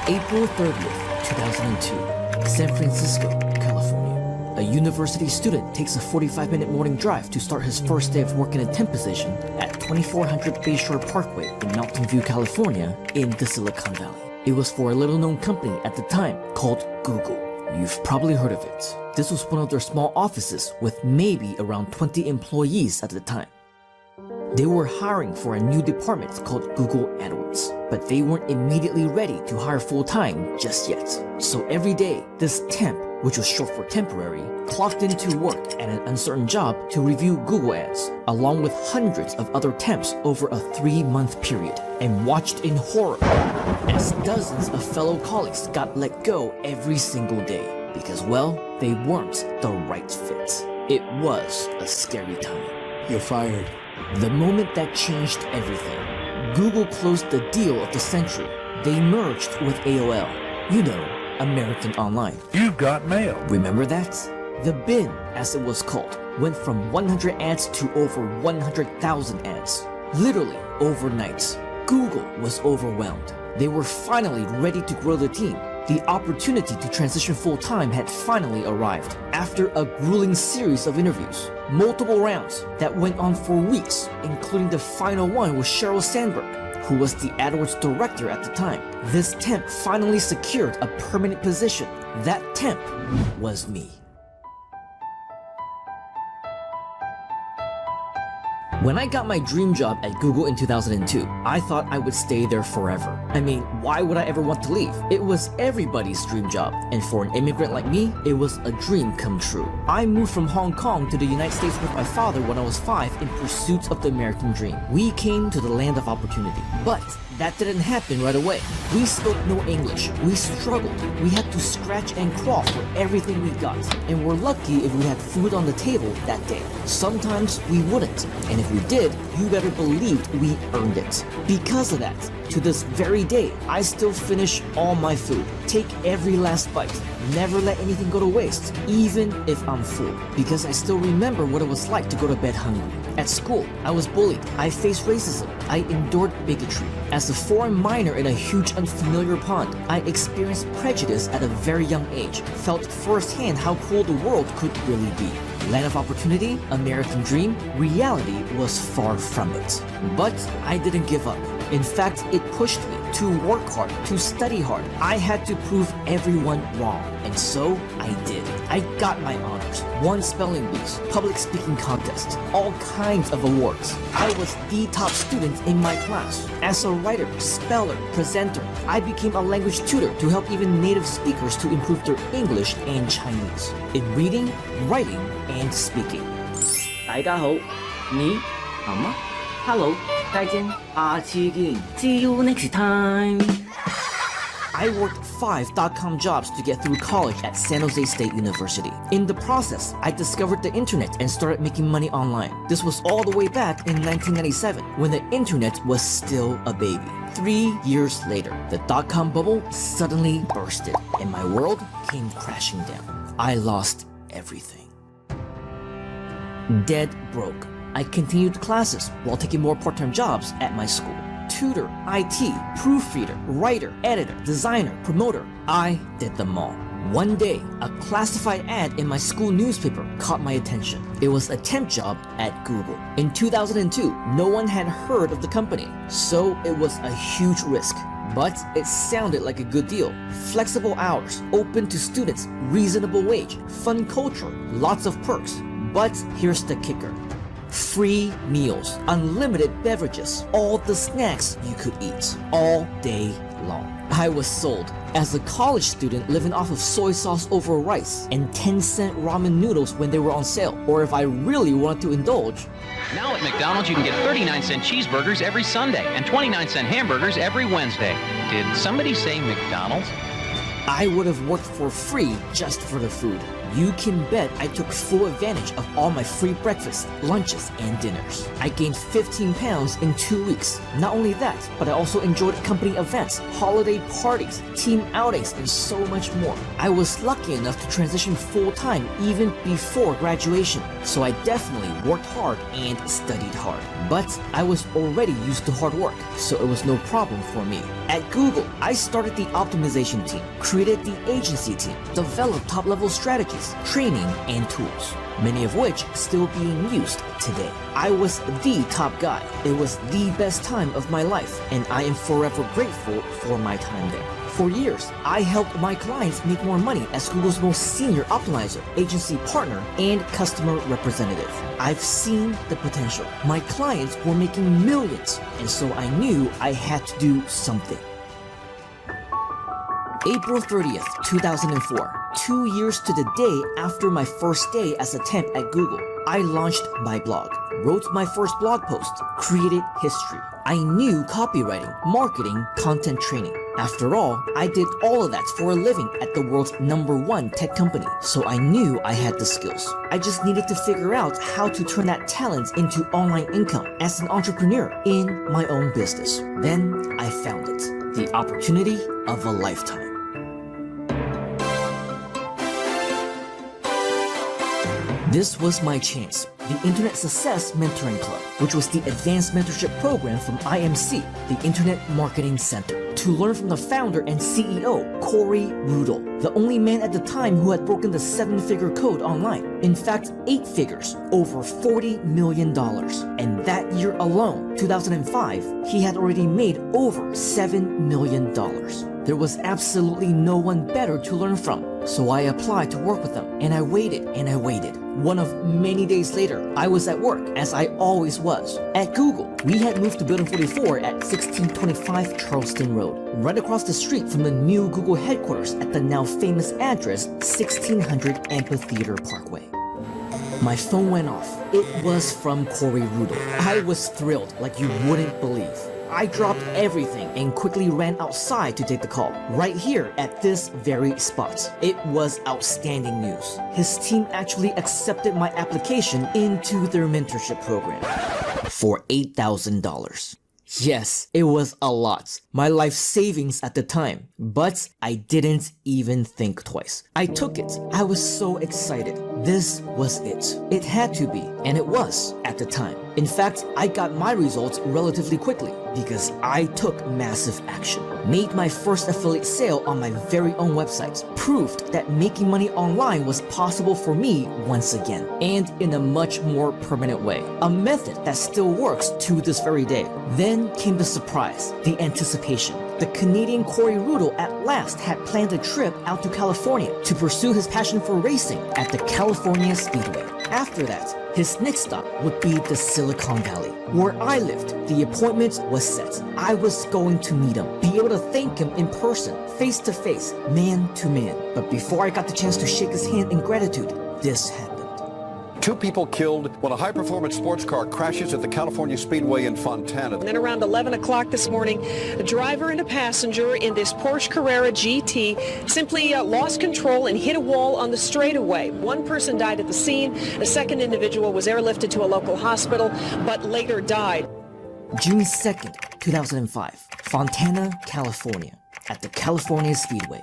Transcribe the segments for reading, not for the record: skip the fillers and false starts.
April 30th, 2002, San Francisco, California. A university student takes a 45-minute morning drive to start his first day of work in a temp position at 2400 Bayshore Parkway in Mountain View, California, in the Silicon Valley. It was for a little-known company at the time called Google. You've probably heard of it. This was one of their small offices with maybe around 20 employees at the time. They were hiring for a new department called Google AdWords, but they weren't immediately ready to hire full-time just yet. So every day, this temp, which was short for temporary, clocked into work at an uncertain job to review Google ads, along with hundreds of other temps over a 3-month period, and watched in horror as dozens of fellow colleagues got let go every single day because, well, they weren't the right fit. It was a scary time. You're fired. The moment that changed everything. Google closed the deal of the century. They merged with AOL. You know, American Online. You've got mail. Remember that? The bin, as it was called, went from 100 ads to over 100,000 ads. Literally overnight. Google was overwhelmed. They were finally ready to grow the team. The opportunity to transition full-time had finally arrived after a grueling series of interviews, multiple rounds that went on for weeks, including the final one with Sheryl Sandberg, who was the AdWords director at the time. This temp finally secured a permanent position. That temp was me. When I got my dream job at Google in 2002, I thought I would stay there forever. I mean, why would I ever want to leave? It was everybody's dream job, and for an immigrant like me, it was a dream come true. I moved from Hong Kong to the United States with my father when I was 5 in pursuit of the American dream. We came to the land of opportunity, but that didn't happen right away. We spoke no English. We struggled. We had to scratch and claw for everything we got, and we're lucky if we had food on the table that day. Sometimes we wouldn't, and if we did, you better believe we earned it. Because of that, to this very day, I still finish all my food, take every last bite, never let anything go to waste, even if I'm full, because I still remember what it was like to go to bed hungry. At school, I was bullied, I faced racism, I endured bigotry. As a foreign minor in a huge unfamiliar pond, I experienced prejudice at a very young age, felt firsthand how cruel the world could really be. Land of opportunity, American dream, reality was far from it. But I didn't give up. In fact, it pushed me to work hard, to study hard. I had to prove everyone wrong, and so I did. I got my honors, won spelling bees, public speaking contests, all kinds of awards. I was the top student in my class. As a writer, speller, presenter, I became a language tutor to help even native speakers to improve their English and Chinese, in reading, writing, and speaking. 大家好，你好吗 ？Hello， 再见，下次見 ，See you next time。 I worked 5 dot-com jobs to get through college at San Jose State University. In the process, I discovered the internet and started making money online. This was all the way back in 1997, when the internet was still a baby. 3 years later, the dot-com bubble suddenly bursted, and my world came crashing down. I lost everything. Dead broke. I continued classes while taking more part-time jobs at my school. Tutor, IT, proofreader, writer, editor, designer, promoter. I did them all. One day, a classified ad in my school newspaper caught my attention. It was a temp job at Google. In 2002, no one had heard of the company, so it was a huge risk. But it sounded like a good deal. Flexible hours, open to students, reasonable wage, fun culture, lots of perks. But here's the kicker. Free meals, unlimited beverages, all the snacks you could eat, all day long. I was sold. As a college student living off of soy sauce over rice and 10-cent ramen noodles when they were on sale, or if I really wanted to indulge. Now at McDonald's you can get 39-cent cheeseburgers every Sunday and 29-cent hamburgers every Wednesday. Did somebody say McDonald's? I would have worked for free just for the food. You can bet I took full advantage of all my free breakfasts, lunches, and dinners. I gained 15 pounds in 2 weeks. Not only that, but I also enjoyed company events, holiday parties, team outings, and so much more. I was lucky enough to transition full-time even before graduation, so I definitely worked hard and studied hard. But I was already used to hard work, so it was no problem for me. At Google, I started the optimization team, created the agency team, developed top-level strategies, training, and tools, many of which still being used today. I was the top guy. It was the best time of my life, and I am forever grateful for my time there. For years, I helped my clients make more money as Google's most senior optimizer, agency partner, and customer representative. I've seen the potential. My clients were making millions, and so I knew I had to do something. April 30th, 2004, 2 years to the day after my first day as a temp at Google, I launched my blog, wrote my first blog post, created history. I knew copywriting, marketing, content training. After all, I did all of that for a living at the world's #1 tech company, so I knew I had the skills. I just needed to figure out how to turn that talent into online income as an entrepreneur in my own business. Then I found it, the opportunity of a lifetime. This was my chance, the Internet Success Mentoring Club, which was the advanced mentorship program from IMC, the Internet Marketing Center, to learn from the founder and CEO, Corey Rudel, the only man at the time who had broken the 7-figure code online. In fact, 8 figures, over $40 million. And that year alone, 2005, he had already made over $7 million. There was absolutely no one better to learn from, so I applied to work with him, and I waited and I waited. One of many days later, I was at work, as I always was. At Google, we had moved to Building 44 at 1625 Charleston Road, right across the street from the new Google headquarters at the now famous address 1600 Amphitheater Parkway. My phone went off. It was from Corey Rudel. I was thrilled like you wouldn't believe. I dropped everything and quickly ran outside to take the call, right here at this very spot. It was outstanding news. His team actually accepted my application into their mentorship program for $8,000. Yes, it was a lot. My life savings at the time, but I didn't even think twice. I took it. I was so excited. This was it. It had to be, and it was at the time. In fact, I got my results relatively quickly because I took massive action. Made my first affiliate sale on my very own website. Proved that making money online was possible for me once again, and in a much more permanent way. A method that still works to this very day. Then came the surprise, the anticipation. The Canadian Corey Rudel at last had planned a trip out to California to pursue his passion for racing at the California Speedway. After that, his next stop would be the Silicon Valley, where I lived. The appointment was set. I was going to meet him, be able to thank him in person, face to face, man to man. But before I got the chance to shake his hand in gratitude, this happened. 2 people killed when a high-performance sports car crashes at the California Speedway in Fontana. And then around 11 o'clock this morning, a driver and a passenger in this Porsche Carrera GT simply lost control and hit a wall on the straightaway. One person died at the scene. A second individual was airlifted to a local hospital, but later died. June 2nd, 2005, Fontana, California, at the California Speedway.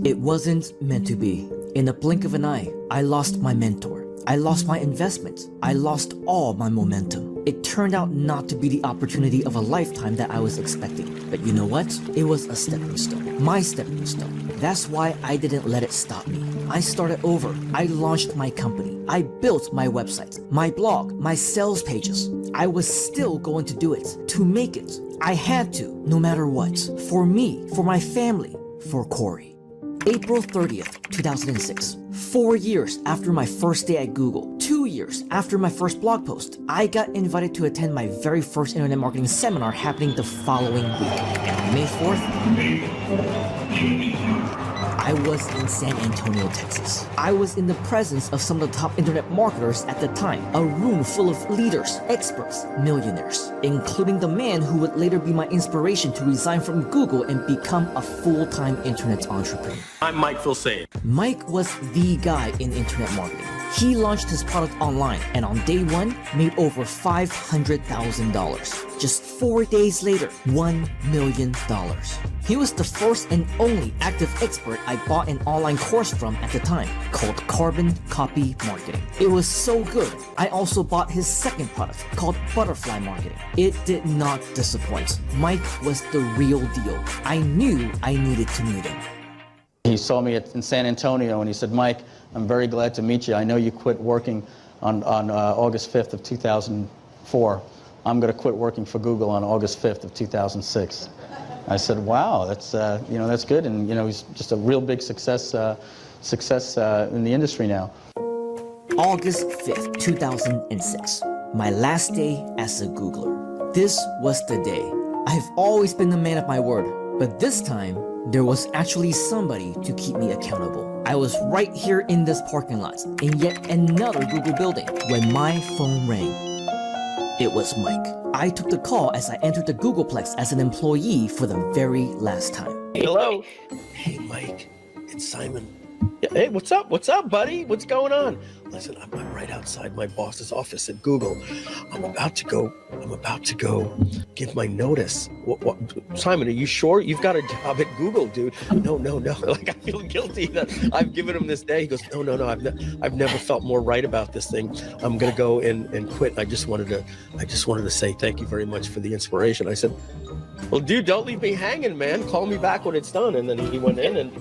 It wasn't meant to be. In a blink of an eye, I lost my mentor. I lost my investment. I lost all my momentum. It turned out not to be the opportunity of a lifetime that I was expecting. But you know what? It was a stepping stone. My stepping stone. That's why I didn't let it stop me. I started over. I launched my company. I built my website, my blog, my sales pages. I was still going to do it, to make it. I had to, no matter what. For me, for my family, for Corey. April 30th, 2006. 4 years after my first day at Google, 2 years after my first blog post, I got invited to attend my very first internet marketing seminar happening the following week. And on May 4th, I was in San Antonio, Texas. I was in the presence of some of the top internet marketers at the time, a room full of leaders, experts, millionaires, including the man who would later be my inspiration to resign from Google and become a full-time internet entrepreneur. I'm Mike Filsaime. Mike was the guy in internet marketing. He launched his product online and on day one made over $500,000. Just 4 days later, $1 million. He was the first and only active expert I bought an online course from at the time, called Carbon Copy Marketing. It was so good, I also bought his second product, called Butterfly Marketing. It did not disappoint. Mike was the real deal. I knew I needed to meet him. He saw me in San Antonio and he said, Mike, I'm very glad to meet you. I know you quit working on August 5th of 2004. I'm going to quit working for Google on August 5th of 2006. I said, wow, that's that's good, and he's just a real big success in the industry now. August 5th, 2006, my last day as a Googler. This was the day. I've always been the man of my word, but this time there was actually somebody to keep me accountable. I was right here in this parking lot in yet another Google building when my phone rang. It was Mike. I took the call as I entered the Googleplex as an employee for the very last time. Hello. Hey, Mike. It's Simon. Hey, what's up? What's up, buddy? What's going on? Listen, I'm right outside my boss's office at Google. I'm about to go give my notice. What? Simon, are you sure? You've got a job at Google, dude. No. Like, I feel guilty that I've given him this day. He goes, no. I've never felt more right about this thing. I'm gonna go and quit. I just wanted to say thank you very much for the inspiration. I said, well, dude, don't leave me hanging, man. Call me back when it's done. And then he went in and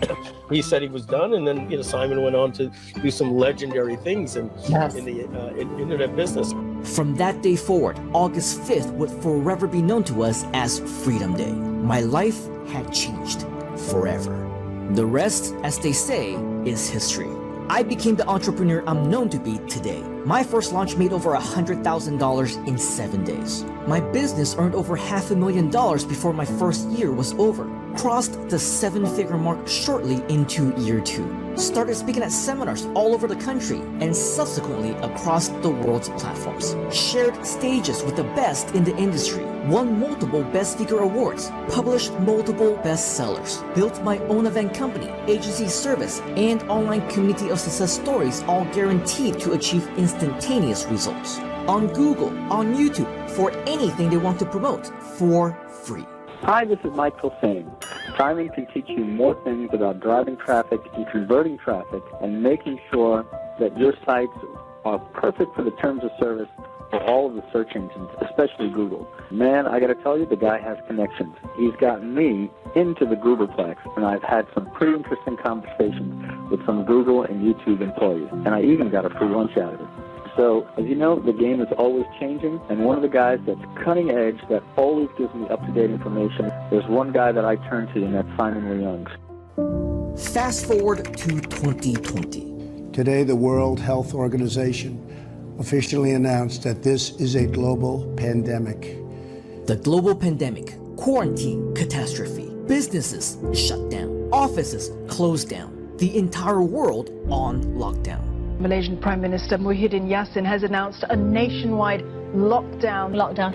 he said he was done. And then Simon went on to do some legendary things in the internet business. From that day forward, August 5th would forever be known to us as Freedom Day. My life had changed forever. The rest, as they say, is history. I became the entrepreneur I'm known to be today. My first launch made over $100,000 in 7 days. My business earned over $500,000 before my first year was over. Crossed the 7-figure mark shortly into year 2. Started speaking at seminars all over the country and subsequently across the world's platforms. Shared stages with the best in the industry. Won multiple Best Speaker Awards. Published multiple bestsellers. Built my own event company, agency service, and online community of success stories, all guaranteed to achieve instantaneous results. On Google, on YouTube, for anything they want to promote, for free. Hi, this is Michael Singh. Simon can teach you more things about driving traffic and converting traffic and making sure that your sites are perfect for the terms of service for all of the search engines, especially Google. Man, I got to tell you, the guy has connections. He's gotten me into the Googleplex, and I've had some pretty interesting conversations with some Google and YouTube employees, and I even got a free lunch out of it. So, as you know, the game is always changing, and one of the guys that's cutting edge, that always gives me up-to-date information, there's one guy that I turn to, and that's Simon Leung. Fast forward to 2020. Today, the World Health Organization officially announced that this is a global pandemic. The global pandemic, quarantine, catastrophe, businesses shut down, offices closed down, the entire world on lockdown. Malaysian Prime Minister Muhyiddin Yassin has announced a nationwide lockdown. Lockdown.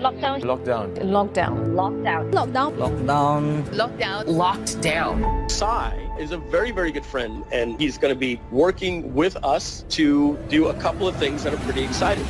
Sai is a very, very good friend, and he's going to be working with us to do a couple of things that are pretty exciting.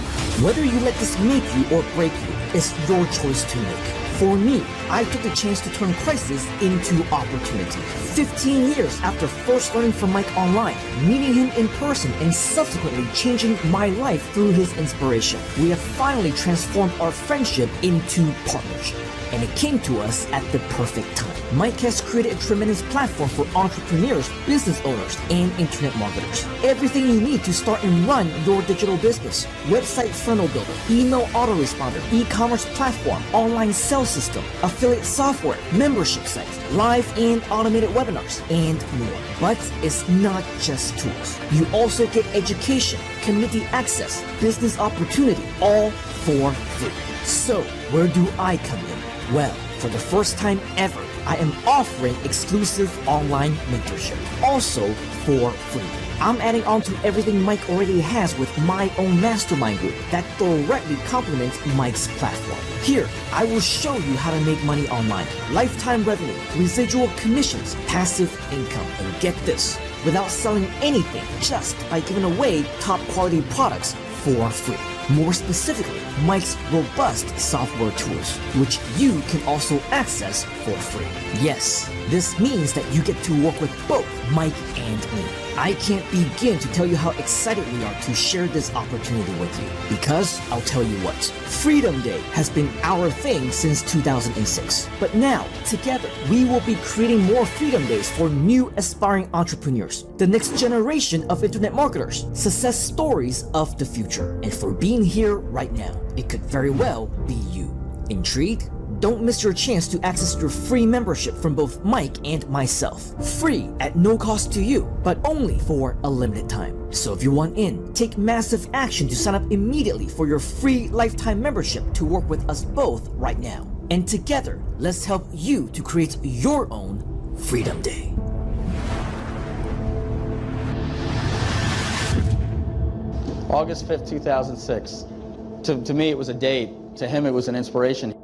Whether you let this make you or break you, it's your choice to make. For me, I took the chance to turn crisis into opportunity. 15 years after first learning from Mike online, meeting him in person, and subsequently changing my life through his inspiration, we have finally transformed our friendship into partnership. And it came to us at the perfect time. Mike has created a tremendous platform for entrepreneurs, business owners, and internet marketers. Everything you need to start and run your digital business. Website funnel builder, email autoresponder, e-commerce platform, online sales system, affiliate software, membership sites, live and automated webinars, and more. But it's not just tools. You also get education, community access, business opportunity, all for free. So, where do I come in? Well, for the first time ever, I am offering exclusive online mentorship, also for free. I'm adding on to everything Mike already has with my own mastermind group that directly complements Mike's platform. Here, I will show you how to make money online, lifetime revenue, residual commissions, passive income, and get this, without selling anything, just by giving away top quality products for free. More specifically, Mike's robust software tools, which you can also access for free. Yes, this means that you get to work with both Mike and me. I can't begin to tell you how excited we are to share this opportunity with you, because I'll tell you what, Freedom Day has been our thing since 2006. But now, together, we will be creating more Freedom Days for new aspiring entrepreneurs, the next generation of internet marketers, success stories of the future. And for being here right now, it could very well be you. Intrigued? Don't miss your chance to access your free membership from both Mike and myself. Free at no cost to you, but only for a limited time. So if you want in, take massive action to sign up immediately for your free lifetime membership to work with us both right now. And together, let's help you to create your own Freedom Day. August 5th, 2006. To me, it was a date. To him, it was an inspiration.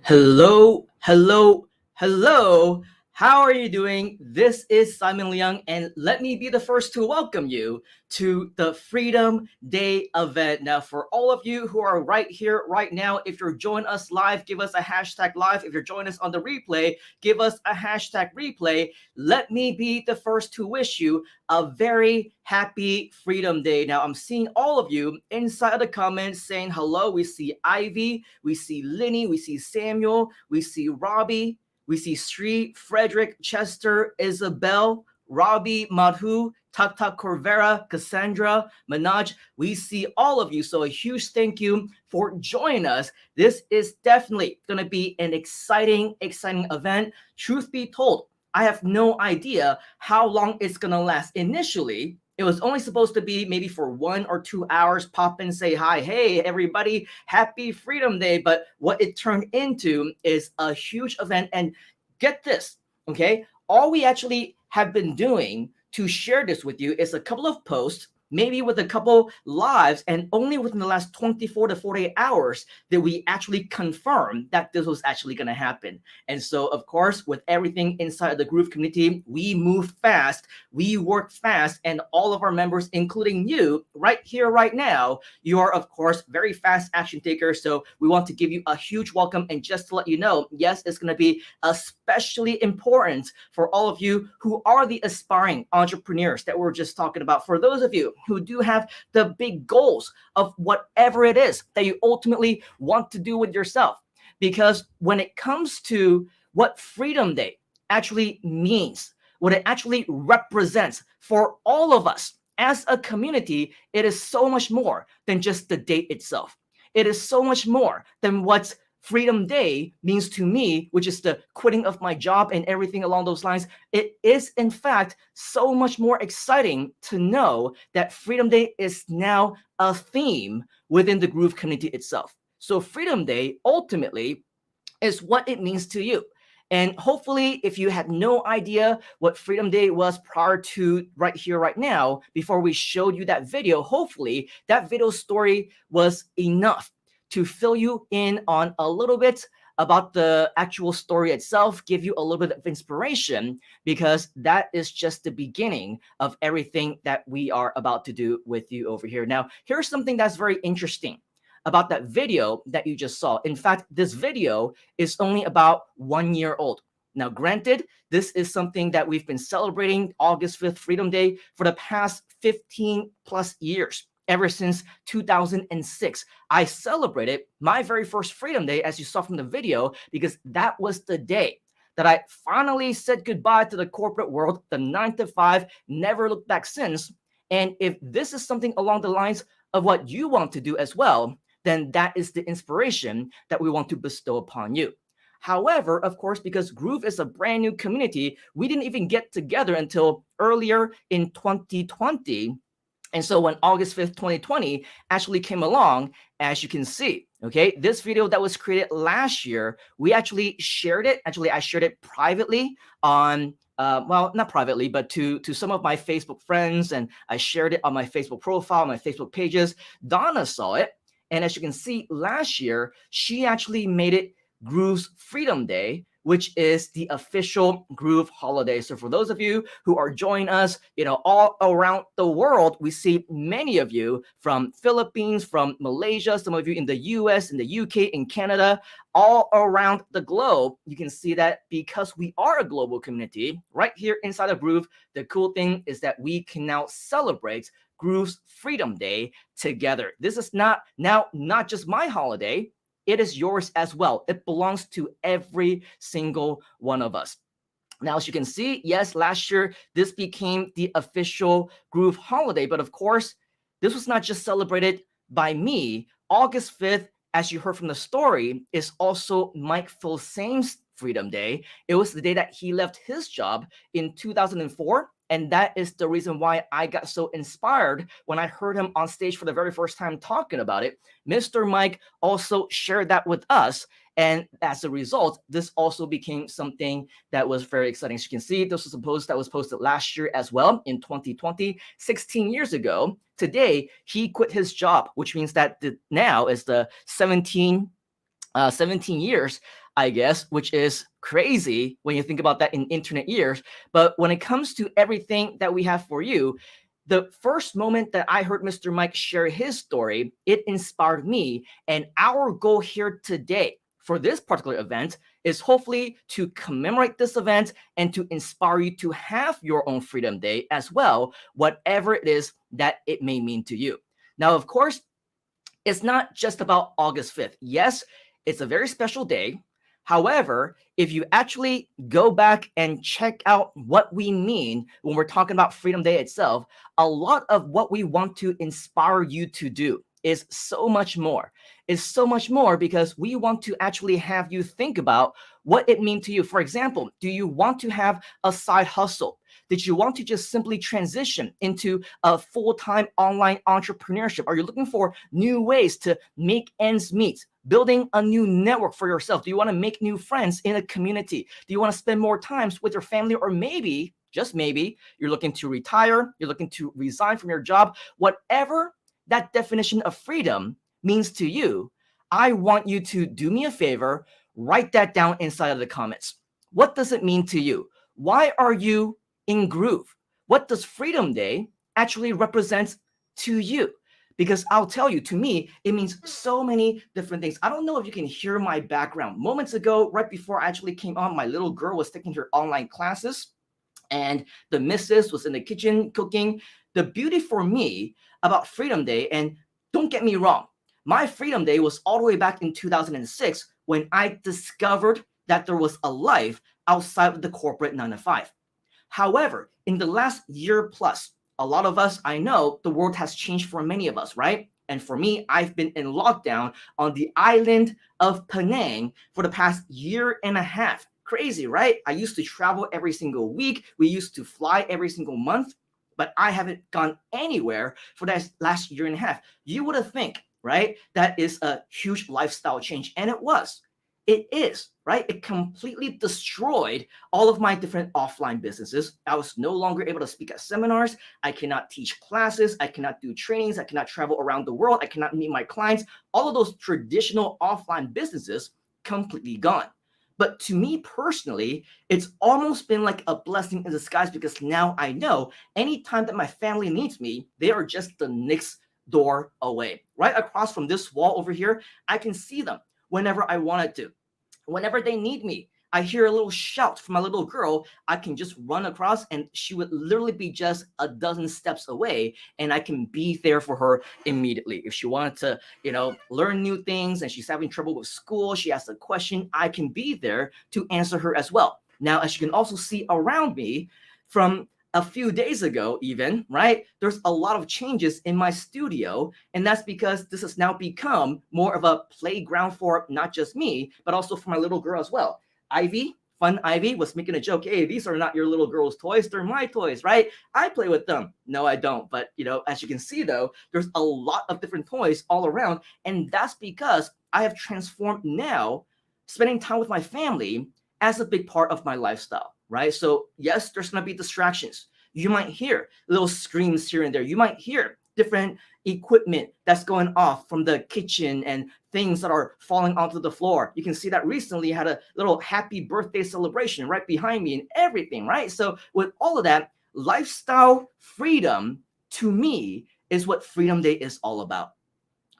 Hello, hello, hello. How are you doing? This is Simon Leung, and let me be the first to welcome you to the Freedom Day event. Now, for all of you who are right here, right now, if you're joining us live, give us a hashtag live. If you're joining us on the replay, give us a hashtag replay. Let me be the first to wish you a very happy Freedom Day. Now, I'm seeing all of you inside of the comments saying hello. We see Ivy, we see Linny, we see Samuel, we see Robbie, we see Sri, Frederick, Chester, Isabel, Robbie, Madhu, Tak Corvera, Cassandra, Manaj. We see all of you. So a huge thank you for joining us. This is definitely going to be an exciting event. Truth be told, I have no idea how long it's going to last. Initially, it was only supposed to be maybe for 1 or 2 hours, pop in, say hi, hey, everybody, happy Freedom Day. But what it turned into is a huge event. And get this, okay? All we actually have been doing to share this with you is a couple of posts, maybe with a couple lives, and only within the last 24 to 48 hours did we actually confirm that this was actually going to happen. And so, of course, with everything inside the Groove community, we move fast, we work fast, and all of our members, including you, right here, right now, you are, of course, very fast action takers. So we want to give you a huge welcome. And just to let you know, yes, it's going to be especially important for all of you who are the aspiring entrepreneurs that we're just talking about. For those of you who do have the big goals of whatever it is that you ultimately want to do with yourself. Because when it comes to what Freedom Day actually means, what it actually represents for all of us as a community, it is so much more than just the date itself. It is so much more than what Freedom Day means to me, which is the quitting of my job and everything along those lines. It is, in fact, so much more exciting to know that Freedom Day is now a theme within the Groove community itself. So Freedom Day ultimately is what it means to you. And hopefully, if you had no idea what Freedom Day was prior to right here, right now, before we showed you that video, hopefully that video story was enough to fill you in on a little bit about the actual story itself, give you a little bit of inspiration, because that is just the beginning of everything that we are about to do with you over here. Now, here's something that's very interesting about that video that you just saw. In fact, this video is only about 1 year old. Now, granted, this is something that we've been celebrating August 5th, Freedom Day, for the past 15 plus years. Ever since 2006, I celebrated my very first Freedom Day, as you saw from the video, because that was the day that I finally said goodbye to the corporate world, the 9 to 5, never looked back since. And if this is something along the lines of what you want to do as well, then that is the inspiration that we want to bestow upon you. However, of course, because Groove is a brand new community, we didn't even get together until earlier in 2020. And so when August 5th, 2020 actually came along, as you can see, Okay, this video that was created last year, we actually shared it. Actually, I shared it privately on, well, not privately, but to some of my Facebook friends, and I shared it on my Facebook profile, my Facebook pages. Donna saw it, and as you can see, last year, she actually made it Groove's Freedom Day, which is the official Groove holiday. So for those of you who are joining us, all around the world, we see many of you from Philippines, from Malaysia, some of you in the US, in the UK, in Canada, all around the globe. You can see that because we are a global community right here inside of Groove, the cool thing is that we can now celebrate Groove's Freedom Day together. This is not just my holiday. It is yours as well. It belongs to every single one of us. Now, as you can see, yes, last year, this became the official Groove holiday. But of course, this was not just celebrated by me. August 5th, as you heard from the story, is also Mike Filsame's Freedom Day. It was the day that he left his job in 2004. And that is the reason why I got so inspired when I heard him on stage for the very first time talking about it. Mr. Mike also shared that with us. And as a result, this also became something that was very exciting. As you can see, this was a post that was posted last year as well in 2020, 16 years ago. Today, he quit his job, which means that now is the 17 years, I guess, which is crazy when you think about that in internet years. But when it comes to everything that we have for you, the first moment that I heard Mr. Mike share his story, it inspired me. And our goal here today for this particular event is hopefully to commemorate this event and to inspire you to have your own Freedom Day as well, whatever it is that it may mean to you. Now, of course, it's not just about August 5th. Yes, it's a very special day. However, if you actually go back and check out what we mean when we're talking about Freedom Day itself, a lot of what we want to inspire you to do is so much more. It's so much more because we want to actually have you think about what it means to you. For example, do you want to have a side hustle? Did you want to just simply transition into a full-time online entrepreneurship? Are you looking for new ways to make ends meet? Building a new network for yourself? Do you want to make new friends in a community? Do you want to spend more time with your family? Or maybe, just maybe, you're looking to retire, you're looking to resign from your job. Whatever that definition of freedom means to you, I want you to do me a favor, write that down inside of the comments. What does it mean to you? Why are you in Groove? What does Freedom Day actually represent to you? Because I'll tell you, to me, it means so many different things. I don't know if you can hear my background. Moments ago, right before I actually came on, my little girl was taking her online classes, and the missus was in the kitchen cooking. The beauty for me about Freedom Day, and don't get me wrong, my Freedom Day was all the way back in 2006 when I discovered that there was a life outside of the corporate 9-to-5. However, in the last year plus, a lot of us, I know the world has changed for many of us, right? And for me, I've been in lockdown on the island of Penang for the past year and a half. Crazy, right? I used to travel every single week. We used to fly every single month, but I haven't gone anywhere for that last year and a half. You would have think, right? That is a huge lifestyle change. And it was. It is, right? It completely destroyed all of my different offline businesses. I was no longer able to speak at seminars. I cannot teach classes. I cannot do trainings. I cannot travel around the world. I cannot meet my clients. All of those traditional offline businesses completely gone. But to me personally, it's almost been like a blessing in disguise because now I know anytime that my family needs me, they are just the next door away. Right across from this wall over here, I can see them whenever I wanted to. Whenever they need me, I hear a little shout from my little girl, I can just run across and she would literally be just a dozen steps away and I can be there for her immediately. If she wanted to, learn new things and she's having trouble with school, she asks a question, I can be there to answer her as well. Now, as you can also see around me from a few days ago even, right? There's a lot of changes in my studio, and that's because this has now become more of a playground for not just me, but also for my little girl as well. Ivy, Fun Ivy, was making a joke, hey, these are not your little girl's toys, they're my toys, right? I play with them. No, I don't. But, as you can see, though, there's a lot of different toys all around, and that's because I have transformed now spending time with my family as a big part of my lifestyle, right? So yes, there's going to be distractions. You might hear little screams here and there. You might hear different equipment that's going off from the kitchen and things that are falling onto the floor. You can see that recently had a little happy birthday celebration right behind me and everything, right? So with all of that, lifestyle freedom to me is what Freedom Day is all about.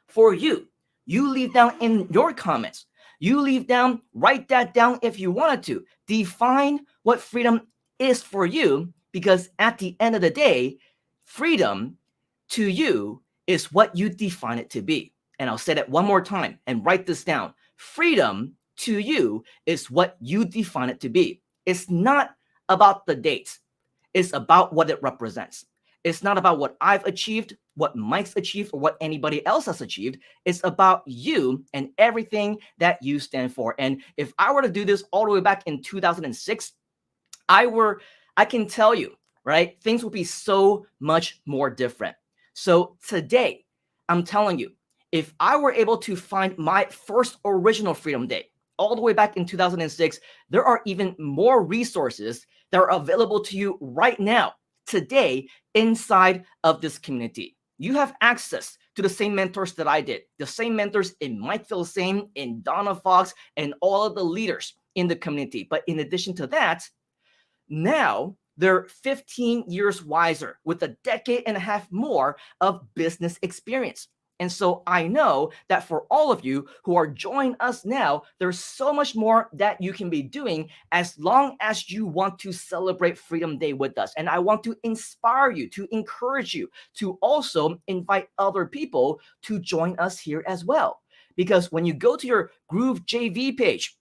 For you, you leave down in your comments. You leave down, write that down if you wanted to. Define what freedom is for you, because at the end of the day, freedom to you is what you define it to be. And I'll say that one more time and write this down. Freedom to you is what you define it to be. It's not about the dates. It's about what it represents. It's not about what I've achieved, what Mike's achieved, or what anybody else has achieved. It's about you and everything that you stand for. And if I were to do this all the way back in 2006, I can tell you, right, things will be so much more different. So today, I'm telling you, if I were able to find my first original Freedom Day all the way back in 2006, there are even more resources that are available to you right now, today, inside of this community. You have access to the same mentors that I did, the same mentors in Mike Filsaime, in Donna Fox, and all of the leaders in the community. But in addition to that, now they're 15 years wiser with a decade and a half more of business experience. And so I know that for all of you who are joining us now, there's so much more that you can be doing as long as you want to celebrate Freedom Day with us. And I want to inspire you, to encourage you, to also invite other people to join us here as well. Because when you go to your Groove JV page,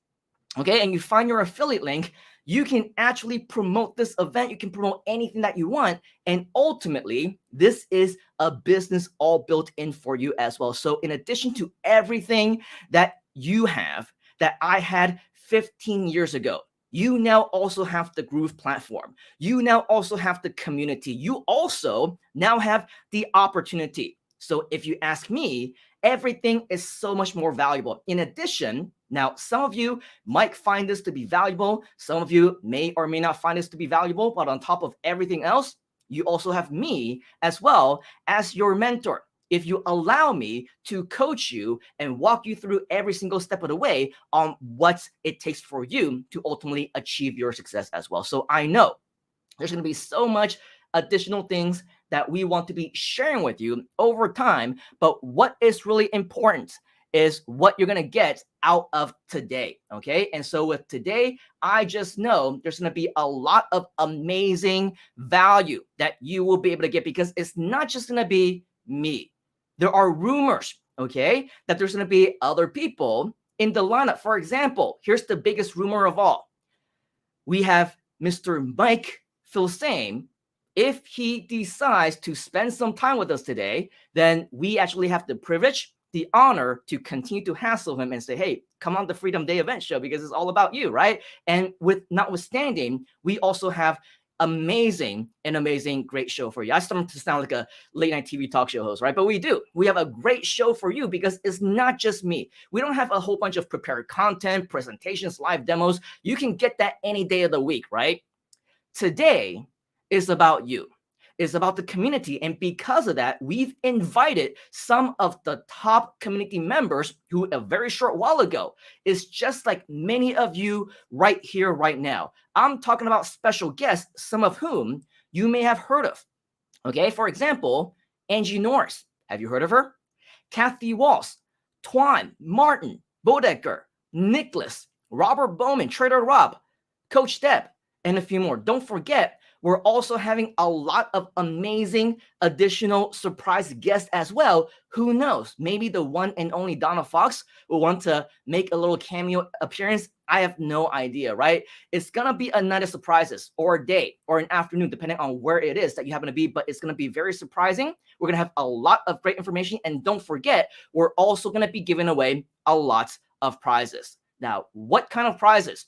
okay, and you find your affiliate link, you can actually promote this event. You can promote anything that you want. And ultimately, this is a business all built in for you as well. So in addition to everything that you have, that I had 15 years ago, you now also have the Groove platform. You now also have the community. You also now have the opportunity. So if you ask me, everything is so much more valuable. In addition, now, some of you might find this to be valuable. Some of you may or may not find this to be valuable. But on top of everything else, you also have me as well as your mentor. If you allow me to coach you and walk you through every single step of the way on what it takes for you to ultimately achieve your success as well. So I know there's going to be so much additional things that we want to be sharing with you over time. But what is really important is what you're going to get out of today, okay? And so with today, I just know there's going to be a lot of amazing value that you will be able to get, because it's not just going to be me. There are rumors, okay, that there's going to be other people in the lineup. For example, here's the biggest rumor of all. We have Mr. Mike Filsaime. If he decides to spend some time with us today, then we actually have the privilege, the honor to continue to hassle him and say, hey, come on the Freedom Day event show, because it's all about you, right? And with notwithstanding, we also have amazing, great show for you. I started to sound like a late night TV talk show host, right? But we do. We have a great show for you, because it's not just me. We don't have a whole bunch of prepared content, presentations, live demos. You can get that any day of the week, right? Today is about you. Is about the community. And because of that, we've invited some of the top community members who a very short while ago is just like many of you right here, right now. I'm talking about special guests, some of whom you may have heard of. Okay, for example, Angie Norris. Have you heard of her? Kathy Walls, Twan, Martin, Bodecker, Nicholas, Robert Bowman, Trader Rob, Coach Deb, and a few more. Don't forget, we're also having a lot of amazing additional surprise guests as well. Who knows? Maybe the one and only Donna Fox will want to make a little cameo appearance. I have no idea, right? It's going to be a night of surprises, or a day or an afternoon, depending on where it is that you happen to be. But it's going to be very surprising. We're going to have a lot of great information. And don't forget, we're also going to be giving away a lot of prizes. Now, what kind of prizes?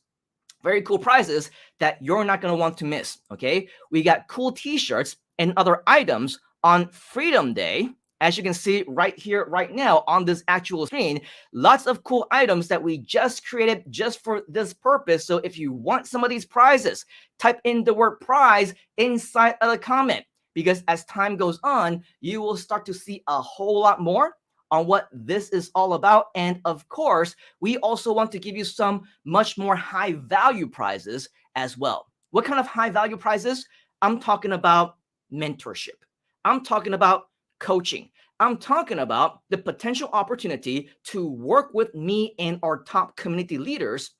Very cool prizes that you're not going to want to miss, okay? We got cool t-shirts and other items on Freedom Day As you can see right here, right now on this actual screen, lots of cool items that we just created just for this purpose. So if you want some of these prizes, type in the word prize inside of the comment, because as time goes on, you will start to see a whole lot more on what this is all about. And of course, we also want to give you some much more high value prizes as well. What kind of high value prizes? I'm talking about mentorship. I'm talking about coaching. I'm talking about the potential opportunity to work with me and our top community leaders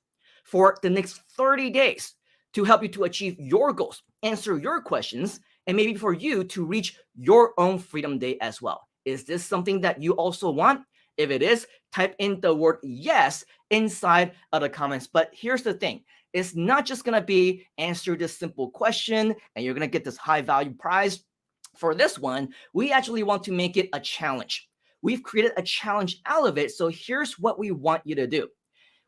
for the next 30 days to help you to achieve your goals, answer your questions, and maybe for you to reach your own Freedom Day as well. Is this something that you also want? If it is, type in the word yes inside of the comments. But here's the thing. It's not just going to be answer this simple question and you're going to get this high value prize. For this one, we actually want to make it a challenge. We've created a challenge out of it. So here's what we want you to do.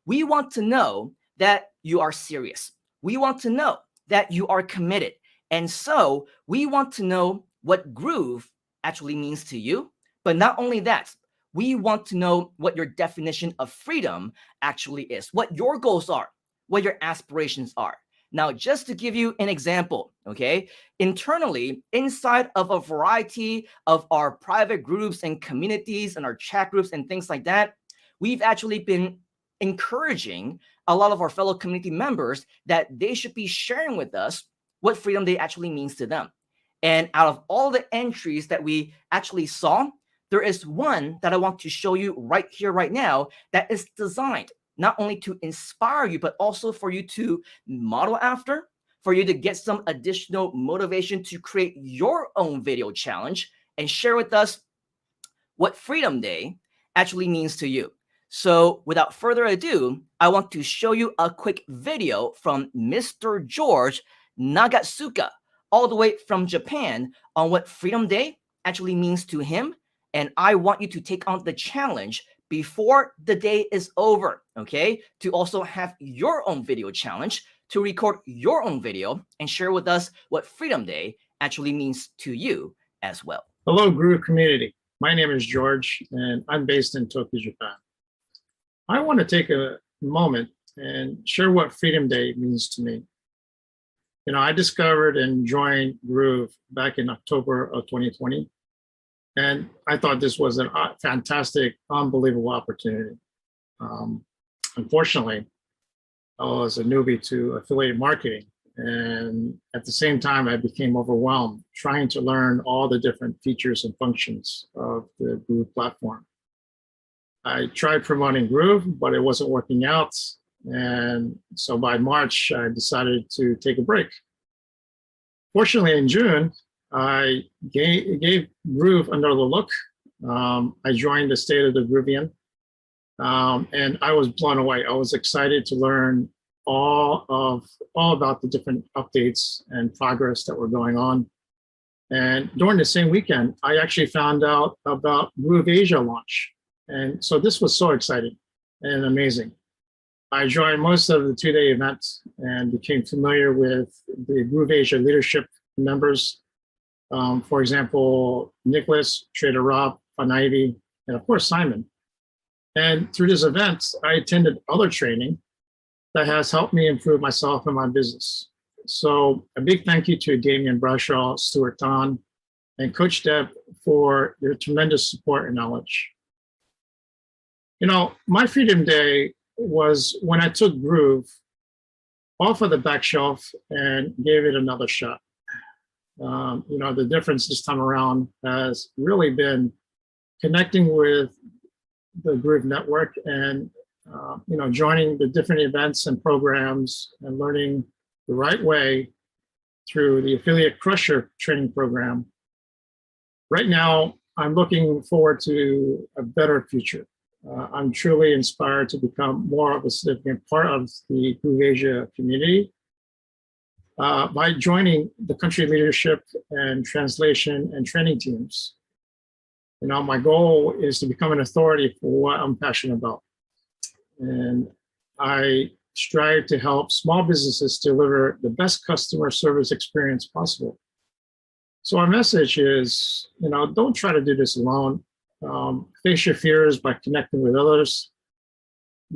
We want to know that you are serious. We want to know that you are committed. And so we want to know what groove actually means to you. But not only that, we want to know what your definition of freedom actually is, what your goals are, what your aspirations are. Now, just to give you an example, okay, internally, inside of a variety of our private groups and communities and our chat groups and things like that, we've actually been encouraging a lot of our fellow community members that they should be sharing with us what Freedom Day actually means to them. And out of all the entries that we actually saw, there is one that I want to show you right here, right now, that is designed not only to inspire you, but also for you to model after, for you to get some additional motivation to create your own video challenge and share with us what Freedom Day actually means to you. So without further ado, I want to show you a quick video from Mr. George Nagatsuka, all the way from Japan, on what Freedom Day actually means to him. And I want you to take on the challenge before the day is over, okay? To also have your own video challenge, to record your own video and share with us what Freedom Day actually means to you as well. Hello, Groove community. My name is George, and I'm based in Tokyo, Japan. I want to take a moment and share what Freedom Day means to me. You know, I discovered and joined Groove back in October of 2020. And I thought this was a fantastic, unbelievable opportunity. Unfortunately, I was a newbie to affiliate marketing. And at the same time, I became overwhelmed trying to learn all the different features and functions of the Groove platform. I tried promoting Groove, but it wasn't working out. And so by March, I decided to take a break. Fortunately, in June, I gave Groove another look. I joined the State of the Groovian, and I was blown away. I was excited to learn all about the different updates and progress that were going on. And during the same weekend, I actually found out about GrooveAsia launch. And so this was so exciting and amazing. I joined most of the two-day event and became familiar with the GrooveAsia leadership members. For example, Nicholas, Trader Rob, Fun Ivy, and of course, Simon. And through this event, I attended other training that has helped me improve myself and my business. So a big thank you to Damian Brashaw, Stuart Tan, and Coach Deb for your tremendous support and knowledge. You know, my Freedom Day was when I took Groove off of the back shelf and gave it another shot. You know, the difference this time around has really been connecting with the Groove network and, you know, joining the different events and programs and learning the right way through the Affiliate Crusher training program. Right now, I'm looking forward to a better future. I'm truly inspired to become more of a significant part of the GrooveAsia community. By joining the country leadership and translation and training teams. You know, my goal is to become an authority for what I'm passionate about. And I strive to help small businesses deliver the best customer service experience possible. So our message is, don't try to do this alone. Face your fears by connecting with others.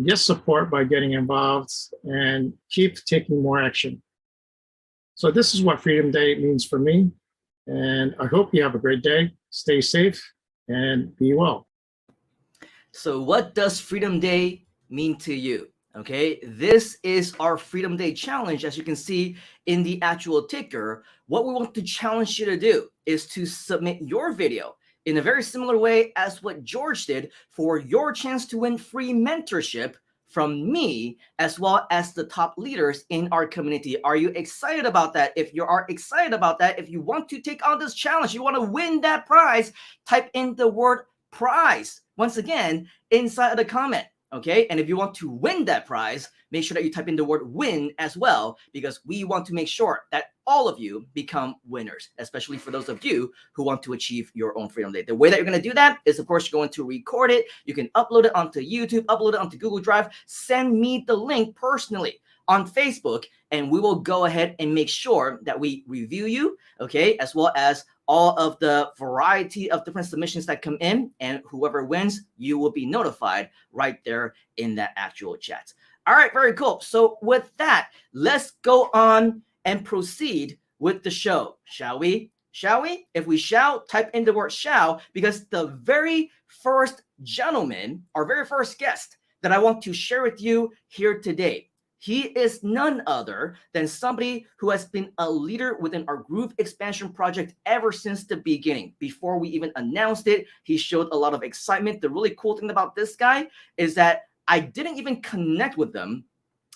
Get support by getting involved, and keep taking more action. So this is what Freedom Day means for me. And I hope you have a great day. Stay safe and be well. So what does Freedom Day mean to you? Okay, this is our Freedom Day challenge. As you can see in the actual ticker, what we want to challenge you to do is to submit your video in a very similar way as what George did for your chance to win free mentorship from me, as well as the top leaders in our community. Are you excited about that? If you are excited about that, if you want to take on this challenge, you want to win that prize, type in the word prize once again inside of the comment. Okay, and if you want to win that prize, make sure that you type in the word win as well, because we want to make sure that all of you become winners, especially for those of you who want to achieve your own Freedom Day. The way that you're going to do that is, of course, you're going to record it. You can upload it onto YouTube, upload it onto Google Drive, send me the link personally on Facebook, and we will go ahead and make sure that we review you, okay, as well as all of the variety of different submissions that come in, and whoever wins, you will be notified right there in that actual chat. All right, very cool. So with that, let's go on and proceed with the show, shall we? Shall we? If we shall, type in the word shall, because the very first gentleman, our very first guest that I want to share with you here today, he is none other than somebody who has been a leader within our Groove expansion project ever since the beginning. Before we even announced it, he showed a lot of excitement. The really cool thing about this guy is that I didn't even connect with them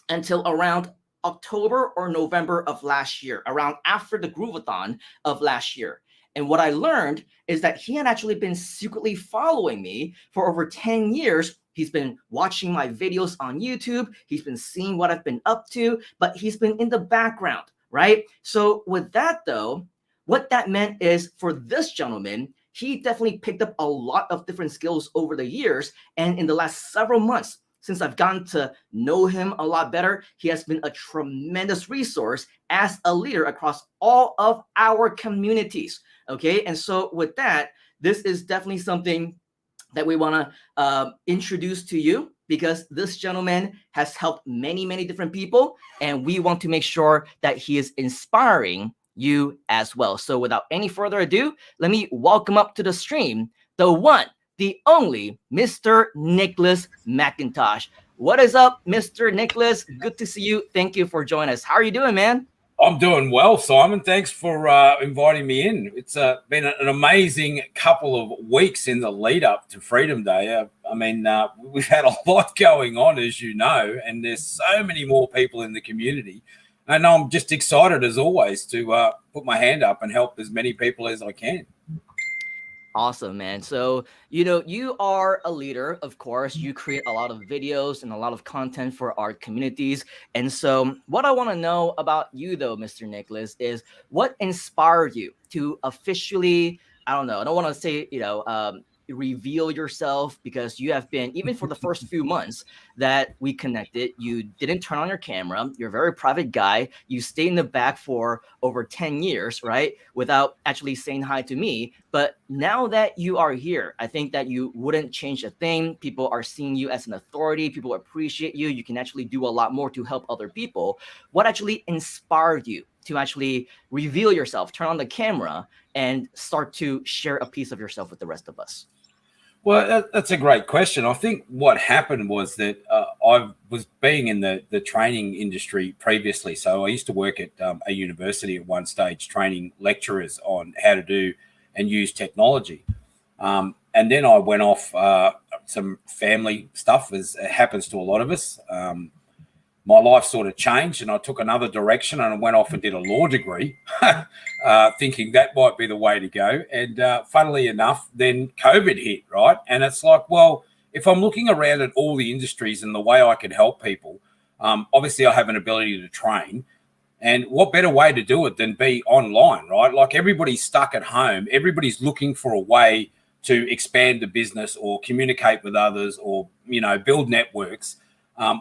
until around October or November of last year, around after the Groovathon of last year. And what I learned is that he had actually been secretly following me for over 10 years. He's been watching my videos on YouTube. He's been seeing what I've been up to, but he's been in the background, right? So with that though, what that meant is for this gentleman, he definitely picked up a lot of different skills over the years. And in the last several months, since I've gotten to know him a lot better, he has been a tremendous resource as a leader across all of our communities. Okay, and so with that, this is definitely something that we want to introduce to you, because this gentleman has helped many, many different people, and we want to make sure that he is inspiring you as well. So without any further ado, let me welcome up to the stream the one, the only Mr. Nicholas McIntosh. What is up, Mr. Nicholas? Good to see you. Thank you for joining us. How are you doing, man? I'm doing well, Simon. Thanks for inviting me in. It's been an amazing couple of weeks in the lead up to Freedom Day. I mean, we've had a lot going on, as you know, and there's so many more people in the community. And I'm just excited, as always, to put my hand up and help as many people as I can. Awesome, man. So, you are a leader, of course. You create a lot of videos and a lot of content for our communities. And so what I want to know about you, though, Mr. Nicholas, is what inspired you to officially, I don't want to say, reveal yourself, because you have been, even for the first few months that we connected, you didn't turn on your camera. You're a very private guy. You stayed in the back for over 10 years, right? Without actually saying hi to me. But now that you are here, I think that you wouldn't change a thing. People are seeing you as an authority. People appreciate you. You can actually do a lot more to help other people. What actually inspired you to actually reveal yourself, turn on the camera, and start to share a piece of yourself with the rest of us? Well, that's a great question. I think what happened was that I was being in the training industry previously. So I used to work at a university at one stage, training lecturers on how to do and use technology. And then I went off some family stuff, as it happens to a lot of us. My life sort of changed, and I took another direction, and I went off and did a law degree, thinking that might be the way to go. And funnily enough, then COVID hit, right? And it's like, well, if I'm looking around at all the industries and the way I can help people, obviously I have an ability to train. And what better way to do it than be online, right? Like, everybody's stuck at home. Everybody's looking for a way to expand the business or communicate with others or, build networks.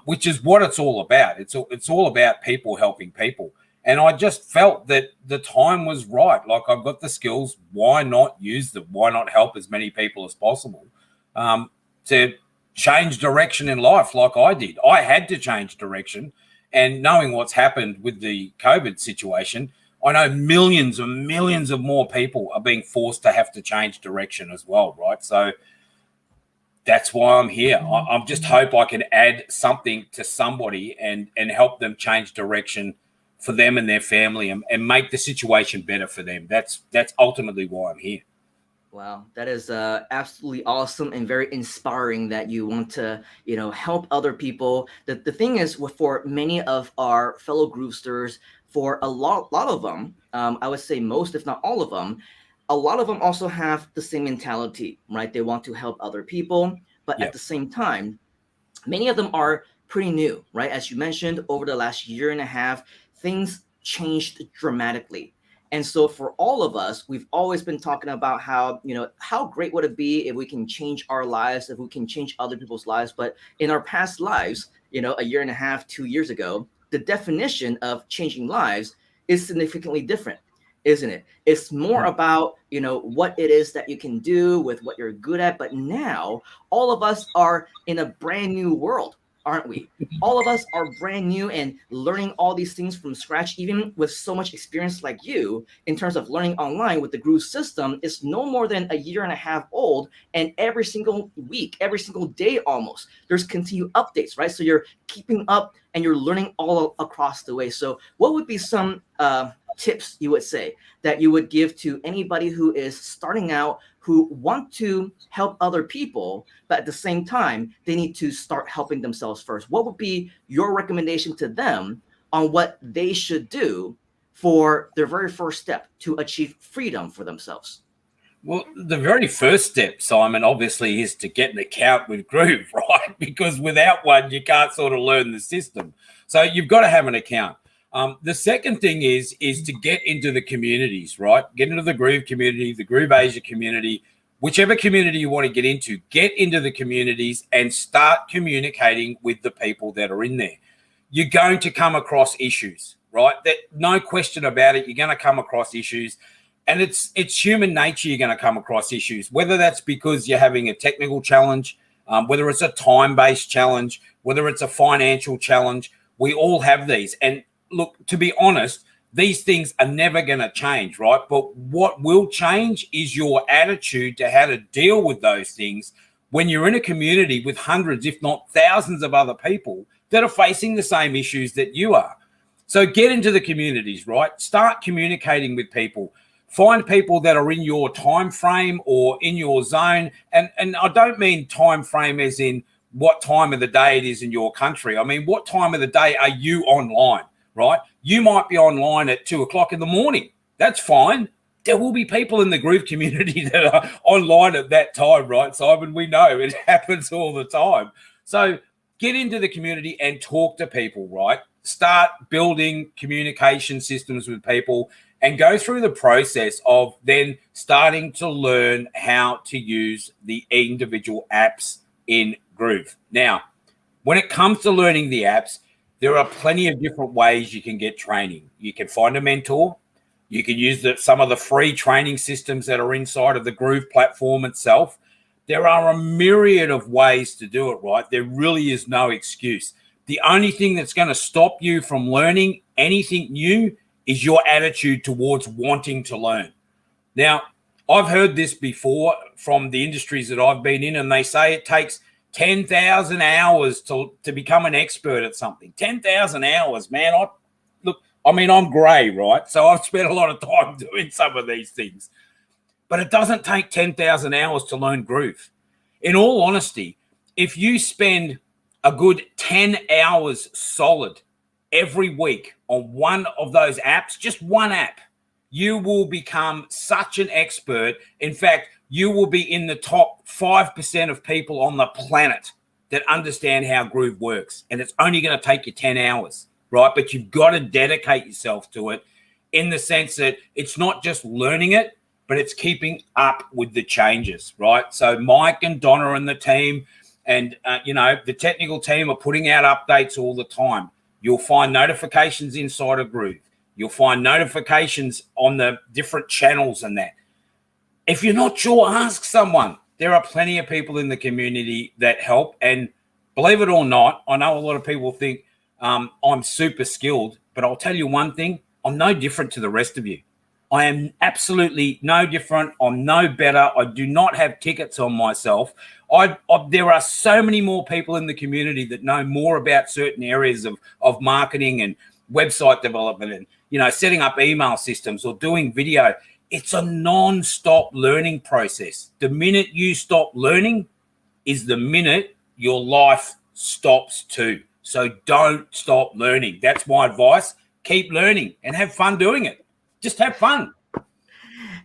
Which is what it's all about. It's all about people helping people. And I just felt that the time was right. Like, I've got the skills. Why not use them? Why not help as many people as possible to change direction in life like I did? I had to change direction. And knowing what's happened with the COVID situation, I know millions and millions of more people are being forced to have to change direction as well, right? So that's why I'm here. I just hope I can add something to somebody and help them change direction for them and their family and make the situation better for them. That's ultimately why I'm here. Wow, that is absolutely awesome and very inspiring that you want to, help other people. The thing is, for many of our fellow Groovesters, for a lot of them, I would say most, if not all of them, a lot of them also have the same mentality, right? They want to help other people, but at the same time, many of them are pretty new, right? As you mentioned, over the last year and a half, things changed dramatically. And so for all of us, we've always been talking about how, how great would it be if we can change our lives, if we can change other people's lives. But in our past lives, a year and a half, 2 years ago, the definition of changing lives is significantly different, isn't it? It's more about, what it is that you can do with what you're good at. But now all of us are in a brand new world, aren't we? All of us are brand new and learning all these things from scratch, even with so much experience like you in terms of learning online with the Groove system. Is no more than a year and a half old. And every single week, every single day almost, there's continued updates, right? So you're keeping up and you're learning all across the way. So what would be some tips you would say that you would give to anybody who is starting out, who want to help other people, but at the same time, they need to start helping themselves first? What would be your recommendation to them on what they should do for their very first step to achieve freedom for themselves? Well, the very first step, Simon, obviously is to get an account with Groove, right? Because without one, you can't sort of learn the system. So you've got to have an account. The second thing is to get into the communities, right? Get into the Groove community, the GrooveAsia community, whichever community you want to get into the communities and start communicating with the people that are in there. You're going to come across issues, right? That, no question about it. You're going to come across issues. And it's human nature you're going to come across issues, whether that's because you're having a technical challenge, whether it's a time-based challenge, whether it's a financial challenge. We all have these. And look, to be honest, these things are never going to change, right? But what will change is your attitude to how to deal with those things when you're in a community with hundreds, if not thousands of other people that are facing the same issues that you are. So get into the communities, right? Start communicating with people. Find people that are in your time frame or in your zone. And I don't mean time frame as in what time of the day it is in your country. I mean, what time of the day are you online, right? You might be online at 2:00 in the morning. That's fine. There will be people in the Groove community that are online at that time, right, Simon? We know it happens all the time. So get into the community and talk to people, right? Start building communication systems with people and go through the process of then starting to learn how to use the individual apps in Groove. Now, when it comes to learning the apps, there are plenty of different ways you can get training. You can find a mentor. You can use some of the free training systems that are inside of the Groove platform itself. There are a myriad of ways to do it, right? There really is no excuse. The only thing that's going to stop you from learning anything new is your attitude towards wanting to learn. Now, I've heard this before from the industries that I've been in, and they say it takes 10,000 hours to become an expert at something. 10,000 hours, man. I'm grey, right? So I've spent a lot of time doing some of these things. But it doesn't take 10,000 hours to learn Groove. In all honesty, if you spend a good 10 hours solid every week on one of those apps, just one app, you will become such an expert. In fact, you will be in the top 5% of people on the planet that understand how Groove works. And it's only going to take you 10 hours, right? But you've got to dedicate yourself to it in the sense that it's not just learning it, but it's keeping up with the changes, right? So Mike and Donna and the team and, the technical team are putting out updates all the time. You'll find notifications inside of Groove. You'll find notifications on the different channels and that. If you're not sure, ask someone. There are plenty of people in the community that help. And believe it or not, I know a lot of people think I'm super skilled, but I'll tell you one thing, I'm no different to the rest of you. I am absolutely no different. I'm no better. I do not have tickets on myself. There are so many more people in the community that know more about certain areas of marketing and website development and, you know, setting up email systems or doing video. It's a non-stop learning process. The minute you stop learning is the minute your life stops too. So don't stop learning. That's my advice. Keep learning and have fun doing it. Just have fun.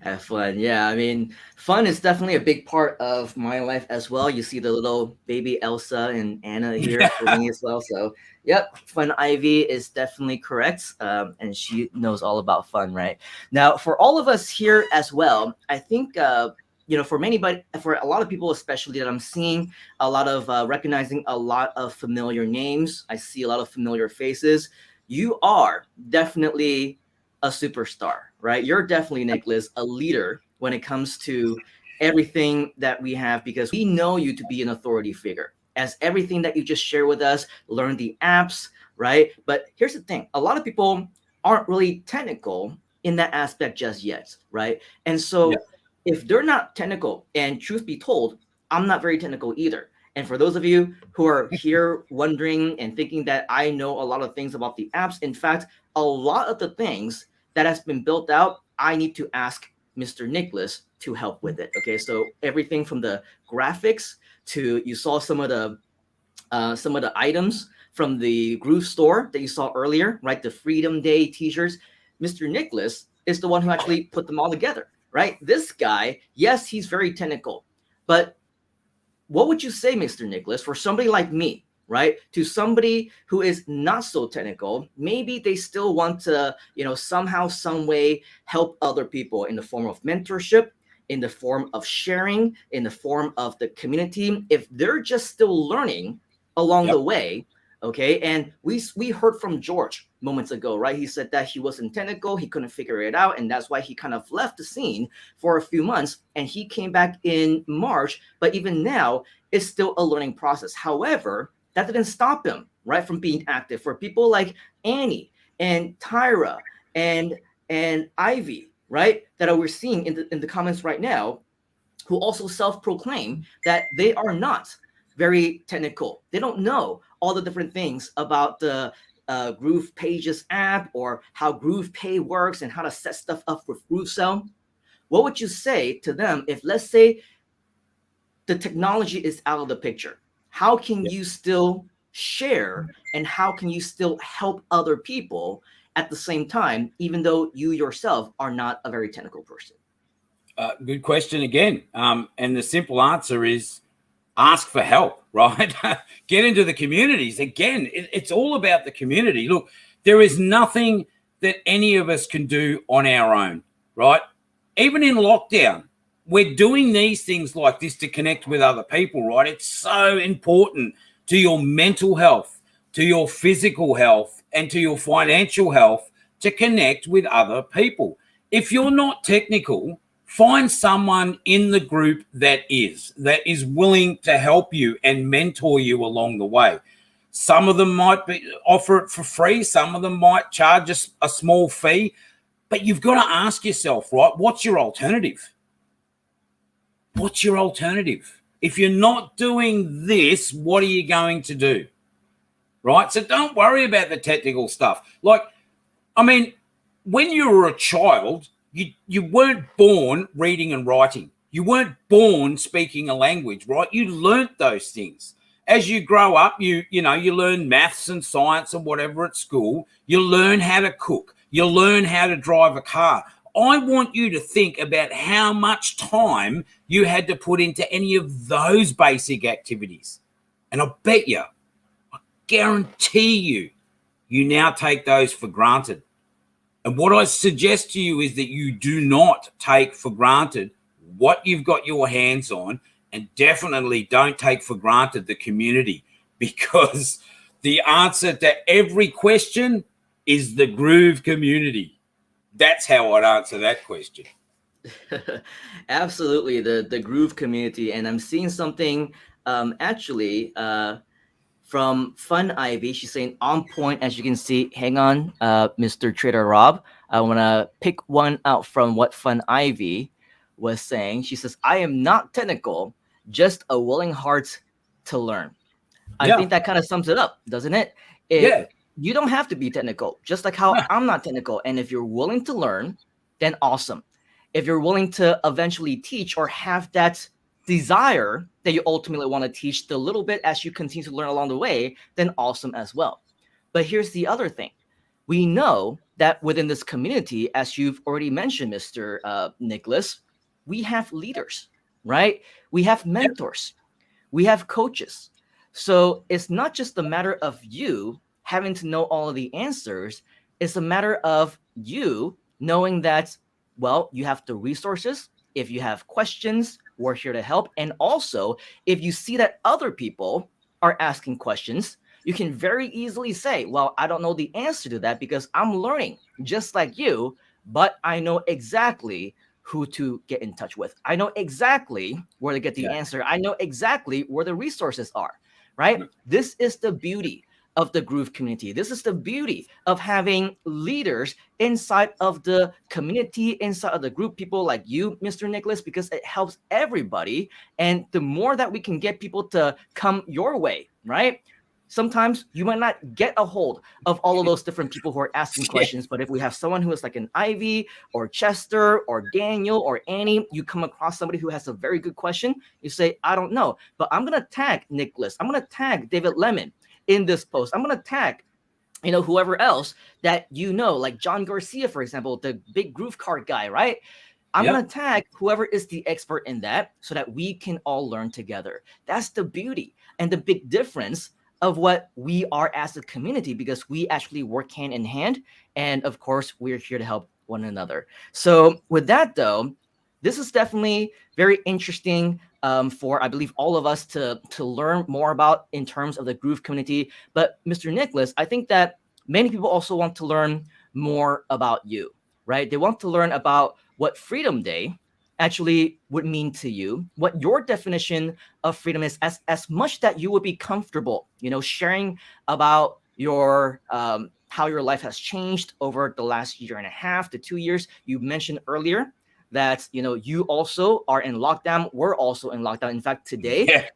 Have fun. Yeah, I mean, fun is definitely a big part of my life as well. You see the little baby Elsa and Anna here for me as well. So, yep, Fun Ivy is definitely correct. And she knows all about fun, right? Now, for all of us here as well, I think, you know, for a lot of people, especially that I'm seeing a lot of recognizing a lot of familiar names. I see a lot of familiar faces. You are definitely a superstar, right? You're definitely, Nicholas, a leader when it comes to everything that we have, because we know you to be an authority figure. As everything that you just shared with us, learn the apps, right? But here's the thing. A lot of people aren't really technical in that aspect just yet, right? And so if they're not technical, and truth be told, I'm not very technical either. And for those of you who are here wondering and thinking that I know a lot of things about the apps, in fact, a lot of the things that has been built out, I need to ask Mr. Nicholas to help with it. Okay, so everything from the graphics to, you saw some of the items from the Groove store that you saw earlier, right? The Freedom Day t-shirts. Mr. Nicholas is the one who actually put them all together, right? This guy, yes, he's very technical, but what would you say, Mr. Nicholas, for somebody like me, right? To somebody who is not so technical, maybe they still want to, you know, somehow, some way help other people in the form of mentorship, in the form of sharing, in the form of the community. If they're just still learning along the way, okay? And we heard from George moments ago, right? He said that he wasn't technical, he couldn't figure it out, and that's why he kind of left the scene for a few months, and he came back in March. But even now, it's still a learning process. However, that didn't stop him, right, from being active. For people like Annie and Tyra and Ivy, right, that we're seeing in the comments right now, who also self-proclaim that they are not very technical. They don't know all the different things about the Groove Pages app, or how Groove Pay works, and how to set stuff up with GrooveSell. What would you say to them if, let's say, the technology is out of the picture? How can you still share, and how can you still help other people at the same time, even though you yourself are not a very technical person? Good question again. And the simple answer is ask for help, right? Get into the communities. Again, it's all about the community. Look, there is nothing that any of us can do on our own, right? Even in lockdown, we're doing these things like this to connect with other people, right? It's so important to your mental health, to your physical health, and to your financial health to connect with other people. If you're not technical, find someone in the group that is willing to help you and mentor you along the way. Some of them might offer it for free. Some of them might charge a small fee. But you've got to ask yourself, right, what's your alternative? What's your alternative? If you're not doing this, what are you going to do? Right? So don't worry about the technical stuff. Like, I mean, when you were a child, you weren't born reading and writing. You weren't born speaking a language, right? You learnt those things. As you grow up, you learn maths and science and whatever at school. You learn how to cook. You learn how to drive a car. I want you to think about how much time you had to put into any of those basic activities. And I bet you, I guarantee you now take those for granted. And what I suggest to you is that you do not take for granted what you've got your hands on, and definitely don't take for granted the community, because the answer to every question is the Groove community. That's how I'd answer that question. Absolutely, the Groove community, and I'm seeing something actually from Fun Ivy. She's saying on point, as you can see. Hang on, Mr. Trader Rob. I want to pick one out from what Fun Ivy was saying. She says, "I am not technical, just a willing heart to learn." I think that kind of sums it up, doesn't it? Yeah. You don't have to be technical, just like how I'm not technical. And if you're willing to learn, then awesome. If you're willing to eventually teach or have that desire that you ultimately want to teach the little bit as you continue to learn along the way, then awesome as well. But here's the other thing. We know that within this community, as you've already mentioned, Mr. Nicholas, we have leaders, right? We have mentors. We have coaches. So it's not just a matter of you having to know all of the answers. It's a matter of you knowing that, well, you have the resources. If you have questions, we're here to help. And also, if you see that other people are asking questions, you can very easily say, well, I don't know the answer to that because I'm learning just like you, but I know exactly who to get in touch with. I know exactly where to get the answer. I know exactly where the resources are, right? This is the beauty of the Groove community. This is the beauty of having leaders inside of the community, inside of the group, people like you, Mr. Nicholas, because it helps everybody. And the more that we can get people to come your way, right? Sometimes you might not get a hold of all of those different people who are asking questions, but if we have someone who is like an Ivy or Chester or Daniel or Annie, you come across somebody who has a very good question, you say, I don't know, but I'm going to tag Nicholas. I'm going to tag David Lemon in this post. I'm going to tag, whoever else that like John Garcia, for example, the big groove card guy, right? I'm going to tag whoever is the expert in that so that we can all learn together. That's the beauty and the big difference of what we are as a community, because we actually work hand in hand. And of course, we're here to help one another. So with that, though, this is definitely very interesting for, I believe, all of us to learn more about in terms of the Groove community. But Mr. Nicholas, I think that many people also want to learn more about you, right? They want to learn about what Freedom Day actually would mean to you, what your definition of freedom is, as much that you would be comfortable, sharing about your how your life has changed over the last 1.5 to 2 years. You mentioned earlier that you also are in lockdown. We're also in lockdown. In fact, today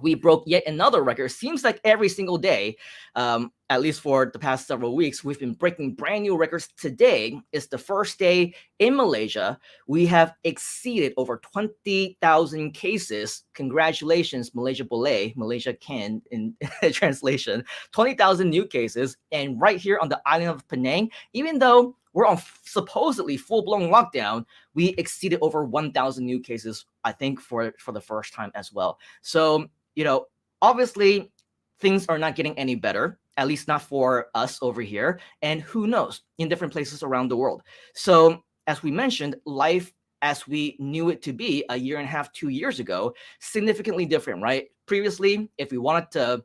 we broke yet another record. Seems like every single day, at least for the past several weeks, we've been breaking brand new records. Today is the first day in Malaysia. We have exceeded over 20,000 cases. Congratulations, Malaysia Boleh, Malaysia can in translation, 20,000 new cases. And right here on the island of Penang, even though we're on supposedly full-blown lockdown, we exceeded over 1,000 new cases, I think, for the first time as well. So, obviously things are not getting any better, at least not for us over here. And who knows, in different places around the world. So as we mentioned, life as we knew it to be 1.5 to 2 years ago, significantly different, right? Previously, if we wanted to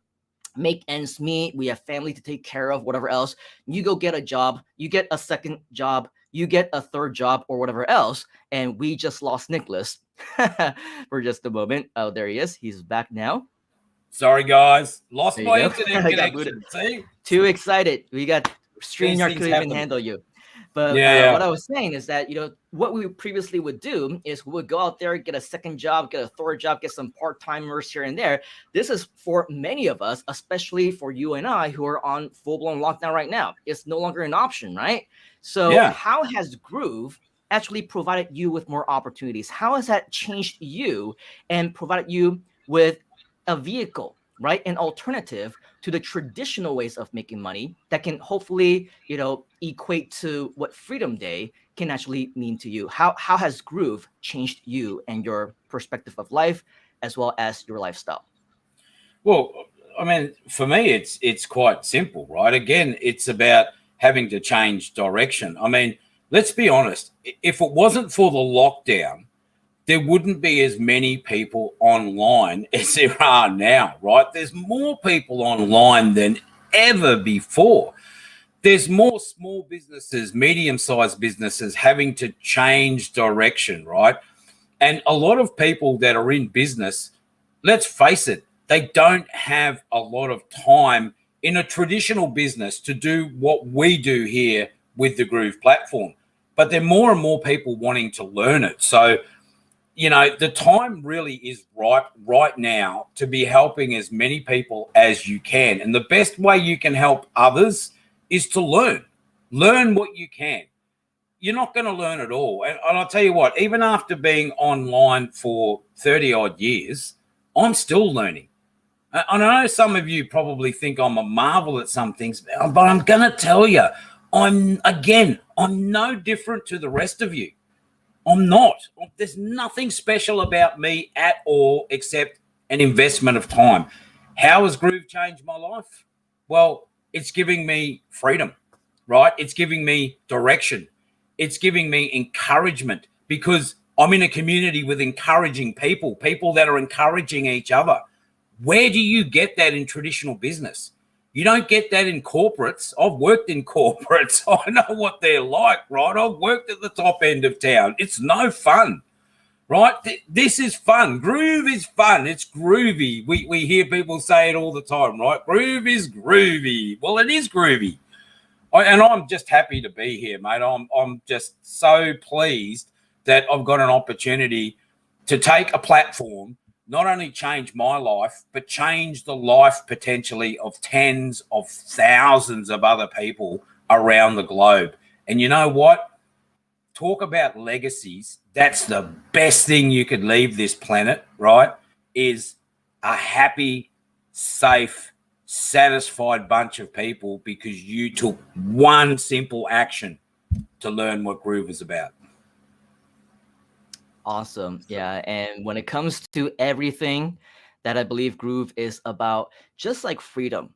make ends meet, we have family to take care of, whatever else, you go get a job, you get a second job, you get a third job or whatever else. And we just lost Nicholas for just a moment. Oh, there he is. He's back now. Sorry, guys. Lost my internet connection. See? Too excited. We got StreamYard couldn't even handle you. But what I was saying is that, what we previously would do is we would go out there, get a second job, get a third job, get some part-timers here and there. This is for many of us, especially for you and I who are on full-blown lockdown right now. It's no longer an option, right? So how has Groove actually provided you with more opportunities? How has that changed you and provided you with a vehicle, right? An alternative to the traditional ways of making money that can hopefully, equate to what Freedom Day can actually mean to you. How has Groove changed you and your perspective of life as well as your lifestyle? Well, I mean, for me, it's quite simple, right? Again, it's about having to change direction. I mean, let's be honest. If it wasn't for the lockdown, there wouldn't be as many people online as there are now, right? There's more people online than ever before. there's more small businesses, medium-sized businesses having to change direction, right? And a lot of people that are in business, let's face it, they don't have a lot of time in a traditional business to do what we do here with the Groove platform. But there are more and more people wanting to learn it. So, you know, the time really is right now to be helping as many people as you can. And the best way you can help others is to learn what you can. You're not going to learn it all. And I'll tell you what, even after being online for 30 odd years, I'm still learning. I know some of you probably think I'm a marvel at some things, but I'm going to tell you, I'm no different to the rest of you. I'm not. There's nothing special about me at all except an investment of time. How has Groove changed my life? Well, it's giving me freedom, right? It's giving me direction. It's giving me encouragement because I'm in a community with encouraging people that are encouraging each other. Where do you get that in traditional business? You don't get that in corporates. I've worked in corporates. I know what they're like, right? I've worked at the top end of town. It's no fun, right? This is fun. Groove is fun. It's groovy. We hear people say it all the time, right? Groove is groovy. Well, it is groovy. And I'm just happy to be here, mate. I'm just so pleased that I've got an opportunity to take a platform, not only change my life, but change the life potentially of tens of thousands of other people around the globe. And you know what? Talk about legacies. That's the best thing you could leave this planet, right? Is a happy, safe, satisfied bunch of people because you took one simple action to learn what Groove is about. Awesome. Yeah. And when it comes to everything that I believe Groove is about, just like freedom,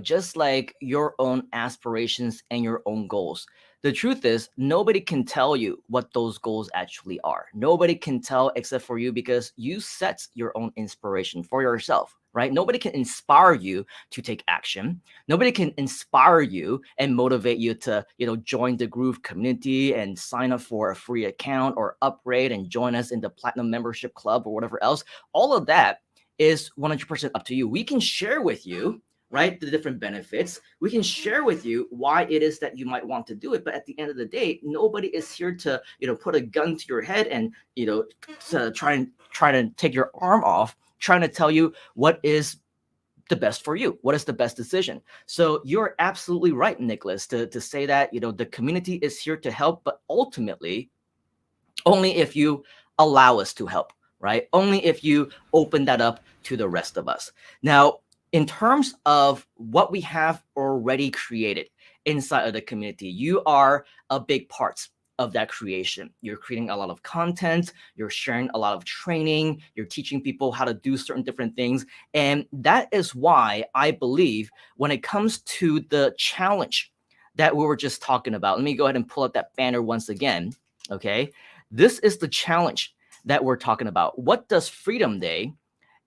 just like your own aspirations and your own goals. The truth is, nobody can tell you what those goals actually are. Nobody can tell except for you because you set your own inspiration for yourself, right? Nobody can inspire you to take action. Nobody can inspire you and motivate you to, join the Groove community and sign up for a free account or upgrade and join us in the Platinum Membership Club or whatever else. All of that is 100% up to you. We can share with you, right, the different benefits. We can share with you why it is that you might want to do it. But at the end of the day, nobody is here to, put a gun to your head and, to try to take your arm off, trying to tell you what is the best for you, what is the best decision. So you're absolutely right, Nicholas, to say that, the community is here to help, but ultimately only if you allow us to help, right? Only if you open that up to the rest of us. Now, in terms of what we have already created inside of the community, you are a big part of that creation. You're creating a lot of content, you're sharing a lot of training, you're teaching people how to do certain different things. And that is why I believe when it comes to the challenge that we were just talking about, let me go ahead and pull up that banner once again. Okay. This is the challenge that we're talking about. What does Freedom Day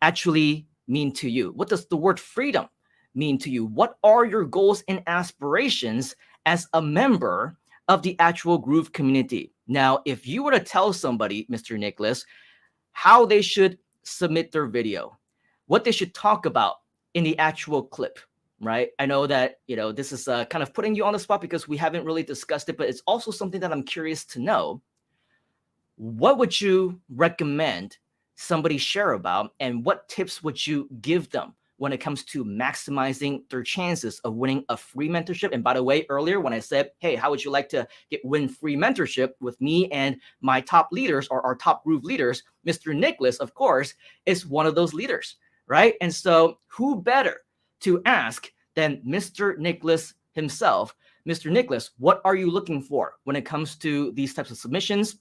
actually mean to you? What does the word freedom mean to you? What are your goals and aspirations as a member of the actual Groove community? Now, if you were to tell somebody, Mr. Nicholas, how they should submit their video, what they should talk about in the actual clip, right? I know that, this is kind of putting you on the spot because we haven't really discussed it, but it's also something that I'm curious to know. What would you recommend somebody share about, and what tips would you give them when it comes to maximizing their chances of winning a free mentorship? And by the way, earlier when I said, hey, how would you like to win free mentorship with me and my top leaders or our top Groove leaders, Mr. Nicholas, of course, is one of those leaders, right? And so who better to ask than Mr. Nicholas himself? Mr. Nicholas, what are you looking for when it comes to these types of submissions?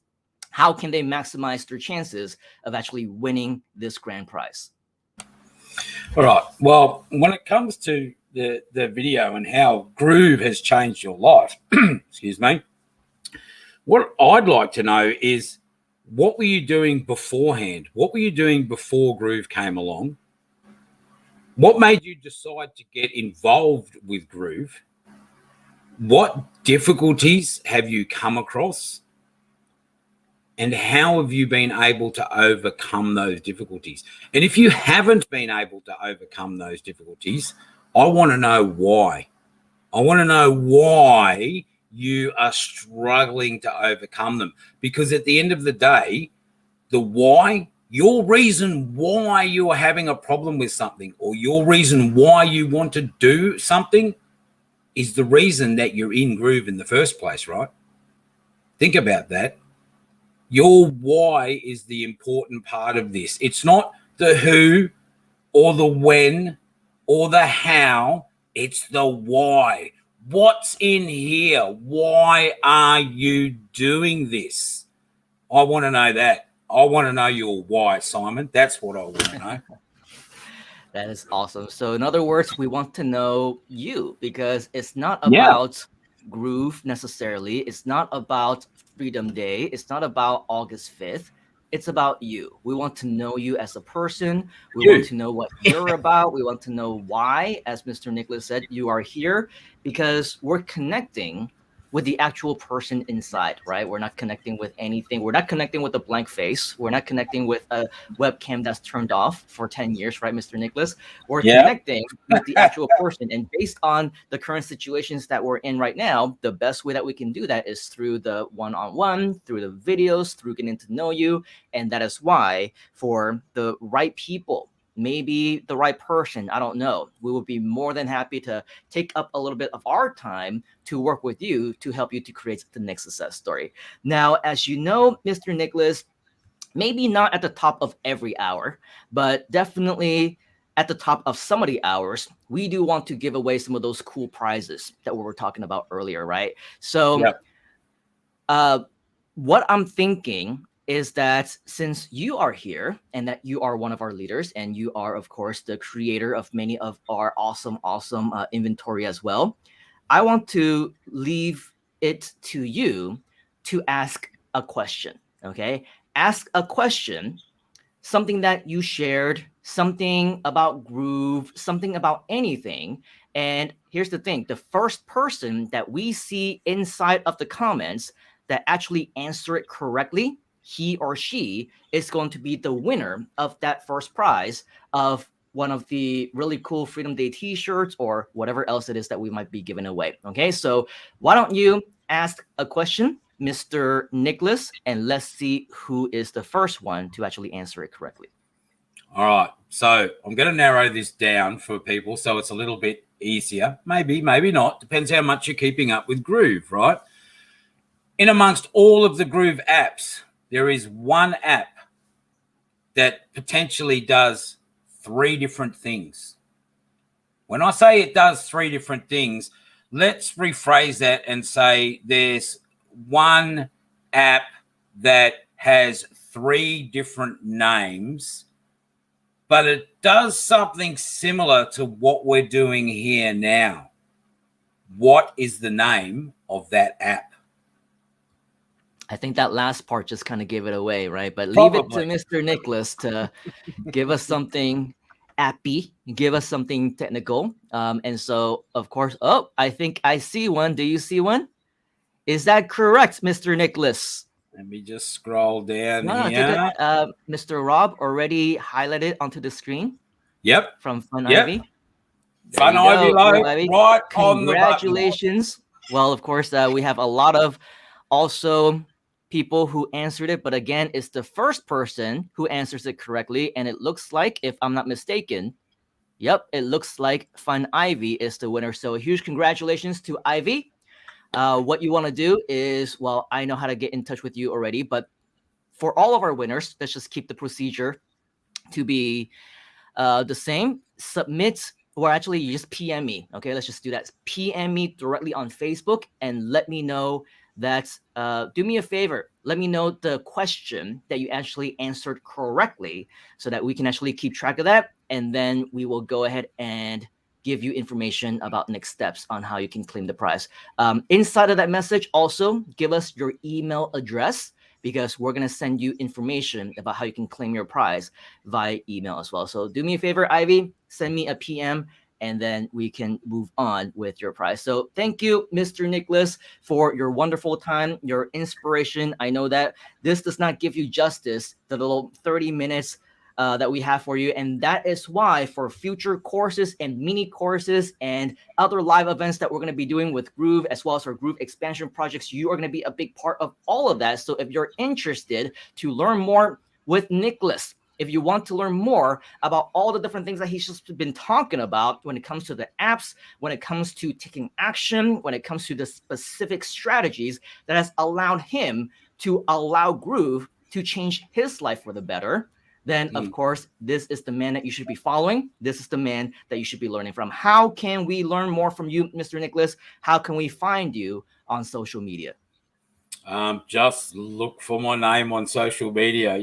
How can they maximize their chances of actually winning this grand prize? All right. Well, when it comes to the video and how Groove has changed your life, excuse me, what I'd like to know is, what were you doing beforehand? What were you doing before Groove came along? What made you decide to get involved with Groove? what difficulties have you come across? And how have you been able to overcome those difficulties? And if you haven't been able to overcome those difficulties, I want to know why. I want to know why you are struggling to overcome them. Because at the end of the day, the why, your reason why you are having a problem with something, or your reason why you want to do something, is the reason that you're in Groove in the first place, right? Think about that. Your why is the important part of this. It's not the who or the when or the how. It's the why. What's in here? Why are you doing this? I want to know that. I want to know your why, Simon. That's what I want to know. That is awesome. So in other words, we want to know you, because it's not about Groove necessarily. It's not about Freedom Day. It's not about August 5th. It's about you. We want to know you as a person. We want to know what you're about. We want to know why, as Mr. Nicholas said, you are here, because we're connecting with the actual person inside, right? We're not connecting with anything. We're not connecting with a blank face. We're not connecting with a webcam that's turned off for 10 years, right, Mr. Nicholas? We're connecting with the actual person. And based on the current situations that we're in right now, the best way that we can do that is through the one-on-one, through the videos, through getting to know you. And that is why, for the right people, maybe the right person, I don't know, we would be more than happy to take up a little bit of our time to work with you to help you to create the next success story. Now, as you know, Mr. Nicholas, maybe not at the top of every hour, but definitely at the top of some of the hours, we do want to give away some of those cool prizes that we were talking about earlier, right? So what I'm thinking is that since you are here and that you are one of our leaders, and you are, of course, the creator of many of our awesome inventory as well, I want to leave it to you to ask a question, okay? Ask a question, something that you shared, something about Groove, something about anything. And here's the thing, the first person that we see inside of the comments that actually answer it correctly, he or she is going to be the winner of that first prize of one of the really cool Freedom Day t-shirts or whatever else it is that we might be giving away. Okay, so why don't you ask a question, Mr. Nicholas, and let's see who is the first one to actually answer it correctly. All right, so I'm going to narrow this down for people so it's a little bit easier. Maybe not. Depends how much you're keeping up with Groove, right? In amongst all of the Groove apps, there is one app that potentially does 3 different things. When I say it does 3 different things, let's rephrase that and say there's one app that has 3 different names, but it does something similar to what we're doing here now. What is the name of that app? I think that last part just kind of gave it away, right? But leave it to Mr. Nicholas to give us something appy, give us something technical. And so, of course, I think I see one. Do you see one? Is that correct, Mr. Nicholas? Let me just scroll down here. Mr. Rob already highlighted onto the screen. Yep. From Fun Ivy. Fun Ivy, right on the button. Congratulations. Well, of course, we have a lot of also people who answered it, but again, it's the first person who answers it correctly, and it looks like, if I'm not mistaken, it looks like Fun Ivy is the winner. So a huge congratulations to Ivy. What you want to do is, well, I know how to get in touch with you already, but for all of our winners, let's just keep the procedure to be the same. Submit, or actually you just PM me. Okay, let's just do that. PM me directly on Facebook and let me know that, do me a favor, let me know the question that you actually answered correctly so that we can actually keep track of that. And then we will go ahead and give you information about next steps on how you can claim the prize. Inside of that message, also give us your email address, because we're going to send you information about how you can claim your prize via email as well. So do me a favor, Ivy, send me a PM and then we can move on with your prize. So thank you, Mr. Nicholas, for your wonderful time, your inspiration. I know that this does not give you justice, the little 30 minutes that we have for you. And that is why for future courses and mini courses and other live events that we're going to be doing with Groove, as well as our Groove expansion projects, you are going to be a big part of all of that. So if you're interested to learn more with Nicholas, if you want to learn more about all the different things that he's just been talking about when it comes to the apps, when it comes to taking action, when it comes to the specific strategies that has allowed him to allow Groove to change his life for the better, then of course, this is the man that you should be following. This is the man that you should be learning from. How can we learn more from you, Mr. Nicholas? How can we find you on social media? Just look for my name on social media.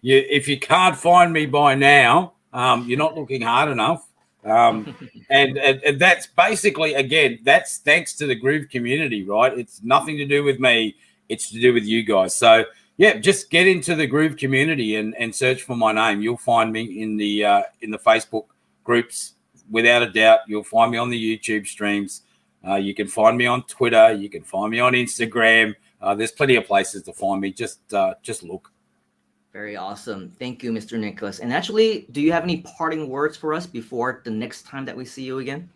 If you can't find me by now, you're not looking hard enough. And that's basically, again, that's thanks to the Groove community, right? It's nothing to do with me. It's to do with you guys. So yeah, just get into the Groove community and search for my name. You'll find me in the Facebook groups, without a doubt. You'll find me on the YouTube streams. You can find me on Twitter. You can find me on Instagram. There's plenty of places to find me. Just look. Very awesome. Thank you, Mr. Nicholas. And actually, do you have any parting words for us before the next time that we see you again?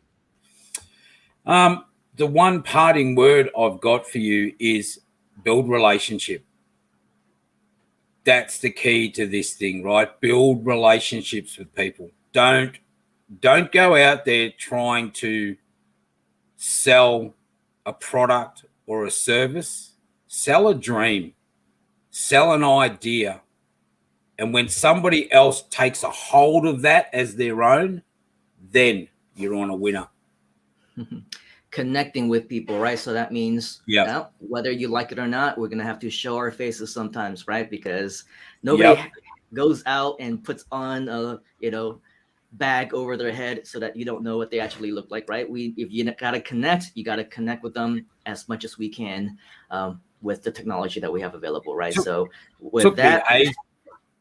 The one parting word I've got for you is build relationship. That's the key to this thing, right? Build relationships with people. Don't go out there trying to sell a product or a service. Sell a dream. Sell an idea. And when somebody else takes a hold of that as their own, then you're on a winner. Connecting with people, right? So that means, whether you like it or not, we're gonna have to show our faces sometimes, right? Because nobody goes out and puts on a bag over their head so that you don't know what they actually look like, right? If you gotta connect, you gotta connect with them as much as we can with the technology that we have available, right? So with that.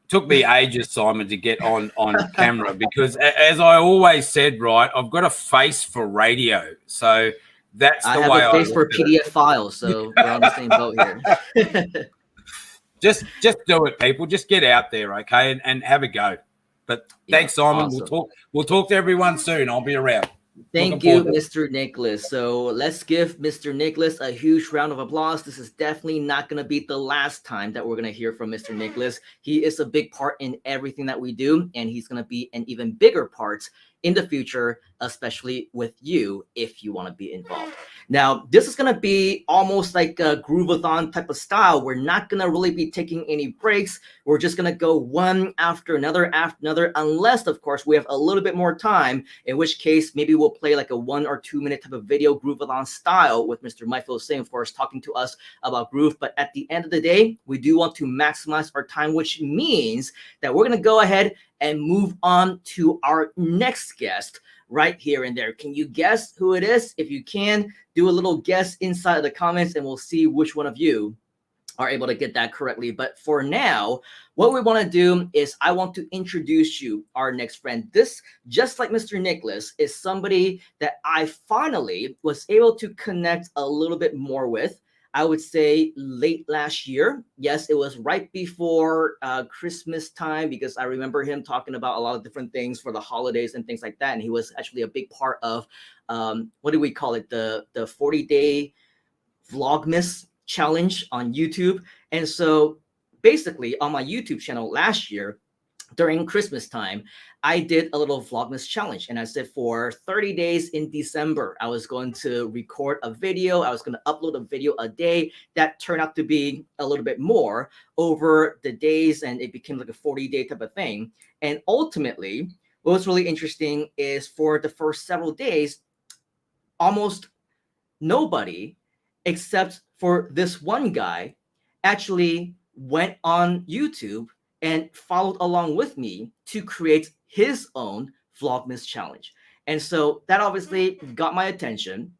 Took me ages, Simon, to get on camera because, as I always said, right, I've got a face for radio, so that's the way I have a face for PDF files, so we're on the same boat here. Just do it, people. Just get out there, okay, and have a go. But thanks, Simon. Awesome. We'll talk to everyone soon. I'll be around. Thank you, Mr. Nicholas. So let's give Mr. Nicholas a huge round of applause. This is definitely not going to be the last time that we're going to hear from Mr. Nicholas. He is a big part in everything that we do, and he's going to be an even bigger part in the future, especially with you if you want to be involved. Now, this is going to be almost like a Groovathon type of style. We're not going to really be taking any breaks. We're just going to go one after another, unless, of course, we have a little bit more time, in which case maybe we'll play like a 1 or 2 minute type of video Groovathon style with Mr. Michael Singh, of course, talking to us about Groove. But at the end of the day, we do want to maximize our time, which means that we're going to go ahead and move on to our next guest right here and there. Can you guess who it is? If you can, do a little guess inside of the comments and we'll see which one of you are able to get that correctly. But for now, what we want to do is I want to introduce you our next friend. This, just like Mr. Nicholas, is somebody that I finally was able to connect a little bit more with. I would say late last year. Yes, it was right before Christmas time, because I remember him talking about a lot of different things for the holidays and things like that. And he was actually a big part of, what do we call it? The 40-day Vlogmas challenge on YouTube. And so basically on my YouTube channel last year, during Christmas time, I did a little Vlogmas challenge. And I said for 30 days in December, I was going to record a video. I was going to upload a video a day. That turned out to be a little bit more over the days, and it became like a 40-day type of thing. And ultimately, what was really interesting is for the first several days, almost nobody except for this one guy actually went on YouTube and followed along with me to create his own Vlogmas challenge. And so that obviously got my attention,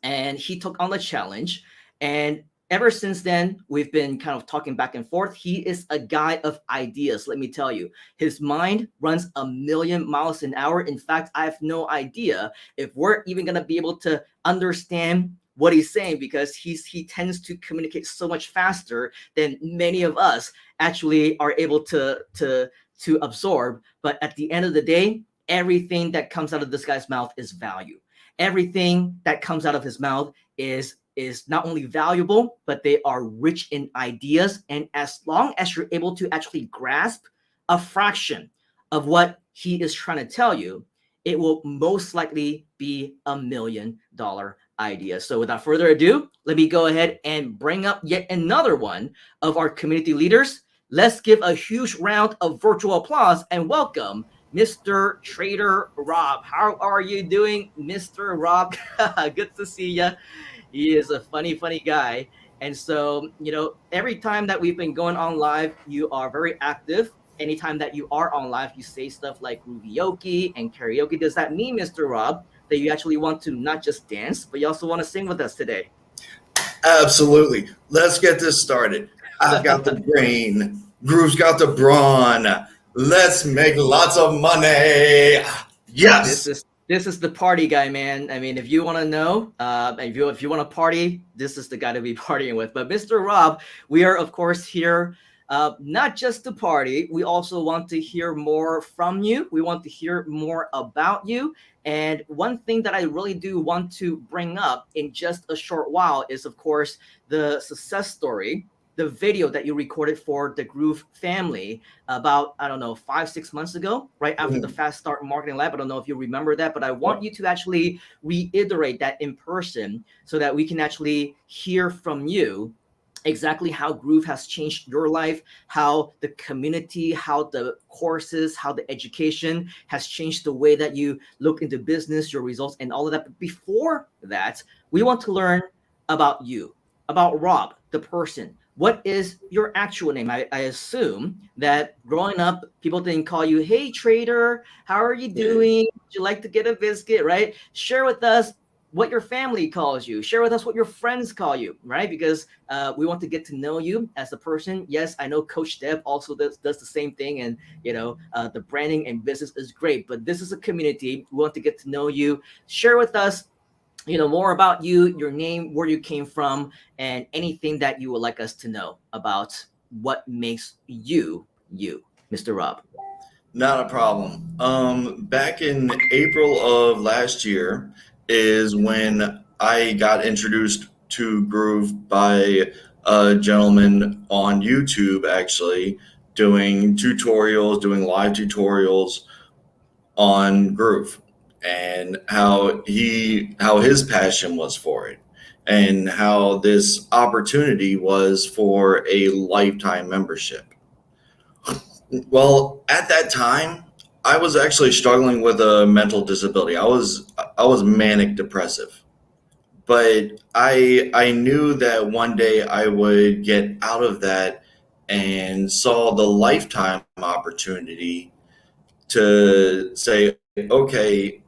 and he took on the challenge. And ever since then, we've been kind of talking back and forth. He is a guy of ideas, let me tell you. His mind runs 1,000,000 miles an hour. In fact, I have no idea if we're even going to be able to understand what he's saying, because he tends to communicate so much faster than many of us actually are able to absorb. But at the end of the day, everything that comes out of this guy's mouth is value. Everything that comes out of his mouth is not only valuable, but they are rich in ideas. And as long as you're able to actually grasp a fraction of what he is trying to tell you, it will most likely be $1,000,000 idea. So without further ado, let me go ahead and bring up yet another one of our community leaders. Let's give a huge round of virtual applause and welcome Mr. Trader Rob. How are you doing, Mr. Rob? Good to see you. He is a funny guy. And so, every time that we've been going on live, you are very active. Anytime that you are on live, you say stuff like groovioke and karaoke. Does that mean, Mr. Rob, that you actually want to not just dance, but you also want to sing with us today? Absolutely. Let's get this started. I've got the brain. Groove's got the brawn. Let's make lots of money. Yes. This is the party guy, man. I mean, if you want to know, if you want to party, this is the guy to be partying with. But Mr. Rob, we are, of course, here not just to party. We also want to hear more from you. We want to hear more about you. And one thing that I really do want to bring up in just a short while is, of course, the success story, the video that you recorded for the Groove family about, 5-6 months ago, right after the Fast Start Marketing Lab. I don't know if you remember that, but I want you to actually reiterate that in person so that we can actually hear from you exactly how Groove has changed your life, how the community, how the courses, how the education has changed the way that you look into business, your results, and all of that. But before that, we want to learn about you, about Rob, the person. What is your actual name? I assume that growing up, people didn't call you, "Hey, trader, how are you doing? Would you like to get a biscuit?" Right? Share with us what your family calls you. Share with us what your friends call you, right? Because we want to get to know you as a person. Yes, I know Coach Deb also does the same thing, and the branding and business is great. But this is a community. We want to get to know you. Share with us more about you, your name, where you came from, and anything that you would like us to know about what makes you, Mr. Rob. Not a problem. Back in April of last year is when I got introduced to Groove by a gentleman on YouTube, actually, doing live tutorials on Groove, and how his passion was for it, and how this opportunity was for a lifetime membership. Well, at that time, I was actually struggling with a mental disability. I was manic depressive, but I knew that one day I would get out of that, and saw the lifetime opportunity to say, okay,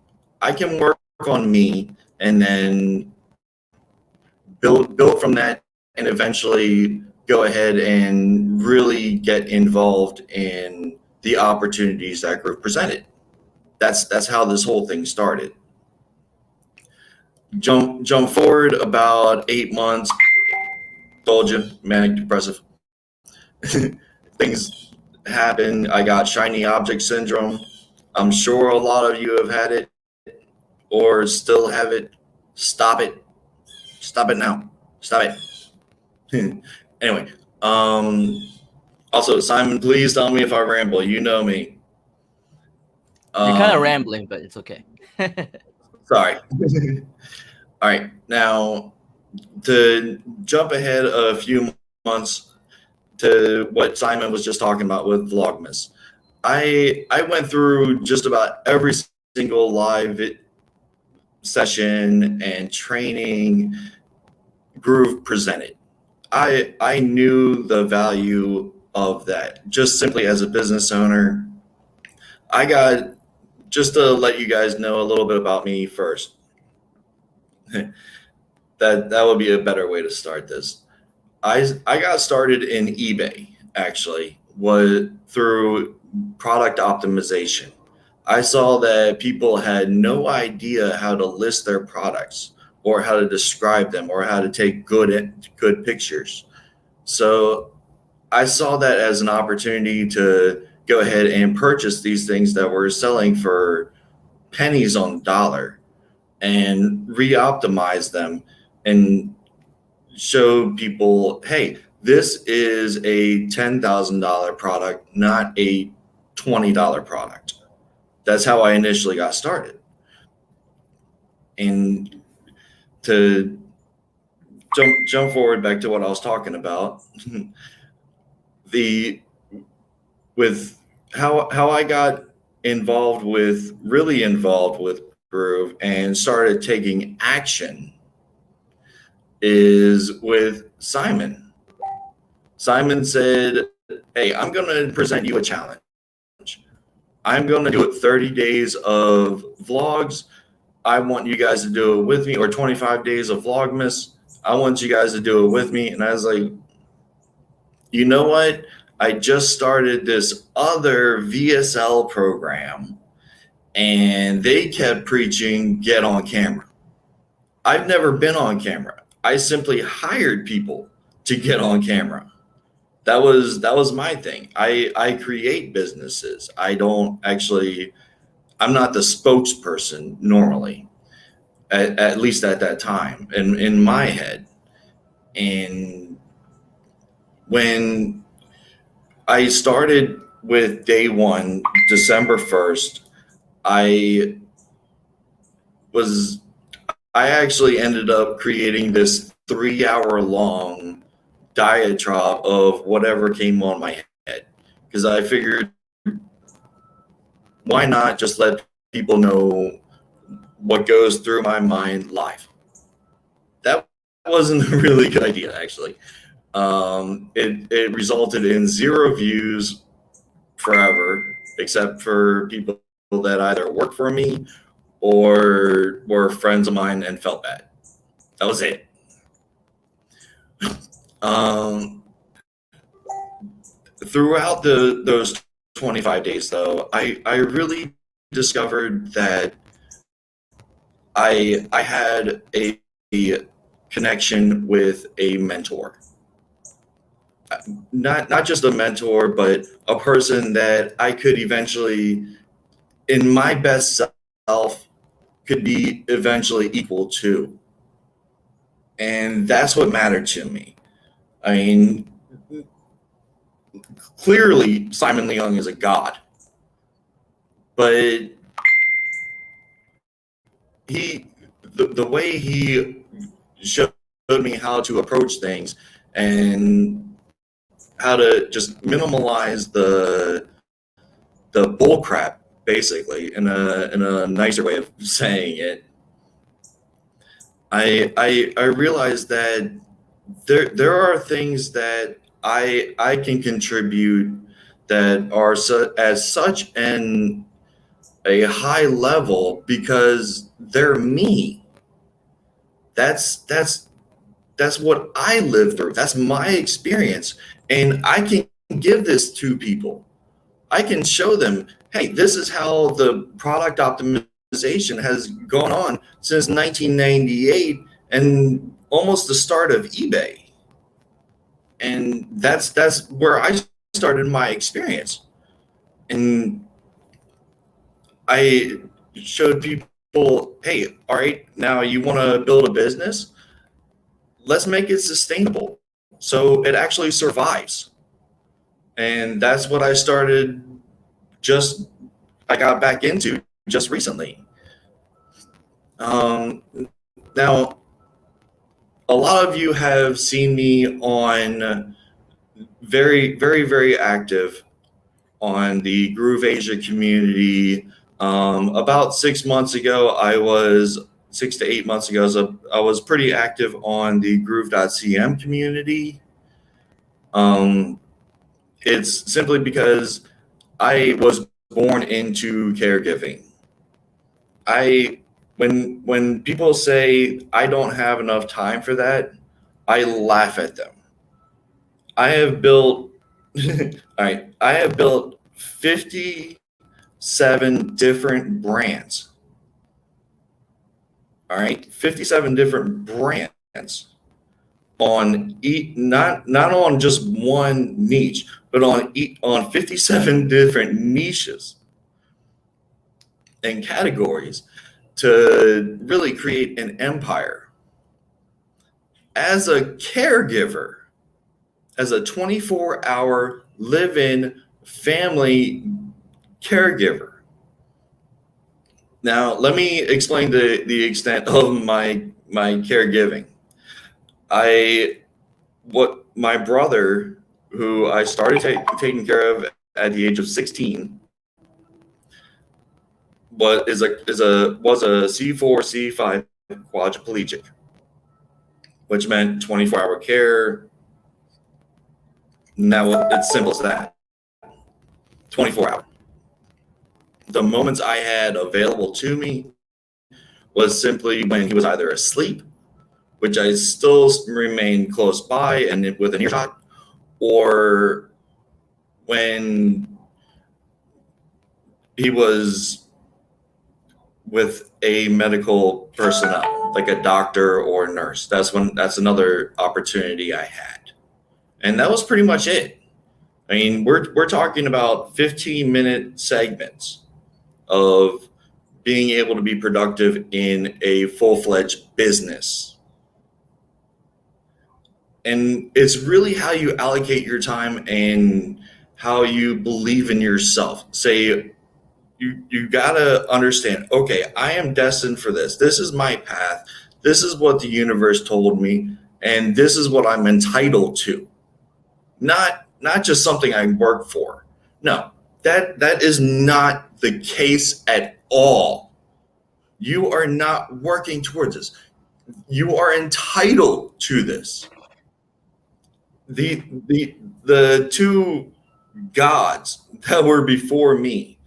I can work on me, and then build from that, and eventually go ahead and really get involved in the opportunities that Groove presented. That's how this whole thing started. Jump forward about 8 months. Told you, manic depressive. Things happen. I got shiny object syndrome. I'm sure a lot of you have had it or still have it. Stop it. Stop it now. Stop it. Anyway, also, Simon, please tell me if I ramble. You know me. You're kind of rambling, but it's okay. Sorry. All right. Now, to jump ahead a few months to what Simon was just talking about with Vlogmas, I went through just about every single live session and training Groove presented. I knew the value of that. Just simply as a business owner, just to let you guys know a little bit about me first. That would be a better way to start this. I got started in eBay, actually, was through product optimization. I saw that people had no idea how to list their products or how to describe them or how to take good pictures. So I saw that as an opportunity to go ahead and purchase these things that were selling for pennies on the dollar and re-optimize them and show people, hey, this is a $10,000 product, not a $20 product. That's how I initially got started. And to jump forward back to what I was talking about, with how I got really involved with Groove and started taking action is with Simon. Simon said, hey, I'm going to present you a challenge. I'm going to do it 30 days of vlogs. I want you guys to do it with me, or 25 days of Vlogmas. I want you guys to do it with me. And I was like, you know what? I just started this other VSL program and they kept preaching, get on camera. I've never been on camera. I simply hired people to get on camera. That was my thing. I create businesses. I'm not the spokesperson normally, at least at that time in my head. And when I started with day one, December 1st, I actually ended up creating this 3-hour long diatribe of whatever came on my head, because I figured, why not just let people know what goes through my mind live? That wasn't a really good idea, actually. It resulted in 0 views forever, except for people that either work for me or were friends of mine and felt bad. That was it. Throughout those 25 days, though, I really discovered that I had a connection with a mentor. Not just a mentor, but a person that I could eventually, in my best self, could be eventually equal to. And that's what mattered to me. I mean, clearly Simon Leung is a god, but the way he showed me how to approach things and how to just minimalize the bull crap, basically, in a nicer way of saying it. I realized that there are things that I can contribute that are as such a high level because they're me. That's what I lived through. That's my experience. And I can give this to people. I can show them, hey, this is how the product optimization has gone on since 1998 and almost the start of eBay. And that's where I started my experience. And I showed people, hey, all right, now you want to build a business? Let's make it sustainable so it actually survives. And that's what I got back into just recently. Now, a lot of you have seen me on very, very, very active on the GrooveAsia community. About 6 months ago, 6 to 8 months ago, I was pretty active on the groove.cm community. It's simply because I was born into caregiving. When people say I don't have enough time for that, I laugh at them I have built, all right, I have built 57 different brands. All right, 57 different brands on not on just one niche, but on 57 different niches and categories to really create an empire. As a caregiver, as a 24-hour live-in family caregiver. Now, let me explain the extent of my caregiving. What my brother, who I started taking care of at the age of 16, was a C4 C5 quadriplegic, which meant 24-hour care. Now it's simple as that. 24 hours. The moments I had available to me was simply when he was either asleep, which I still remain close by and within earshot, or when he was with a medical personnel, like a doctor or a nurse. That's another opportunity I had. And that was pretty much it. I mean, we're talking about 15-minute segments of being able to be productive in a full-fledged business. And it's really how you allocate your time and how you believe in yourself. Say, you gotta understand, okay, I am destined for this. This is my path. This is what the universe told me, and this is what I'm entitled to. Not just something I work for. No, that is not the case at all. You are not working towards this. You are entitled to this. The two gods that were before me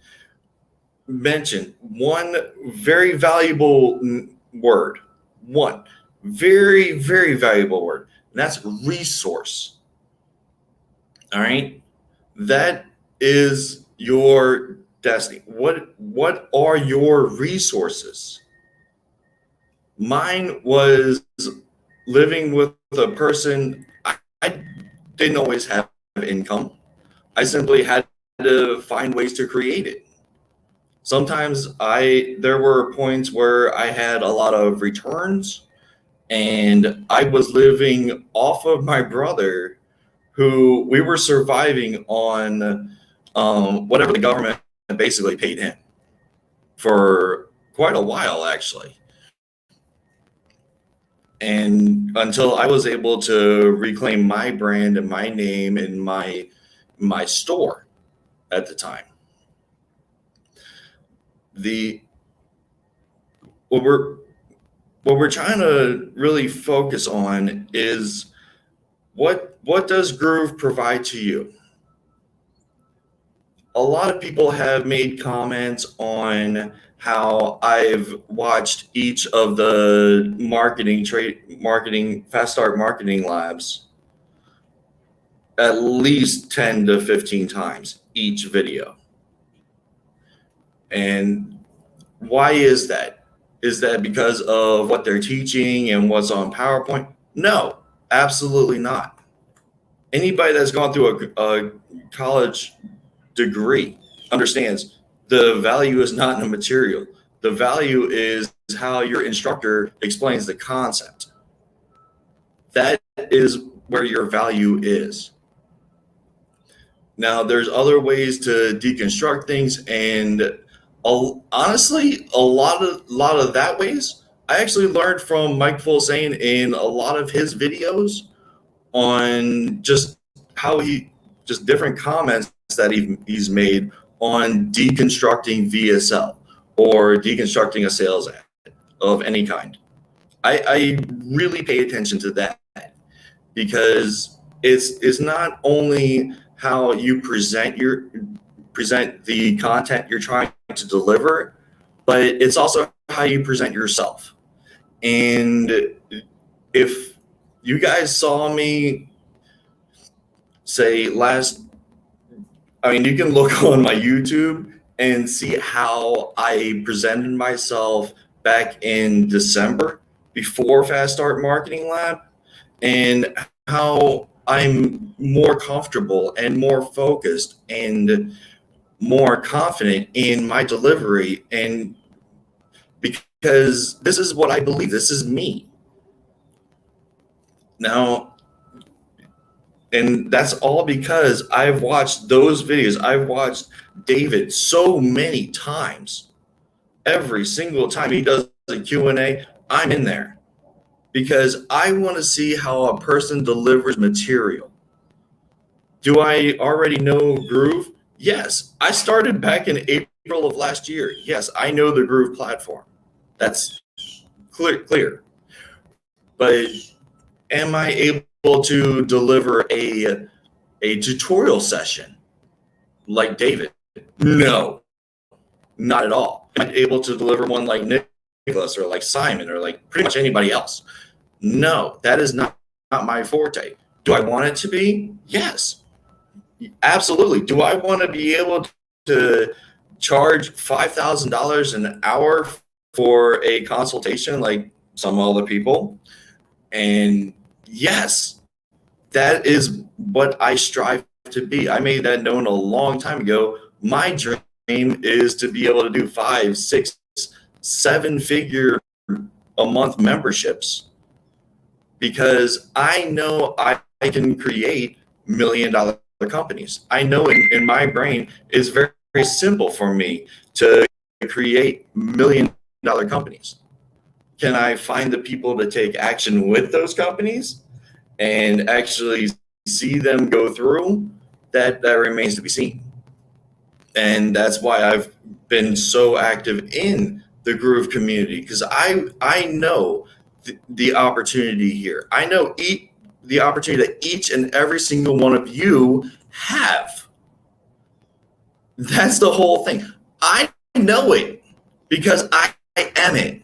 mentioned one very valuable word. One very, very valuable word. And that's resource. All right. That is your destiny. What are your resources? Mine was living with a person. I didn't always have income. I simply had to find ways to create it. Sometimes there were points where I had a lot of returns and I was living off of my brother, who we were surviving on whatever the government basically paid him for quite a while, actually. And until I was able to reclaim my brand and my name and my store at the time. What we're trying to really focus on is what does Groove provide to you? A lot of people have made comments on how I've watched each of the fast start marketing labs at least 10 to 15 times each video. And why is that? Is that because of what they're teaching and what's on PowerPoint? No, absolutely not. Anybody that's gone through a college degree understands the value is not in the material. The value is how your instructor explains the concept. That is where your value is. Now, there's other ways to deconstruct things, and honestly, a lot of that ways I actually learned from Mike Fulsane in a lot of his videos on just how just different comments that he's made on deconstructing VSL or deconstructing a sales ad of any kind. I really pay attention to that because it's not only how you present the content you're trying to deliver, but it's also how you present yourself. And if you guys saw me say you can look on my YouTube and see how I presented myself back in December before Fast Start Marketing Lab, and how I'm more comfortable and more focused and more confident in my delivery, and because this is what I believe, this is me. Now, and that's all because I've watched those videos. I've watched David so many times. Every single time he does a Q&A, I'm in there because I want to see how a person delivers material. Do I already know Groove? Yes. I started back in April of last year. Yes, I know the Groove platform. That's clear. But am I able to deliver a tutorial session like David? No, not at all. Am I able to deliver one like Nicholas or like Simon or like pretty much anybody else? No, that is not my forte. Do I want it to be? Yes, absolutely. Do I want to be able to charge $5,000 an hour for a consultation like some other people? And yes, that is what I strive to be. I made that known a long time ago. My dream is to be able to do 5, 6, 7-figure a month memberships, because I know I can create $1 million companies. I know in my brain it's very, very simple for me to create $1 million companies. Can I find the people to take action with those companies and actually see them go through? That remains to be seen. And that's why I've been so active in the Groove community, because I know the opportunity here. I know the opportunity that each and every single one of you have. That's the whole thing. I know it because I am it.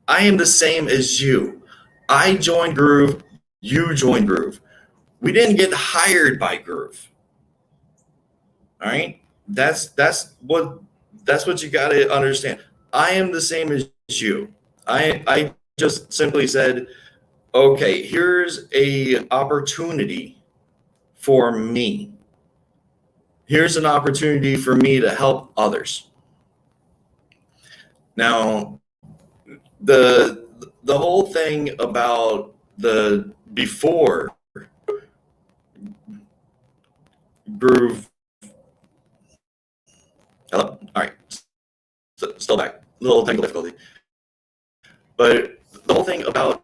I am the same as you. I joined Groove. You joined Groove. We didn't get hired by Groove. All right? That's what you got to understand. I am the same as you. I just simply said, okay, here's a opportunity for me. Here's an opportunity for me to help others. Now, the whole thing about the before Groove. Hello? All right. Still back. Little technical difficulty. But the whole thing about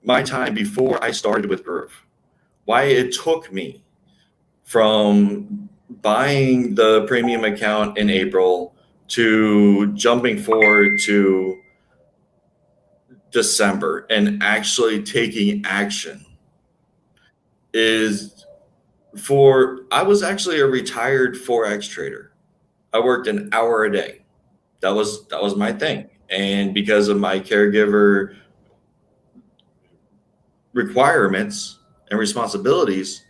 my time before I started with Groove, why it took me from buying the premium account in April to jumping forward to December and actually taking action is I was actually a retired Forex trader. I worked an hour a day. That was my thing. And because of my caregiver requirements and responsibilities,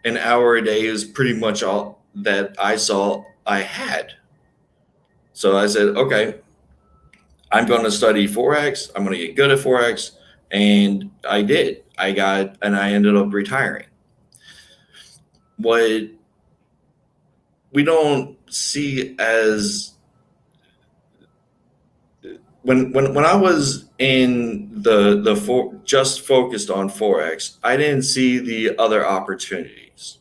an hour a day is pretty much all that I saw I had. So I said, okay, I'm going to study Forex. I'm going to get good at Forex. And I did. And I ended up retiring. What we don't see as when I was in just focused on Forex, I didn't see the other opportunities.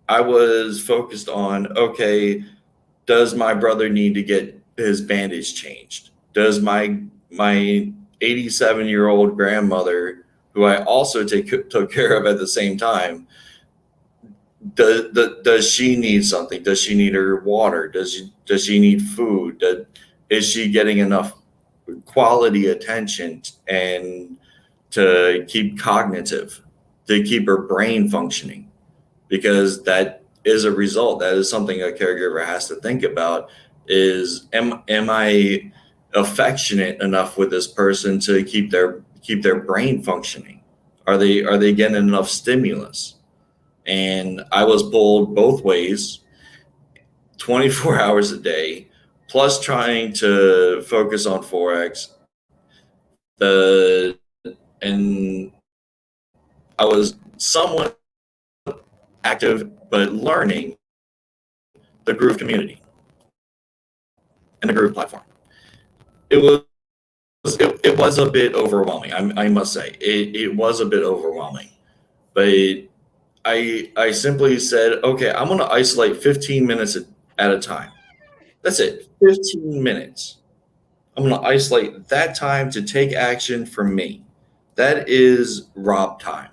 I was focused on, okay, does my brother need to get his bandage changed? Does my 87-year-old grandmother, who I also took care of at the same time, does she need something? Does she need her water? Does she need food? Is she getting enough quality attention and to keep cognitive, to keep her brain functioning? Because that is a result. That is something a caregiver has to think about is, am I affectionate enough with this person to keep their brain functioning? are they getting enough stimulus? And I was pulled both ways, 24 hours a day, plus trying to focus on Forex. The and I was somewhat active, but learning the Groove community and the Groove platform. It was a bit overwhelming. I must say it was a bit overwhelming, but I simply said, okay, I'm going to isolate 15 minutes at a time. That's it, 15 minutes. I'm going to isolate that time to take action for me. That is Rob time.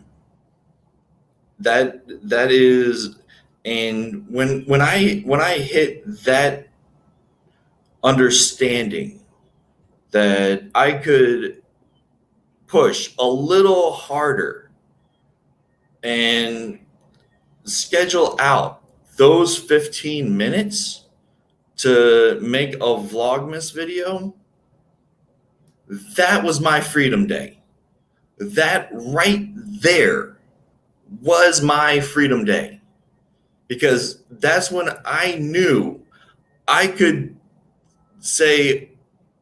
That is, and when I hit that understanding that I could push a little harder and schedule out those 15 minutes to make a Vlogmas video, that was my freedom day. That right there was my freedom day, because that's when I knew I could say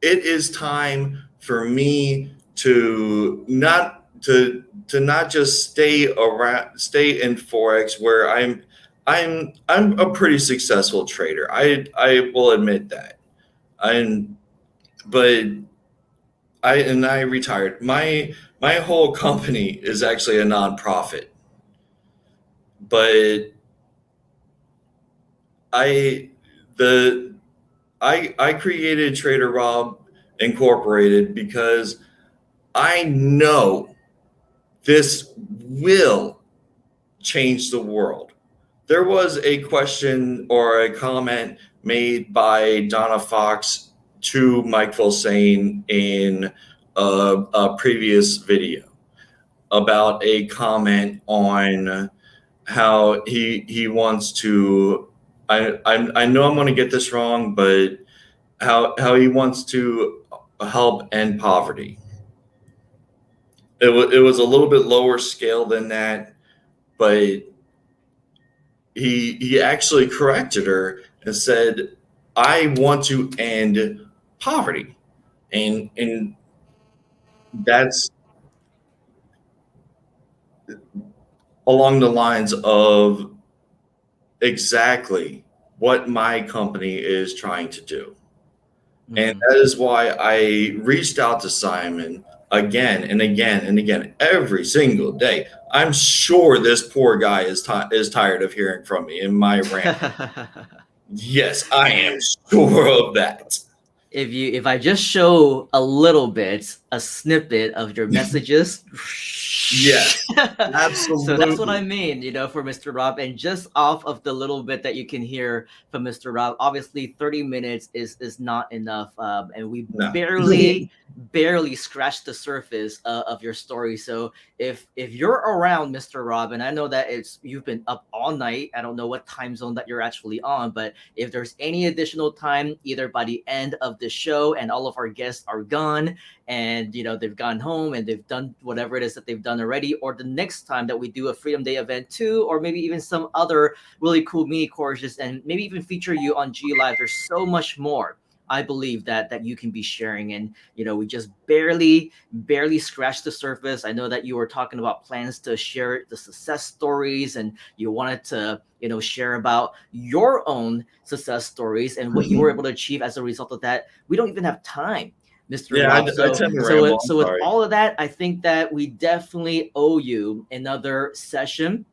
it is time for me to not just stay in Forex, where I'm a pretty successful trader. I will admit that. I'm but I retired. My whole company is actually a nonprofit. But I created Trader Rob Incorporated because I know this will change the world. There was a question or a comment made by Donna Fox to Mike Filsaime in a previous video about a comment on how he wants to. I know I'm going to get this wrong, but how he wants to help end poverty. It was a little bit lower scale than that, but he actually corrected her and said, I want to end poverty. And that's along the lines of exactly what my company is trying to do. And that is why I reached out to Simon again and again and again every single day. I'm sure this poor guy is tired of hearing from me in my rant. Yes, I am sure of that. If I just show a little bit, a snippet of your messages, yes, absolutely. So that's what I mean, for Mr. Rob. And just off of the little bit that you can hear from Mr. Rob, obviously 30 minutes is not enough, and we barely scratched the surface of your story. So if you're around, Mr. Rob, and I know that you've been up all night, I don't know what time zone that you're actually on, but if there's any additional time, either by the end of the show and all of our guests are gone and they've gone home and they've done whatever it is that they've done already, or the next time that we do a Freedom Day event too, or maybe even some other really cool mini courses, and maybe even feature you on G Live, there's so much more I believe that you can be sharing. And we just barely scratched the surface. I know that you were talking about plans to share the success stories, and you wanted to share about your own success stories and what you were able to achieve as a result of that. We don't even have time, Mr. Yeah, Rob. so with all of that, I think that we definitely owe you another session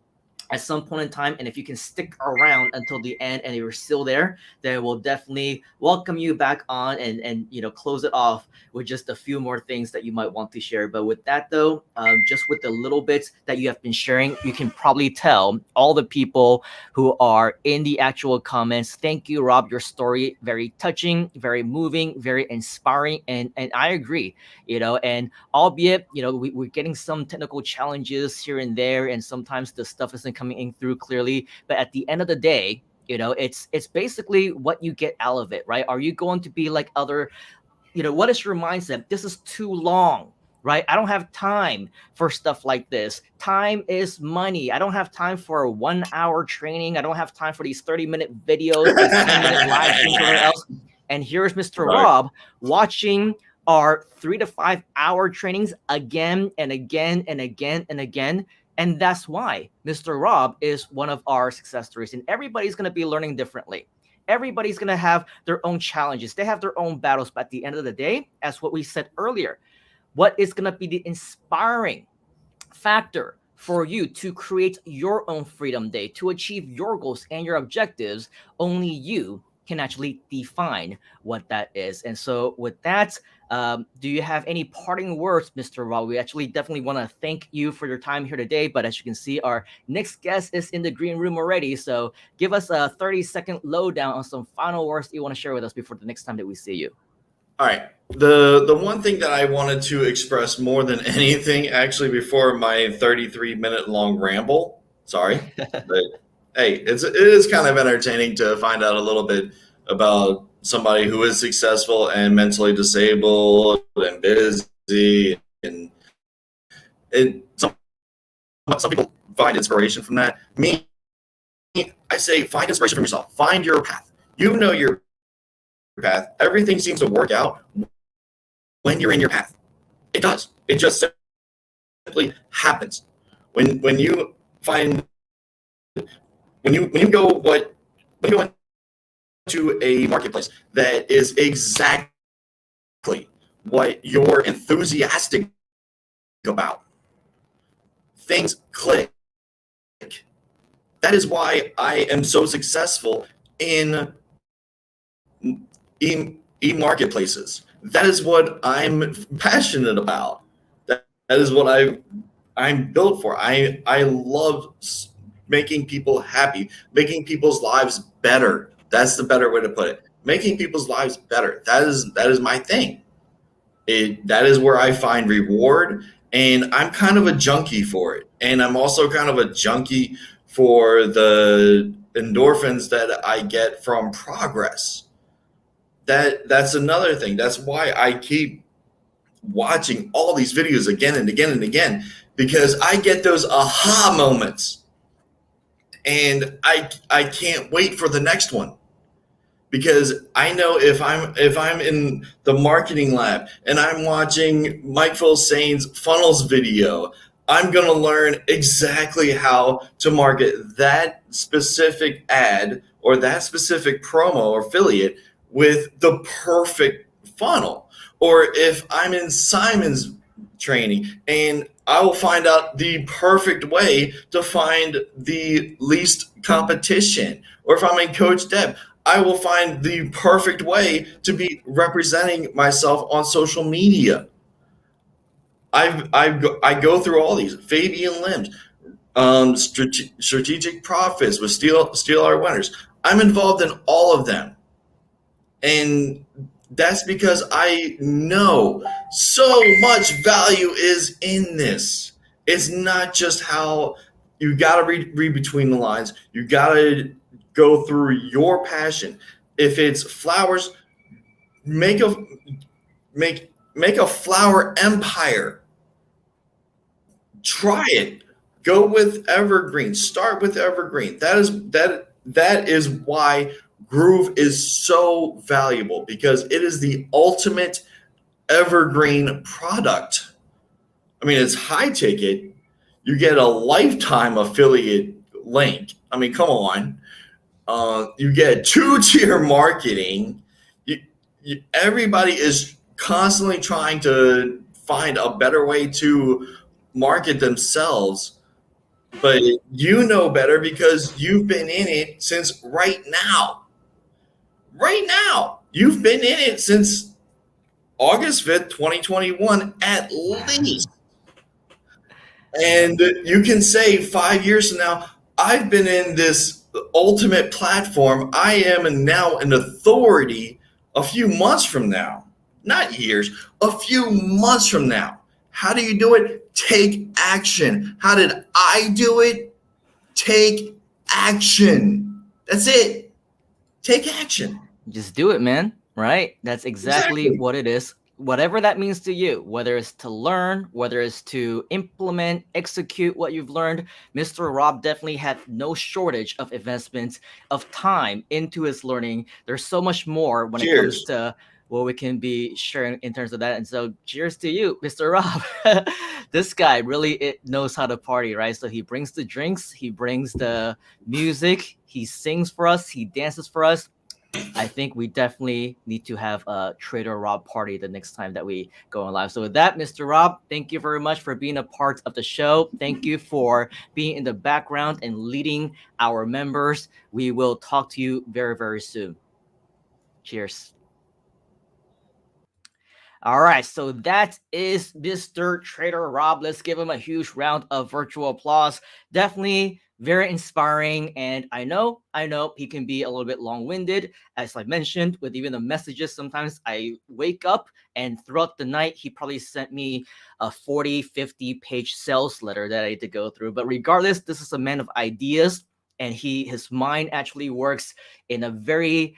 at some point in time. And if you can stick around until the end and you're still there, then we'll definitely welcome you back on and close it off with just a few more things that you might want to share. But with that though, just with the little bits that you have been sharing, you can probably tell all the people who are in the actual comments, thank you, Rob, your story, very touching, very moving, very inspiring. And I agree, and albeit, we're getting some technical challenges here and there, and sometimes the stuff isn't coming in through clearly, but at the end of the day, it's basically what you get out of it, right? Are you going to be like other, what is your mindset? This is too long. right? I don't have time for stuff like this. Time is money. I don't have time for a 1 hour training. I don't have time for these 30-minute videos, these 10-minute live streams, whatever else. And here's Mr. Right. Rob watching our 3 to 5 hour trainings again and again and again and again. And that's why Mr. Rob is one of our success stories. And everybody's going to be learning differently. Everybody's going to have their own challenges. They have their own battles. But at the end of the day, as what we said earlier, what is going to be the inspiring factor for you to create your own Freedom Day, to achieve your goals and your objectives? Only you can actually define what that is. And so with that, do you have any parting words, Mr. Rob? We actually definitely want to thank you for your time here today. But as you can see, our next guest is in the green room already. So give us a 30-second lowdown on some final words that you want to share with us before the next time that we see you. All right. The one thing that I wanted to express more than anything, actually, before my 33-minute long ramble, sorry, but hey, it is kind of entertaining to find out a little bit about somebody who is successful and mentally disabled and busy, and some people find inspiration from that. Me, I say find inspiration from yourself. Find your path. You know your path. Everything seems to work out when you're in your path. It does. It just simply happens. When you find when you go into a marketplace that is exactly what you're enthusiastic about, things click. That is why I am so successful in e-marketplaces. That is what I'm passionate about. That is what I'm built for. I love making people happy, making people's lives better. That's the better way to put it. Making people's lives better. That is my thing. That is where I find reward, and I'm kind of a junkie for it. And I'm also kind of a junkie for the endorphins that I get from progress. That's another thing. That's why I keep watching all these videos again and again and again, because I get those aha moments, and I can't wait for the next one, because I know if I'm in the marketing lab and I'm watching Mike Filsane's funnels video, I'm going to learn exactly how to market that specific ad or that specific promo or affiliate with the perfect funnel. Or if I'm in Simon's training, and I will find out the perfect way to find the least competition. Or if I'm in Coach Deb, I will find the perfect way to be representing myself on social media. I go through all these. Fabian Limbs, strategic profits with Steal Our Winners. I'm involved in all of them. And that's because I know so much value is in this. It's not just how you got to read between the lines. You got to go through your passion. If it's flowers, make a flower empire. Try it. Go with evergreen. Start with evergreen. That is why Groove is so valuable, because it is the ultimate evergreen product. I mean, it's high ticket. You get a lifetime affiliate link. I mean, come on. You get 2-tier marketing. Everybody is constantly trying to find a better way to market themselves. But you know better because you've been in it since right now. Right now. You've been in it since August 5th, 2021, at least. And you can say 5 years from now, I've been in this ultimate platform. I am now an authority a few months from now. Not years, a few months from now. How do you do it? Take action. How did I do it? Take action. That's it. Take action. Just do it, man. Right? That's exactly what it is. whatever that means to you, whether it's to learn, whether it's to implement, execute what you've learned, Mr. Rob definitely had no shortage of investments of time into his learning. There's so much more when it comes Cheers. to what we can be sharing in terms of that. And so cheers to you, Mr. Rob. This guy really knows how to party, right? So he brings the drinks, he brings the music, he sings for us, he dances for us. I think we definitely need to have a Trader Rob party the next time that we go on live. So with that, Mr. Rob, thank you very much for being a part of the show. Thank you for being in the background and leading our members. We will talk to you very, very soon. Cheers. All right, so that is Mr. Trader Rob. Let's give him a huge round of virtual applause. Definitely very inspiring, and I know he can be a little bit long-winded, as I mentioned, with even the messages. Sometimes I wake up and throughout the night, he probably sent me a 40, 50-page sales letter that I had to go through. But regardless, this is a man of ideas, and his mind actually works in a very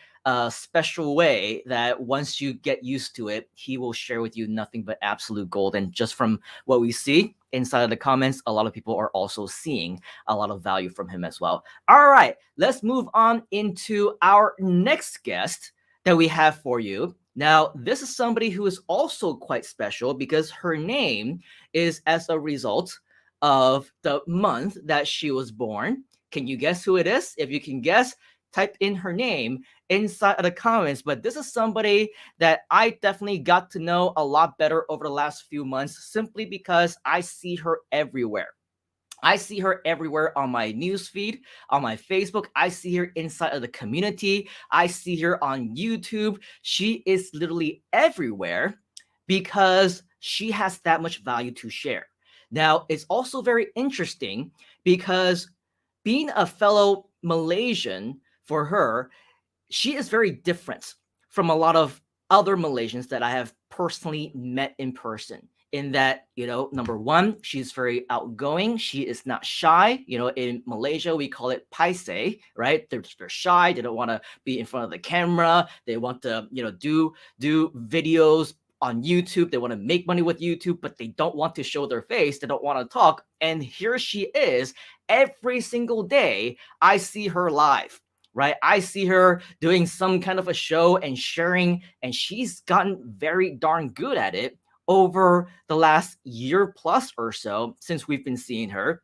special way that once you get used to it, he will share with you nothing but absolute gold. And just from what we see inside of the comments, a lot of people are also seeing a lot of value from him as well. All right, let's move on into our next guest that we have for you. Now, this is somebody who is also quite special because her name is as a result of the month that she was born. Can you guess who it is? If you can guess, type in her name inside of the comments. But this is somebody that I definitely got to know a lot better over the last few months simply because I see her everywhere. I see her everywhere on my newsfeed, on my Facebook. I see her inside of the community. I see her on YouTube. She is literally everywhere because she has that much value to share. Now, it's also very interesting because being a fellow Malaysian, for her, she is very different from a lot of other Malaysians that I have personally met in person. In that, number one, she's very outgoing. She is not shy. In Malaysia, we call it paiseh, right? They're shy. They don't want to be in front of the camera. They want to, do videos on YouTube. They want to make money with YouTube, but they don't want to show their face. They don't want to talk. And here she is every single day. I see her live. Right? I see her doing some kind of a show and sharing, and she's gotten very darn good at it over the last year plus or so since we've been seeing her.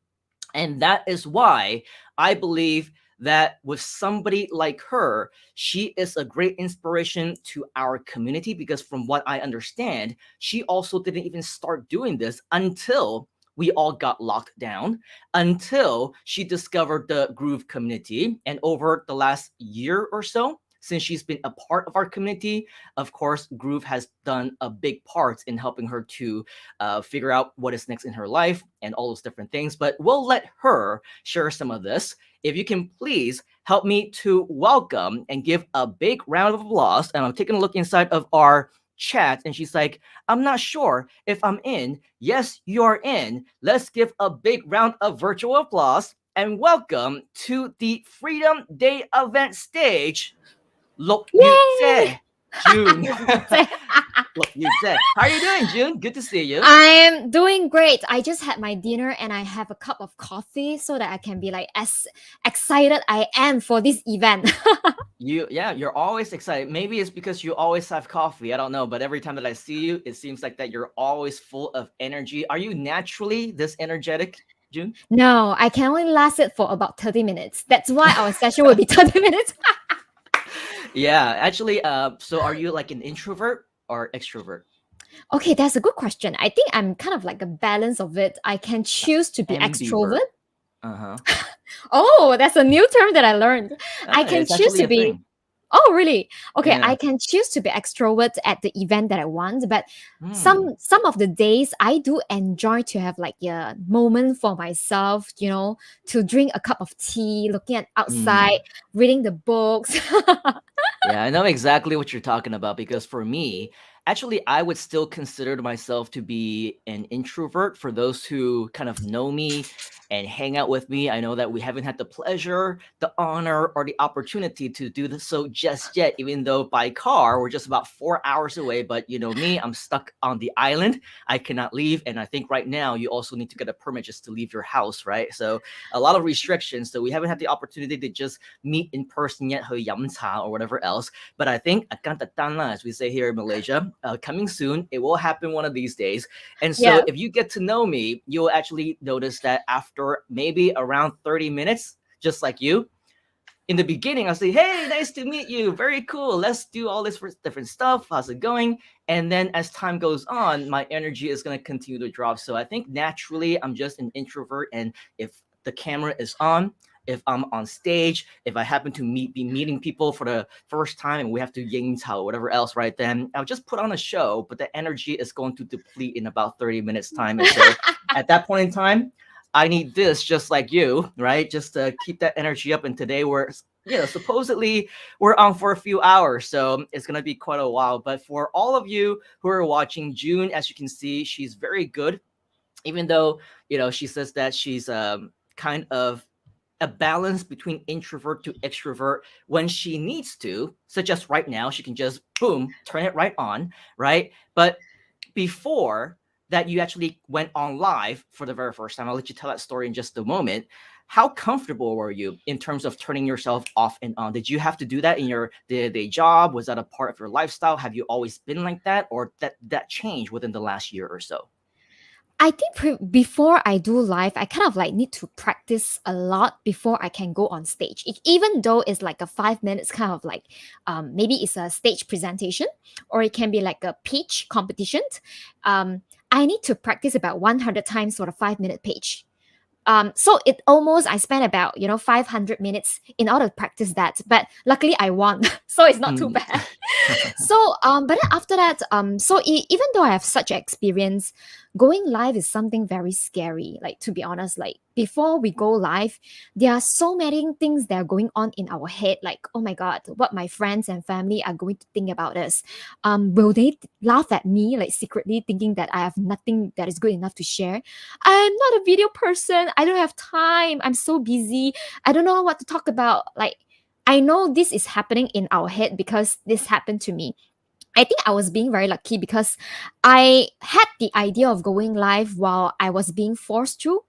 And that is why I believe that with somebody like her, she is a great inspiration to our community because from what I understand, she also didn't even start doing this until we all got locked down, until she discovered the Groove community. And over the last year or so, since she's been a part of our community, of course, Groove has done a big part in helping her to figure out what is next in her life and all those different things. But we'll let her share some of this. If you can please help me to welcome and give a big round of applause. And I'm taking a look inside of our chat, and she's like, I'm not sure if I'm in. Yes, you're in. Let's give a big round of virtual applause and welcome to the Freedom Day event stage, Lok Yu June. Look, you said, how are you doing, June? Good to see you. I'm doing great. I just had my dinner and I have a cup of coffee so that I can be like as excited I am for this event. You're always excited. Maybe it's because you always have coffee. I don't know, but every time that I see you, it seems like that you're always full of energy. Are you naturally this energetic, June? No, I can only last it for about 30 minutes. That's why our session will be 30 minutes. Yeah, actually, so are you like an introvert or extrovert? Okay, that's a good question. I think I'm kind of like a balance of it. I can choose to be extrovert. Oh, that's a new term that I learned. I can choose to be. Oh, really? Okay, Yeah. I can choose to be extrovert at the event that I want, but some of the days I do enjoy to have like a moment for myself, to drink a cup of tea, looking at outside, reading the books. Yeah, I know exactly what you're talking about because for me, actually, I would still consider myself to be an introvert. For those who kind of know me and hang out with me. I know that we haven't had the pleasure, the honor, or the opportunity to do this so just yet, even though by car we're just about 4 hours away. But you know me, I'm stuck on the island. I cannot leave. And I think right now you also need to get a permit just to leave your house, right? So a lot of restrictions. So we haven't had the opportunity to just meet in person yet, 去飲茶 or whatever else. But I think akan datang lah, as we say here in Malaysia, coming soon. It will happen one of these days. And so if you get to know me, you'll actually notice that after maybe around 30 minutes, just like you, in the beginning, I'll say, hey, nice to meet you. Very cool. Let's do all this different stuff. How's it going? And then as time goes on, my energy is going to continue to drop. So I think naturally I'm just an introvert. And if the camera is on, if I'm on stage, if I happen to be meeting people for the first time and we have to ying tao, whatever else, right then, I'll just put on a show, but the energy is going to deplete in about 30 minutes time. And so at that point in time, I need this just like you, right? Just to keep that energy up. And today we're, supposedly we're on for a few hours. So it's going to be quite a while. But for all of you who are watching, June, as you can see, she's very good. Even though, she says that she's kind of a balance between introvert to extrovert when she needs to, such as right now, she can just boom, turn it right on, right? But before that, you actually went on live for the very first time. I'll let you tell that story in just a moment. How comfortable were you in terms of turning yourself off and on? Did you have to do that in your day-to-day job? Was that a part of your lifestyle? Have you always been like that, or that changed within the last year or so? I think before I do live, I kind of like need to practice a lot before I can go on stage. Even though it's like a 5 minutes kind of like, maybe it's a stage presentation, or it can be like a pitch competition. I need to practice about 100 times for a 5-minute pitch. So I spent about 500 minutes in order to practice that. But luckily I won, so it's not too bad. So but then after that, even though I have such experience, going live is something very scary. Like, to be honest, like before we go live, there are so many things that are going on in our head. Like, oh my God, what my friends and family are going to think about us. Will they laugh at me, like secretly thinking that I have nothing that is good enough to share? I'm not a video person. I don't have time. I'm so busy. I don't know what to talk about. Like, I know this is happening in our head because this happened to me. I think I was being very lucky because I had the idea of going live while I was being forced to.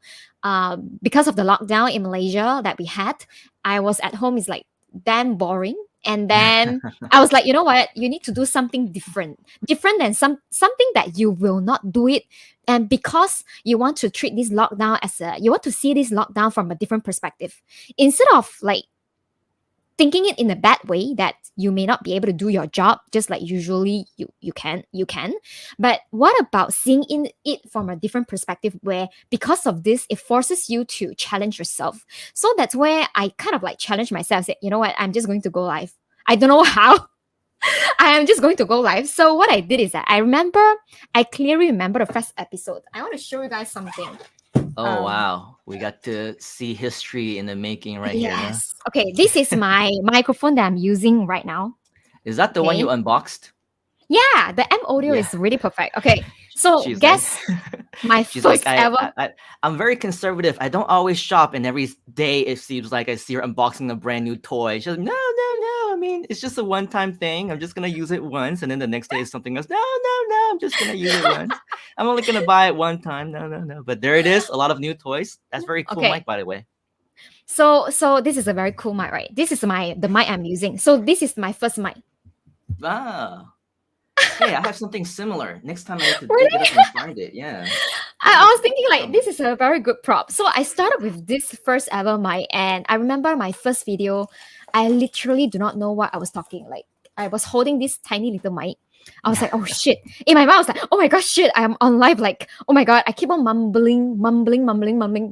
Because of the lockdown in Malaysia that we had, I was at home. It's like damn boring. And then I was like, you know what? You need to do something different than something that you will not do it. And because you want to treat this lockdown you want to see this lockdown from a different perspective, instead of like thinking it in a bad way that you may not be able to do your job just like usually you can. But what about seeing it from a different perspective, where because of this it forces you to challenge yourself? So that's where I kind of like challenge myself, say, you know what, I'm just going to go live. I don't know how. I am just going to go live. So what I did is that I clearly remember the first episode. I want to show you guys something. Oh, wow. We got to see history in the making right here. Yes. Okay, this is my microphone that I'm using right now. Is that the one you unboxed? Yeah, the M audio is really perfect. Okay, so She's guess my She's first like, ever. I'm very conservative. I don't always shop, and every day it seems like I see her unboxing a brand new toy. She's like, no. I mean, it's just a one-time thing. I'm just gonna use it once, and then the next day is something else. No. I'm just gonna use it once. I'm only gonna buy it one time. No. But there it is. A lot of new toys. That's very cool Okay. mic, by the way. So this is a very cool mic, right? This is the mic I'm using. So this is my first mic. Ah. Hey, I have something similar. Next time I need to Really? dig it up and find it. Yeah. I was thinking like this is a very good prop. So I started with this first ever mic, and I remember my first video, I literally do not know what I was talking. Like, I was holding this tiny little mic. I was like, oh shit. In my mind, I was like, oh my gosh, shit, I'm on live. Like, oh my God, I keep on mumbling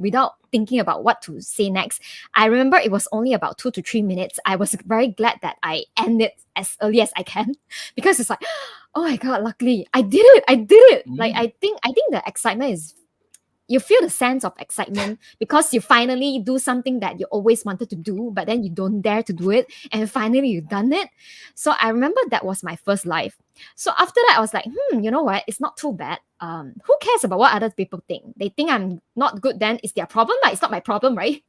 without thinking about what to say next. I remember it was only about 2 to 3 minutes. I was very glad that I ended as early as I can, because it's like, oh my God, luckily I did it. Like, I think the excitement is, you feel the sense of excitement because you finally do something that you always wanted to do, but then you don't dare to do it, and finally you've done it. So I remember that was my first live. So after that, I was like, you know what? It's not too bad. Who cares about what other people think? They think I'm not good, then it's their problem, but it's not my problem, right?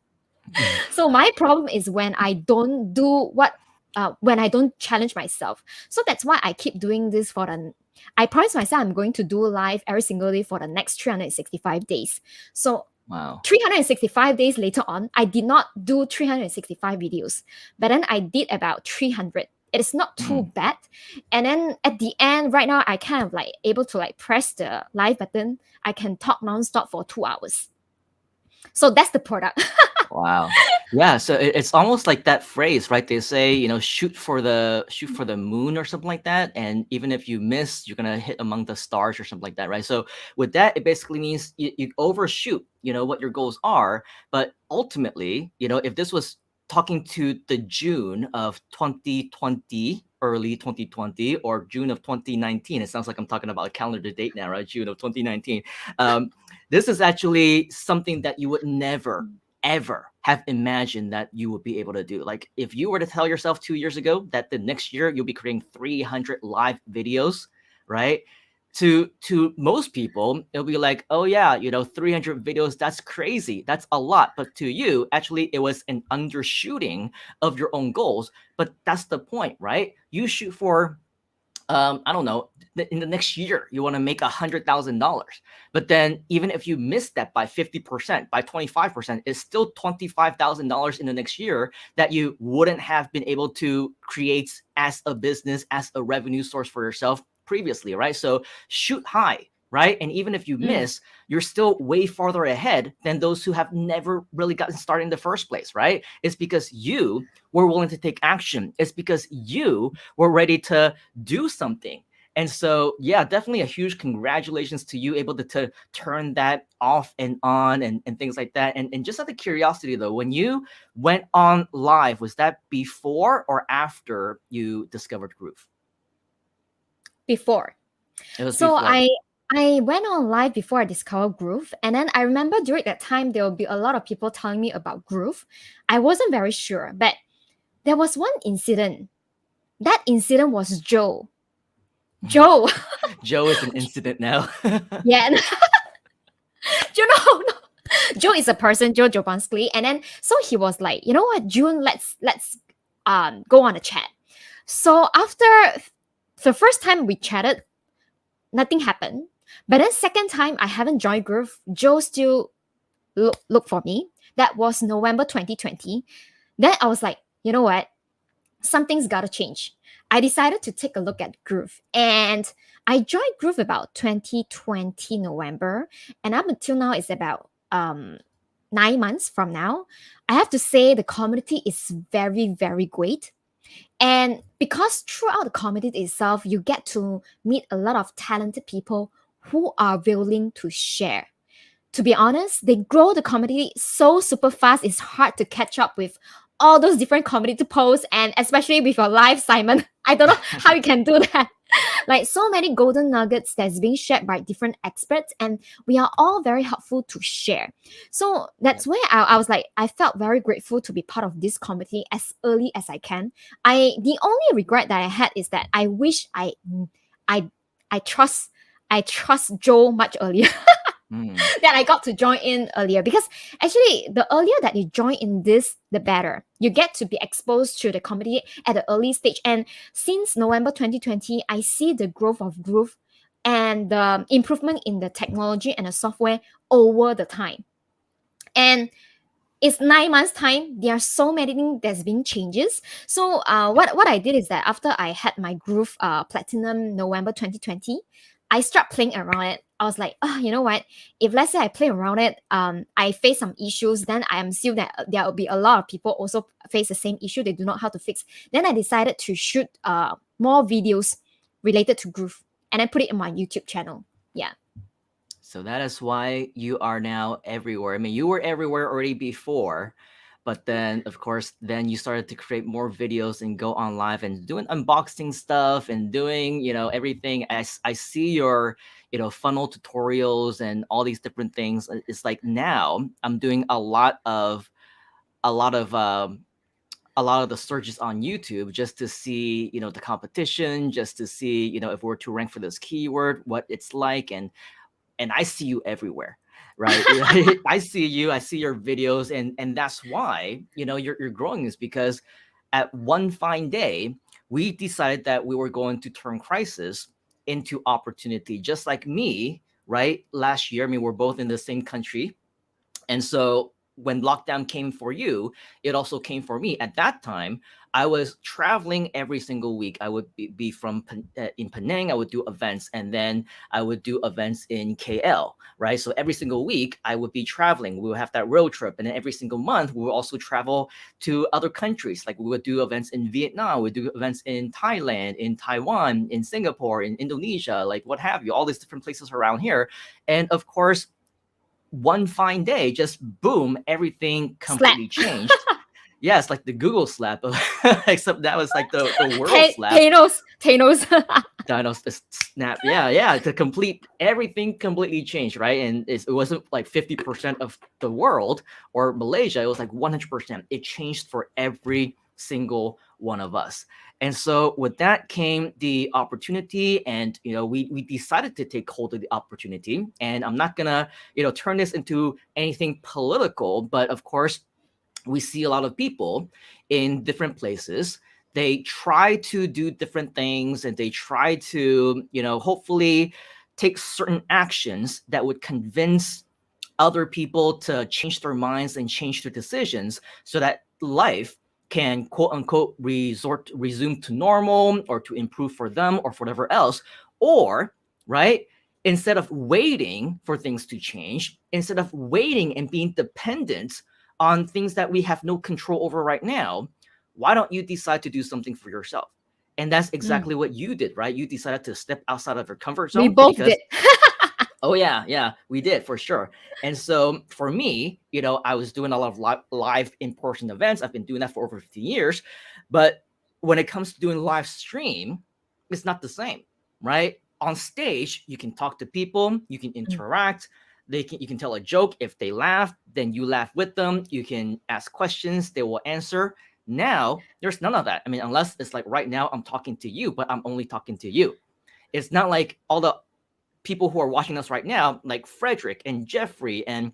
So my problem is when I don't do when I don't challenge myself. So that's why I keep doing this I promise myself I'm going to do live every single day for the next 365 days. So Wow. 365 days later on, I did not do 365 videos, but then I did about 300. It is not too bad. And then at the end, right now, I kind of like able to like press the live button. I can talk nonstop for 2 hours. So that's the product. Wow. Yeah, so it's almost like that phrase, right? They say, shoot for the moon or something like that, and even if you miss, you're gonna hit among the stars or something like that, right? So with that, it basically means you overshoot, what your goals are, but ultimately, if this was talking to the June of 2020, early 2020, or June of 2019, it sounds like I'm talking about a calendar date now, right? June of 2019. This is actually something that you would never ever have imagined that you would be able to do. Like if you were to tell yourself 2 years ago that the next year you'll be creating 300 live videos, right? To most people, it'll be like, oh yeah, 300 videos, that's crazy. That's a lot. But to you, actually, it was an undershooting of your own goals. But that's the point, right? You shoot for I don't know, in the next year, you want to make $100,000. But then even if you miss that by 50%, by 25%, it's still $25,000 in the next year that you wouldn't have been able to create as a business, as a revenue source for yourself previously, right? So shoot high, right? And even if you miss, you're still way farther ahead than those who have never really gotten started in the first place, right? It's because you were willing to take action. It's because you were ready to do something. And so, yeah, definitely a huge congratulations to you able to turn that off and on and things like that. And just out of curiosity, though, when you went on live, was that before or after you discovered Groove? Before. It was So before. I went on live before I discovered Groove, and then I remember during that time there will be a lot of people telling me about Groove. I wasn't very sure, but there was one incident. That incident was Joe. Joe. Joe is an incident now. Yeah. Joe, no. Joe is a person, Joe Jobanski. And then so he was like, you know what, June, let's go on a chat. So after the first time we chatted, nothing happened. But then second time I haven't joined Groove, Joe still look for me. That was November 2020. Then I was like, you know what? Something's gotta change. I decided to take a look at Groove, and I joined Groove about 2020 November, and up until now it's about 9 months from now. I have to say the community is very, very great. And because throughout the community itself, you get to meet a lot of talented people who are willing to share. To be honest, they grow the community so super fast, it's hard to catch up with all those different community posts, and especially with your live, Simon. I don't know how you can do that. Like so many golden nuggets that's being shared by different experts, and we are all very helpful to share. So that's where I was like, I felt very grateful to be part of this community as early as I can. The only regret that I had is that I wish I trust Joe much earlier. That I got to join in earlier, because actually the earlier that you join in this, the better. You get to be exposed to the community at the early stage. And since November 2020, I see the growth of Groove and the improvement in the technology and the software over the time. And it's 9 months time, there are so many things that's been changes. So what I did is that after I had my Groove Platinum November 2020, I start playing around it. I was like, oh, you know what? If let's say I play around it, I face some issues, then I am sure that there will be a lot of people also face the same issue. They do not know how to fix. Then I decided to shoot more videos related to Groove, and I put it in my YouTube channel. Yeah. So that is why you are now everywhere. I mean, you were everywhere already before, but then of course, then you started to create more videos and go on live and doing unboxing stuff and doing, everything. I see your, funnel tutorials and all these different things. It's like now I'm doing a lot of a lot of the searches on YouTube just to see, the competition, just to see, if we're to rank for this keyword, what it's like, and I see you everywhere, right? I see you, I see your videos, and that's why, you're growing, is because at one fine day, we decided that we were going to turn crisis into opportunity, just like me, right? Last year, I mean, we're both in the same country. And so when lockdown came for you, it also came for me. At that time, I was traveling every single week. I would be from in Penang. I would do events, and then I would do events in KL, right? So every single week, I would be traveling. We would have that road trip, and then every single month, we would also travel to other countries. Like we would do events in Vietnam, we would do events in Thailand, in Taiwan, in Singapore, in Indonesia, like what have you, all these different places around here. And of course, one fine day, just boom, everything completely changed. Yes, like the Google slap, except that was like the world slap. Thanos. Thanos snap. Yeah. To complete everything completely changed, right? And it wasn't like 50% of the world or Malaysia. It was like 100%. It changed for every single one of us. And so with that came the opportunity, and we decided to take hold of the opportunity. And I'm not gonna turn this into anything political, but of course we see a lot of people in different places. They try to do different things, and they try to hopefully take certain actions that would convince other people to change their minds and change their decisions, so that life can quote unquote resume to normal, or to improve for them, or for whatever else. Or, right, instead of waiting for things to change, instead of waiting and being dependent on things that we have no control over right now, why don't you decide to do something for yourself? And that's exactly what you did, right? You decided to step outside of your comfort zone. We both did. Oh yeah, we did, for sure. And so for me, I was doing a lot of live in-person events. I've been doing that for over 15 years. But when it comes to doing live stream, it's not the same, right? On stage, you can talk to people, you can interact, you can tell a joke. If they laugh, then you laugh with them. You can ask questions, they will answer. Now, there's none of that. I mean, unless it's like right now I'm talking to you, but I'm only talking to you. It's not like all the people who are watching us right now, like Frederick and Jeffrey and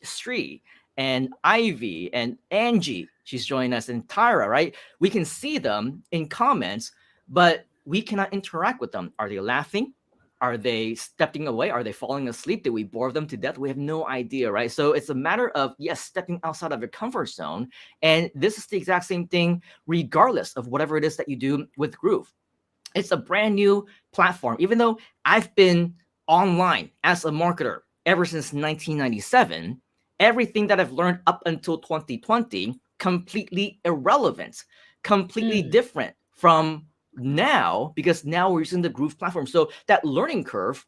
Sri and Ivy and Angie, she's joining us, and Tyra, right? We can see them in comments, but we cannot interact with them. Are they laughing? Are they stepping away? Are they falling asleep? Did we bore them to death? We have no idea, right? So it's a matter of, yes, stepping outside of your comfort zone. And this is the exact same thing, regardless of whatever it is that you do with Groove. It's a brand new platform. Even though I've been online as a marketer ever since 1997, everything that I've learned up until 2020, completely irrelevant, completely different from now, because now we're using the Groove platform. So that learning curve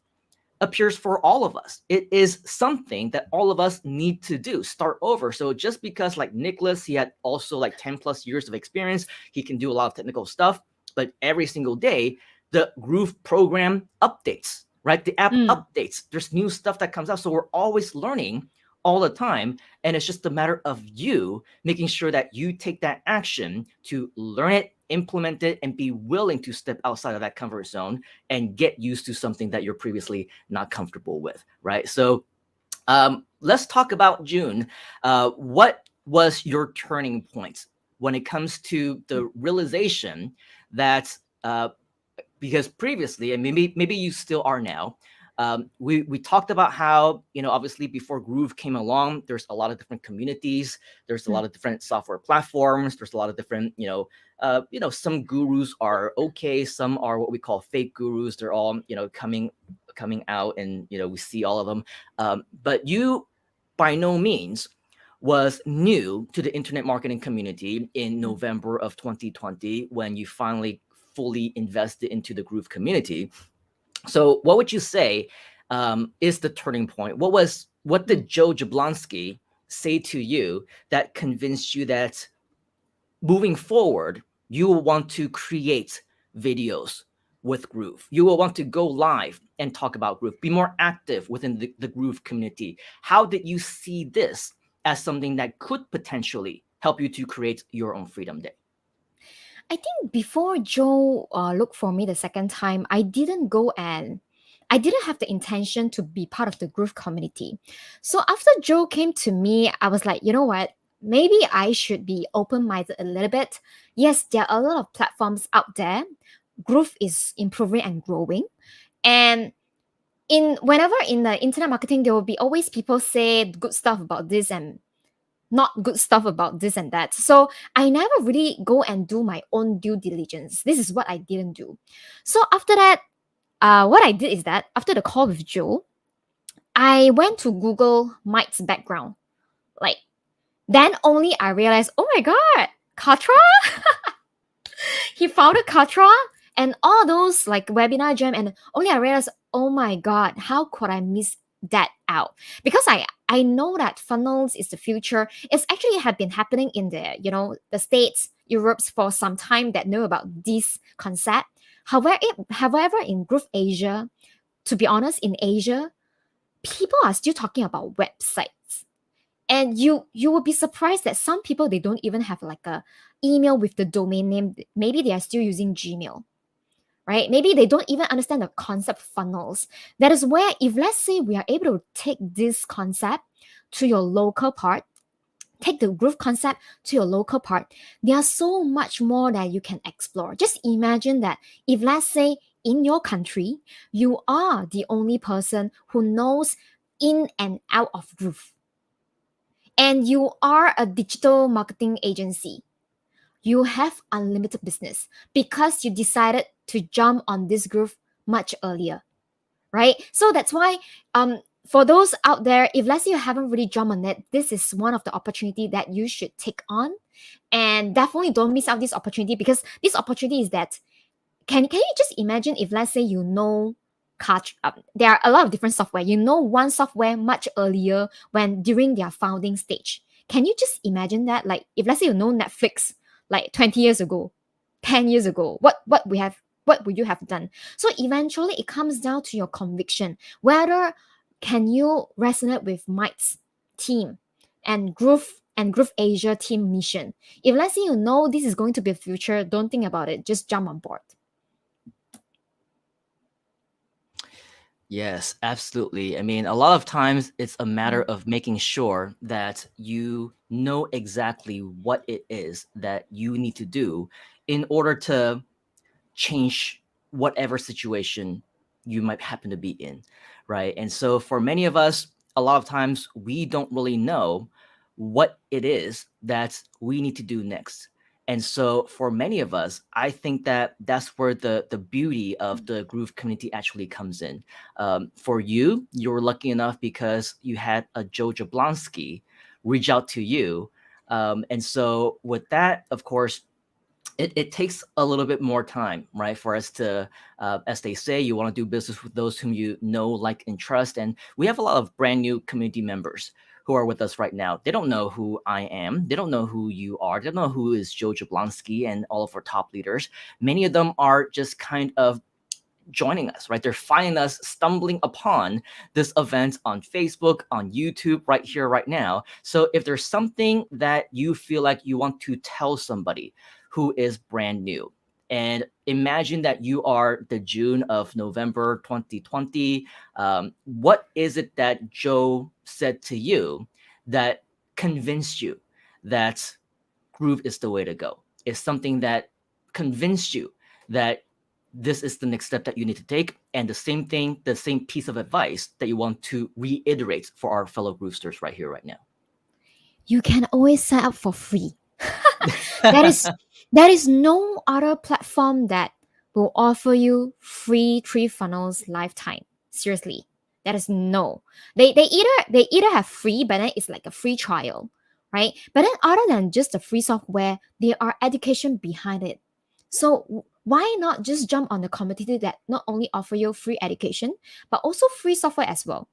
appears for all of us. It is something that all of us need to do, start over. So just because like Nicholas, he had also like 10 plus years of experience, he can do a lot of technical stuff, but every single day, the Groove program updates, right? The app updates. There's new stuff that comes out. So we're always learning all the time. And it's just a matter of you making sure that you take that action to learn it, implement it, and be willing to step outside of that comfort zone and get used to something that you're previously not comfortable with, right? So let's talk about June. What was your turning point when it comes to the realization that because previously, and maybe you still are now, we talked about how, obviously before Groove came along, there's a lot of different communities, there's a lot of different software platforms, there's a lot of different, some gurus are okay, some are what we call fake gurus. They're all, coming out, and we see all of them. But you, by no means, was new to the internet marketing community in November of 2020 when you finally fully invested into the Groove community. So what would you say is the turning point? What did Joe Jablonski say to you that convinced you that moving forward, you will want to create videos with Groove? You will want to go live and talk about Groove, be more active within the Groove community. How did you see this as something that could potentially help you to create your own Freedom Day? I think before Joe looked for me the second time, I didn't go and I didn't have the intention to be part of the Groove community. So after Joe came to me, I was like, you know what? Maybe I should be open-minded a little bit. Yes, there are a lot of platforms out there. Groove is improving and growing. And whenever in the internet marketing, there will be always people say good stuff about this and not good stuff about this and that. So I never really go and do my own due diligence. This is what I didn't do. So after that, what I did is that after the call with Joe, I went to Google Mike's background. Like, then only I realized, oh my god, Katra? He founded Katra and all those like webinar jam, and only I realized, oh my god, how could I miss that out? Because I know that funnels is the future. It's actually have been happening in the States, Europes for some time that know about this concept. However, in GrooveAsia, to be honest, in Asia, people are still talking about websites. And you will be surprised that some people, they don't even have like a email with the domain name. Maybe they are still using Gmail, right? Maybe they don't even understand the concept funnels. That is where, if let's say we are able to take this concept to your local part, take the Groove concept to your local part, there's so much more that you can explore. Just imagine that if let's say in your country, you are the only person who knows in and out of Groove, and you are a digital marketing agency, you have unlimited business because you decided to jump on this Groove much earlier, right? So that's why for those out there, if let's say you haven't really jumped on it, this is one of the opportunity that you should take on, and definitely don't miss out this opportunity, because this opportunity is that can you just imagine if let's say there are a lot of different software. You know one software much earlier when during their founding stage. Can you just imagine that? Like if let's say you know Netflix like 20 years ago, 10 years ago, what would you have done? So eventually it comes down to your conviction. Whether can you resonate with Mike's team and GrooveAsia team mission? If let's say you know this is going to be a future, don't think about it. Just jump on board. Yes, absolutely. I mean, a lot of times it's a matter of making sure that you know exactly what it is that you need to do in order to change whatever situation you might happen to be in, right? And so for many of us, a lot of times we don't really know what it is that we need to do next. And so for many of us, I think that that's where the beauty of the Groove community actually comes in. For you, you were lucky enough because you had a Joe Jablonski reach out to you. And so with that, of course, it takes a little bit more time, right, for us to, as they say, you want to do business with those whom you know, like, and trust. And we have a lot of brand new community members who are with us right now. They don't know who I am. They don't know who you are. They don't know who is Joe Jablonski and all of our top leaders. Many of them are just kind of joining us, right? They're finding us, stumbling upon this event on Facebook, on YouTube, right here, right now. So if there's something that you feel like you want to tell somebody who is brand new, and imagine that you are the June of November 2020, what is it that Joe said to you that convinced you that Groove is the way to go? Is something that convinced you that this is the next step that you need to take, and the same thing, the same piece of advice that you want to reiterate for our fellow Groovesters right here, right now? You can always sign up for free. There is no other platform that will offer you free 3 funnels lifetime. Seriously, that is no. They either have free, but then it's like a free trial, right? But then other than just the free software, there are education behind it. So why not just jump on the community that not only offer you free education, but also free software as well,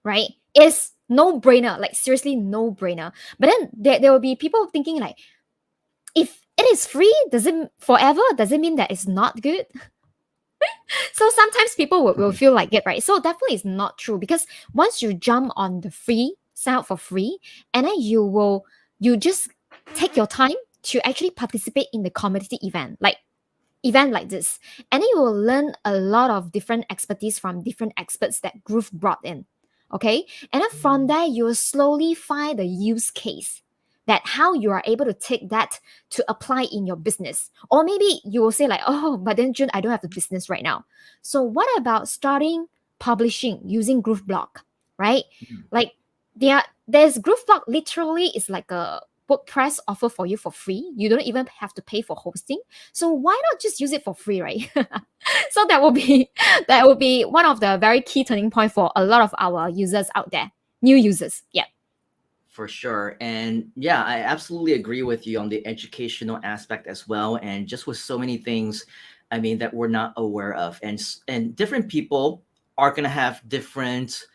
right? It's no brainer, like seriously no brainer. But then there will be people thinking like, if it is free, does it mean that it's not good? So sometimes people will feel like it, right? So definitely it's not true, because once you jump on the free, sign up for free, and then you just take your time to actually participate in the community event like this, and then you will learn a lot of different expertise from different experts that Groove brought in. Okay, and then from there you will slowly find the use case that how you are able to take that to apply in your business. Or maybe you will say like, oh, but then June, I don't have a business right now. So what about starting publishing using Groove Blog, right? Like there's Groove Blog literally is like a WordPress offer for you for free. You don't even have to pay for hosting. So why not just use it for free, right? So that will be one of the very key turning point for a lot of our users out there, new users. Yeah. For sure. And yeah, I absolutely agree with you on the educational aspect as well. And just with so many things, I mean, that we're not aware of. And different people are going to have different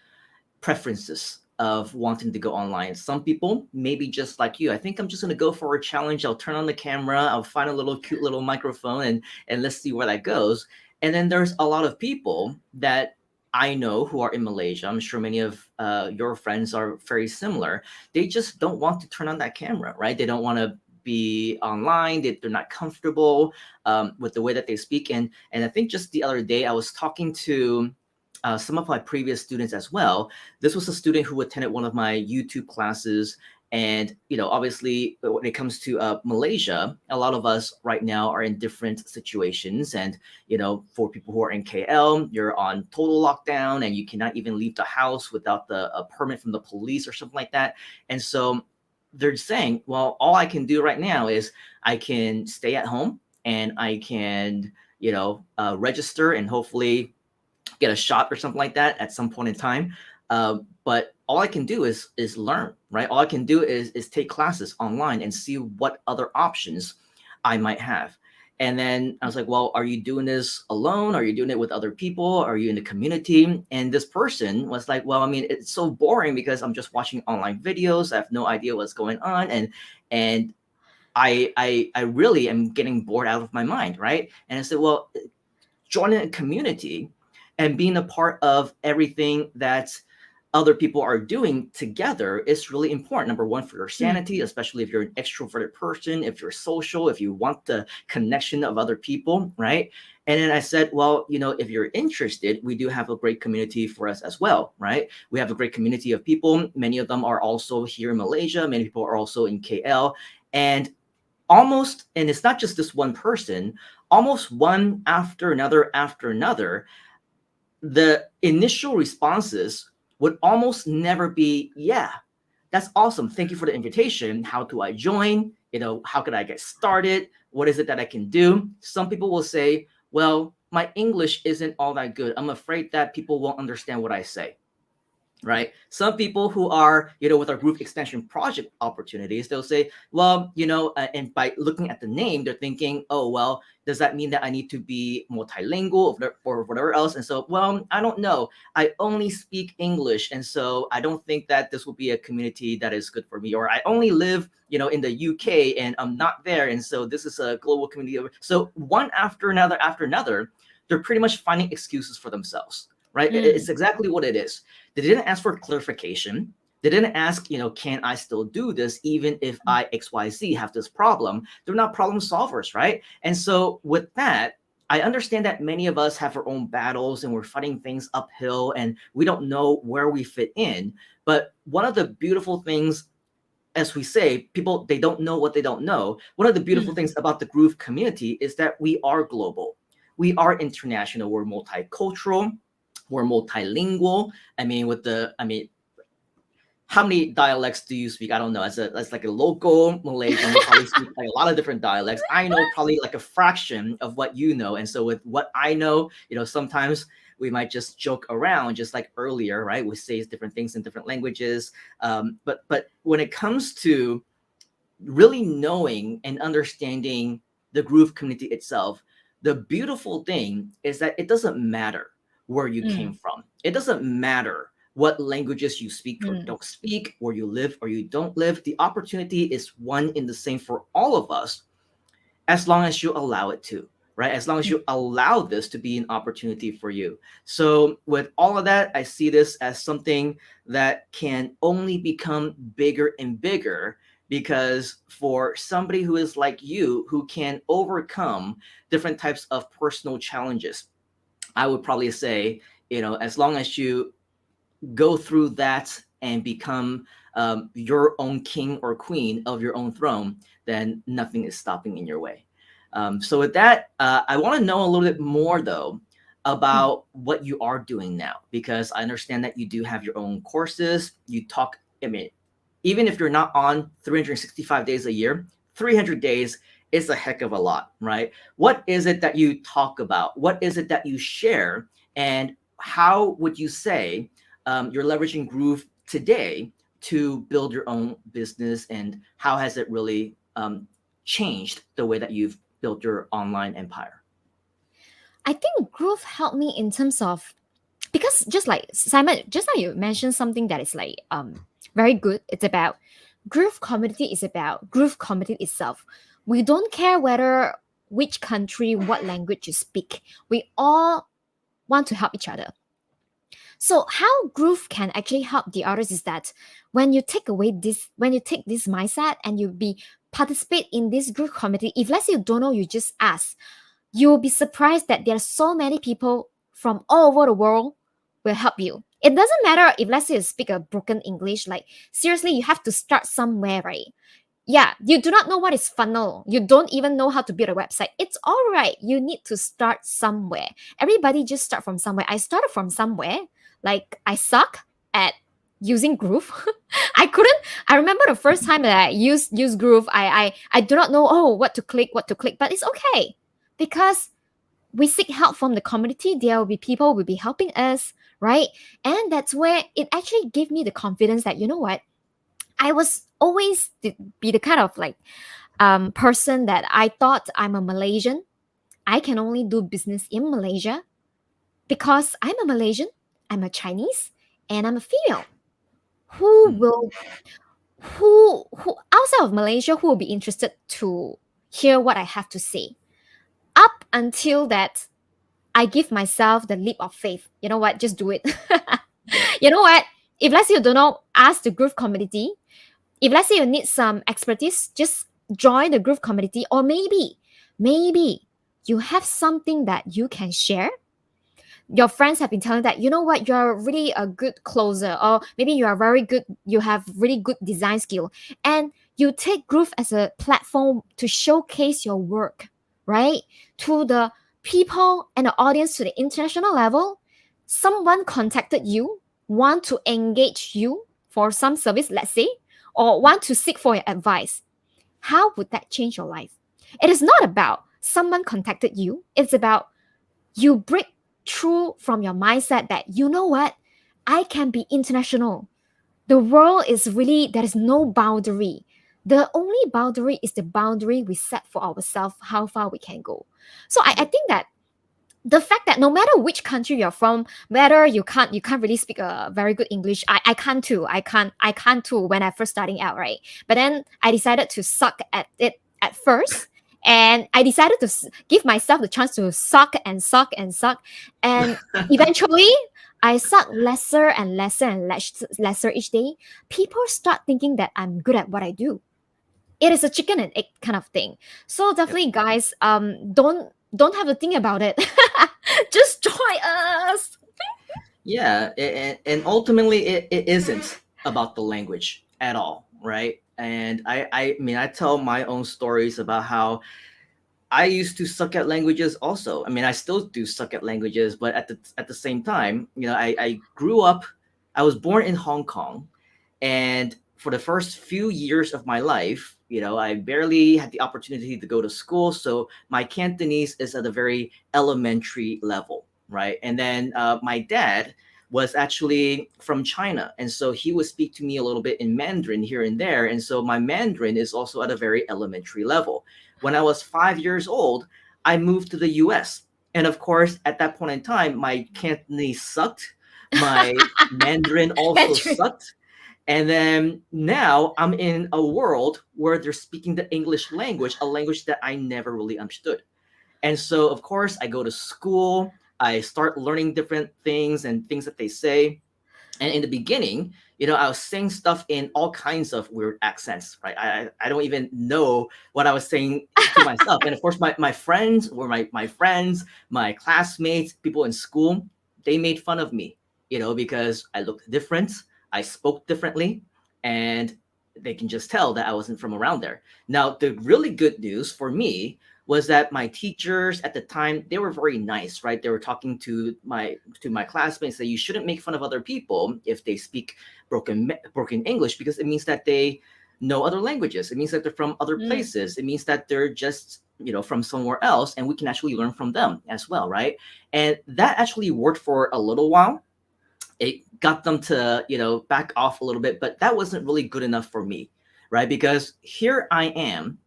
preferences of wanting to go online. Some people maybe just like you. I think I'm just going to go for a challenge. I'll turn on the camera. I'll find a little cute little microphone and let's see where that goes. And then there's a lot of people that I know who are in Malaysia. I'm sure many of your friends are very similar. They just don't want to turn on that camera, right? They don't want to be online. They're not comfortable with the way that they speak. And I think just the other day I was talking to some of my previous students as well. This was a student who attended one of my YouTube classes. And, obviously, when it comes to Malaysia, a lot of us right now are in different situations. And, for people who are in KL, you're on total lockdown and you cannot even leave the house without a permit from the police or something like that. And so they're saying, well, all I can do right now is I can stay at home and I can, register and hopefully get a shot or something like that at some point in time. But all I can do is learn, right? All I can do is take classes online and see what other options I might have. And then I was like, well, are you doing this alone? Are you doing it with other people? Are you in the community? And this person was like, well, I mean, it's so boring because I'm just watching online videos. I have no idea what's going on. And I really am getting bored out of my mind, right? And I said, well, joining a community and being a part of everything that other people are doing together is really important. Number one, for your sanity, especially if you're an extroverted person, if you're social, if you want the connection of other people, right? And then I said, well, if you're interested, we do have a great community for us as well, right? We have a great community of people. Many of them are also here in Malaysia. Many people are also in KL. And it's not just this one person, almost one after another, the initial responses would almost never be, yeah, that's awesome. Thank you for the invitation. How do I join? How could I get started? What is it that I can do? Some people will say, well, my English isn't all that good. I'm afraid that people won't understand what I say. Right. Some people who are, with our group extension project opportunities, they'll say, well, and by looking at the name, they're thinking, oh, well, does that mean that I need to be multilingual or whatever else? And so, well, I don't know. I only speak English. And so I don't think that this will be a community that is good for me. Or I only live, in the UK and I'm not there. And so this is a global community. So one after another, they're pretty much finding excuses for themselves. Right. It's exactly what it is. They didn't ask for clarification. They didn't ask, can I still do this even if I XYZ have this problem? They're not problem solvers, right? And so with that, I understand that many of us have our own battles and we're fighting things uphill and we don't know where we fit in. But one of the beautiful things, as we say, people, they don't know what they don't know. One of the beautiful things about the Groove community is that we are global. We are international. We're multicultural. We're multilingual. How many dialects do you speak? I don't know. As like a local Malaysian, you probably speak like a lot of different dialects. I know probably like a fraction of what you know. And so with what I know, sometimes we might just joke around, just like earlier, right? We say different things in different languages. But when it comes to really knowing and understanding the Groove community itself, the beautiful thing is that it doesn't matter where you came from. It doesn't matter what languages you speak or don't speak, where you live or you don't live. The opportunity is one in the same for all of us, as long as you allow it to, right? As long as you allow this to be an opportunity for you. So with all of that, I see this as something that can only become bigger and bigger because for somebody who is like you, who can overcome different types of personal challenges, I would probably say, as long as you go through that and become your own king or queen of your own throne, then nothing is stopping in your way. So with that, I want to know a little bit more though about what you are doing now, because I understand that you do have your own courses. You talk, I mean, even if you're not on 365 days a year, 300 days is a heck of a lot, right? What is it that you talk about? What is it that you share? And how would you say you're leveraging Groove today to build your own business? And how has it really changed the way that you've built your online empire? I think Groove helped me in terms of, because just like Simon, just now you mentioned something that is like very good. It's about Groove community is about Groove community itself. We don't care whether which country, what language you speak. We all want to help each other. So how Groove can actually help the others is that when you take this mindset and you be participate in this Groove community, if let's say you don't know, you just ask, you will be surprised that there are so many people from all over the world will help you. It doesn't matter if let's say you speak a broken English, like seriously, you have to start somewhere, right? Yeah, you do not know what is funnel. You don't even know how to build a website. It's all right. You need to start somewhere. Everybody just start from somewhere. I started from somewhere. Like I suck at using Groove. I remember the first time that I used Groove, I do not know what to click, but it's okay. Because we seek help from the community, there will be people will be helping us, right? And that's where it actually gave me the confidence that, you know what, I was always be the kind of like person that I thought I'm a Malaysian. I can only do business in Malaysia because I'm a Malaysian, I'm a Chinese, and I'm a female. Who outside of Malaysia, who will be interested to hear what I have to say? Up until that, I give myself the leap of faith. You know what? Just do it. You know what? If let's say you don't know, ask the Groove community. If let's say you need some expertise, just join the Groove community. Or maybe you have something that you can share. Your friends have been telling that, you know what, you're really a good closer, or maybe you are very good, you have really good design skill, and you take Groove as a platform to showcase your work, right? To the people and the audience, to the international level. Someone contacted you, want to engage you for some service, let's say, or want to seek for your advice. How would that change your life? It is not about someone contacted you. It's about you break through from your mindset that, you know what, I can be international. The world is really, there is no boundary. The only boundary is the boundary we set for ourselves, how far we can go. So I think that the fact that no matter which country you're from, whether you can't really speak a very good English, I can't too. I can't too when I first starting out, right? But then I decided to suck at it at first. And I decided to give myself the chance to suck and suck and suck. And eventually, I suck lesser and lesser and lesser each day. People start thinking that I'm good at what I do. It is a chicken and egg kind of thing. So definitely, guys, don't have to think about it. Just join us. Yeah, and ultimately, it isn't about the language at all, right? And I mean, I tell my own stories about how I used to suck at languages also. I mean, I still do suck at languages, but at the same time, I grew up, I was born in Hong Kong, and for the first few years of my life, I barely had the opportunity to go to school. So my Cantonese is at a very elementary level, right? And then my dad was actually from China. And so he would speak to me a little bit in Mandarin here and there. And so my Mandarin is also at a very elementary level. When I was 5 years old, I moved to the US. And of course, at that point in time, my Cantonese sucked. My Mandarin also sucked. And then now I'm in a world where they're speaking the English language, a language that I never really understood. And so, of course, I go to school, I start learning different things and things that they say. And in the beginning, I was saying stuff in all kinds of weird accents, right? I don't even know what I was saying to myself. And of course, my friends were my friends, my classmates, people in school, they made fun of me, because I looked different, I spoke differently, and they can just tell that I wasn't from around there. Now, the really good news for me was that my teachers at the time, they were very nice, right? They were talking to my classmates that you shouldn't make fun of other people if they speak broken English, because it means that they know other languages. It means that they're from other places. It means that they're just from somewhere else, and we can actually learn from them as well, right? And that actually worked for a little while. It got them to back off a little bit, but that wasn't really good enough for me, right? Because here I am,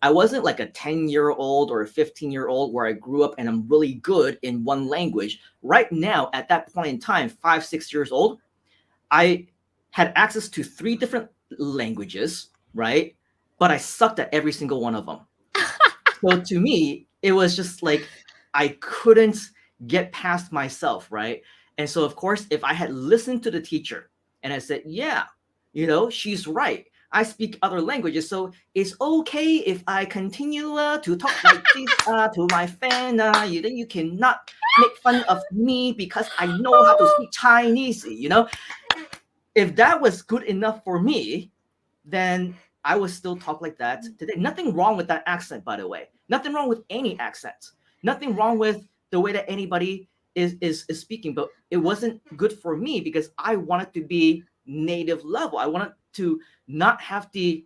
I wasn't like a 10-year-old or a 15-year-old where I grew up and I'm really good in one language. Right now, at that point in time, 5-6 years old, I had access to 3 different languages, right? But I sucked at every single one of them. So to me, it was just like I couldn't get past myself, right? And so, of course, if I had listened to the teacher and I said, yeah, she's right, I speak other languages, so it's okay if I continue to talk like this to my fan. Then you cannot make fun of me because I know how to speak Chinese. If that was good enough for me, then I would still talk like that today. Nothing wrong with that accent, by the way. Nothing wrong with any accent. Nothing wrong with the way that anybody is speaking. But it wasn't good for me because I wanted to be native level. I wanted to not have the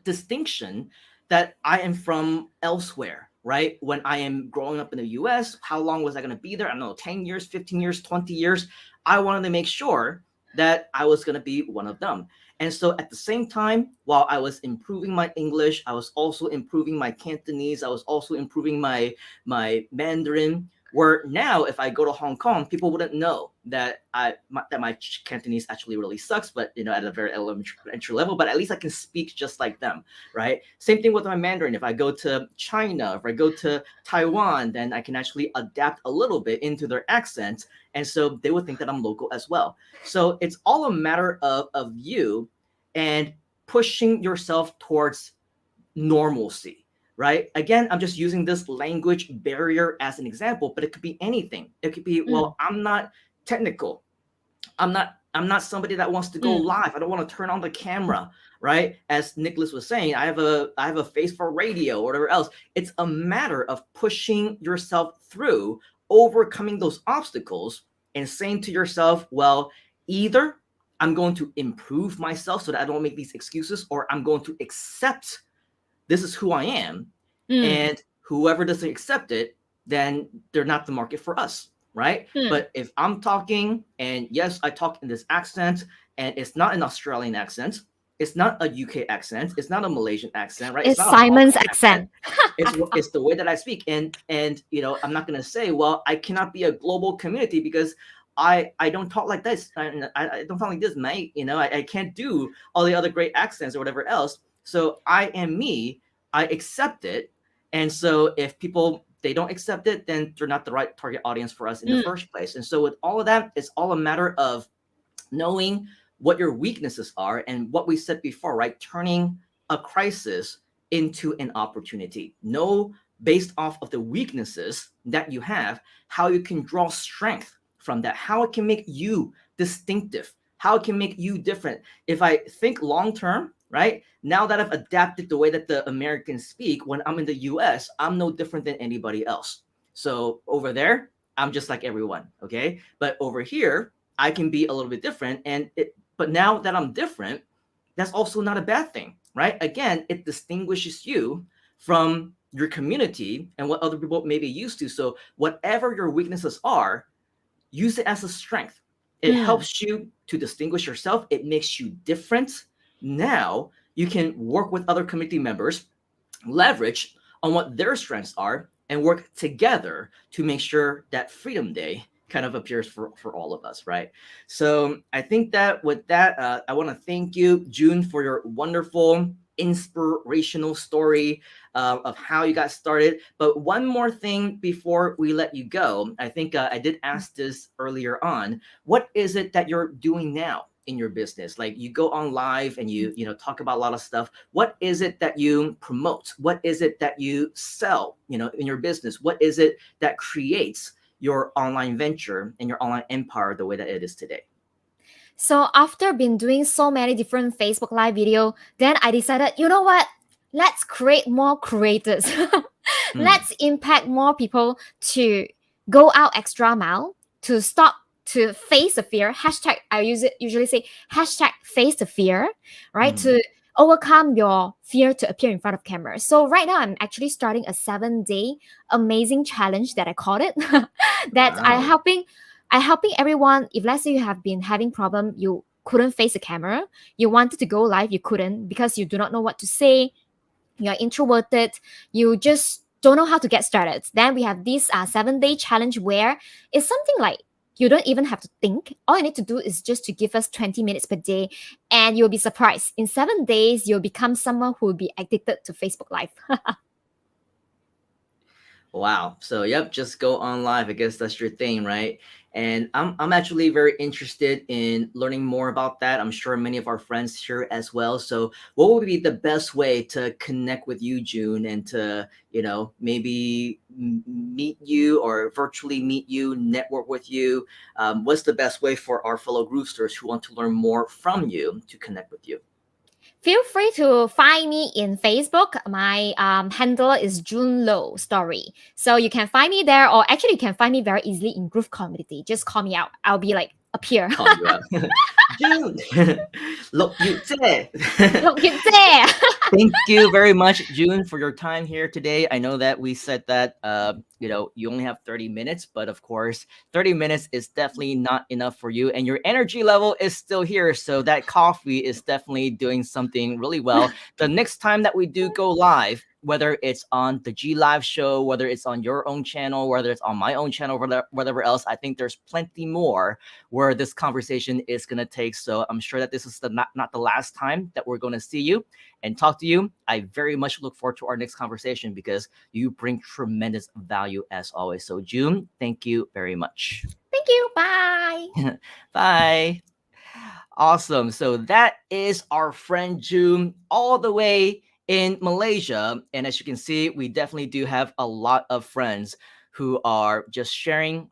distinction that I am from elsewhere, right? When I am growing up in the US, how long was I going to be there? I don't know, 10 years, 15 years, 20 years. I wanted to make sure that I was going to be one of them. And so at the same time, while I was improving my English, I was also improving my Cantonese. I was also improving my Mandarin. Where now, if I go to Hong Kong, people wouldn't know that my Cantonese actually really sucks, but at a very elementary level. But at least I can speak just like them, right? Same thing with my Mandarin. If I go to China, if I go to Taiwan, then I can actually adapt a little bit into their accent, and so they would think that I'm local as well. So it's all a matter of you and pushing yourself towards normalcy. Right? Again, I'm just using this language barrier as an example, but it could be anything. It could be, well, I'm not technical. I'm not somebody that wants to go live. I don't want to turn on the camera, right? As Nicholas was saying, I have a face for radio or whatever else. It's a matter of pushing yourself through, overcoming those obstacles, and saying to yourself, well, either I'm going to improve myself so that I don't make these excuses, or I'm going to accept this is who I am, and whoever doesn't accept it, then they're not the market for us, right? But if I'm talking, and yes, I talk in this accent, and it's not an Australian accent, it's not a UK accent, it's not a Malaysian accent, right? It's not Simon's accent. It's the way that I speak, and I'm not gonna say, well, I cannot be a global community because I don't talk like this. I don't talk like this, mate. I can't do all the other great accents or whatever else. So I am me, I accept it. And so if people, they don't accept it, then they're not the right target audience for us in the first place. And so with all of that, it's all a matter of knowing what your weaknesses are and what we said before, right? Turning a crisis into an opportunity. Know based off of the weaknesses that you have, how you can draw strength from that, how it can make you distinctive, how it can make you different. If I think long-term, right? Now that I've adapted the way that the Americans speak, when I'm in the US, I'm no different than anybody else. So over there, I'm just like everyone, okay? But over here, I can be a little bit different. But now that I'm different, that's also not a bad thing, right? Again, it distinguishes you from your community and what other people may be used to. So whatever your weaknesses are, use it as a strength. It helps you to distinguish yourself. It makes you different. Now you can work with other community members, leverage on what their strengths are, and work together to make sure that Freedom Day kind of appears for all of us, right? So I think that with that, I want to thank you, June, for your wonderful inspirational story of how you got started. But one more thing before we let you go, I think I did ask this earlier on. What is it that you're doing now in your business? Like you go on live and you know talk about a lot of stuff. What is it that you promote? What is it that you sell, you know, in your business? What is it that creates your online venture and your online empire the way that it is today? So after been doing so many different Facebook Live video, then I decided, you know what? Let's create more creators. Let's impact more people to go out extra mile, to stop, to face the fear. Hashtag, I usually say hashtag face the fear, right? To overcome your fear to appear in front of camera. So right now I'm actually starting a 7-day amazing challenge that I called it. That I helping everyone. If let's say you have been having problem, you couldn't face the camera, you wanted to go live, you couldn't because you do not know what to say, you're introverted, you just don't know how to get started. Then we have this 7-day challenge where it's something like you don't even have to think. All you need to do is just to give us 20 minutes per day, and you'll be surprised. In 7 days, you'll become someone who will be addicted to Facebook Live. Wow. So yep, just go on live. I guess that's your thing, right? And I'm actually very interested in learning more about that. I'm sure many of our friends here as well. So what would be the best way to connect with you, June, and to, you know, maybe meet you or virtually meet you, network with you? What's the best way for our fellow Groovesters who want to learn more from you to connect with you? Feel free to find me in Facebook. My handle is June Low Story. So you can find me there, or actually you can find me very easily in Groove Community. Just call me out. I'll be like appear. Call you out. June, look you there. Look you there. Thank you very much, June, for your time here today. I know that we said that you know, you only have 30 minutes, but of course 30 minutes is definitely not enough for you, and your energy level is still here, so that coffee is definitely doing something really well. The next time that we do go live, whether it's on the G Live show, whether it's on your own channel, whether it's on my own channel, whatever else, I think there's plenty more where this conversation is going to take. So I'm sure that this is not the last time that we're going to see you and talk to you. I very much look forward to our next conversation because you bring tremendous value as always. So June, thank you very much. Thank you. Bye. Bye. Awesome. So that is our friend June all the way in Malaysia. And as you can see, we definitely do have a lot of friends who are just sharing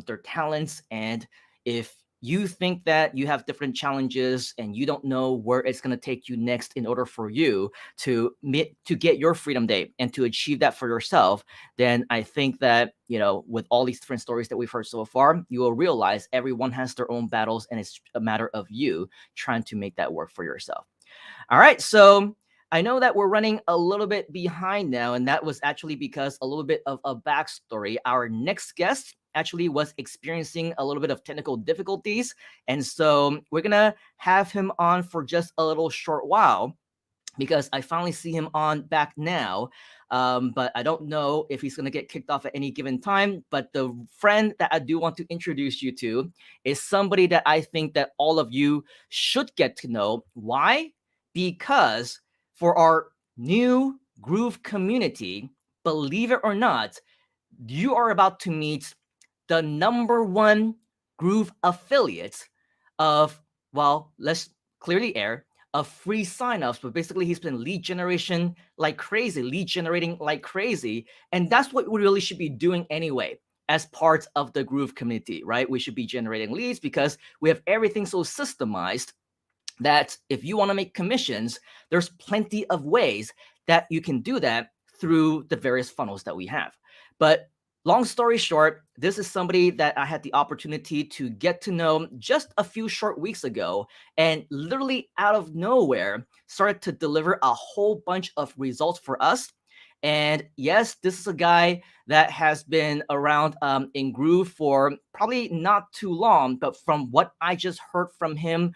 their talents. And if you think that you have different challenges and you don't know where it's going to take you next in order for you to get your freedom day and to achieve that for yourself, then I think that, you know, with all these different stories that we've heard so far, you will realize everyone has their own battles and it's a matter of you trying to make that work for yourself. All right. So I know that we're running a little bit behind now, and that was actually because a little bit of a backstory. Our next guest actually was experiencing a little bit of technical difficulties, and so we're gonna have him on for just a little short while because I finally see him on back now. But I don't know if he's going to get kicked off at any given time. But the friend that I do want to introduce you to is somebody that I think that all of you should get to know. Why? Because for our new Groove community, believe it or not, you are about to meet the #1 Groove affiliate of, well, let's clearly air, of free signups. But basically, he's been lead generating like crazy. And that's what we really should be doing anyway, as part of the Groove community, right? We should be generating leads because we have everything so systemized that if you want to make commissions, there's plenty of ways that you can do that through the various funnels that we have. But long story short, this is somebody that I had the opportunity to get to know just a few short weeks ago, and literally out of nowhere started to deliver a whole bunch of results for us. And yes, this is a guy that has been around in Groove for probably not too long, but from what I just heard from him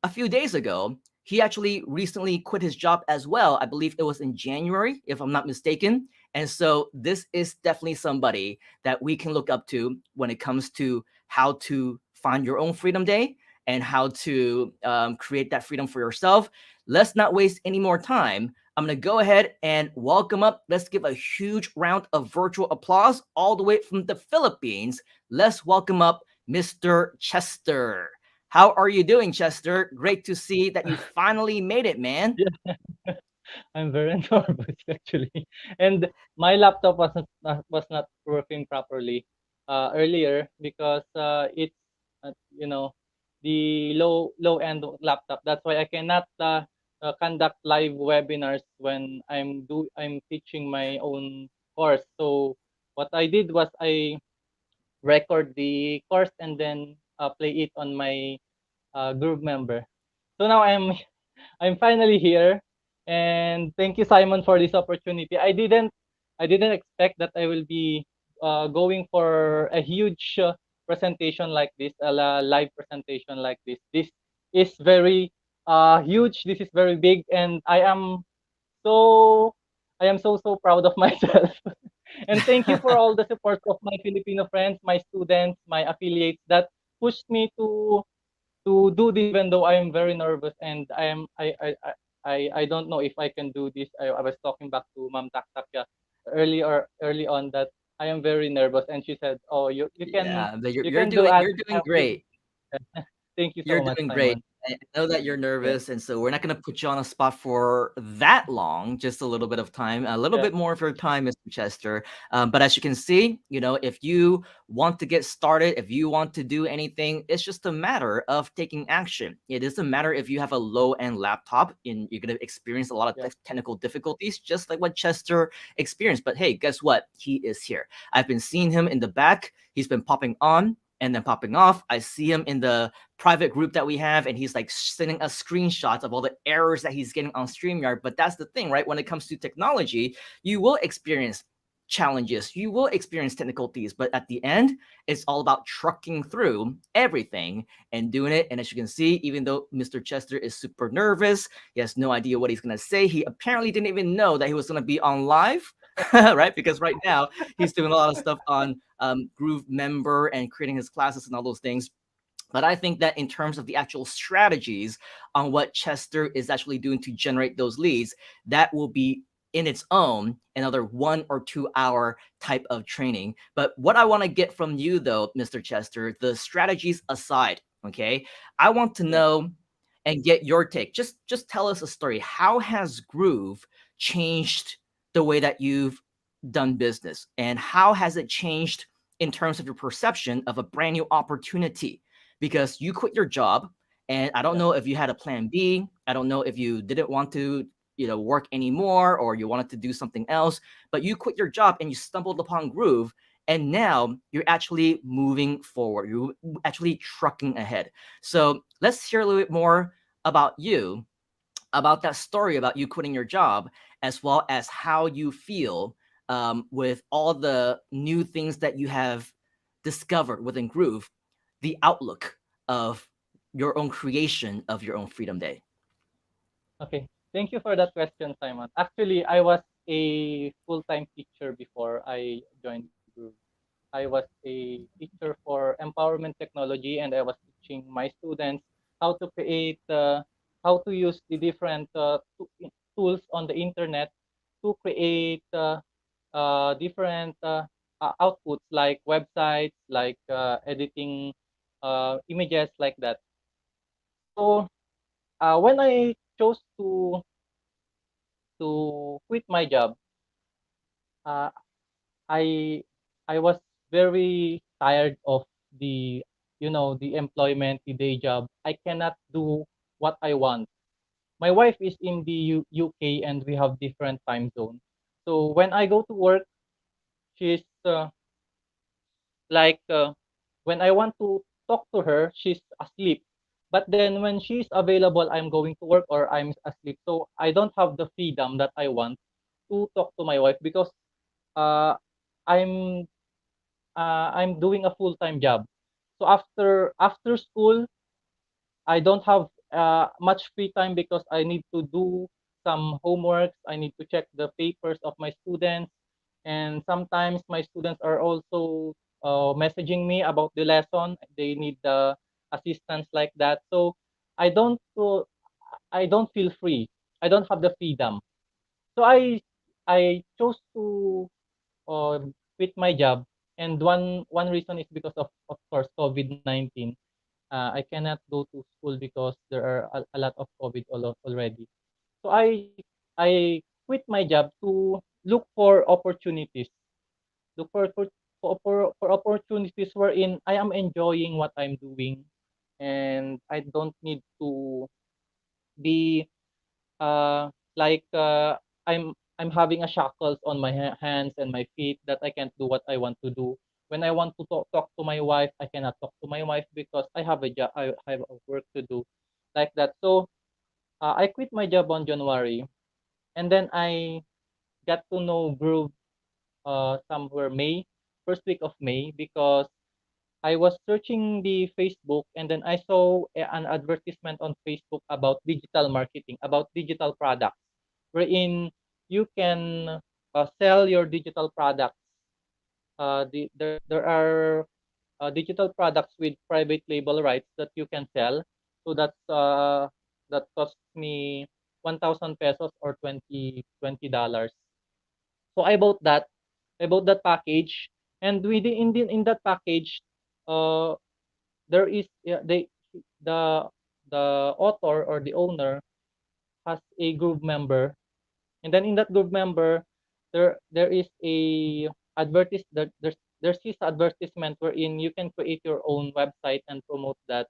a few days ago, he actually recently quit his job as well. I believe it was in January, if I'm not mistaken. And so this is definitely somebody that we can look up to when it comes to how to find your own freedom day and how to create that freedom for yourself. let's not waste any more time. I'm going to go ahead and welcome up. Let's give a huge round of virtual applause all the way from the Philippines. Let's welcome up Mr. Chester. How are you doing, Chester? Great to see that you finally made it, man. Yeah, I'm very nervous actually, and my laptop was not working properly earlier because it's you know the low end laptop. That's why I cannot conduct live webinars when I'm teaching my own course. So what I did was I record the course and then play it on my group member. So now I'm finally here, and thank you, Simon, for this opportunity. I didn't expect that I will be going for a huge presentation like this, live presentation like this. This is very huge. This is very big, and so so proud of myself. And thank you for all the support of my Filipino friends, my students, my affiliates that pushed me to do this, even though I am very nervous and I don't know if I can do this. I was talking back to Ma'am Taktakya early on that I am very nervous, and she said, "Oh, you can Yeah, but you can do you're doing great. Thank you You're so much, doing great. Simon. I know that you're Yeah, nervous, and so we're not gonna put you on a spot for that long, just a little bit of time, a little yeah, bit more of your time, Mr. Chester. But as you can see, if you want to get started, if you want to do anything, it's just a matter of taking action. It doesn't matter if you have a low-end laptop and you're gonna experience a lot of yeah, technical difficulties, just like what Chester experienced. But hey, guess what? He is here. I've been seeing him in the back. He's been popping on and then popping off. I see him in the private group that we have, and he's like sending us screenshots of all the errors that he's getting on StreamYard. But that's the thing, right? When it comes to technology, you will experience challenges, you will experience difficulties, but at the end, it's all about trucking through everything and doing it. And as you can see, even though Mr. Chester is super nervous, he has no idea what he's gonna say. He apparently didn't even know that he was gonna be on live. Right, because right now he's doing a lot of stuff on Groove Member and creating his classes and all those things. But I think that in terms of the actual strategies on what Chester is actually doing to generate those leads, that will be in its own another 1 or 2 hour type of training. But what I want to get from you, though, Mr. Chester, the strategies aside, okay, I want to know and get your take. Just tell us a story. How has Groove changed the way that you've done business, and how has it changed in terms of your perception of a brand new opportunity? Because you quit your job, and I don't yeah. know if you had a plan B. I don't know if you didn't want to, work anymore, or you wanted to do something else, but you quit your job and you stumbled upon Groove, and now you're actually moving forward. You're actually trucking ahead. So let's hear a little bit more about you, about that story about you quitting your job, as well as how you feel with all the new things that you have discovered within Groove, the outlook of your own creation of your own Freedom Day. Okay. Thank you for that question, Simon. Actually, I was a full-time teacher before I joined Groove. I was a teacher for empowerment technology, and I was teaching my students how to create, how to use the different tools on the internet to create different outputs like websites, like editing images like that. So when I chose to quit my job, uh, I I was very tired of the the employment, the day job. I cannot do what I want. My wife is in the UK, and we have different time zone. So when I go to work, she's like when I want to talk to her, she's asleep. But then when she's available, I'm going to work or I'm asleep. So I don't have the freedom that I want to talk to my wife because uh, I'm I'm doing a full-time job. So after school, I don't have much free time because I need to do some homeworks. I need to check the papers of my students, and sometimes my students are also messaging me about the lesson. They need the assistance like that. So I don't. I don't feel free. I don't have the freedom. So I chose to quit my job, and one reason is because of course COVID-19. I cannot go to school because there are a lot of COVID already. So I quit my job to look for opportunities. Look for opportunities wherein I am enjoying what I'm doing, and I don't need to be like I'm having a shackles on my hands and my feet that I can't do what I want to do. When I want to talk to my wife, I cannot talk to my wife because I have a job, I have a work to do, like that. So I quit my job on January, and then I got to know Groove somewhere May, first week of May, because I was searching the Facebook, and then I saw an advertisement on Facebook about digital marketing, about digital products, wherein you can sell your digital products. There are digital products with private label rights that you can sell. So that cost me 1,000 pesos or $20. So I bought that. I bought that package, and in that package, uh, there is the the author or the owner has a group member, and then in that group member, there is a there's this advertisement wherein you can create your own website and promote that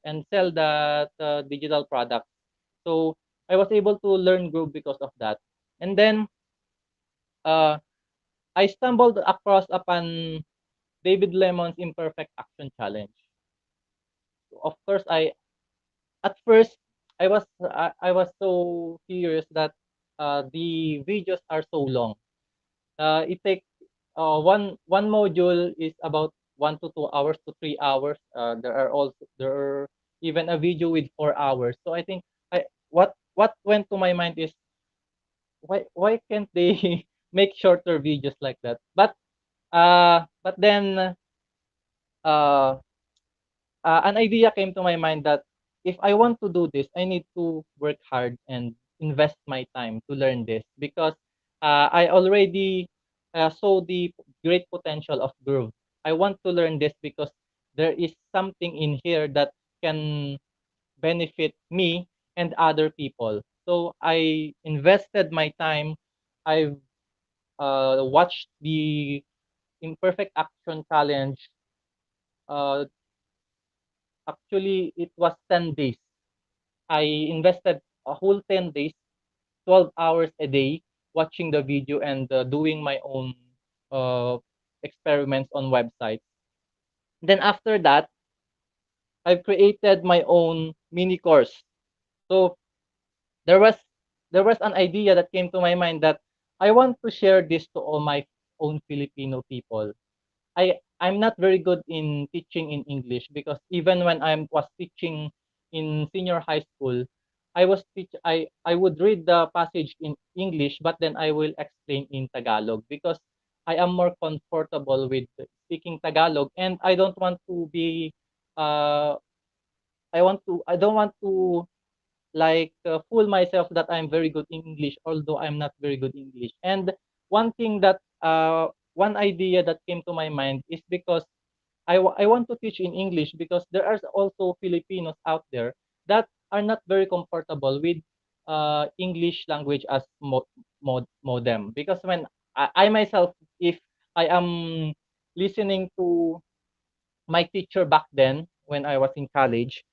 and sell that digital product. So I was able to learn group because of that, and then uh, I stumbled across upon David Lemon's Imperfect Action Challenge. Of course, I at first I was so curious that the videos are so long. It takes one module is about 1 to 2 hours to 3 hours. There are even a video with 4 hours. So I think what went to my mind is why can't they make shorter videos like that? But then uh an idea came to my mind that if I want to do this, I need to work hard and invest my time to learn this because I already saw the great potential of Groove. I want to learn this because there is something in here that can benefit me and other people. So I invested my time. I watched the Imperfect Action Challenge. Uh, Actually, it was 10 days. I invested a whole 10 days, 12 hours a day, watching the video and doing my own uh, experiments on websites. Then after that, I've created my own mini course. So there was there was an idea that came to my mind that I want to share this to all my own Filipino people. I'm not very good in teaching in English because even when I was teaching in senior high school, I would read the passage in English, but then I will explain in Tagalog because I am more comfortable with speaking Tagalog, and I don't want to be uh I don't want to like fool myself that I'm very good in English, although I'm not very good in English. And one thing that one idea that came to my mind is because I want to teach in English because there are also Filipinos out there that are not very comfortable with English language as modem. Because when I myself, if I am listening to my teacher back then when I was in college,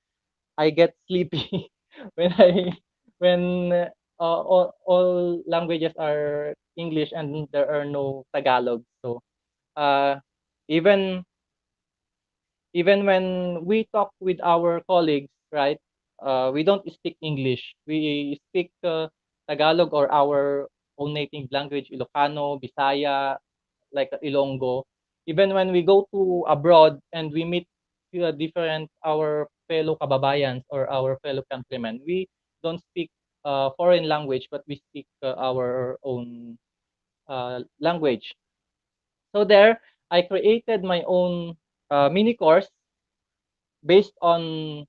I get sleepy when all languages are English and there are no Tagalog. So uh, even even when we talk with our colleagues, right? We don't speak English. We speak Tagalog or our own native language, Ilocano, Bisaya, like Ilonggo. Even when we go to abroad and we meet different our fellow kababayans or our fellow countrymen, we don't speak foreign language, but we speak our own language. So there, I created my own mini course based on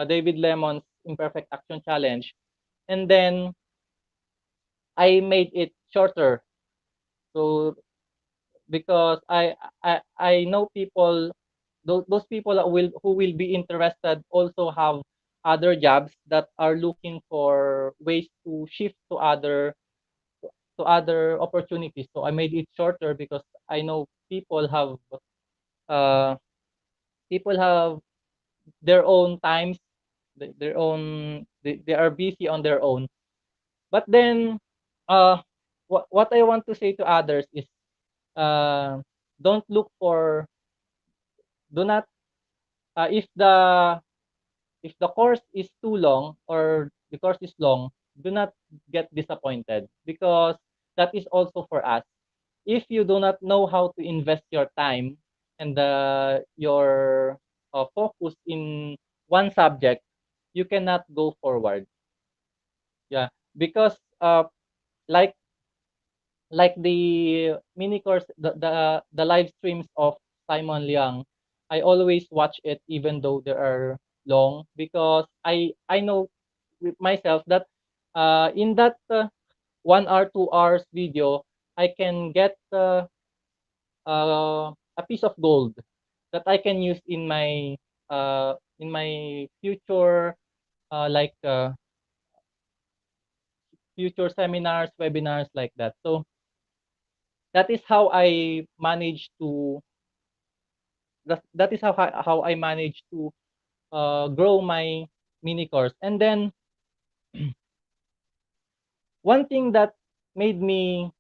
David Lemon's imperfect action challenge, and then I made it shorter. So because I know people, those people that who will be interested also have other jobs that are looking for ways to shift to other opportunities. So I made it shorter because I know uh people have their own times, their own they are busy on their own. But then what I want to say to others is uh don't look for do not if the course is too long or the course is long, do not get disappointed because that is also for us. If you do not know how to invest your time and your focus in one subject, you cannot go forward. Yeah, because like like the mini course, the live streams of Simon Liang, I always watch it even though they are long because I know with myself that in that 1 hour 2 hours video I can get a piece of gold that I can use in my future like future seminars, webinars like that. So that is how I manage to that is how I manage to grow my mini course. And then one thing that made me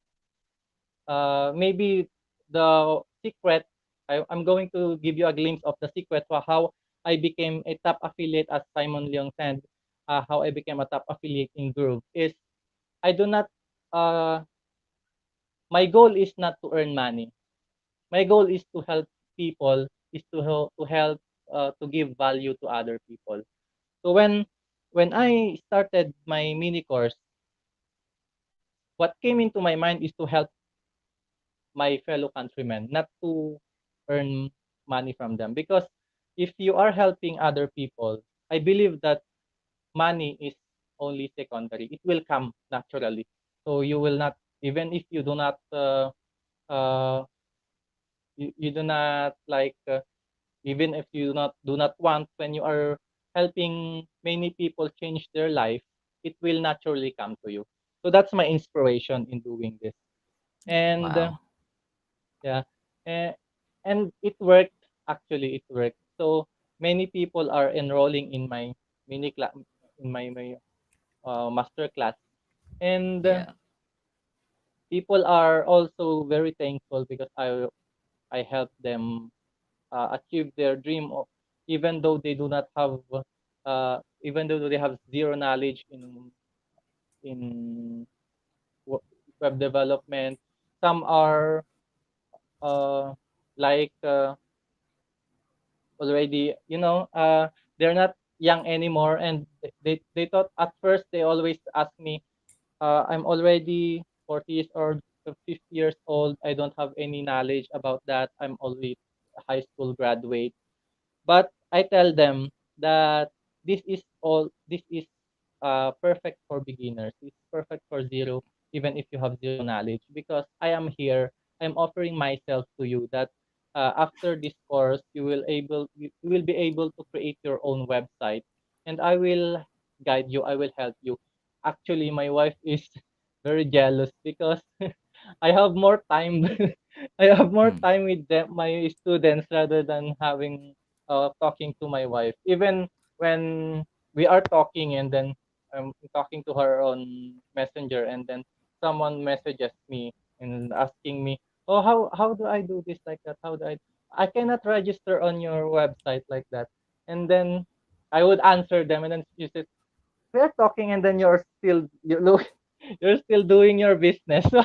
maybe the secret I'm going to give you a glimpse of the secret for how I became a top affiliate, as Simon Leong said, how I became a top affiliate in Groove is I do not my goal is not to earn money. My goal is to help people, is to help to give value to other people. So when I started my mini course, what came into my mind is to help my fellow countrymen, not to earn money from them. Because if you are helping other people, I believe that money is only secondary. It will come naturally. So you will not, even if you do not, uh, you do not like, even if you do not want, when you are helping many people change their life, it will naturally come to you. So that's my inspiration in doing this. And Wow. yeah, and, and it worked. Actually, it worked. So many people are enrolling in my mini class, in my master class, and Yeah. people are also very thankful because I helped them achieve their dream of, even though they do not have even though they have zero knowledge in web development. Some are uh, like already, they're not young anymore, and they thought at first, they always ask me, I'm already 40 years old, 50 years old, I don't have any knowledge about that, I'm only a high school graduate. But I tell them that this is perfect for beginners. It's perfect for zero, even if you have zero knowledge, because I am here. I'm offering myself to you that after this course, you will be able to create your own website, and I will guide you. I will help you. Actually, my wife is very jealous because I have more time. I have more time with my students rather than having talking to my wife. Even when we are talking and then I'm talking to her on Messenger, and then someone messages me and asking me, "Oh, how do I do this like that? How do I cannot register on your website like that." And then I would answer them, and then you said, "We're talking, and then you look, you're still doing your business." So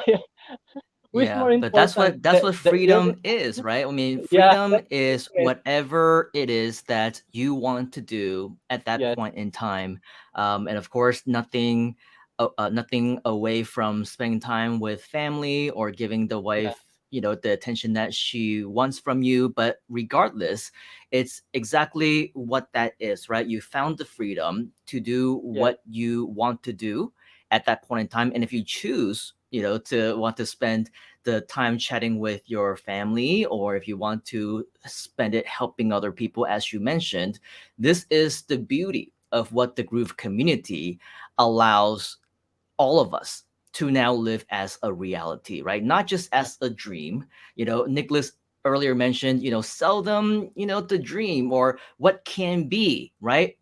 who's Yeah, more but important? that's what Your freedom is, right? I mean, yeah, freedom that's the is secret. whatever it is that you want to do at that Yes, point in time, and of course, nothing away from spending time with family or giving the yeah, wife the attention that she wants from you. But regardless, it's exactly what that is, right? You found the freedom to do what you want to do at that point in time. And if you choose, to want to spend the time chatting with your family, or if you want to spend it helping other people, as you mentioned, this is the beauty of what the Groove community allows all of us to now live as a reality, right? Not just as a dream. Nicholas earlier mentioned, sell them, the dream or what can be, right?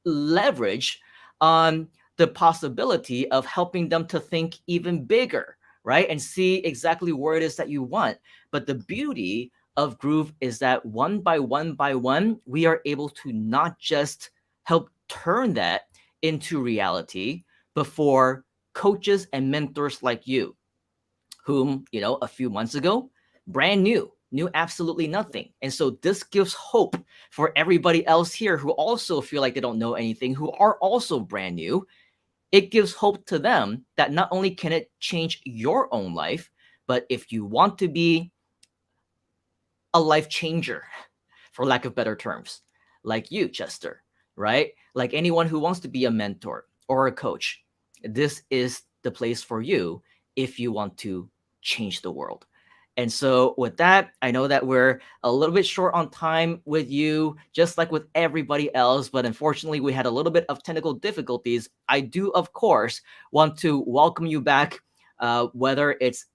Leverage on the possibility of helping them to think even bigger, right? And see exactly where it is that you want. But the beauty of Groove is that one by one, we are able to not just help turn that into reality, but for coaches and mentors like you, whom, a few months ago, brand new, knew absolutely nothing. And so this gives hope for everybody else here who also feel like they don't know anything, who are also brand new. It gives hope to them that not only can it change your own life, but if you want to be a life changer, for lack of better terms, like you, Chester, right? Like anyone who wants to be a mentor or a coach, this is the place for you if you want to change the world. And so, with that, I know that we're a little bit short on time with you, just like with everybody else. But unfortunately, we had a little bit of technical difficulties. I do, of course, want to welcome you back, whether it's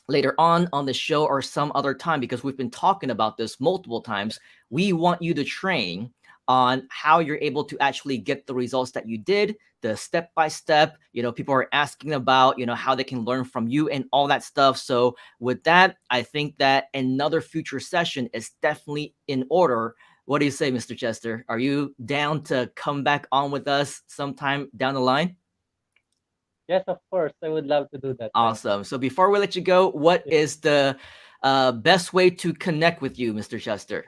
later on the show or some other time, because we've been talking about this multiple times. We want you to train on how you're able to actually get the results that you did, the step by step. People are asking about, how they can learn from you and all that stuff. So with that, I think that another future session is definitely in order. What do you say, Mr. Chester? Are you down to come back on with us sometime down the line? Yes, of course. I would love to do that. Awesome. So before we let you go, what is the best way to connect with you, Mr. Chester?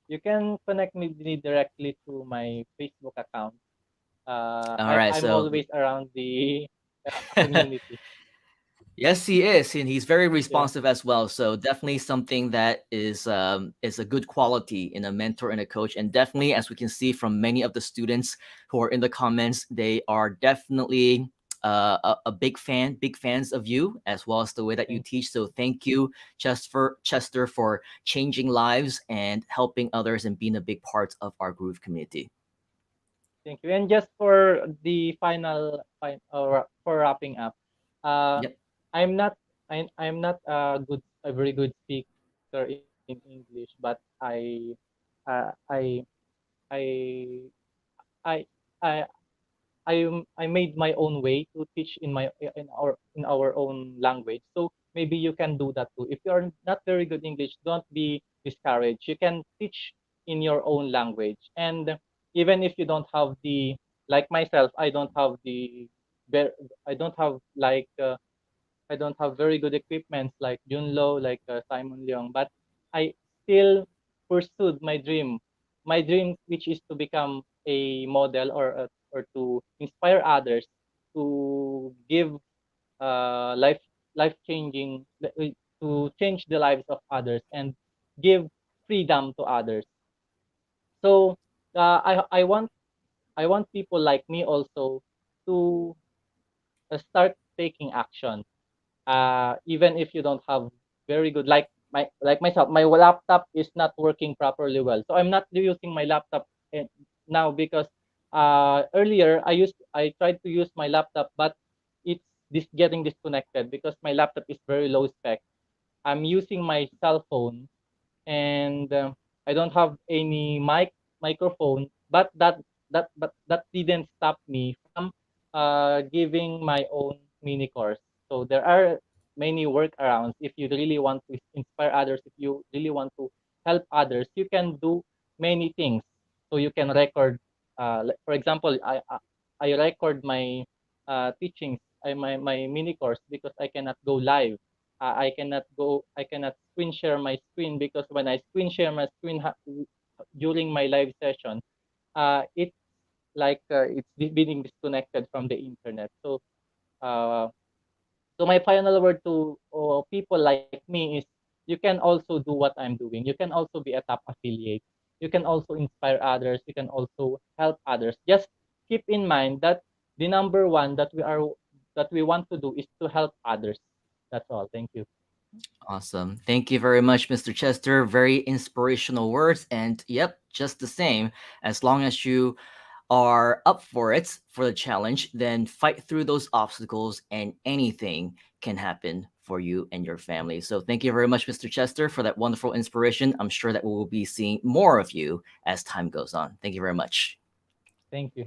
You can connect me directly to my Facebook account. All right, I'm so always around the community. yes, he is, and he's very responsive as well. So definitely something that is a good quality in a mentor and a coach. And definitely, as we can see from many of the students who are in the comments, they are definitely a big fans of you, as well as the way that you teach. So thank you, Chester, for changing lives and helping others and being a big part of our Groove community. Thank you. And just for the for wrapping up, I'm not a very good speaker in English, but uh, I I I I I made my own way to teach in our own language. So maybe you can do that too. If you are not very good English, don't be discouraged. You can teach in your own language. And even if you don't have the, like myself, I don't have like I don't have very good equipments like Junlo, like Simon Leong, but I still pursued my dream, which is to become a model or to inspire others to give life changing to change the lives of others and give freedom to others. So I want people like me also to start taking action, even if you don't have very good, like myself, my laptop is not working properly well, so I'm not using my laptop now because earlier I tried to use my laptop, but it's getting disconnected because my laptop is very low spec. I'm using my cell phone, and I don't have any microphone, but that didn't stop me from giving my own mini course. So there are many workarounds. If you really want to inspire others, if you really want to help others, you can do many things. So you can record, for example, I record my teachings, my mini course, because I cannot go live. I cannot screen share my screen, because when I screen share my screen during my live session, it's like it's being disconnected from the internet. So So my final word to people like me is, you can also do what I'm doing. You can also be a top affiliate. You can also inspire others. You can also help others. Just keep in mind that the number one that we want to do is to help others. That's all. Thank you. Awesome. Thank you very much, Mr. Chester. Very inspirational words. And yep, just the same. As long as you are up for it, for the challenge, then fight through those obstacles and anything can happen for you and your family. So thank you very much, Mr. Chester, for that wonderful inspiration. I'm sure that we will be seeing more of you as time goes on. Thank you very much. Thank you.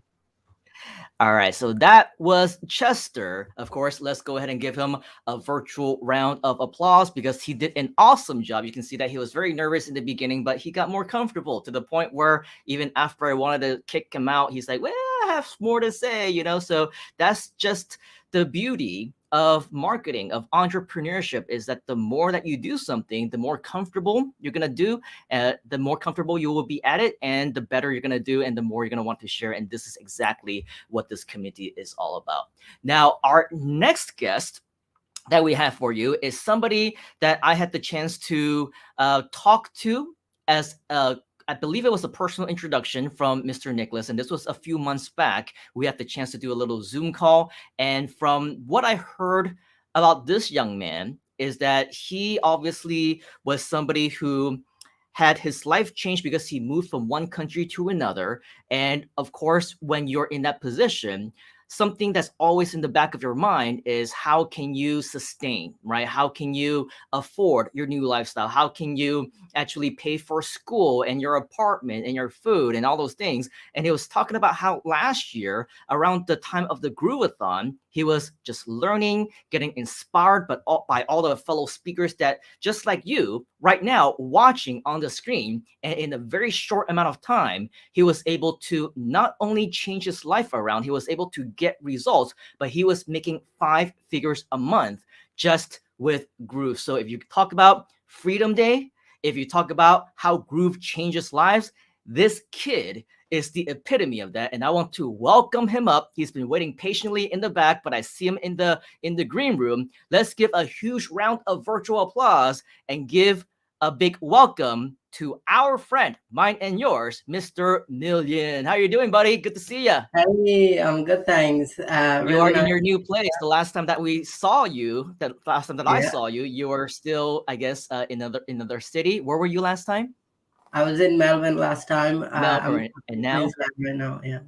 All right, so that was Chester. Of course, let's go ahead and give him a virtual round of applause because he did an awesome job. You can see that he was very nervous in the beginning, but he got more comfortable to the point where even after I wanted to kick him out, he's like, well, I have more to say, you know? So that's just the beauty of marketing, of entrepreneurship, is that the more that you do something, the more comfortable you're going to do, the more comfortable you will be at it, and the better you're going to do, and the more you're going to want to share. And this is exactly what this community is all about. Now, our next guest that we have for you is somebody that I had the chance to talk to as I believe it was a personal introduction from Mr. Nicholas, and this was a few months back. We had the chance to do a little Zoom call, and from what I heard about this young man is that he obviously was somebody who had his life changed because he moved from one country to another. And of course, when you're in that position, something that's always in the back of your mind is how can you sustain, right? How can you afford your new lifestyle? How can you actually pay for school and your apartment and your food and all those things? And he was talking about how last year, around the time of the Groovathon, he was just learning, getting inspired, but by all the fellow speakers that, just like you right now, watching on the screen. And in a very short amount of time, he was able to not only change his life around, he was able to get results, but he was making 5 figures a month just with Groove. So if you talk about Freedom Day, if you talk about how Groove changes lives, this kid is the epitome of that, and I want to welcome him up. He's been waiting patiently in the back, but I see him in the green room. Let's give a huge round of virtual applause and give a big welcome to our friend, mine and yours, Mr. Million. How are you doing, buddy? Good to see you. Hey, I'm good, thanks. You Really are in nice. your new place. The last time that we saw you, the last time that I Yeah, saw you, you were still, I guess, in another city. Where were you last time? I was in Melbourne last time. I'm Melbourne. And in now? Queensland right now. Yeah.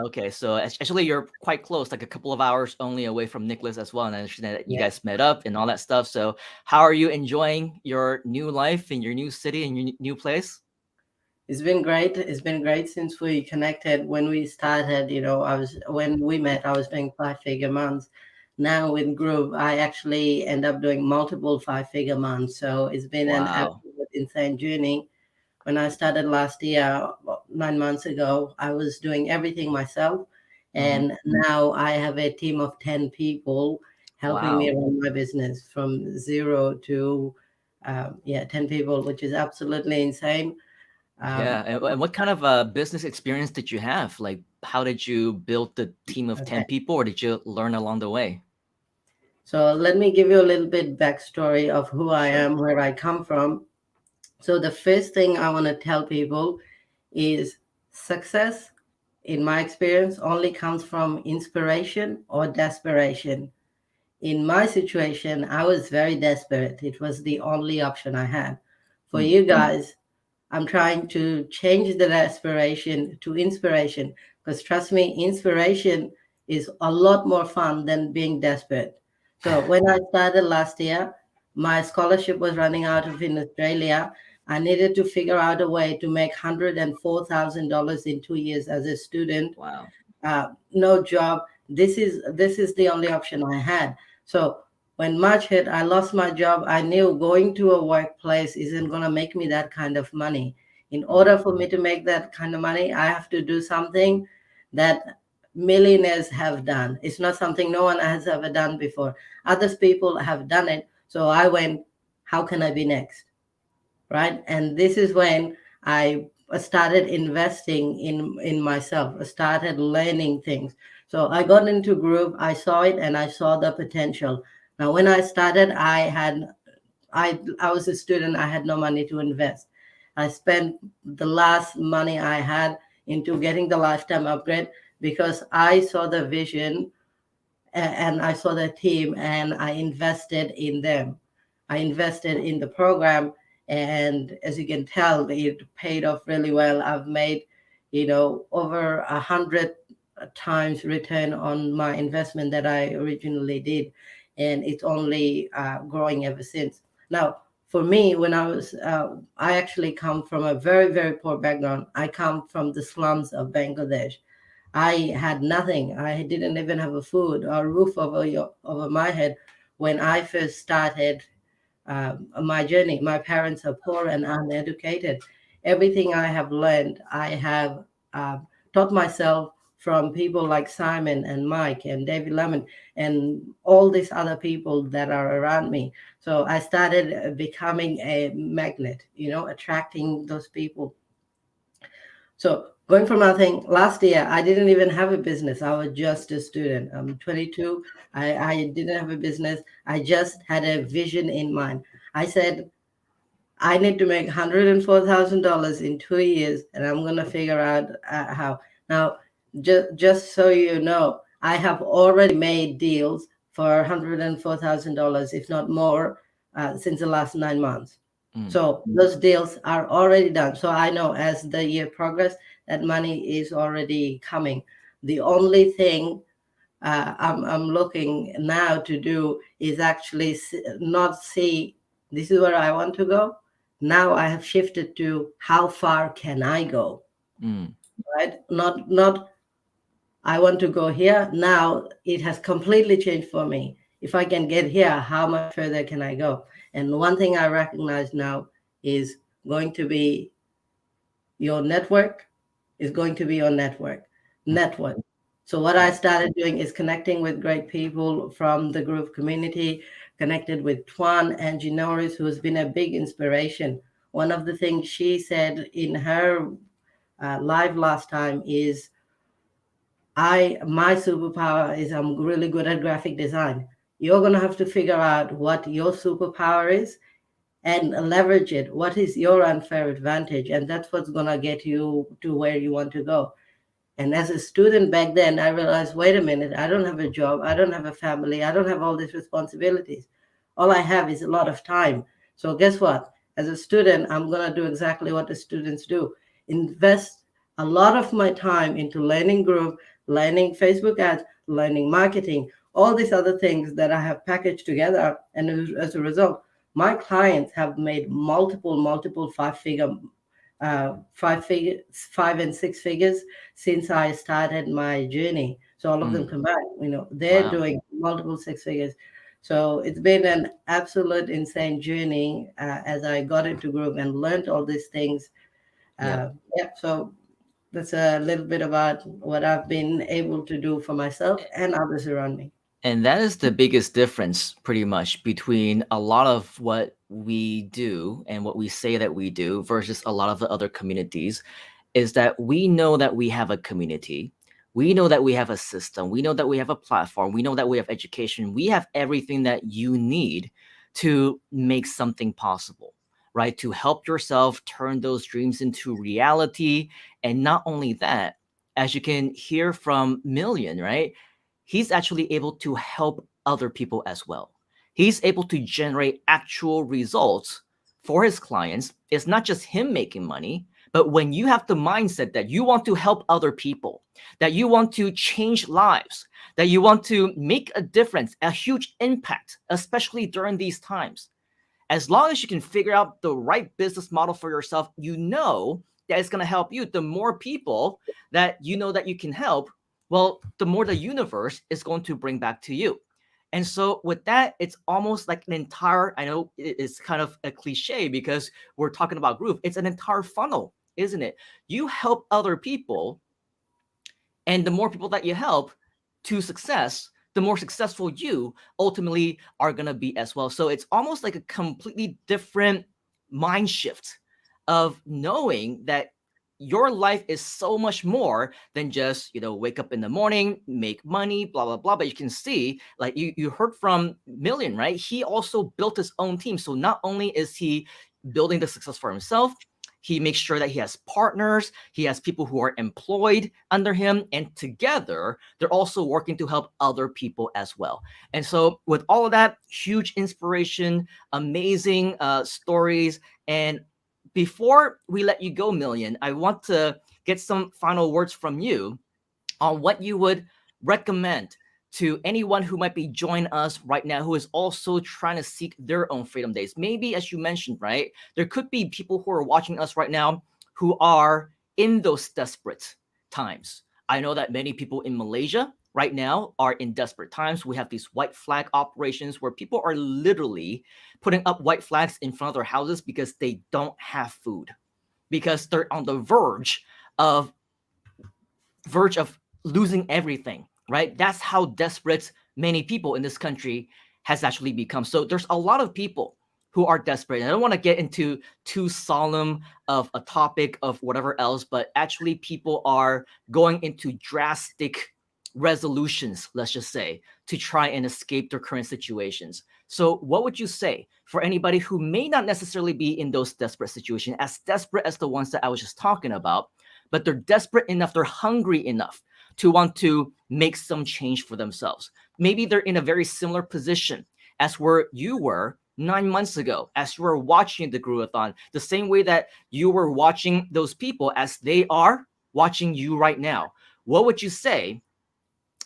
Okay, so actually you're quite close, like a couple of hours only away from Nicholas as well. And I understand that you Yeah. guys met up and all that stuff. So how are you enjoying your new life in your new city and your new place? It's been great. It's been great since we connected. When we started, when we met, I was doing 5-figure months. Now with Groove, I actually end up doing multiple 5-figure months. So it's been an Wow. absolute insane journey. When I started last year, 9 months ago, I was doing everything myself. Mhm. And now I have a team of 10 people helping me Wow. run my business from zero to, 10 people, which is absolutely insane. Yeah. Um, And what kind of business experience did you have? Like, how did you build the team of 10 okay. people, or did you learn along the way? So let me give you a little bit backstory of who I Sure. am, where I come from. So the first thing I want to tell people is success, in my experience, only comes from inspiration or desperation. In my situation, I was very desperate. It was the only option I had. For Hmm. you guys, I'm trying to change the desperation to inspiration, because trust me, inspiration is a lot more fun than being desperate. So when I started last year, my scholarship was running out of in Australia. I needed to figure out a way to make $104,000 in 2 years as a student. Wow. No job. This is the only option I had. So when March hit, I lost my job. I knew going to a workplace isn't going to make me that kind of money. In order for me to make that kind of money, I have to do something that millionaires have done. It's not something no one has ever done before. Other people have done it. So I went, how can I be next? Right? And this is when I started investing in myself. I started learning things. So I got into Groove. I saw it and I saw the potential. Now, when I started, I was a student. I had no money to invest. I spent the last money I had into getting the lifetime upgrade because I saw the vision and I saw the team and I invested in them. I invested in the program, and as you can tell, it paid off really well. I've made, over 100 times return on my investment that I originally did, and it's only growing ever since. Now, for me, when I actually come from a very, very poor background. I come from the slums of Bangladesh. I had nothing. I didn't even have a food or roof over my head when I first started my journey. My parents are poor and uneducated. Everything I have learned, I have taught myself from people like Simon and Mike and David Lemon and all these other people that are around me. So I started becoming a magnet, attracting those people. So going from nothing, last year I didn't even have a business. I was just a student. I'm 22. I didn't have a business. I just had a vision in mind. I said, I need to make $104,000 in 2 years, and I'm gonna figure out how. Now, just so you know, I have already made deals for $104,000, if not more, since the last 9 months. So those deals are already done. So I know as the year progresses, that money is already coming. The only thing I'm looking now to do is actually not see this is where I want to go. Now I have shifted to how far can I go, right? Not I want to go here. Now it has completely changed for me. If I can get here, how much further can I go? And one thing I recognize now is going to be your network is going to be your network. So what I started doing is connecting with great people from the Groove community, connected with Tuan and Ginoris, who has been a big inspiration. One of the things she said in her live last time is, my superpower is I'm really good at graphic design. You're gonna have to figure out what your superpower is and leverage it. What is your unfair advantage? And that's what's gonna get you to where you want to go. And as a student back then, I realized, wait a minute, I don't have a job, I don't have a family, I don't have all these responsibilities. All I have is a lot of time. So guess what? As a student, I'm gonna do exactly what the students do. Invest a lot of my time into learning Groove, learning Facebook ads, learning marketing, all these other things that I have packaged together. And as a result, my clients have made multiple five and six figures since I started my journey. So all of them combined, they're doing multiple six figures. So it's been an absolute insane journey as I got into Groove and learned all these things. So that's a little bit about what I've been able to do for myself and others around me. And that is the biggest difference, pretty much, between a lot of what we do and what we say that we do versus a lot of the other communities, is that we know that we have a community. We know that we have a system. We know that we have a platform. We know that we have education. We have everything that you need to make something possible, right? To help yourself turn those dreams into reality. And not only that, as you can hear from Million, right? He's actually able to help other people as well. He's able to generate actual results for his clients. It's not just him making money, but when you have the mindset that you want to help other people, that you want to change lives, that you want to make a difference, a huge impact, especially during these times, as long as you can figure out the right business model for yourself, you know that it's going to help you. The more people that you know that you can help, well, the more the universe is going to bring back to you. And so with that, it's almost like an entire, I know it's kind of a cliche because we're talking about Groove. It's an entire funnel, isn't it? You help other people, and the more people that you help to success, the more successful you ultimately are going to be as well. So it's almost like a completely different mind shift of knowing that your life is so much more than just, wake up in the morning, make money, blah, blah, blah. But you can see, like you heard from Million, right? He also built his own team. So not only is he building the success for himself, he makes sure that he has partners, he has people who are employed under him, and together they're also working to help other people as well. And so with all of that, huge inspiration, amazing stories. And before we let you go, Million, I want to get some final words from you on what you would recommend to anyone who might be joining us right now who is also trying to seek their own freedom days. Maybe, as you mentioned, right, there could be people who are watching us right now who are in those desperate times. I know that many people in Malaysia right now are in desperate times. We have these white flag operations where people are literally putting up white flags in front of their houses because they don't have food, because they're on the verge of losing everything, right? That's how desperate many people in this country has actually become. So there's a lot of people who are desperate. And I don't want to get into too solemn of a topic of whatever else, but actually people are going into drastic resolutions, let's just say, to try and escape their current situations. So what would you say for anybody who may not necessarily be in those desperate situations, as desperate as the ones that I was just talking about, but they're desperate enough, they're hungry enough to want to make some change for themselves? Maybe they're in a very similar position as where you were 9 months ago, as you were watching the Groovathon, the same way that you were watching those people as they are watching you right now. What would you say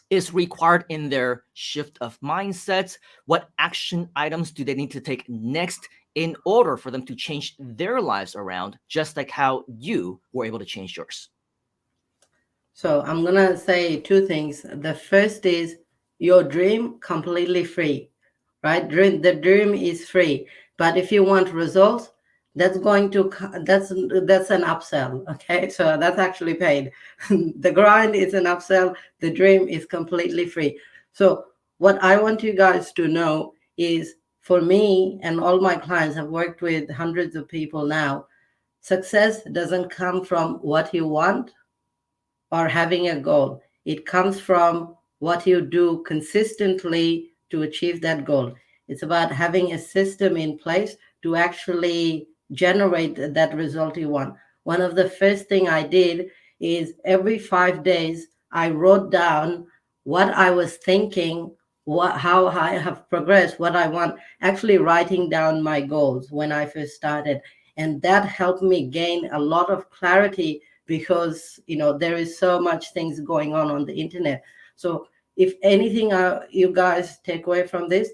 is required in their shift of mindsets? What action items do they need to take next in order for them to change their lives around, just like how you were able to change yours? So I'm going to say two things. The first is your dream completely free, right? The dream is free. But if you want results, that's an upsell. Okay. So that's actually paid. The grind is an upsell. The dream is completely free. So what I want you guys to know is, for me and all my clients, I've worked with hundreds of people now, success doesn't come from what you want or having a goal. It comes from what you do consistently to achieve that goal. It's about having a system in place to actually generate that result you want. One of the first thing I did is every 5 days, I wrote down what I was thinking, how I have progressed, what I want, actually writing down my goals when I first started. And that helped me gain a lot of clarity, because there is so much things going on the internet. So if anything you guys take away from this,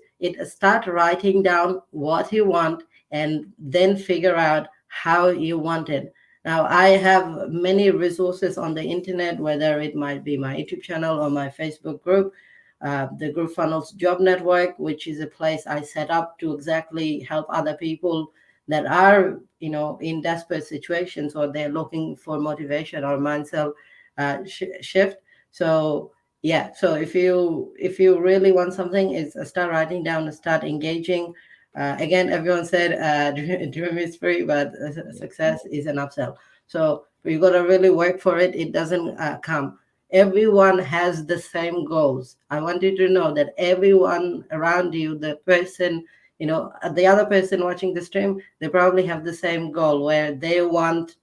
start writing down what you want and then figure out how you want it. Now, I have many resources on the internet, whether it might be my YouTube channel or my Facebook group, the GrooveFunnels Job Network, which is a place I set up to exactly help other people that are in desperate situations, or they're looking for motivation or mindset shift. So yeah, so if you really want something, is start writing down and start engaging. Again, everyone said dream is free, but success is an upsell. So you got to really work for it. It doesn't come. Everyone has the same goals. I want you to know that everyone around you, the person, the other person watching the stream, they probably have the same goal, where they want,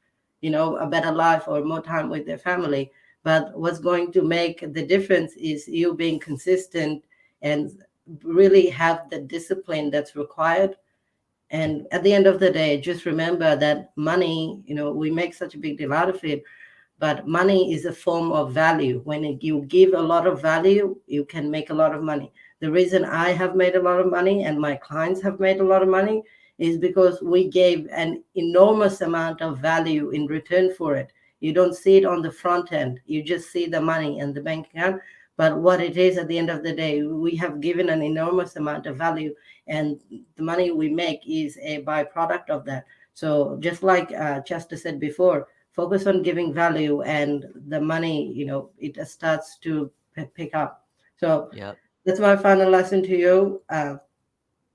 a better life or more time with their family. But what's going to make the difference is you being consistent and really have the discipline that's required. And at the end of the day, just remember that money, we make such a big deal out of it, but money is a form of value. When you give a lot of value, you can make a lot of money. The reason I have made a lot of money and my clients have made a lot of money is because we gave an enormous amount of value in return for it. You don't see it on the front end. You just see the money and the bank account. But what it is at the end of the day, we have given an enormous amount of value, and the money we make is a byproduct of that. So just like Chester said before, focus on giving value, and the money, it starts to pick up. So yep. That's my final lesson to you.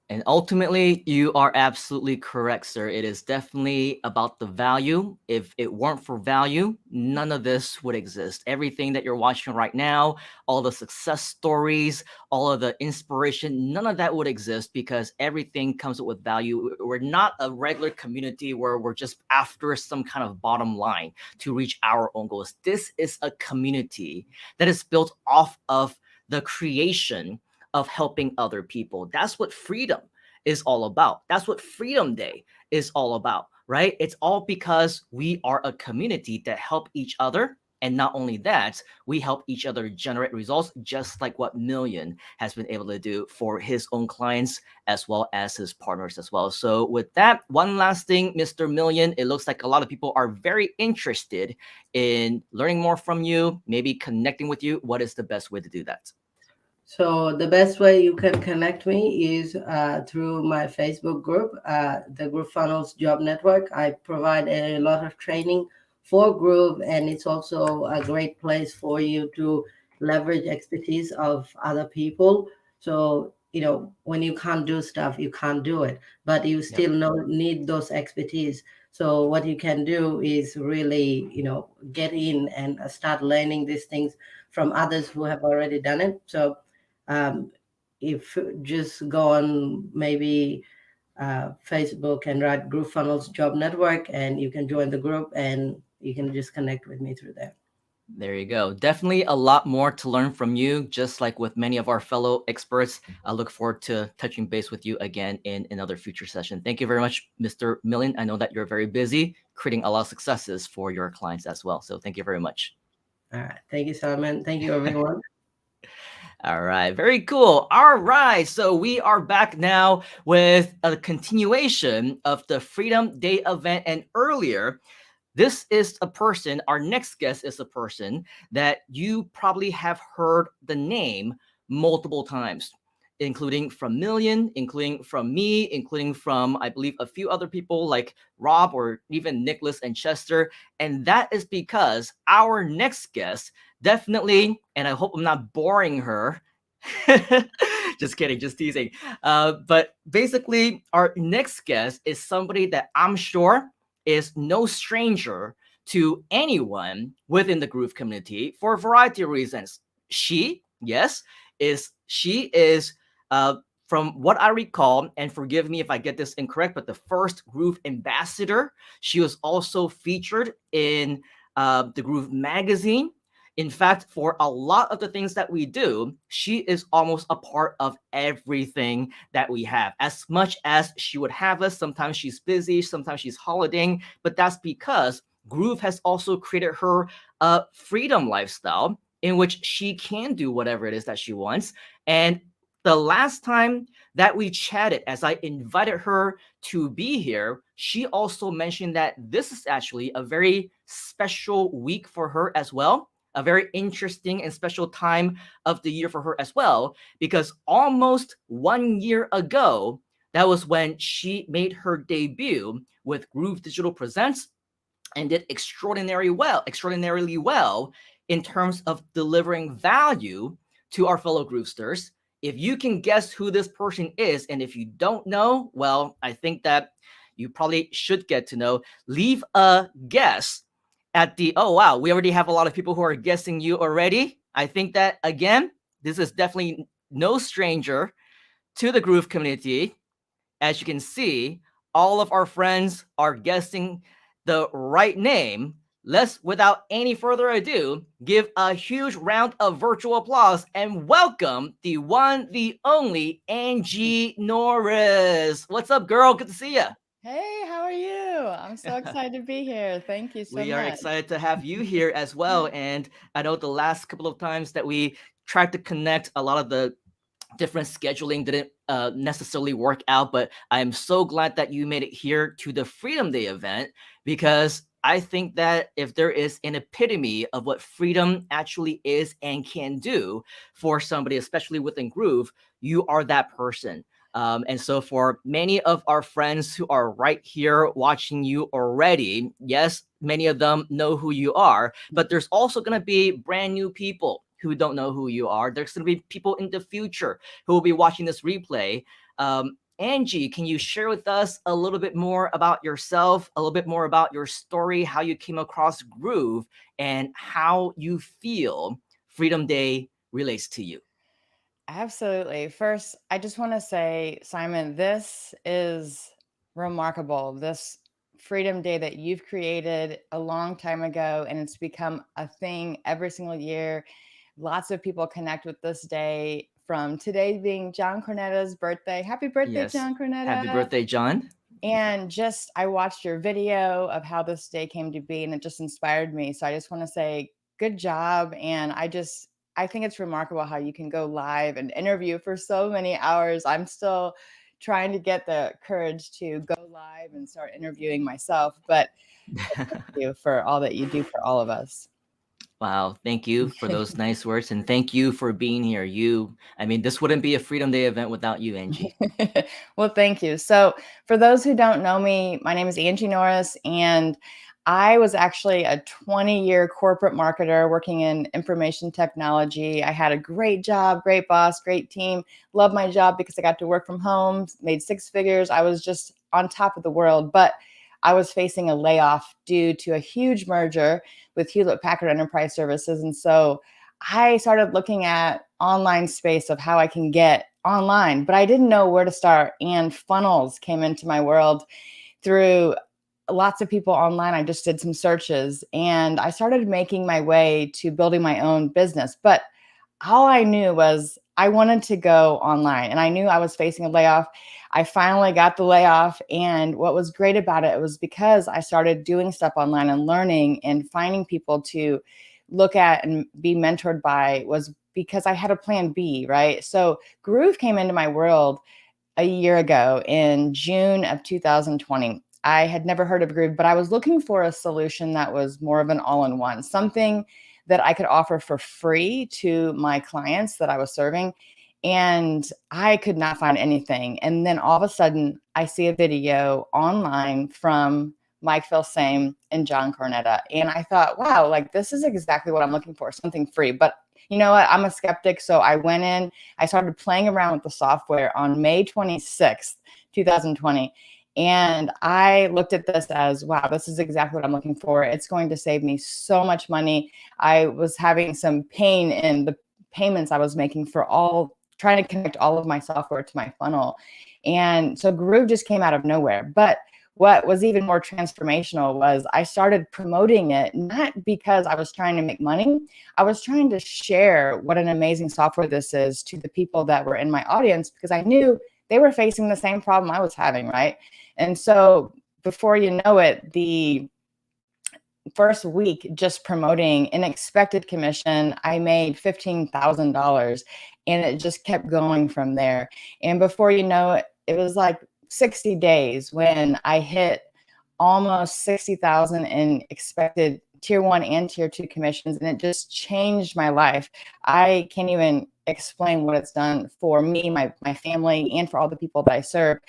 And ultimately, you are absolutely correct, sir. It is definitely about the value. If it weren't for value, none of this would exist. Everything that you're watching right now, all the success stories, all of the inspiration, none of that would exist because everything comes with value. We're not a regular community where we're just after some kind of bottom line to reach our own goals. This is a community that is built off of the creation of helping other people. That's what freedom is all about. That's what Freedom Day is all about, right? It's all because we are a community that help each other. And not only that, we help each other generate results, just like what Million has been able to do for his own clients as well as his partners as well. So with that, one last thing, Mr. Million, it looks like a lot of people are very interested in learning more from you, maybe connecting with you. What is the best way to do that? So the best way you can connect me is through my Facebook group, the Groove Funnels Job Network. I provide a lot of training for Groove, and it's also a great place for you to leverage expertise of other people. So, when you can't do stuff, you can't do it, but you still need those expertise. So what you can do is really, get in and start learning these things from others who have already done it. So if just go on maybe Facebook and write Groove Funnels Job Network, and you can join the group and you can just connect with me through there. There you go. Definitely a lot more to learn from you, just like with many of our fellow experts. I look forward to touching base with you again in another future session. Thank you very much, Mr. Million. I know that you're very busy creating a lot of successes for your clients as well. So thank you very much. All right. Thank you, Simon. Thank you, everyone. All right, very cool. All right, so we are back now with a continuation of the Freedom Day event. And earlier, this is a person, our next guest is a person that you probably have heard the name multiple times, including from Million, including from me, including from, I believe, a few other people like Rob or even Nicholas and Chester. And that is because our next guest definitely, and I hope I'm not boring her. Just kidding, just teasing. But basically, our next guest is somebody that I'm sure is no stranger to anyone within the Groove community for a variety of reasons. She is from what I recall, and forgive me if I get this incorrect, but the first Groove ambassador. She was also featured in the Groove magazine. In fact, for a lot of the things that we do, she is almost a part of everything that we have. As much as she would have us, sometimes she's busy, sometimes she's holidaying, but that's because Groove has also created her a freedom lifestyle in which she can do whatever it is that she wants. And the last time that we chatted, as I invited her to be here, she also mentioned that this is actually a very special week for her as well. A very interesting and special time of the year for her as well, because almost 1 year ago, that was when she made her debut with Groove Digital Presents and did extraordinarily well in terms of delivering value to our fellow Groovesters. If you can guess who this person is, and if you don't know, well, I think that you probably should get to know. Leave a guess at the, oh wow, we already have a lot of people who are guessing you already. I think that, again, this is definitely no stranger to the Groove community. As you can see, all of our friends are guessing the right name. Let's, without any further ado, give a huge round of virtual applause and welcome the one, the only Angie Norris. What's up, girl? Good to see you. Hey, how are you? I'm so excited to be here. Thank you so much. We are excited to have you here as well. And I know the last couple of times that we tried to connect, a lot of the different scheduling didn't necessarily work out, but I am so glad that you made it here to the Freedom Day event, because I think that if there is an epitome of what freedom actually is and can do for somebody, especially within Groove, you are that person. And so for many of our friends who are right here watching you already, yes, many of them know who you are, but there's also going to be brand new people who don't know who you are. There's going to be people in the future who will be watching this replay. Angie, can you share with us a little bit more about yourself, a little bit more about your story, how you came across Groove, and how you feel Freedom Day relates to you? Absolutely. First, I just want to say, Simon, this is remarkable. This Freedom Day that you've created a long time ago, and it's become a thing every single year. Lots of people connect with this day, from today being John Cornetta's birthday. Happy birthday, Yes. John Cornetta. Happy birthday, John. And just, I watched your video of how this day came to be, and it just inspired me. So I just want to say, good job. And I think it's remarkable how you can go live and interview for so many hours. I'm still trying to get the courage to go live and start interviewing myself. But thank you for all that you do for all of us. Wow, thank you for those nice words, and thank you for being here. This wouldn't be a Freedom Day event without you, Angie. Well, thank you. So for those who don't know me, my name is Angie Norris, and I was actually a 20-year corporate marketer working in information technology. I had a great job, great boss, great team. Loved my job because I got to work from home, made six figures. I was just on top of the world, but I was facing a layoff due to a huge merger with Hewlett Packard Enterprise Services. And so I started looking at online space of how I can get online, but I didn't know where to start. And funnels came into my world through lots of people online. I just did some searches and I started making my way to building my own business. But all I knew was I wanted to go online, and I knew I was facing a layoff. I finally got the layoff. And what was great about it was because I started doing stuff online and learning and finding people to look at and be mentored by, was because I had a plan B, right? So Groove came into my world a year ago in June of 2020. I had never heard of Groove, but I was looking for a solution that was more of an all-in-one, something that I could offer for free to my clients that I was serving. And I could not find anything. And then all of a sudden, I see a video online from Mike Filsame and John Cornetta. And I thought, wow, like this is exactly what I'm looking for, something free. But you know what? I'm a skeptic. So I went in, I started playing around with the software on May 26th, 2020. And I looked at this as, wow, this is exactly what I'm looking for. It's going to save me so much money. I was having some pain in the payments I was making for trying to connect all of my software to my funnel. And so Groove just came out of nowhere. But what was even more transformational was I started promoting it, not because I was trying to make money. I was trying to share what an amazing software this is to the people that were in my audience, because I knew they were facing the same problem I was having, right? And so before you know it, the first week just promoting an expected commission, I made $15,000, and it just kept going from there. And before you know it, it was like 60 days when I hit almost 60,000 in expected tier 1 and tier 2 commissions, and it just changed my life. I can't even explain what it's done for me, my family, and for all the people that I serve.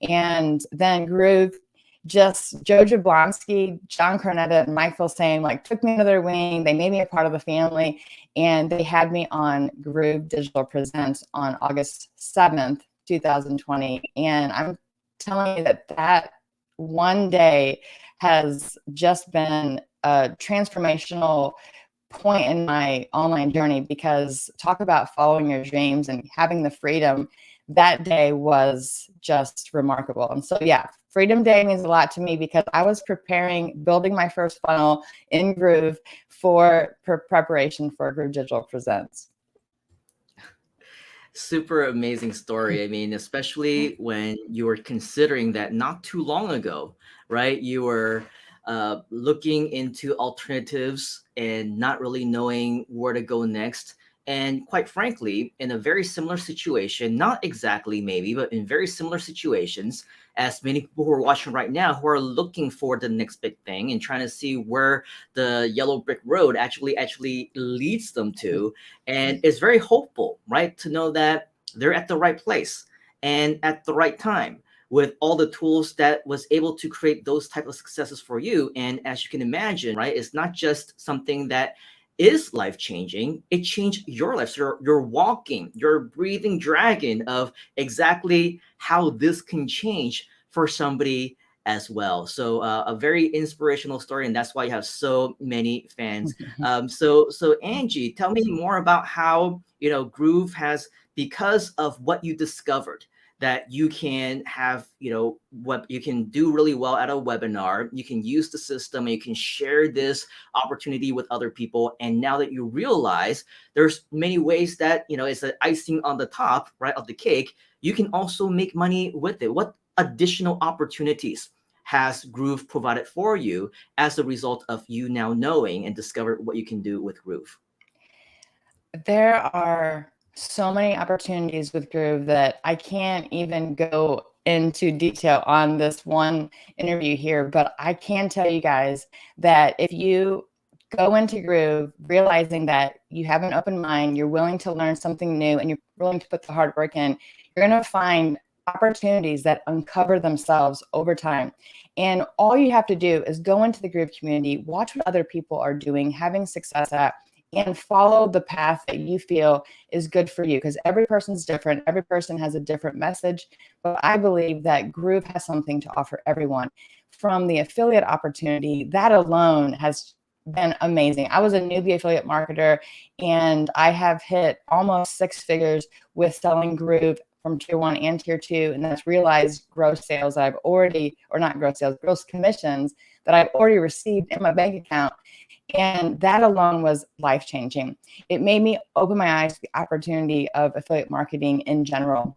And then Groove, just Joe Jablonski, John Cornetta, and Mike Filsame like took me under their wing. They made me a part of the family, and they had me on Groove Digital Presents on August 7th, 2020. And I'm telling you that one day has just been a transformational point in my online journey, because talk about following your dreams and having the freedom. That day was just remarkable. And so, yeah, Freedom Day means a lot to me because I was building my first funnel in Groove for preparation for Groove Digital Presents. Super amazing story. Especially when you were considering that not too long ago, right? You were looking into alternatives and not really knowing where to go next. And quite frankly, in a very similar situation, not exactly maybe, but in very similar situations, as many people who are watching right now who are looking for the next big thing and trying to see where the yellow brick road actually leads them to. And it's very hopeful, right? To know that they're at the right place and at the right time with all the tools that was able to create those type of successes for you. And as you can imagine, right, it's not just something that is life changing, it changed your life. So you're walking, you're breathing dragon of exactly how this can change for somebody as well. So a very inspirational story, and that's why you have so many fans. So Angie, tell me more about how Groove has, because of what you discovered, that you can have, what you can do really well at a webinar. You can use the system and you can share this opportunity with other people. And now that you realize there's many ways that, it's the icing on the top, right, of the cake, you can also make money with it. What additional opportunities has Groove provided for you as a result of you now knowing and discover what you can do with Groove? There are so many opportunities with Groove that I can't even go into detail on this one interview here, but I can tell you guys that if you go into Groove realizing that you have an open mind, you're willing to learn something new, and you're willing to put the hard work in, you're going to find opportunities that uncover themselves over time. And all you have to do is go into the Groove community, watch what other people are doing, having success at, and follow the path that you feel is good for you, because every person's different. Every person has a different message, but I believe that Groove has something to offer everyone. From the affiliate opportunity, that alone has been amazing. I was a newbie affiliate marketer, and I have hit almost 6 figures with selling Groove from tier 1 and tier 2, and that's realized gross sales that I've already, or not gross sales, gross commissions that I've already received in my bank account. And that alone was life-changing. It made me open my eyes to the opportunity of affiliate marketing in general.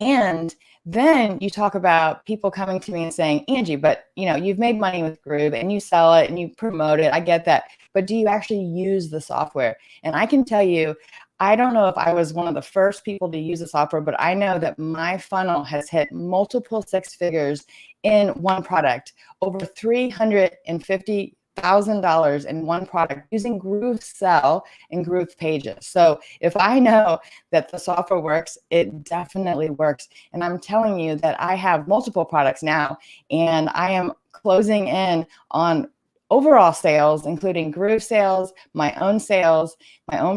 And then you talk about people coming to me and saying, Angie, but you've made money with Groove and you sell it and you promote it. I get that. But do you actually use the software? And I can tell you, I don't know if I was one of the first people to use the software, but I know that my funnel has hit multiple 6 figures in one product, over $350,000 in one product using Groove Sell and Groove Pages. So if I know that the software works, it definitely works. And I'm telling you that I have multiple products now, and I am closing in on overall sales, including Groove sales, my own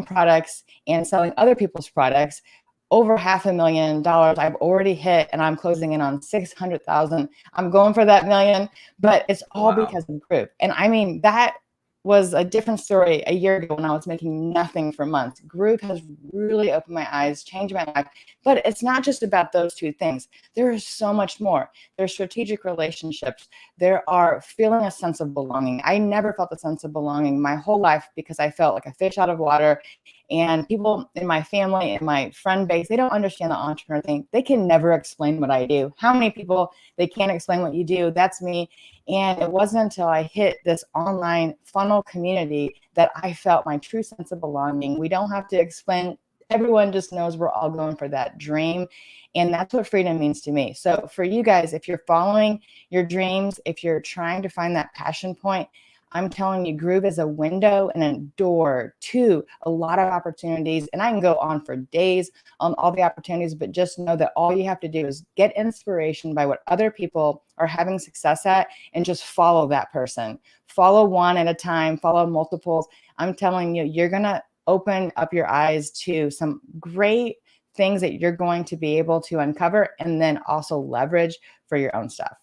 products, and selling other people's products. Over $500,000 I've already hit, and I'm closing in on 600,000. I'm going for that million, but it's all because of Groove. And I mean, that was a different story a year ago when I was making nothing for months. Groove has really opened my eyes, changed my life. But it's not just about those two things. There is so much more. There's strategic relationships. There are feeling a sense of belonging. I never felt a sense of belonging my whole life because I felt like a fish out of water. And people in my family and my friend base, they don't understand the entrepreneur thing. They can never explain what I do. How many people, they can't explain what you do? That's me. And it wasn't until I hit this online funnel community that I felt my true sense of belonging. We don't have to explain. Everyone just knows we're all going for that dream. And that's what freedom means to me. So for you guys, if you're following your dreams, if you're trying to find that passion point, I'm telling you, Groove is a window and a door to a lot of opportunities. And I can go on for days on all the opportunities, but just know that all you have to do is get inspiration by what other people are having success at and just follow that person. Follow one at a time, follow multiples. I'm telling you, you're going to open up your eyes to some great things that you're going to be able to uncover and then also leverage for your own stuff.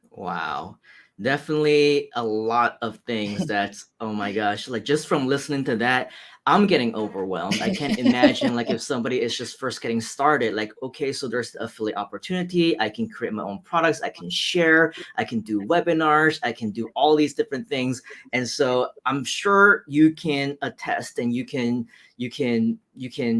Wow. Definitely a lot of things that's, oh my gosh, like just from listening to that, I'm getting overwhelmed. I can't imagine like if somebody is just first getting started, like, okay, so there's the affiliate opportunity. I can create my own products. I can share, I can do webinars, I can do all these different things. And so I'm sure you can attest and you can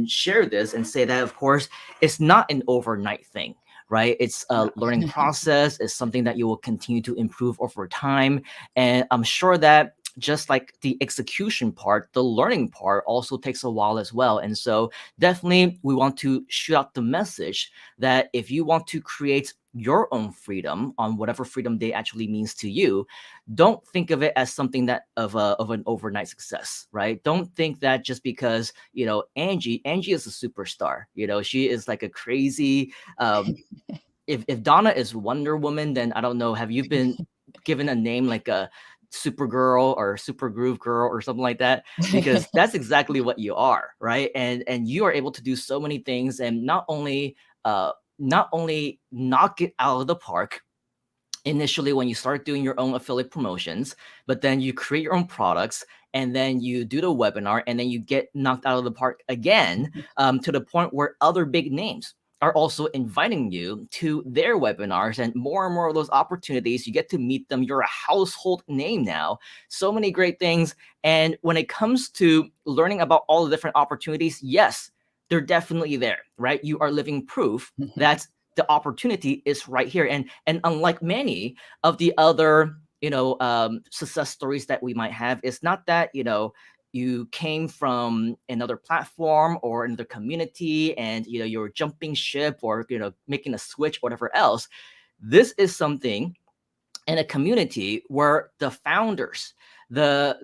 share this and say that, of course, it's not an overnight thing. Right? It's a learning process. It's something that you will continue to improve over time. And I'm sure that just like the execution part, the learning part also takes a while as well. And so definitely we want to shoot out the message that if you want to create your own freedom on whatever freedom day actually means to you, don't think of it as something that of an overnight success, right? Don't think that just because, Angie is a superstar, she is like a crazy, if Donna is Wonder Woman, then I don't know, have you been given a name like a Supergirl or Super Groove Girl or something like that, because that's exactly what you are, right? And you are able to do so many things, and not only knock it out of the park initially when you start doing your own affiliate promotions, but then you create your own products, and then you do the webinar, and then you get knocked out of the park again, to the point where other big names are also inviting you to their webinars, and more of those opportunities. You get to meet them. You're a household name now. So many great things. And when it comes to learning about all the different opportunities, yes, they're definitely there, right? You are living proof that the opportunity is right here. And unlike many of the other, success stories that we might have, it's not that, you came from another platform or another community and, you're jumping ship or, making a switch, whatever else. This is something in a community where the founders, the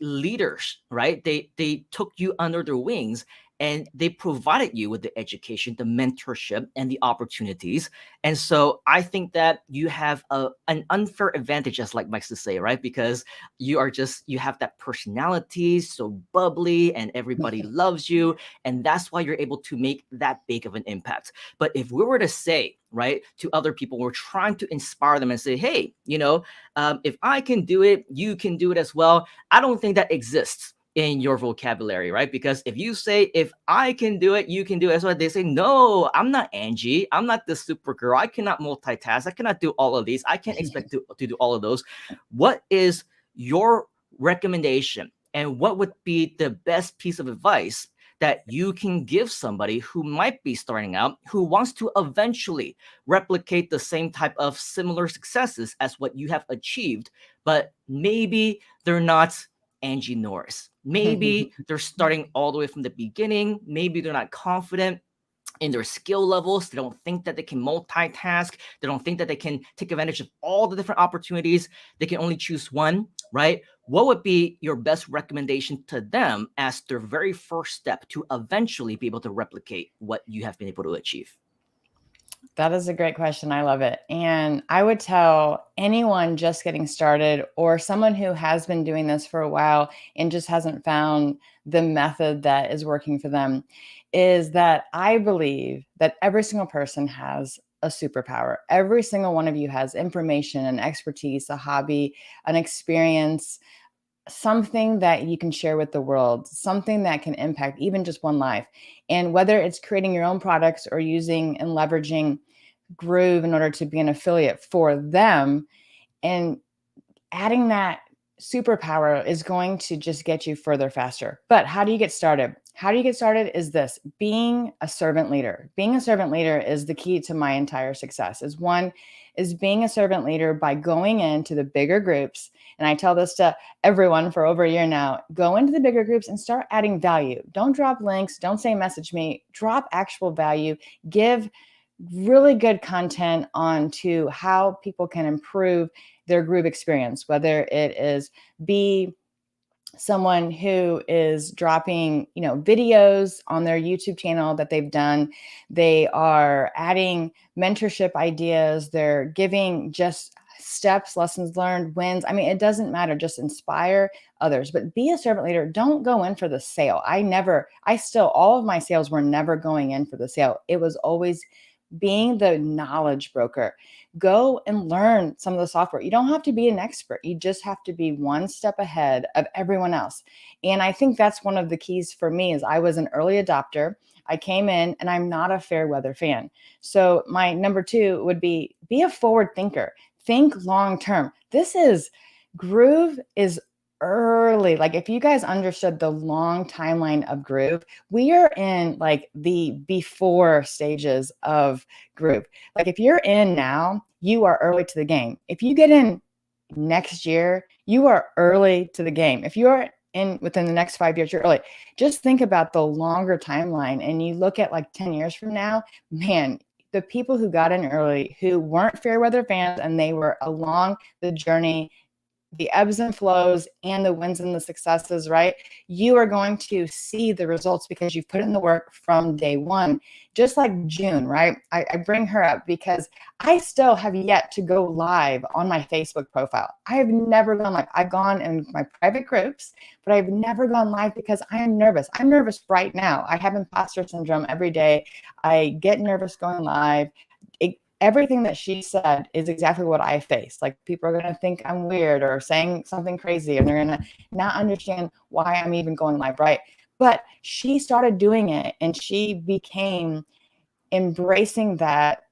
leaders, right? They took you under their wings, and they provided you with the education, the mentorship, and the opportunities. And so I think that you have an unfair advantage, as like Mike to say, right? Because you have that personality, so bubbly, and everybody loves you. And that's why you're able to make that big of an impact. But if we were to say, right, to other people, we're trying to inspire them and say, hey, if I can do it, you can do it as well. I don't think that exists in your vocabulary, right? Because if you say, if I can do it, you can do it. That's why they say, no, I'm not Angie. I'm not the super girl. I cannot multitask. I cannot do all of these. I can't expect to do all of those. What is your recommendation? And what would be the best piece of advice that you can give somebody who might be starting out, who wants to eventually replicate the same type of similar successes as what you have achieved, but maybe they're not Angie Norris. Maybe they're starting all the way from the beginning. Maybe they're not confident in their skill levels. They don't think that they can multitask. They don't think that they can take advantage of all the different opportunities. They can only choose one, right? What would be your best recommendation to them as their very first step to eventually be able to replicate what you have been able to achieve? That is a great question. I love it. And I would tell anyone just getting started or someone who has been doing this for a while and just hasn't found the method that is working for them, is that I believe that every single person has a superpower. Every single one of you has information and expertise, a hobby, an experience, something that you can share with the world, something that can impact even just one life. And whether it's creating your own products or using and leveraging Groove in order to be an affiliate for them, and adding that superpower is going to just get you further faster. But how do you get started? How do you get started is this: being a servant leader. Being a servant leader is the key to my entire success. Is being a servant leader by going into the bigger groups. And I tell this to everyone for over a year now: go into the bigger groups and start adding value. Don't drop links. Don't say message me. Drop actual value. Give really good content on to how people can improve their Groove experience, whether it is be someone who is dropping, videos on their YouTube channel that they've done. They are adding mentorship ideas. They're giving just steps, lessons learned, wins. I mean, it doesn't matter. Just inspire others, but be a servant leader. Don't go in for the sale. All of my sales were never going in for the sale. It was always being the knowledge broker. Go and learn some of the software. You don't have to be an expert. You just have to be one step ahead of everyone else. And I think that's one of the keys for me. Is I was an early adopter. I came in, and I'm not a fair weather fan. So my number 2 would be a forward thinker. Think long term. Groove is early. Like, if you guys understood the long timeline of Groove, we are in like the before stages of Groove. Like, if you're in now, you are early to the game. If you get in next year, you are early to the game. If you're in within the next 5 years, you're early. Just think about the longer timeline, and you look at like 10 years from now, man, the people who got in early, who weren't fair weather fans, and they were along the journey the ebbs and flows and the wins and the successes, right? You are going to see the results because you've put in the work from day one. Just like June, right? I bring her up because I still have yet to go live on my Facebook profile. I have never gone live. I've gone in my private groups, but I've never gone live because I'm nervous. I'm nervous right now. I have imposter syndrome every day. I get nervous going live. Everything that she said is exactly what I face. Like, people are going to think I'm weird or saying something crazy, and they're going to not understand why I'm even going live, right? But she started doing it, and she became embracing that,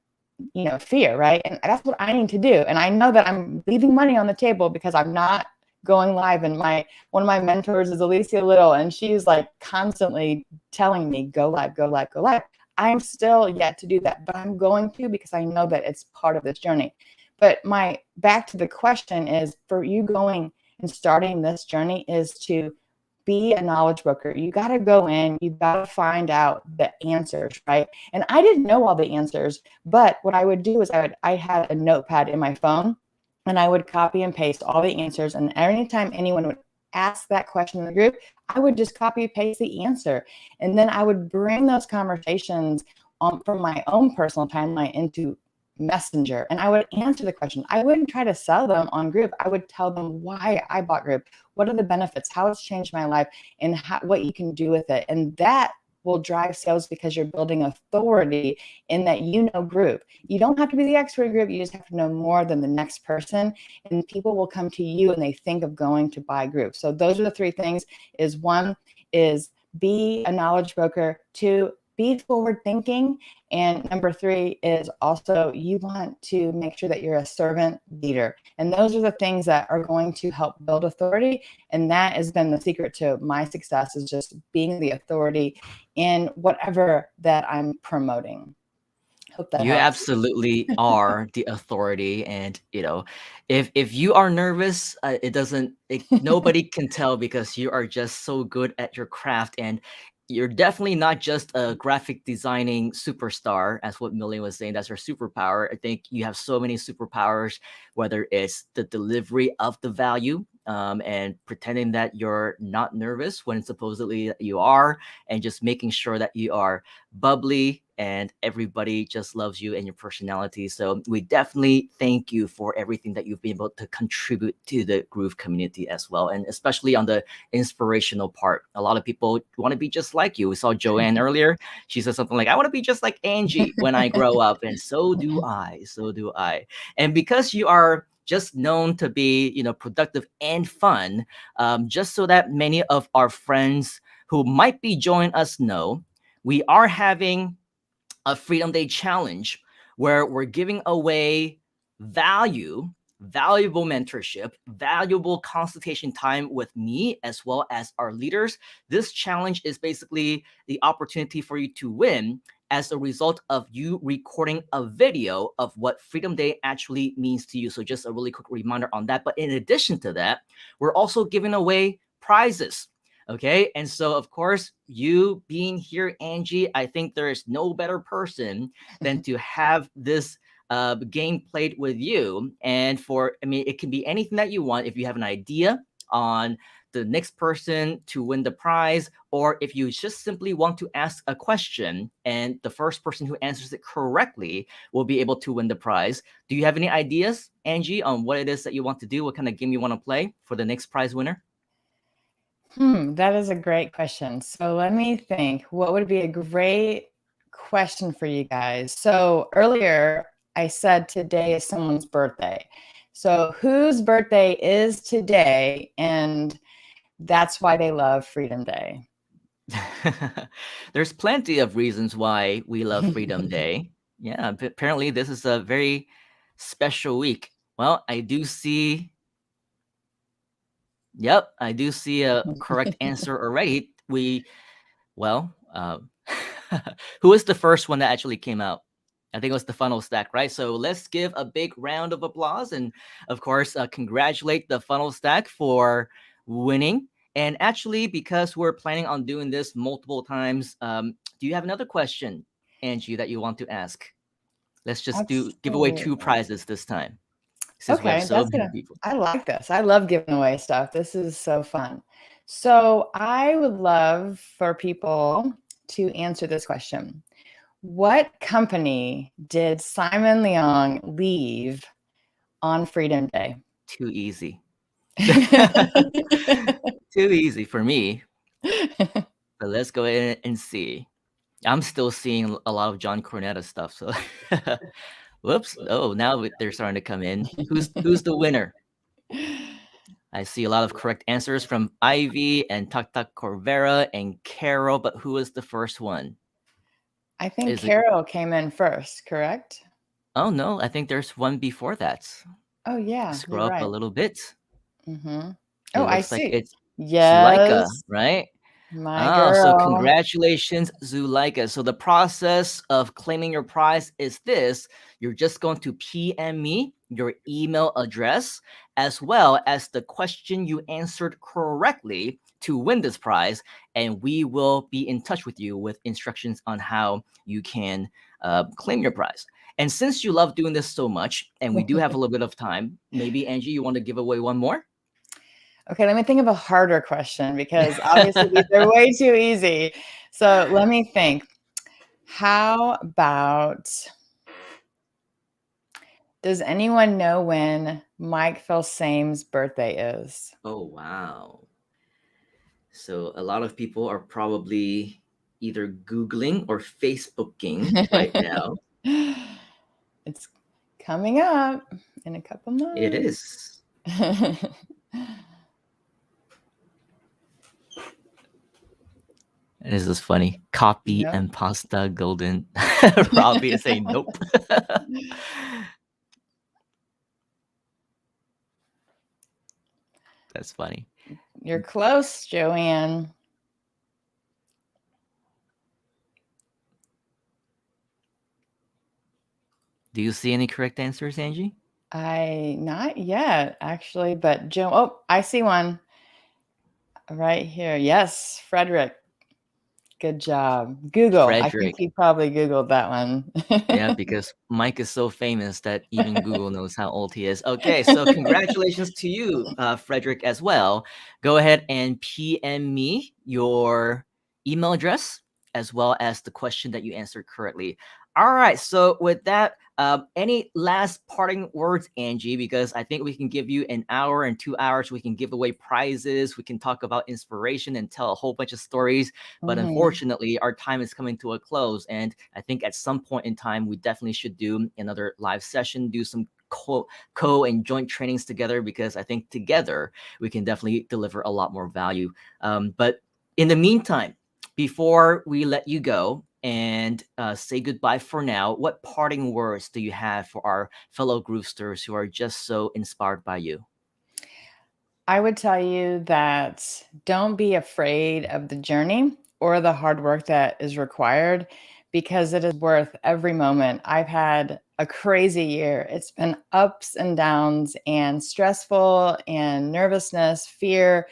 fear, right? And that's what I need to do. And I know that I'm leaving money on the table because I'm not going live. And one of my mentors is Alicia Little, and she's like constantly telling me, go live, go live, go live. I'm still yet to do that, but I'm going to, because I know that it's part of this journey. But back to the question is, for you going and starting this journey, is to be a knowledge broker. You got to go in, you got to find out the answers, right? And I didn't know all the answers, but what I would do is I had a notepad in my phone, and I would copy and paste all the answers. And anytime anyone would ask that question in the group, I would just copy and paste the answer. And then I would bring those conversations from my own personal timeline into Messenger, and I would answer the question. I wouldn't try to sell them on group. I would tell them why I bought group, what are the benefits, how it's changed my life, and what you can do with it. And that will drive sales because you're building authority in that group. You don't have to be the expert group. You just have to know more than the next person, and people will come to you and they think of going to buy group. So those are the three things. Is one is be a knowledge broker. Two, be forward thinking. And number three is also, you want to make sure that you're a servant leader. And those are the things that are going to help build authority. And that has been the secret to my success, is just being the authority in whatever that I'm promoting. Hope that You helps. absolutely are the authority, and if you are nervous, nobody can tell, because you are just so good at your craft, and you're definitely not just a graphic designing superstar, as what Million was saying. That's your superpower. I think you have so many superpowers, whether it's the delivery of the value, and pretending that you're not nervous when supposedly you are, and just making sure that you are bubbly and everybody just loves you and your personality. So we definitely thank you for everything that you've been able to contribute to the Groove community as well, and especially on the inspirational part. A lot of people want to be just like you. We saw Joanne earlier. She said something like, I want to be just like Angie when I grow up. And so do I. So do I. And because you are just known to be, productive and fun, just so that many of our friends who might be joining us know, we are having a Freedom Day challenge where we're giving away valuable mentorship, valuable consultation time with me, as well as our leaders. This challenge is basically the opportunity for you to win as a result of you recording a video of what Freedom Day actually means to you. So just a really quick reminder on that. But in addition to that, we're also giving away prizes. Okay. And so, of course, you being here, Angie, I think there is no better person than to have this game played with you. And it can be anything that you want. If you have an idea on the next person to win the prize, or if you just simply want to ask a question and the first person who answers it correctly will be able to win the prize. Do you have any ideas, Angie, on what it is that you want to do? What kind of game you want to play for the next prize winner? That is a great question. So let me think. What would be a great question for you guys? So earlier I said today is someone's birthday. So whose birthday is today? And that's why they love Freedom Day. There's plenty of reasons why we love Freedom Day. Yeah, apparently this is a very special week. Well, I do see a correct answer already. Who was the first one that actually came out? I think it was the funnel stack, right? So let's give a big round of applause, and of course, congratulate the funnel stack for winning. And actually, because we're planning on doing this multiple times, do you have another question, Angie, that you want to ask? Let's just give away 2 prizes this time. since we have Okay, so many gonna, people. I like this. I love giving away stuff. This is so fun. So I would love for people to answer this question. What company did Simon Leong leave on Freedom Day? Too easy. Too easy for me. But let's go ahead and see. I'm still seeing a lot of John Cornetta stuff. So, whoops. Oh, now they're starting to come in. Who's the winner? I see a lot of correct answers from Ivy and Tak Corvera and Carol, but who was the first one? I think Is it? Carol came in first, correct? Oh no, I think there's one before that. Oh yeah, Scroll you're up a right. little bit. Mm-hmm. It Oh, I looks like see. it's Zuleika, Yes, right? my Ah, so girl. congratulations, Zuleika. So the process of claiming your prize is this. You're just going to PM me your email address as well as the question you answered correctly to win this prize, and we will be in touch with you with instructions on how you can claim your prize. And since you love doing this so much, and we do have a little bit of time, maybe Angie, you want to give away one more? Okay, let me think of a harder question because obviously these are way too easy. So let me think. How about, does anyone know when Mike Filsame's birthday is? Oh, wow. So a lot of people are probably either Googling or Facebooking right now. It's coming up in a couple months. It is. This is funny. Copy Yep. and pasta golden. Robbie is saying nope. That's funny. You're close, Joanne. Do you see any correct answers, Angie? Not yet, actually, but Joe, oh, I see one right here. Yes, Frederick. Good job. Google. I think Frederick. he probably Googled that one. Yeah, because Mike is so famous that even Google knows how old he is. Okay, so congratulations to you, Frederick, as well. Go ahead and PM me your email address as well as the question that you answered correctly. All right, so with that, any last parting words, Angie? Because I think we can give you an hour and 2 hours. We can give away prizes. We can talk about inspiration and tell a whole bunch of stories. But unfortunately, our time is coming to a close. And I think at some point in time, we definitely should do another live session, do some co and joint trainings together, because I think together we can definitely deliver a lot more value. But in the meantime, before we let you go and say goodbye for now, what parting words do you have for our fellow Groovesters who are just so inspired by you? I would tell you that don't be afraid of the journey or the hard work that is required, because it is worth every moment. I've had a crazy year. It's been ups and downs and stressful and nervousness, fear.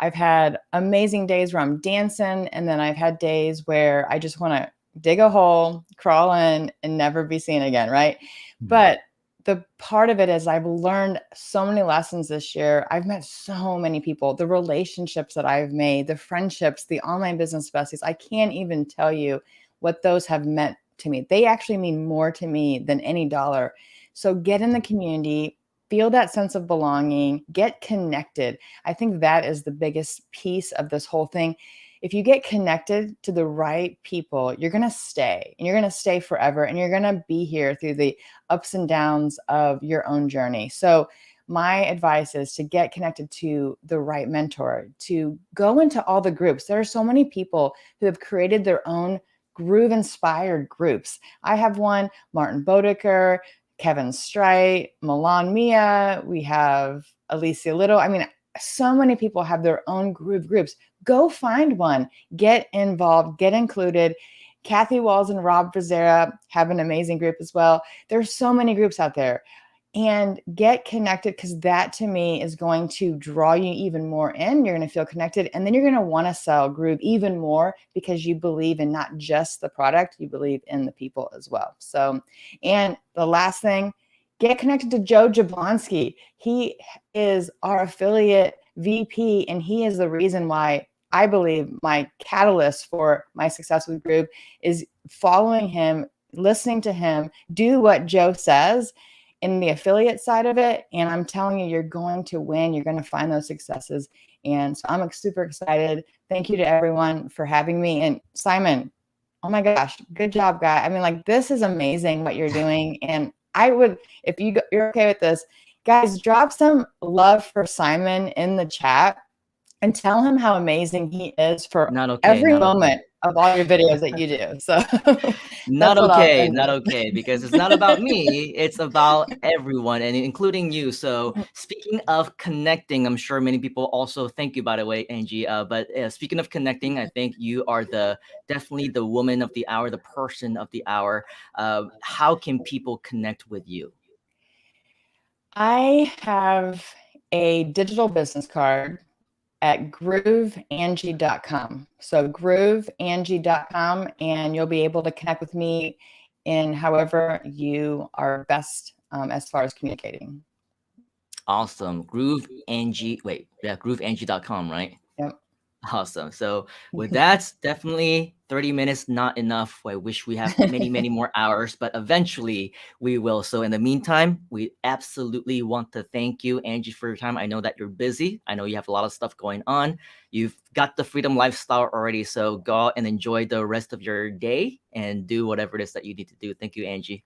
I've had amazing days where I'm dancing, and then I've had days where I just want to dig a hole, crawl in, and never be seen again, right? But the part of it is I've learned so many lessons this year. I've met so many people, the relationships that I've made, the friendships, the online business besties. I can't even tell you what those have meant to me. They actually mean more to me than any dollar. So get in the community, feel that sense of belonging, get connected. I think that is the biggest piece of this whole thing. If you get connected to the right people, you're going to stay, and you're going to stay forever, and you're going to be here through the ups and downs of your own journey. So my advice is to get connected to the right mentor, to go into all the groups. There are so many people who have created their own groove inspired groups. I have one, Martin Bodeker, Kevin Strite, Milan Mia, we have Alicia Little. I mean, so many people have their own groove groups. Go find one, get involved, get included. Kathy Walls and Rob Vazera have an amazing group as well. There's so many groups out there, and get connected, because that to me is going to draw you even more in. You're going to feel connected, and then you're going to want to sell Groove even more because you believe in not just the product, you believe in the people as well. So, and the last thing, Get connected to Joe Jablonski. He is our affiliate VP, and he is the reason why I believe my catalyst for my success with Groove is following him, listening to him, do what Joe says in the affiliate side of it. And I'm telling you, you're going to win. You're going to find those successes. And so I'm super excited. Thank you to everyone for having me. And Simon, oh my gosh, good job, guy. I mean, like, this is amazing what you're doing. And I would, if you're okay with this, guys, drop some love for Simon in the chat and tell him how amazing he is for every moment of all your videos that you do. So not okay, because it's not about me, it's about everyone, and including you. So speaking of connecting, I'm sure many people also thank you, by the way, Angie. But speaking of connecting, I think you are definitely the woman of the hour, the person of the hour. How can people connect with you? I have a digital business card at GrooveAsia.com. So GrooveAsia.com, and you'll be able to connect with me in however you are best as far as communicating. Awesome. GrooveAsia.com, right? Yep. Awesome. So with that, definitely 30 minutes, not enough. I wish we have many, many more hours, but eventually we will. So in the meantime, we absolutely want to thank you, Angie, for your time. I know that you're busy. I know you have a lot of stuff going on. You've got the freedom lifestyle already. So go out and enjoy the rest of your day and do whatever it is that you need to do. Thank you, Angie.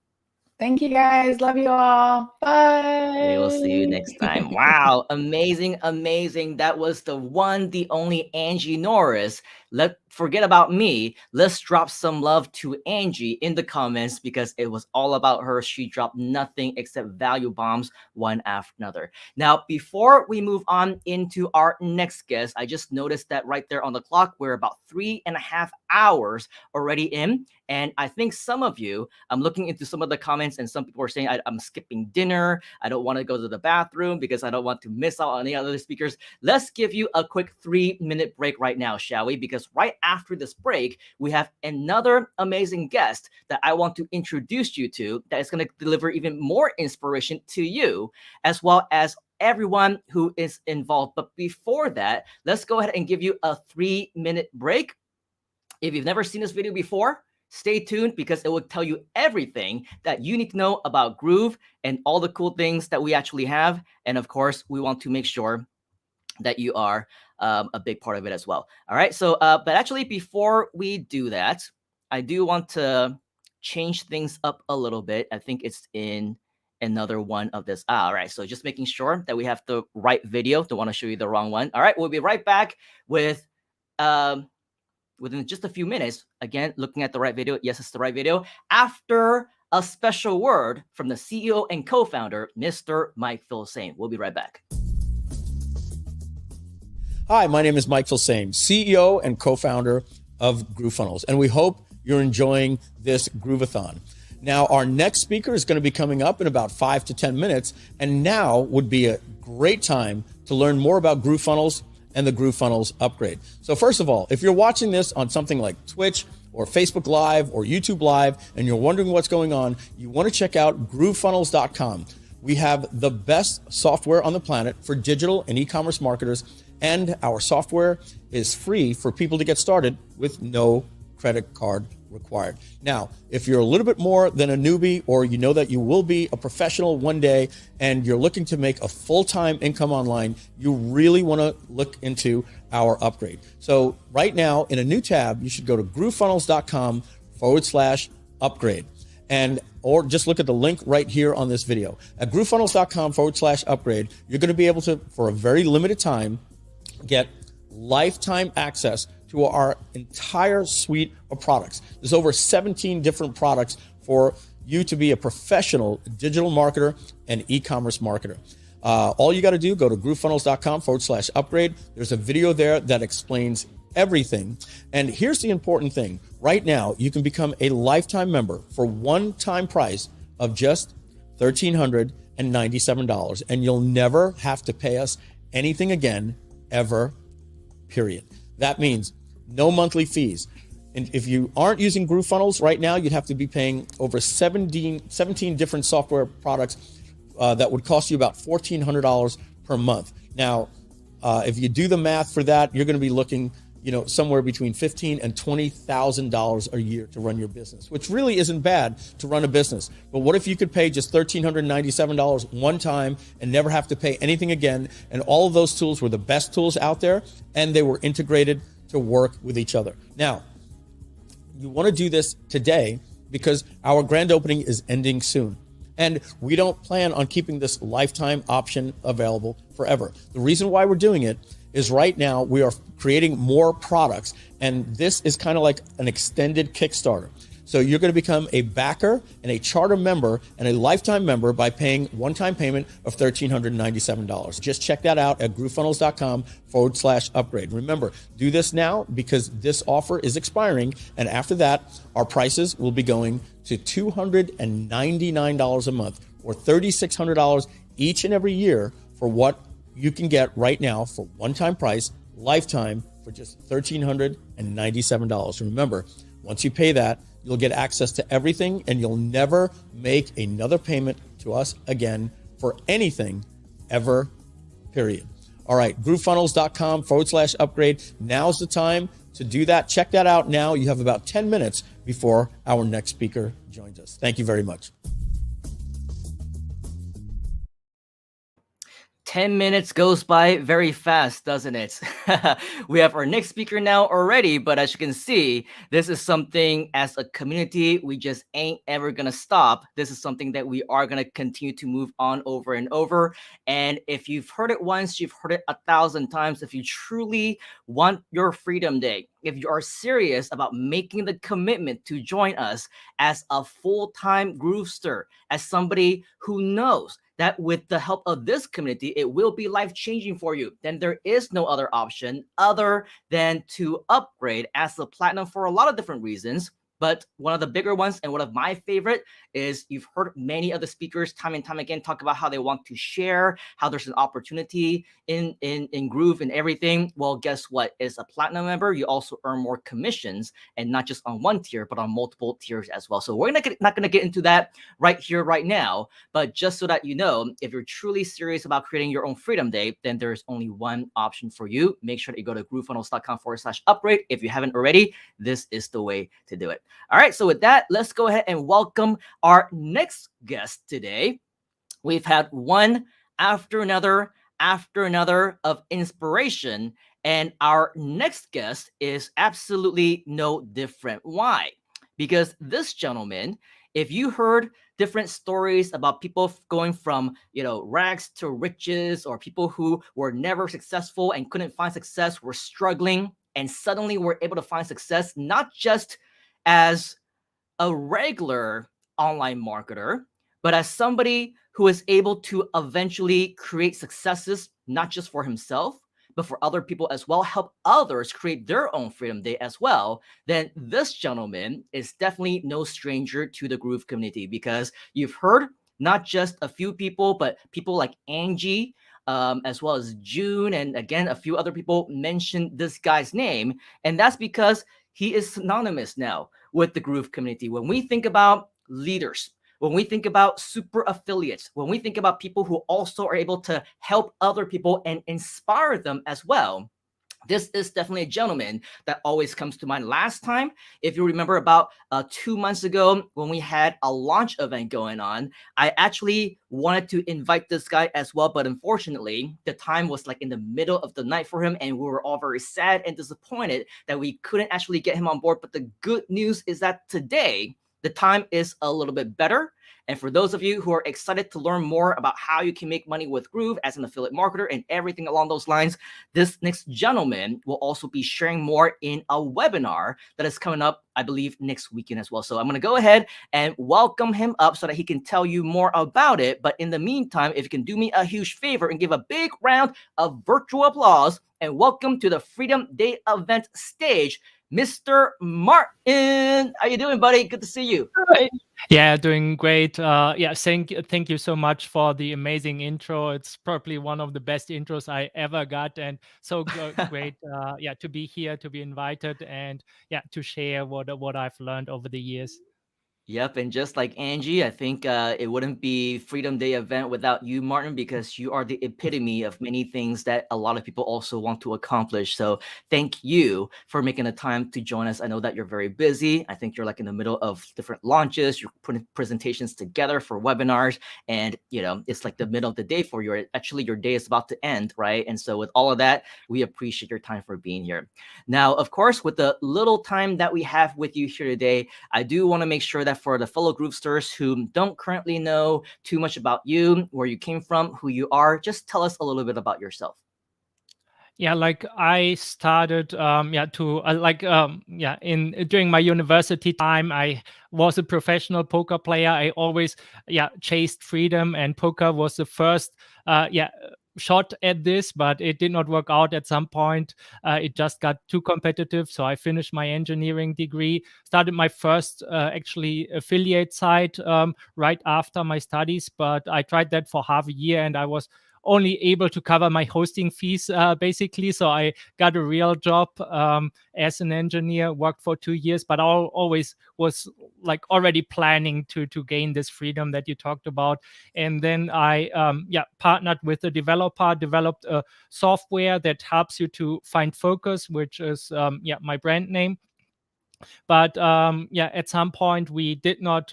Thank you, guys. Love you all. Bye. We will see you next time. Wow. Amazing. Amazing. That was the one, the only Angie Norris. Forget about me. Let's drop some love to Angie in the comments because it was all about her. She dropped nothing except value bombs one after another. Now, before we move on into our next guest, I just noticed that right there on the clock, we're about 3.5 hours already in. And I think some of you, I'm looking into some of the comments and some people are saying I'm skipping dinner. I don't want to go to the bathroom because I don't want to miss out on any other speakers. Let's give you a quick 3-minute break right now, shall we? Because right after this break, we have another amazing guest that I want to introduce you to that is going to deliver even more inspiration to you, as well as everyone who is involved. But before that, let's go ahead and give you a 3-minute break. If you've never seen this video before, stay tuned because it will tell you everything that you need to know about Groove and all the cool things that we actually have. And of course, we want to make sure that you are a big part of it as well. All right. So, but actually, before we do that, I do want to change things up a little bit. I think it's in another one of this. All right. So just making sure that we have the right video. Don't want to show you the wrong one. All right. We'll be right back with within just a few minutes. Again, looking at the right video. Yes, it's the right video. After a special word from the CEO and co-founder, Mr. Mike Filsaime. We'll be right back. Hi, my name is Mike Filsaime, CEO and co-founder of GrooveFunnels, and we hope you're enjoying this Groovathon. Now, our next speaker is going to be coming up in about 5 to 10 minutes, and now would be a great time to learn more about GrooveFunnels and the GrooveFunnels upgrade. So first of all, if you're watching this on something like Twitch or Facebook Live or YouTube Live, and you're wondering what's going on, you want to check out groovefunnels.com. We have the best software on the planet for digital and e-commerce marketers, and our software is free for people to get started with no credit card required. Now, if you're a little bit more than a newbie, or you know that you will be a professional one day and you're looking to make a full-time income online, you really want to look into our upgrade. So right now in a new tab, you should go to groovefunnels.com/upgrade. Or just look at the link right here on this video. At groovefunnels.com/upgrade, you're going to be able to, for a very limited time, get lifetime access to our entire suite of products. There's over 17 different products for you to be a professional digital marketer and e-commerce marketer. All you got to do, go to groovefunnels.com/upgrade. There's a video there that explains everything. And here's the important thing. Right now, you can become a lifetime member for one-time price of just $1,397. And you'll never have to pay us anything again, ever, period. That means no monthly fees. And if you aren't using GrooveFunnels right now, you'd have to be paying over 17 different software products that would cost you about $1,400 per month. Now, if you do the math for that, you're going to be looking, somewhere between $15,000 and $20,000 a year to run your business, which really isn't bad to run a business. But what if you could pay just $1,397 one time and never have to pay anything again? And all of those tools were the best tools out there, and they were integrated to work with each other. Now, you want to do this today because our grand opening is ending soon. And we don't plan on keeping this lifetime option available forever. The reason why we're doing it is right now we are creating more products, and this is kind of like an extended Kickstarter. So you're going to become a backer and a charter member and a lifetime member by paying one-time payment of $1,397. Just check that out at groovefunnels.com/upgrade. Remember, do this now because this offer is expiring, and after that, our prices will be going to $299 a month or $3,600 each and every year for what you can get right now for one-time price, lifetime for just $1,397. Remember, once you pay that, you'll get access to everything, and you'll never make another payment to us again for anything ever, period. All right, groovefunnels.com/upgrade. Now's the time to do that. Check that out now. You have about 10 minutes before our next speaker joins us. Thank you very much. 10 minutes goes by very fast, doesn't it? We have our next speaker now already, but as you can see, this is something as a community, we just ain't ever gonna stop. This is something that we are gonna continue to move on over and over. And if you've heard it once, you've heard it 1,000 times. If you truly want your Freedom Day, if you are serious about making the commitment to join us as a full-time Groovester, as somebody who knows that with the help of this community, it will be life-changing for you, then there is no other option other than to upgrade as a platinum for a lot of different reasons. But one of the bigger ones and one of my favorite is you've heard many of the speakers time and time again talk about how they want to share, how there's an opportunity in Groove and everything. Well, guess what? As a platinum member, you also earn more commissions, and not just on one tier, but on multiple tiers as well. So we're not going to get into that right here, right now. But just so that you know, if you're truly serious about creating your own Freedom Day, then there's only one option for you. Make sure that you go to groovefunnels.com/upgrade. If you haven't already, this is the way to do it. All right, so with that, let's go ahead and welcome our next guest today. We've had one after another of inspiration, and our next guest is absolutely no different. Why? Because this gentleman, if you heard different stories about people going from, rags to riches, or people who were never successful and couldn't find success, were struggling, and suddenly were able to find success, not just as a regular online marketer, but as somebody who is able to eventually create successes, not just for himself, but for other people as well, help others create their own Freedom Day as well, then this gentleman is definitely no stranger to the Groove community, because you've heard not just a few people, but people like Angie, as well as June, and again, a few other people mentioned this guy's name, and that's because he is synonymous now with the Groove community. When we think about leaders, when we think about super affiliates, when we think about people who also are able to help other people and inspire them as well, this is definitely a gentleman that always comes to mind. Last time, if you remember, about 2 months ago, when we had a launch event going on, I actually wanted to invite this guy as well, but unfortunately, the time was like in the middle of the night for him, and we were all very sad and disappointed that we couldn't actually get him on board. But the good news is that today, the time is a little bit better. And for those of you who are excited to learn more about how you can make money with Groove as an affiliate marketer and everything along those lines, this next gentleman will also be sharing more in a webinar that is coming up, I believe, next weekend as well. So I'm going to go ahead and welcome him up so that he can tell you more about it. But in the meantime, if you can do me a huge favor and give a big round of virtual applause and welcome to the Freedom Day event stage, Mr. Martin. How you doing, buddy? Good to see you. Yeah, doing great. Thank you so much for the amazing intro. It's probably one of the best intros I ever got, and so great. To be here, to be invited, and to share what I've learned over the years. Yep, and just like Angie, I think it wouldn't be Freedom Day event without you, Martin, because you are the epitome of many things that a lot of people also want to accomplish. So thank you for making the time to join us. I know that you're very busy. I think you're like in the middle of different launches. You're putting presentations together for webinars, and it's like the middle of the day for you. Actually, your day is about to end, right? And so with all of that, we appreciate your time for being here. Now, of course, with the little time that we have with you here today, I do want to make sure that for the fellow Groovesters who don't currently know too much about you, where you came from, who you are, just tell us a little bit about yourself. Yeah, like I started in during my university time, I was a professional poker player. I always chased freedom, and poker was the first shot at this, but it did not work out at some point. It just got too competitive, so I finished my engineering degree, started my first actually affiliate site right after my studies, but I tried that for half a year and I was only able to cover my hosting fees basically. So I got a real job as an engineer, worked for 2 years, but I always was like already planning to gain this freedom that you talked about. And then I partnered with a developer, developed a software that helps you to find focus, which is my brand name. But at some point we did not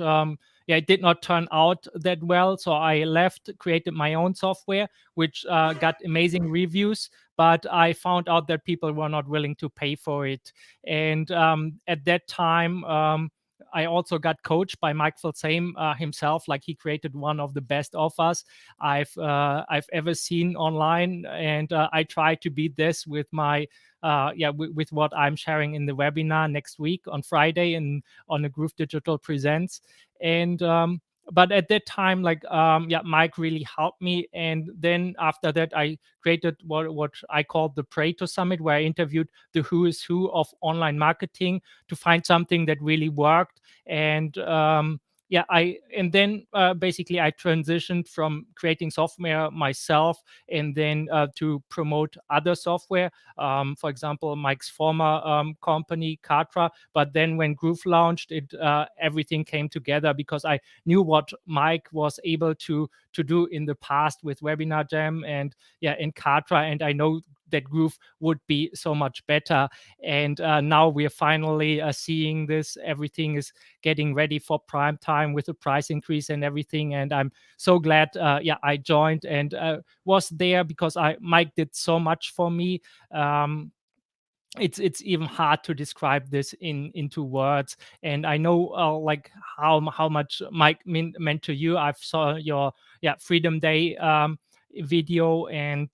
it did not turn out that well, so I left, created my own software, which got amazing reviews, but I found out that people were not willing to pay for it. And at that time I also got coached by Mike Filsame himself. Like, he created one of the best offers I've ever seen online, and I try to beat this with my with what I'm sharing in the webinar next week on Friday and on the Groove Digital Presents. And but at that time, Mike really helped me. And then after that, I created what I called the Pareto Summit, where I interviewed the who is who of online marketing to find something that really worked. And then basically I transitioned from creating software myself and then to promote other software. For example, Mike's former company, Katra. But then when Groove launched, everything came together because I knew what Mike was able to do in the past with Webinar Jam and in Katra, and I know that Groove would be so much better. And now we're finally seeing this. Everything is getting ready for prime time with the price increase and everything. And I'm so glad I joined and was there because Mike did so much for me. It's even hard to describe this into words. And I know how much Mike meant to you. I saw your Freedom Day video, and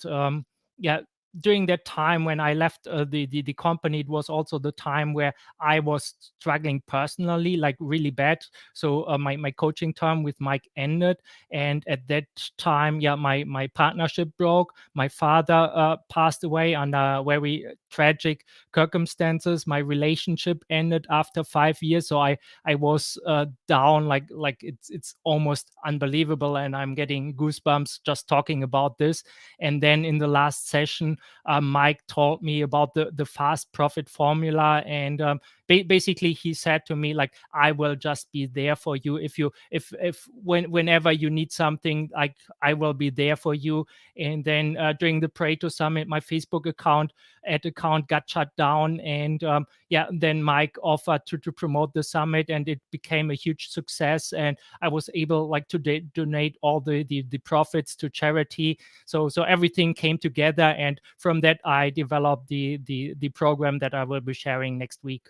during that time when I left the company, it was also the time where I was struggling personally, like really bad. So my coaching term with Mike ended, and at that time, my partnership broke. My father passed away under very tragic circumstances. My relationship ended after 5 years, so I was down, like it's almost unbelievable, and I'm getting goosebumps just talking about this. And then in the last session, Mike told me about the fast profit formula, and basically he said to me, like, I will just be there for you whenever you need something, like I will be there for you. And then during the Pareto Summit, my Facebook account got shut down, and then Mike offered to promote the summit, and it became a huge success, and I was able like to donate all the profits to charity. So everything came together, and from that I developed the program that I will be sharing next week.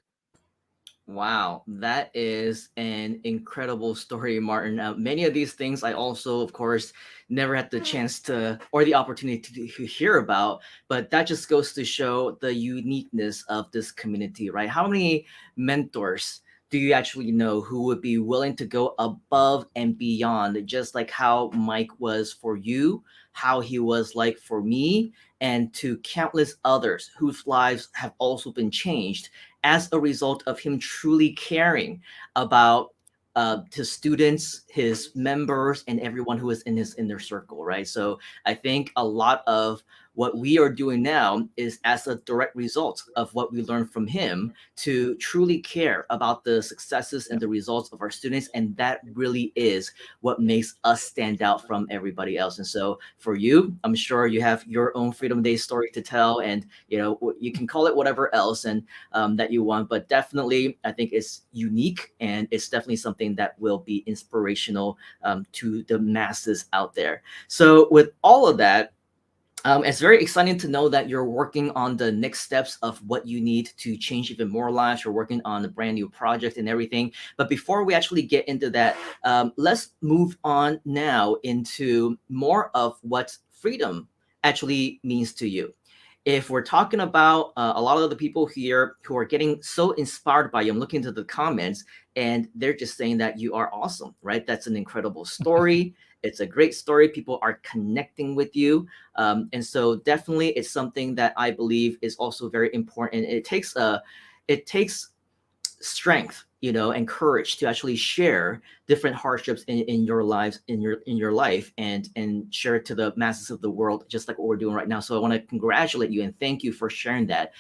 Wow, that is an incredible story, Martin. Many of these things I also, of course, never had the chance to or the opportunity to hear about, but that just goes to show the uniqueness of this community, right? How many mentors do you actually know who would be willing to go above and beyond, just like how Mike was for you, how he was like for me, and to countless others whose lives have also been changed as a result of him truly caring about his students, his members, and everyone who is in their circle, right? So I think a lot of what we are doing now is as a direct result of what we learned from him to truly care about the successes and the results of our students. And that really is what makes us stand out from everybody else. And so for you, I'm sure you have your own Freedom Day story to tell, and you can call it whatever else and that you want, but definitely I think it's unique, and it's definitely something that will be inspirational to the masses out there. So with all of that, it's very exciting to know that you're working on the next steps of what you need to change even more lives. You're working on a brand new project and everything. But before we actually get into that, let's move on now into more of what freedom actually means to you. If we're talking about a lot of the people here who are getting so inspired by you, I'm looking into the comments and they're just saying that you are awesome, right? That's an incredible story. It's a great story. People are connecting with you. And so definitely it's something that I believe is also very important. It takes strength, and courage to actually share different hardships in your lives, in your life, and share it to the masses of the world, just like what we're doing right now. So I want to congratulate you and thank you for sharing that.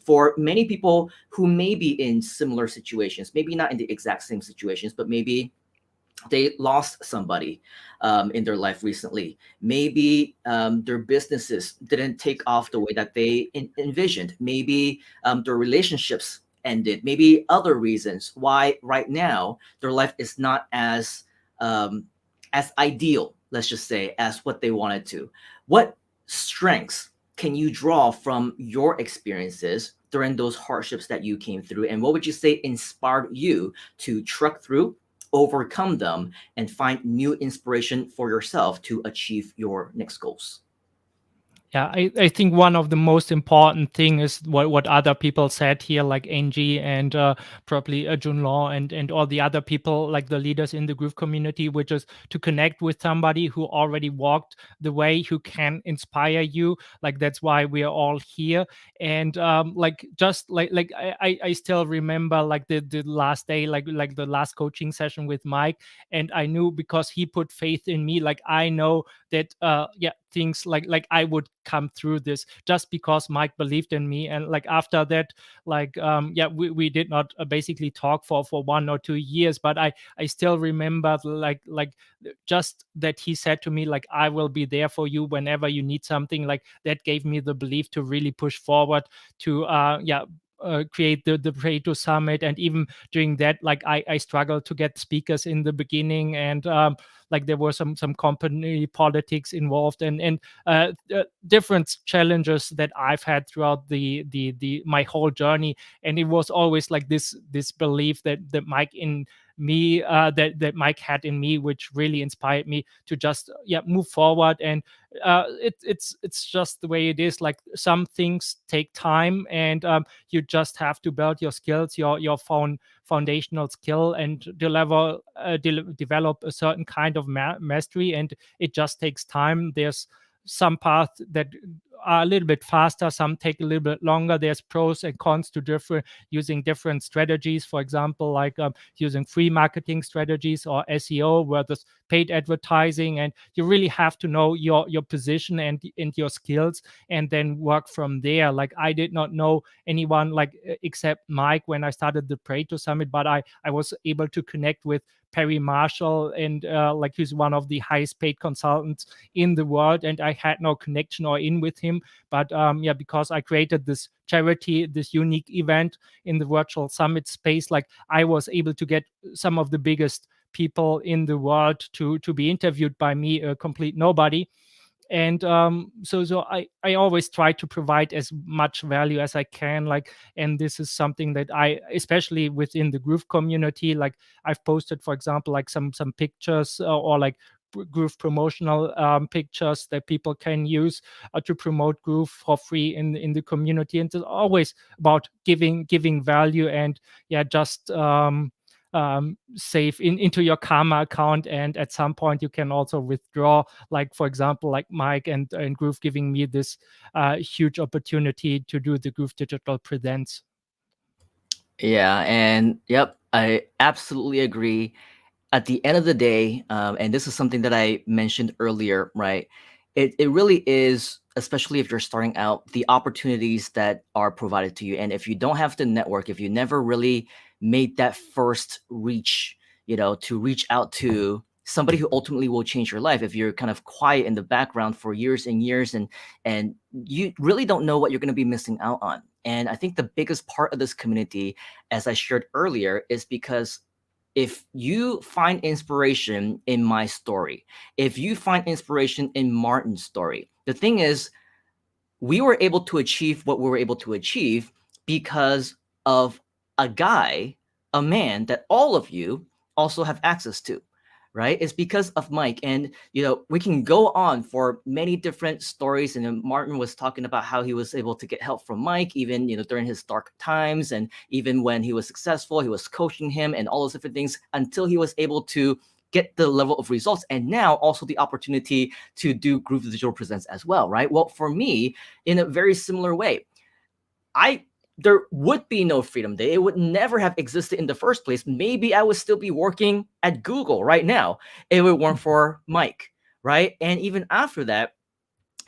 For many people who may be in similar situations, maybe not in the exact same situations, but maybe they lost somebody in their life recently. Maybe their businesses didn't take off the way that they envisioned. Maybe their relationships ended. Maybe other reasons why right now their life is not as ideal, let's just say, as what they wanted to. What strengths can you draw from your experiences during those hardships that you came through? And what would you say inspired you to truck through, overcome them, and find new inspiration for yourself to achieve your next goals? Yeah, I think one of the most important thing is what other people said here, like Angie and probably Jun Law and all the other people, like the leaders in the Groove community, which is to connect with somebody who already walked the way, who can inspire you. Like that's why we are all here. And like just like I still remember like the last day, like the last coaching session with Mike, and I knew because he put faith in me. Like I know that things like I would come through this just because Mike believed in me. And like after that, like we did not basically talk for 1 or 2 years, but I still remember like just that he said to me like, I will be there for you whenever you need something. Like that gave me the belief to really push forward to create the Pareto Summit. And even during that, like I struggled to get speakers in the beginning, and like there were some company politics involved, and different challenges that I've had throughout the my whole journey. And it was always like this belief that Mike in me that Mike had in me, which really inspired me to just move forward. And it's just the way it is. Like some things take time, and you just have to build your skills, your foundational skill, and develop a certain kind of mastery. And it just takes time. There's some paths that are a little bit faster, some take a little bit longer. There's pros and cons to using different strategies. For example, like using free marketing strategies or SEO versus paid advertising. And you really have to know your position and your skills, and then work from there. Like I did not know anyone like except Mike when I started the Pareto Summit, but I was able to connect with Perry Marshall, and like he's one of the highest paid consultants in the world, and I had no connection or in with him. But because I created this charity, this unique event in the virtual summit space, like I was able to get some of the biggest people in the world to be interviewed by me, a complete nobody. And so I always try to provide as much value as I can. Like, and this is something that I, especially within the Groove community, like I've posted, for example, like some pictures or like Groove promotional pictures that people can use to promote Groove for free in the community. And it's always about giving value, and just save into your karma account. And at some point you can also withdraw, like for example like Mike and Groove giving me this huge opportunity to do the Groove Digital Presents. Yeah, and yep, I absolutely agree. At the end of the day, and this is something that I mentioned earlier, right? it really is, especially if you're starting out, the opportunities that are provided to you. And if you don't have the network, if you never really made that first reach, to reach out to somebody who ultimately will change your life, if you're kind of quiet in the background for years and years, and you really don't know what you're going to be missing out on. And I think the biggest part of this community, as I shared earlier, is because if you find inspiration in my story, if you find inspiration in Martin's story, the thing is, we were able to achieve what we were able to achieve because of a man that all of you also have access to, right? It's because of Mike. And, we can go on for many different stories. And then Martin was talking about how he was able to get help from Mike, even, during his dark times. And even when he was successful, he was coaching him and all those different things until he was able to get the level of results. And now also the opportunity to do Groove Digital Presents as well, right? Well, for me, in a very similar way, there would be no Freedom Day. It would never have existed in the first place. Maybe I would still be working at Google right now if it weren't for Mike, right? And even after that,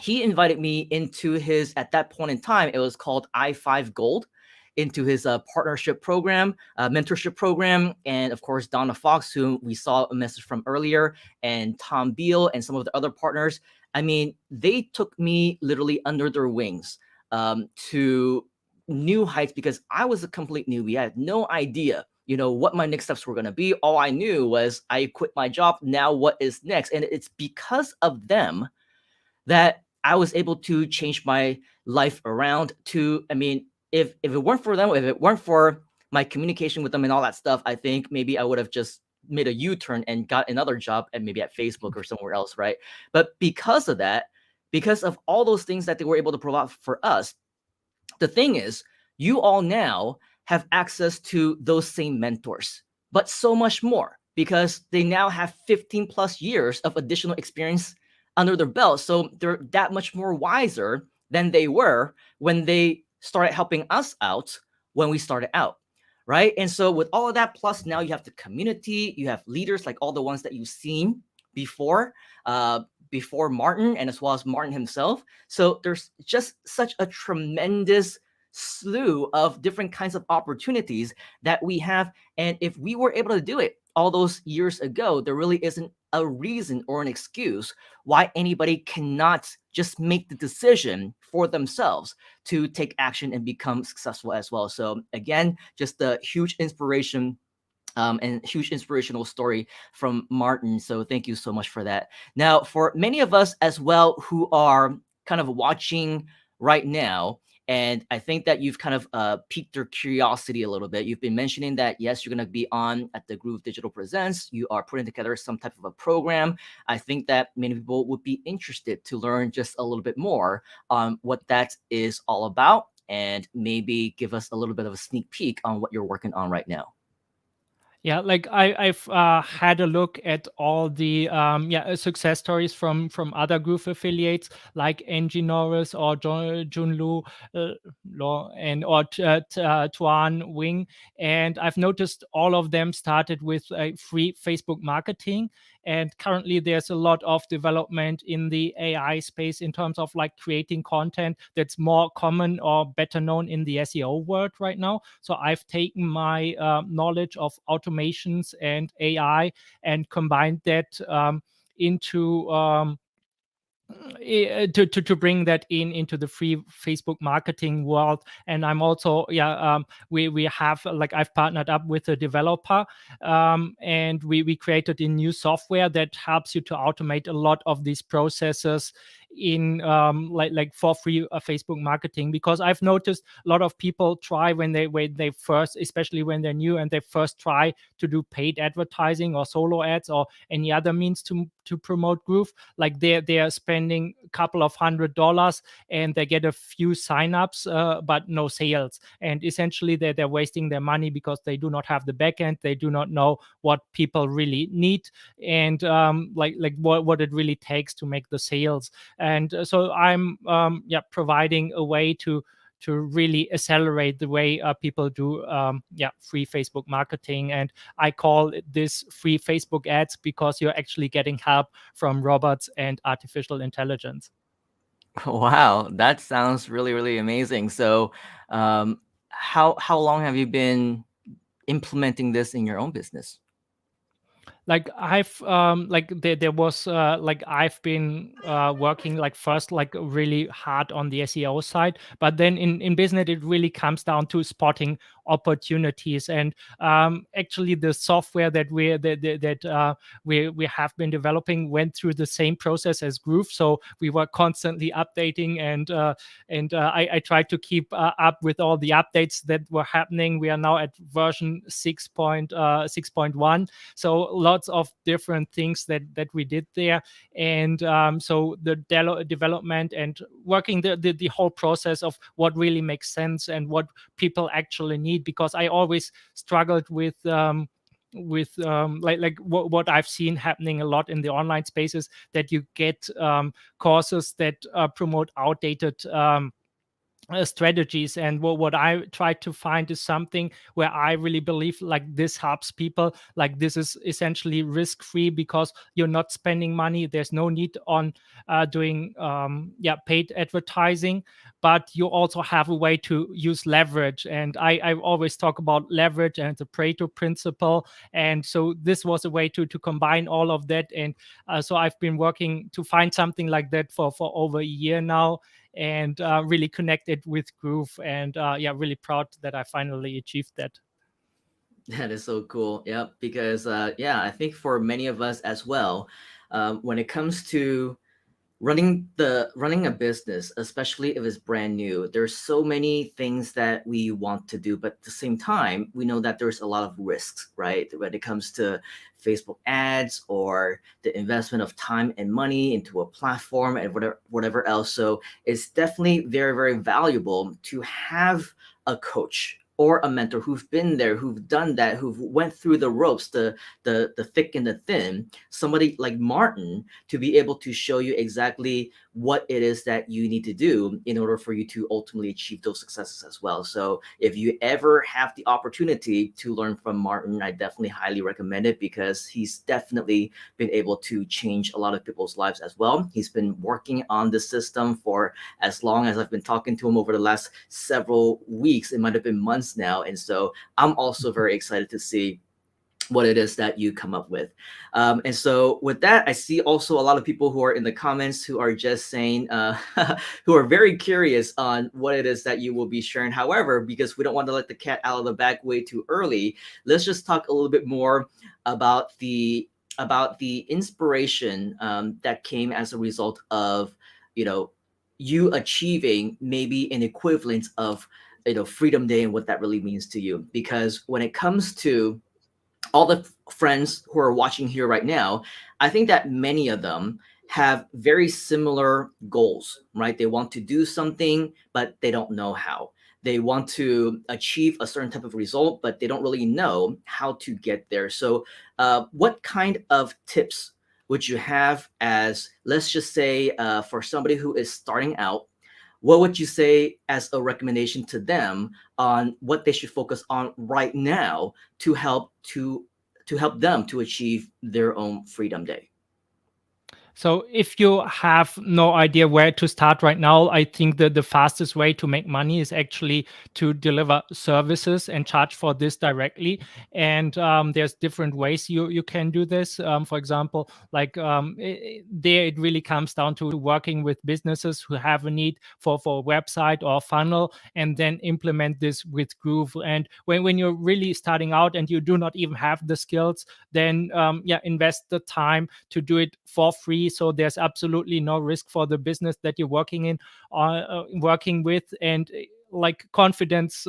he invited me into his, at that point in time, it was called I5 Gold, into his partnership program, mentorship program. And of course, Donna Fox, who we saw a message from earlier, and Tom Beal and some of the other partners. I mean, they took me literally under their wings to new heights, because I was a complete newbie. I had no idea, what my next steps were going to be. All I knew was I quit my job. Now what is next? And it's because of them that I was able to change my life around to, I mean, if it weren't for them, if it weren't for my communication with them and all that stuff, I think maybe I would have just made a U-turn and got another job, and maybe at Facebook or somewhere else, right? But because of that, because of all those things that they were able to provide for us, the thing is, you all now have access to those same mentors, but so much more, because they now have 15 plus years of additional experience under their belt. So they're that much more wiser than they were when they started helping us out when we started out, right? And so with all of that, plus now you have the community, you have leaders like all the ones that you've seen before Martin, and as well as Martin himself. So there's just such a tremendous slew of different kinds of opportunities that we have. And if we were able to do it all those years ago, there really isn't a reason or an excuse why anybody cannot just make the decision for themselves to take action and become successful as well. So again, just a huge inspiration and huge inspirational story from Martin. So thank you so much for that. Now, for many of us as well who are kind of watching right now, and I think that you've kind of piqued their curiosity a little bit. You've been mentioning that, yes, you're going to be on at the Groove Digital Presents. You are putting together some type of a program. I think that many people would be interested to learn just a little bit more on what that is all about, and maybe give us a little bit of a sneak peek on what you're working on right now. Yeah, like I've had a look at all the success stories from other Groove affiliates like Angie Norris or Jun Lu, or Tuan Wing, and I've noticed all of them started with free Facebook marketing. And currently there's a lot of development in the AI space in terms of like creating content that's more common or better known in the SEO world right now. So I've taken my knowledge of automations and AI and combined that into to bring that into the free Facebook marketing world. And I'm also we have, like, I've partnered up with a developer, and we created a new software that helps you to automate a lot of these processes in like for free Facebook marketing. Because I've noticed a lot of people try when they first, especially when they're new and they first try to do paid advertising or solo ads or any other means to promote Groove, like they're spending a couple of $100 and they get a few signups but no sales, and essentially they're wasting their money because they do not have the backend, they do not know what people really need, and like what it really takes to make the sales. And so I'm providing a way to really accelerate the way people do free Facebook marketing. And I call this free Facebook ads because you're actually getting help from robots and artificial intelligence. Wow, that sounds really, really amazing. So, how long have you been implementing this in your own business? Like I've there was like I've been working like first like really hard on the SEO side, but then in business it really comes down to spotting opportunities. And actually the software that we have been developing went through the same process as Groove, so we were constantly updating, and I tried to keep up with all the updates that were happening. We are now at version 6.1, so lots of different things that we did there. And so the development and working the whole process of what really makes sense and what people actually need, because I always struggled with what I've seen happening a lot in the online spaces, that you get courses that promote outdated strategies. And what I try to find is something where I really believe like this helps people. Like this is essentially risk free because you're not spending money. There's no need on doing paid advertising, but you also have a way to use leverage. And I always talk about leverage and the Pareto principle. And so this was a way to combine all of that. And so I've been working to find something like that for over a year now, and really connected with Groove, and really proud that I finally achieved that. That is so cool. Yep, because I think for many of us as well, when it comes to running a business, especially if it's brand new, there's so many things that we want to do, but at the same time we know that there's a lot of risks, right, when it comes to Facebook ads or the investment of time and money into a platform and whatever else. So it's definitely very, very valuable to have a coach or a mentor who've been there, who've done that, who've went through the ropes, the thick and the thin, somebody like Martin, to be able to show you exactly what it is that you need to do in order for you to ultimately achieve those successes as well. So if you ever have the opportunity to learn from Martin, I definitely highly recommend it, because he's definitely been able to change a lot of people's lives as well. He's been working on the system for as long as I've been talking to him over the last several weeks. It might have been months now. And so I'm also very excited to see what it is that you come up with. And so with that, I see also a lot of people who are in the comments who are just saying, who are very curious on what it is that you will be sharing. However, because we don't want to let the cat out of the bag way too early, let's just talk a little bit more about the inspiration that came as a result of, you achieving maybe an equivalent of, Freedom Day and what that really means to you. Because when it comes to all the friends who are watching here right now, I think that many of them have very similar goals, right? They want to do something, but they don't know how. They want to achieve a certain type of result, but they don't really know how to get there. So what kind of tips would you have as, let's just say, for somebody who is starting out, what would you say as a recommendation to them on what they should focus on right now to help them to achieve their own Freedom Day? So if you have no idea where to start right now, I think that the fastest way to make money is actually to deliver services and charge for this directly. And there's different ways you can do this. For example, like it really comes down to working with businesses who have a need for a website or a funnel, and then implement this with Groove. And when you're really starting out and you do not even have the skills, then invest the time to do it for free. So there's absolutely no risk for the business that you're working with. And like confidence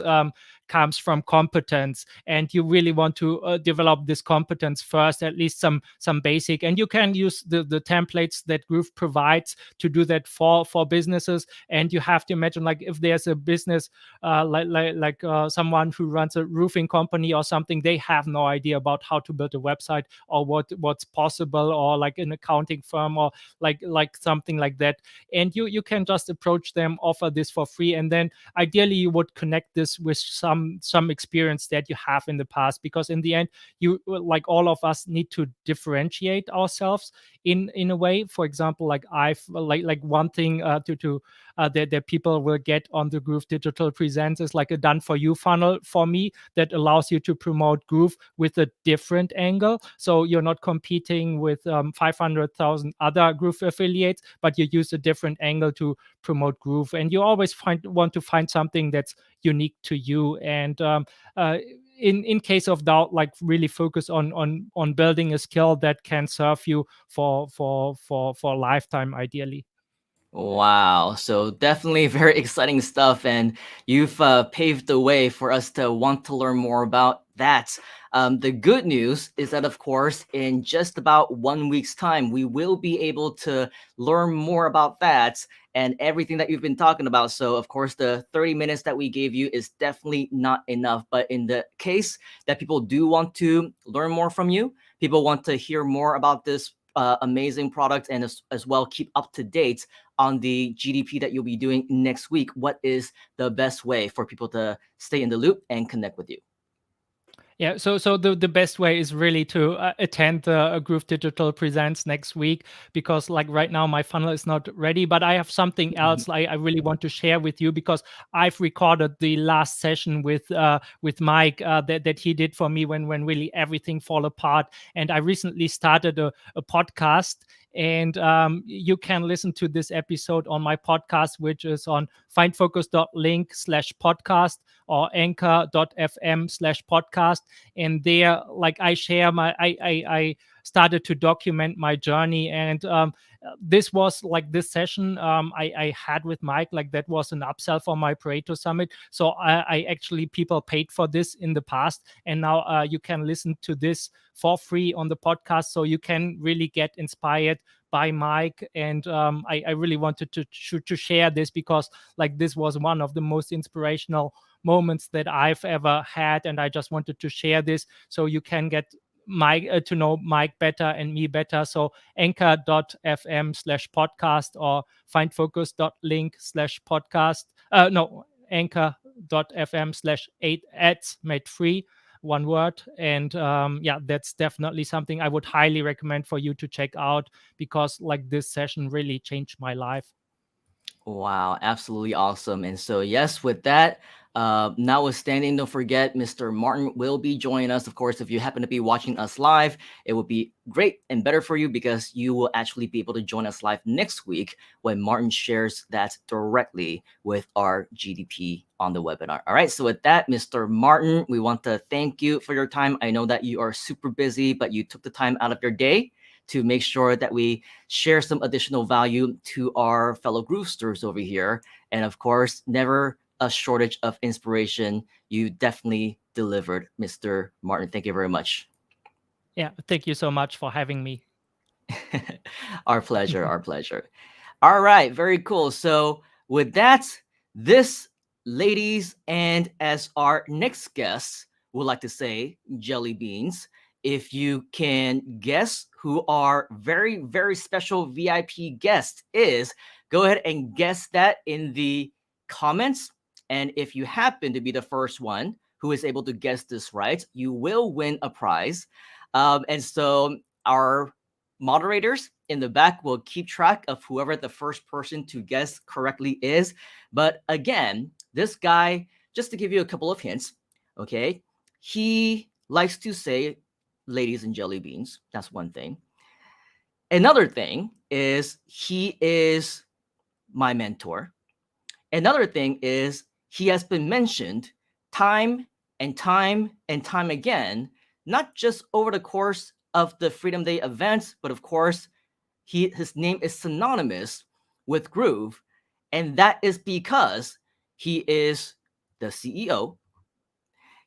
comes from competence, and you really want to develop this competence first, at least some basic. And you can use the templates that Groove provides to do that for businesses. And you have to imagine, like, if there's a business like someone who runs a roofing company or something, they have no idea about how to build a website or what's possible, or like an accounting firm, or like something like that. And you can just approach them, offer this for free, and then ideally you would connect this with some experience that you have in the past, because in the end, you, like all of us, need to differentiate ourselves in a way. For example, like I've like one thing that people will get on the Groove Digital Presents is like a done for you funnel for me that allows you to promote Groove with a different angle. So you're not competing with 500,000 other Groove affiliates, but you use a different angle to promote Groove. And you always want to find something that's unique to you. And in case of doubt, like really focus on building a skill that can serve you for a lifetime, ideally. Wow. So definitely very exciting stuff. And you've paved the way for us to want to learn more about that. The good news is that, of course, in just about 1 week's time, we will be able to learn more about that and everything that you've been talking about. So, of course, the 30 minutes that we gave you is definitely not enough. But in the case that people do want to learn more from you, people want to hear more about this amazing product, and as well keep up to date on the GDP that you'll be doing next week, what is the best way for people to stay in the loop and connect with you? Yeah, so the best way is really to attend the Groove Digital Presents next week, because like right now my funnel is not ready, but I have something else I really want to share with you, because I've recorded the last session with Mike that he did for me when really everything fall apart. And I recently started a podcast, and you can listen to this episode on my podcast, which is on findfocus.link/podcast or anchor.fm/podcast. And there, like, I share I started to document my journey. And this was like this session I had with Mike, like that was an upsell for my Pareto Summit. So I actually, people paid for this in the past, and now you can listen to this for free on the podcast. So you can really get inspired by Mike. And I really wanted to share this, because like this was one of the most inspirational moments that I've ever had, and I just wanted to share this so you can get Mike to know Mike better and me better. So anchor.fm/podcast or findfocus.link/podcast. No, anchor.fm/8ads made free, one word. And yeah, that's definitely something I would highly recommend for you to check out, because like this session really changed my life. Wow, absolutely awesome. And so, yes, with that, notwithstanding, don't forget, Mr. Martin will be joining us. Of course, if you happen to be watching us live, it would be great and better for you, because you will actually be able to join us live next week when Martin shares that directly with our GDP on the webinar. All right. So with that, Mr. Martin, we want to thank you for your time. I know that you are super busy, but you took the time out of your day to make sure that we share some additional value to our fellow Groovesters over here. And of course, never a shortage of inspiration. You definitely delivered, Mr. Martin. Thank you very much. Yeah, thank you so much for having me. Our pleasure, our pleasure. All right, very cool. So with that, this, ladies, and as our next guest would like to say, jelly beans, if you can guess who our very, very special VIP guest is, go ahead and guess that in the comments. And if you happen to be the first one who is able to guess this right, you will win a prize. And so our moderators in the back will keep track of whoever the first person to guess correctly is. But again, this guy, just to give you a couple of hints, okay, he likes to say ladies and jelly beans. That's one thing. Another thing is he is my mentor. Another thing is he has been mentioned time and time and time again, not just over the course of the Freedom Day events, but of course, his name is synonymous with Groove, and that is because he is the CEO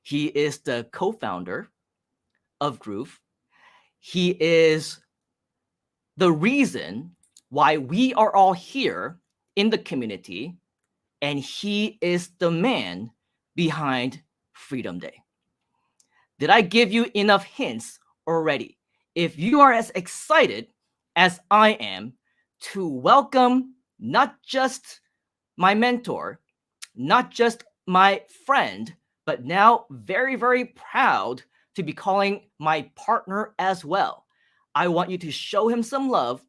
He is the co-founder of Groove. He is the reason why we are all here in the community, and he is the man behind Freedom Day. Did I give you enough hints already? If you are as excited as I am to welcome not just my mentor, not just my friend, but now very, very proud to be calling my partner as well, I want you to show him some love,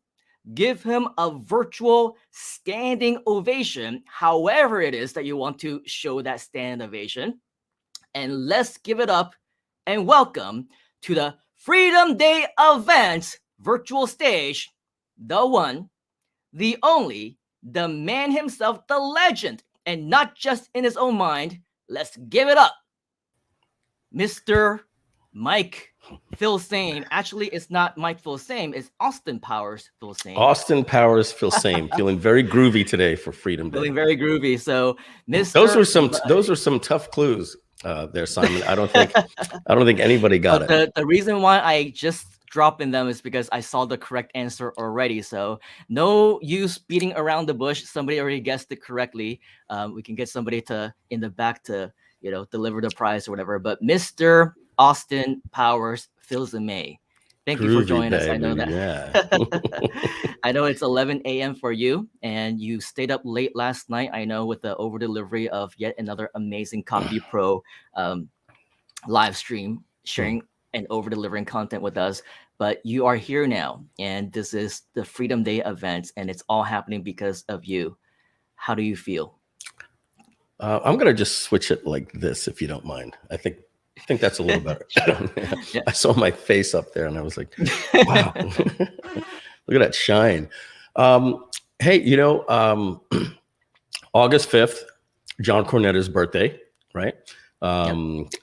give him a virtual standing ovation, however it is that you want to show that standing ovation. And let's give it up and welcome to the Freedom Day event virtual stage, the one, the only, the man himself, the legend, and not just in his own mind. Let's give it up, Mr. Mike Filsame. Actually, it's not Mike Filsame, it's Austin Powers Filsame. Austin Powers Filsame. Feeling very groovy today for Freedom Day. Feeling very groovy. So, Mr. Those were some tough clues there, Simon. I don't think anybody got it. The reason why I just drop in them is because I saw the correct answer already. So no use beating around the bush. Somebody already guessed it correctly. We can get somebody in the back to deliver the prize or whatever. But Mr. Austin Powers Filsame, thank you for joining us. I know that. Yeah. I know it's 11 a.m. for you, and you stayed up late last night. I know, with the over delivery of yet another amazing Copy Pro live stream, sharing and over delivering content with us. But you are here now, and this is the Freedom Day event, and it's all happening because of you. How do you feel? I'm gonna just switch it like this, if you don't mind. I think that's a little better. Yeah. I saw my face up there, and I was like, "Wow, look at that shine." Hey, August 5th, John Cornetta's birthday, right?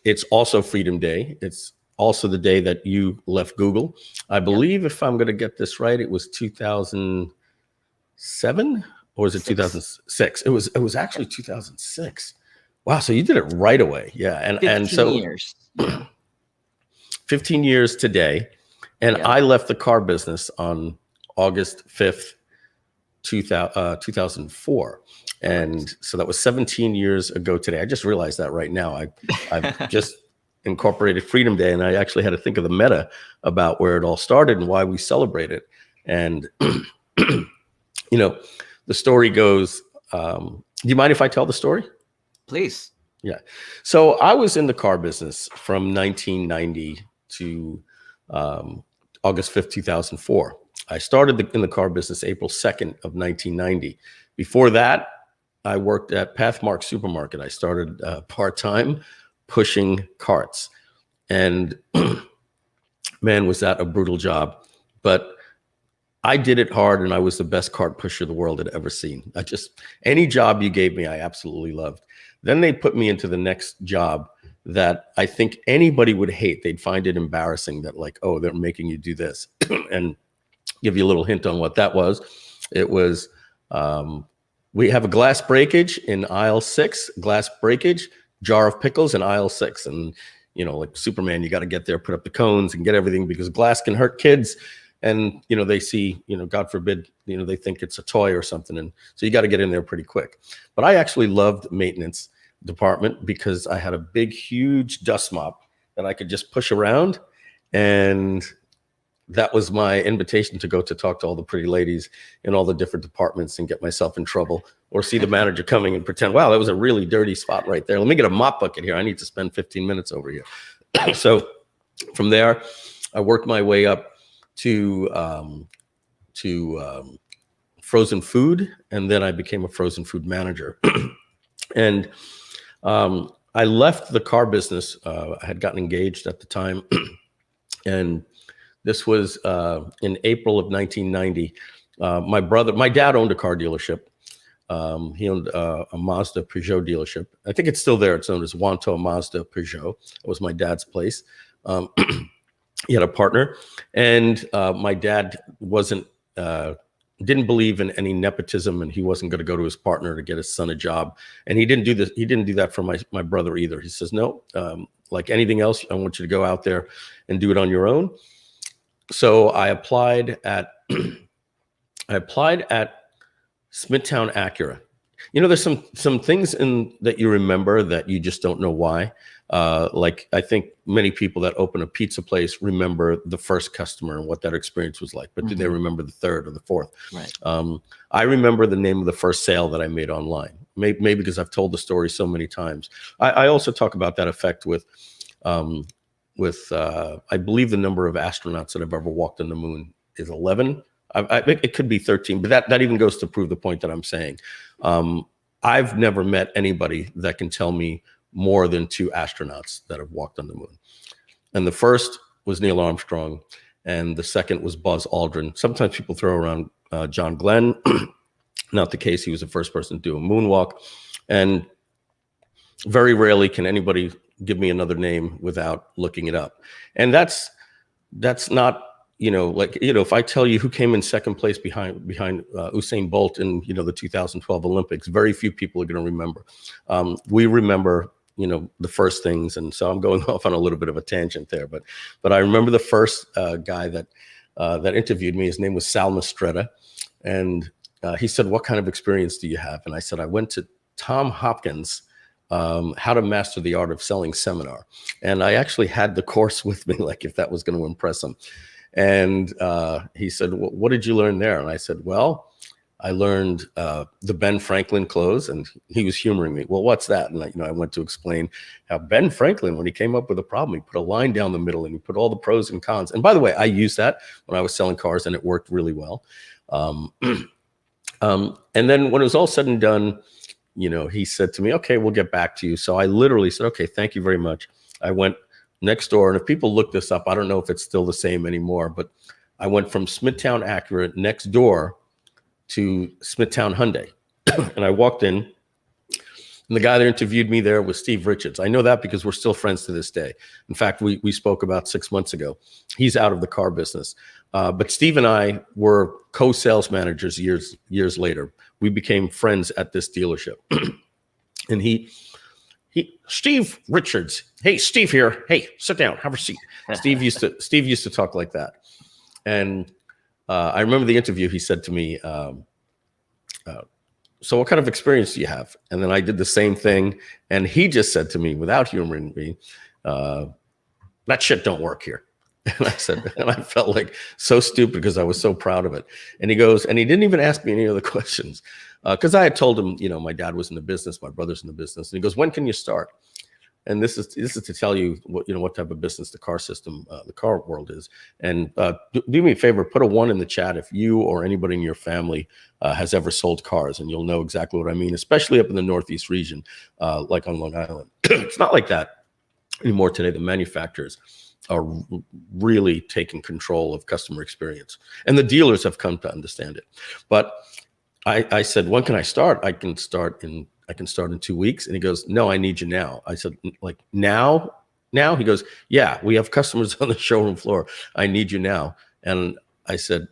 It's also Freedom Day. It's also the day that you left Google. I believe, if I'm going to get this right, it was 2007 or was it 2006? It was actually 2006. Wow, so you did it right away. Yeah, and so 15 years. 15 years today, and I left the car business on August 5th, 2004. And so that was 17 years ago today. I just realized that right now. I've just incorporated Freedom Day, and I actually had to think of the meta about where it all started and why we celebrate it. And the story goes, do you mind if I tell the story? Please. Yeah. So I was in the car business from 1990 to August 5th, 2004. I started in the car business April 2nd of 1990. Before that, I worked at Pathmark Supermarket. I started part-time pushing carts. And man, was that a brutal job. But I did it hard, and I was the best cart pusher the world had ever seen. Any job you gave me, I absolutely loved. Then they put me into the next job that I think anybody would hate. They'd find it embarrassing that, like, oh, they're making you do this. And give you a little hint on what that was. It was, we have a glass breakage in aisle 6, glass breakage, jar of pickles in aisle 6. And, like Superman, you got to get there, put up the cones and get everything, because glass can hurt kids. And, they see, God forbid, they think it's a toy or something. And so you got to get in there pretty quick. But I actually loved maintenance department because I had a big, huge dust mop that I could just push around. And that was my invitation to go to talk to all the pretty ladies in all the different departments and get myself in trouble, or see the manager coming and pretend, wow, that was a really dirty spot right there. Let me get a mop bucket here. I need to spend 15 minutes over here. So from there, I worked my way up to frozen food, and then I became a frozen food manager. And I left the car business. I had gotten engaged at the time, and this was in April of 1990. My dad owned a car dealership. He owned a Mazda Peugeot dealership. I think it's still there. It's known as Wanto Mazda Peugeot. It was my dad's place. He had a partner, and my dad wasn't didn't believe in any nepotism, and he wasn't going to go to his partner to get his son a job. And he didn't do this. He didn't do that for my brother either. He says, no, like anything else, I want you to go out there and do it on your own. So I applied at Smithtown Acura. You know, there's some things that you remember that you just don't know why. Like I think many people that open a pizza place remember the first customer and what that experience was like, but do they remember the third or the fourth? Right. I remember the name of the first sale that I made online, maybe because I've told the story so many times. I also talk about that effect with I believe the number of astronauts that have ever walked on the moon is 11. It could be 13, but that even goes to prove the point that I'm saying. I've never met anybody that can tell me more than 2 astronauts that have walked on the moon. And the first was Neil Armstrong, and the second was Buzz Aldrin. Sometimes people throw around John Glenn. Not the case. He was the first person to do a moonwalk. And very rarely can anybody give me another name without looking it up. And that's not, like, if I tell you who came in second place behind Usain Bolt in, the 2012 Olympics, very few people are going to remember. We remember, the first things. And so I'm going off on a little bit of a tangent there, but I remember the first guy that interviewed me. His name was Sal Mistretta. And he said, what kind of experience do you have? And I said, I went to Tom Hopkins' How to Master the Art of Selling seminar. And I actually had the course with me, like if that was going to impress him. And he said, well, what did you learn there? And I said, well, I learned the Ben Franklin close. And he was humoring me. Well, what's that? And I went to explain how Ben Franklin, when he came up with a problem, he put a line down the middle and he put all the pros and cons. And by the way, I used that when I was selling cars and it worked really well. And then when it was all said and done, he said to me, okay, we'll get back to you. So I literally said, okay, thank you very much. I went next door. And if people look this up, I don't know if it's still the same anymore, but I went from Smithtown Acura next door to Smithtown Hyundai. And I walked in, and the guy that interviewed me there was Steve Richards. I know that because we're still friends to this day. In fact, we spoke about 6 months ago. He's out of the car business. But Steve and I were co-sales managers years later. We became friends at this dealership. And Steve Richards, hey, Steve here. Hey, sit down, have a seat. Steve used to talk like that. And I remember the interview. He said to me, so what kind of experience do you have? And then I did the same thing. And he just said to me, without humoring me, that shit don't work here. And I said, and I felt like so stupid because I was so proud of it. And he goes, and he didn't even ask me any other questions because I had told him, my dad was in the business, my brother's in the business. And he goes, when can you start? And this is to tell you what type of business the car world is. And do me a favor, put a 1 in the chat if you or anybody in your family has ever sold cars, and you'll know exactly what I mean, especially up in the Northeast region, like on Long Island. It's not like that anymore today. The manufacturers are really taking control of customer experience, and the dealers have come to understand it. But I said, when can I start? I can start in 2 weeks. And he goes, no, I need you now. I said, like now? He goes, yeah, we have customers on the showroom floor. I need you now. And I said,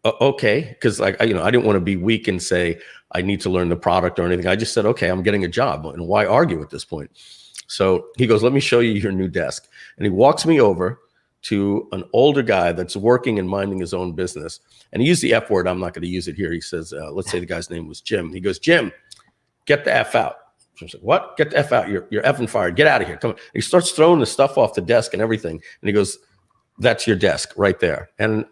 okay. Because I didn't want to be weak and say I need to learn the product or anything. I just said, okay, I'm getting a job. And why argue at this point? So he goes, let me show you your new desk. And he walks me over to an older guy that's working and minding his own business. And he used the F word. I'm not going to use it here. He says, let's say the guy's name was Jim. He goes, Jim, get the F out. So I said, what? Get the F out. You're effing fired. Get out of here. Come on. And he starts throwing the stuff off the desk and everything. And he goes, that's your desk right there. And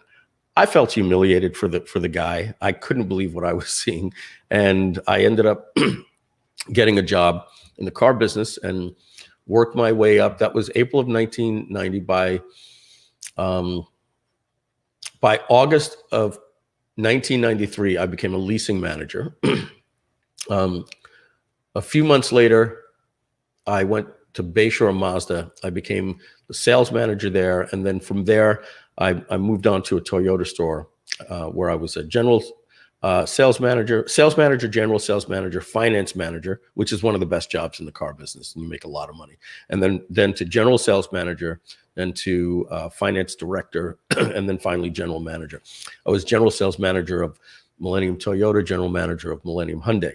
I felt humiliated for the guy. I couldn't believe what I was seeing. And I ended up getting a job in the car business and worked my way up. That was April of 1990. By August of 1993, I became a leasing manager. A few months later, I went to Bayshore Mazda. I became the sales manager there. And then from there, I moved on to a Toyota store where I was a general sales manager, general sales manager, finance manager, which is one of the best jobs in the car business. And you make a lot of money. And then to general sales manager, and to finance director, and then finally general manager. I was general sales manager of Millennium Toyota, general manager of Millennium Hyundai.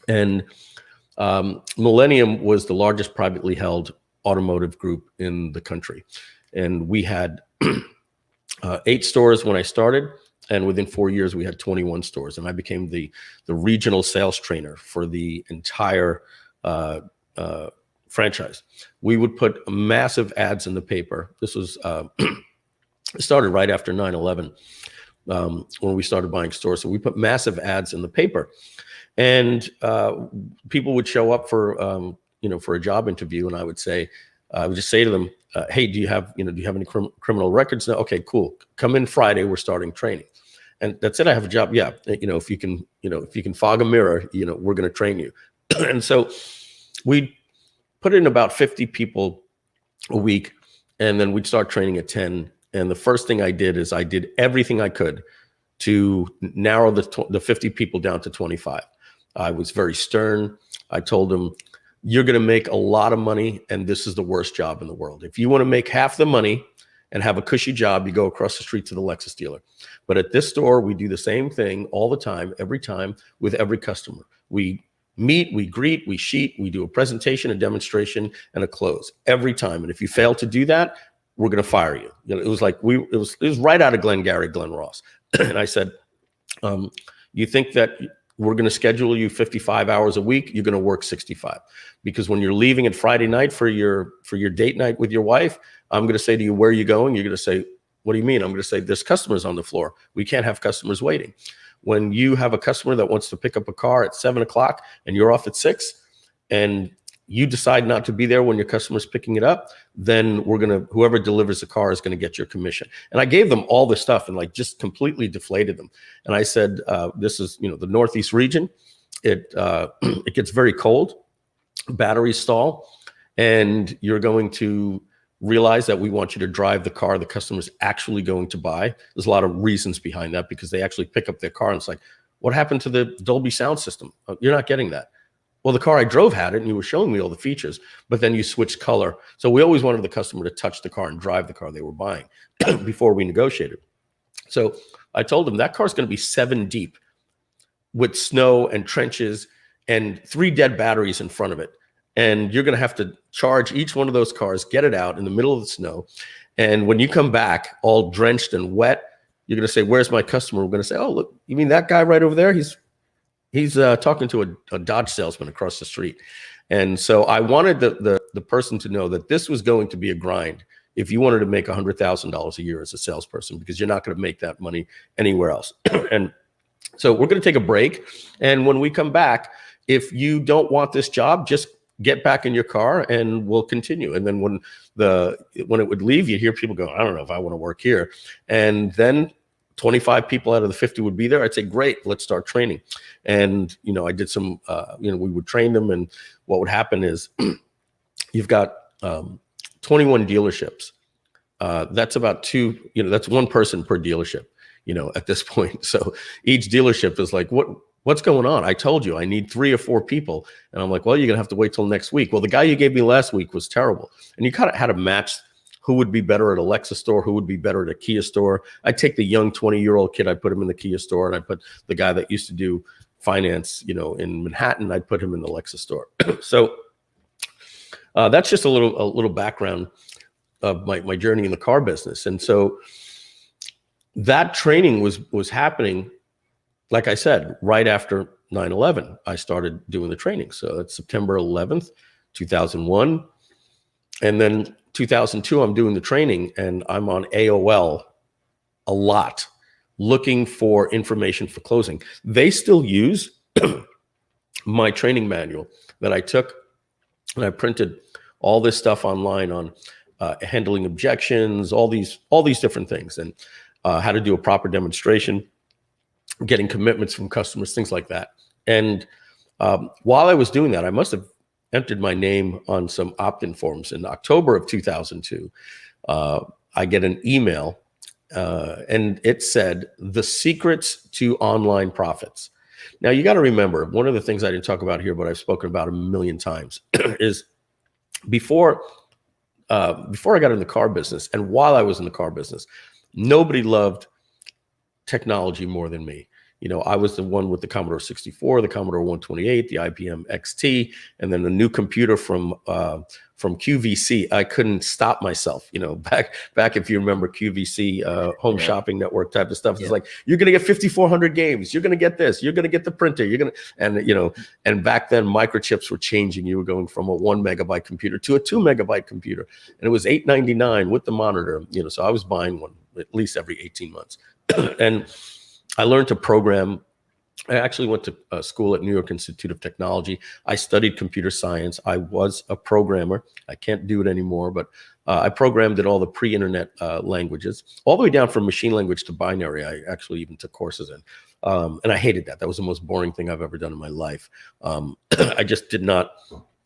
And Millennium was the largest privately held automotive group in the country. And we had 8 stores when I started, and within 4 years we had 21 stores, and I became the regional sales trainer for the entire franchise. We would put massive ads in the paper. This was it started right after 9/11 when we started buying stores. So we put massive ads in the paper, and people would show up for for a job interview, and I would just say to them, "Hey, do you have any criminal records?" No. Okay, cool. Come in Friday. We're starting training. And that's it. I have a job. Yeah. If you can fog a mirror, we're going to train you. And so we put in about 50 people a week, and then we'd start training at 10. And the first thing I did is I did everything I could to narrow the 50 people down to 25. I was very stern. I told them, you're going to make a lot of money, and this is the worst job in the world. If you want to make half the money and have a cushy job, you go across the street to the Lexus dealer. But at this store, we do the same thing all the time, every time, with every customer. We meet, we greet, we sheet, we do a presentation, a demonstration, and a close every time. And if you fail to do that, we're going to fire you. It was like it was right out of Glengarry Glen Ross. And I said, you think that we're going to schedule you 55 hours a week? You're going to work 65, because when you're leaving at Friday night for your date night with your wife, I'm going to say to you, where are you going? You're going to say, what do you mean? I'm going to say, there's customers on the floor. We can't have customers waiting. When you have a customer that wants to pick up a car at 7 o'clock and you're off at 6, and you decide not to be there when your customer's picking it up, then whoever delivers the car is going to get your commission. And I gave them all this stuff and just completely deflated them. And I said, this is, the Northeast region. It gets very cold, batteries stall, and you're going to realize that we want you to drive the car the customer's actually going to buy. There's a lot of reasons behind that, because they actually pick up their car and it's like, what happened to the Dolby sound system? You're not getting that. Well, the car I drove had it, and you were showing me all the features, but then you switched color. So we always wanted the customer to touch the car and drive the car they were buying before we negotiated. So I told them that car's going to be 7 deep with snow and trenches and 3 dead batteries in front of it. And you're going to have to charge each one of those cars, get it out in the middle of the snow. And when you come back all drenched and wet, you're going to say, where's my customer? We're going to say, oh, look, you mean that guy right over there? He's talking to a Dodge salesman across the street. And so I wanted the person to know that this was going to be a grind if you wanted to make $100,000 a year as a salesperson, because you're not going to make that money anywhere else. And so we're going to take a break. And when we come back, if you don't want this job, just get back in your car and we'll continue. And then when it would leave, you hear people go, I don't know if I want to work here. And then 25 people out of the 50 would be there. I'd say, great, let's start training. And, I did some, we would train them. And what would happen is you've got 21 dealerships. That's about that's one person per dealership, at this point. So each dealership is like, what's going on? I told you I need 3 or 4 people. And I'm like, well, you're going to have to wait till next week. Well, the guy you gave me last week was terrible. And you kind of had to match who would be better at a Lexus store, who would be better at a Kia store. I'd take the young 20-year-old kid, I'd put him in the Kia store, and I'd put the guy that used to do finance, in Manhattan, I'd put him in the Lexus store. So that's just a little background of my journey in the car business. And so that training was happening, like I said, right after 9/11, I started doing the training. So that's September 11th, 2001. And then 2002, I'm doing the training, and I'm on AOL a lot, looking for information for closing. They still use my training manual that I took, and I printed all this stuff online on handling objections, all these different things, and how to do a proper demonstration, getting commitments from customers, things like that. And while I was doing that, I must have entered my name on some opt-in forms. In October of 2002, I get an email, and it said, the secrets to online profits. Now, you got to remember, one of the things I didn't talk about here, but I've spoken about a million times, is before before I got in the car business, and while I was in the car business, nobody loved technology more than me. You know, I was the one with the Commodore 64, the Commodore 128, the IBM XT, and then the new computer from QVC. I couldn't stop myself. You know, back if you remember QVC, home shopping network type of stuff. It's like, you're going to get 5,400 games. You're going to get this. You're going to get the printer. You're going to, and you know, and back then microchips were changing. You were going from a 1 megabyte computer to a 2 megabyte computer, and it was $8.99 with the monitor. You know, so I was buying one at least every 18 months, and I learned to program. I actually went to school at New York Institute of Technology. I studied computer science. I was a programmer. I can't do it anymore, but I programmed in all the pre-internet languages, all the way down from machine language to binary. I actually even took courses in, and I hated that. That was the most boring thing I've ever done in my life. I just did not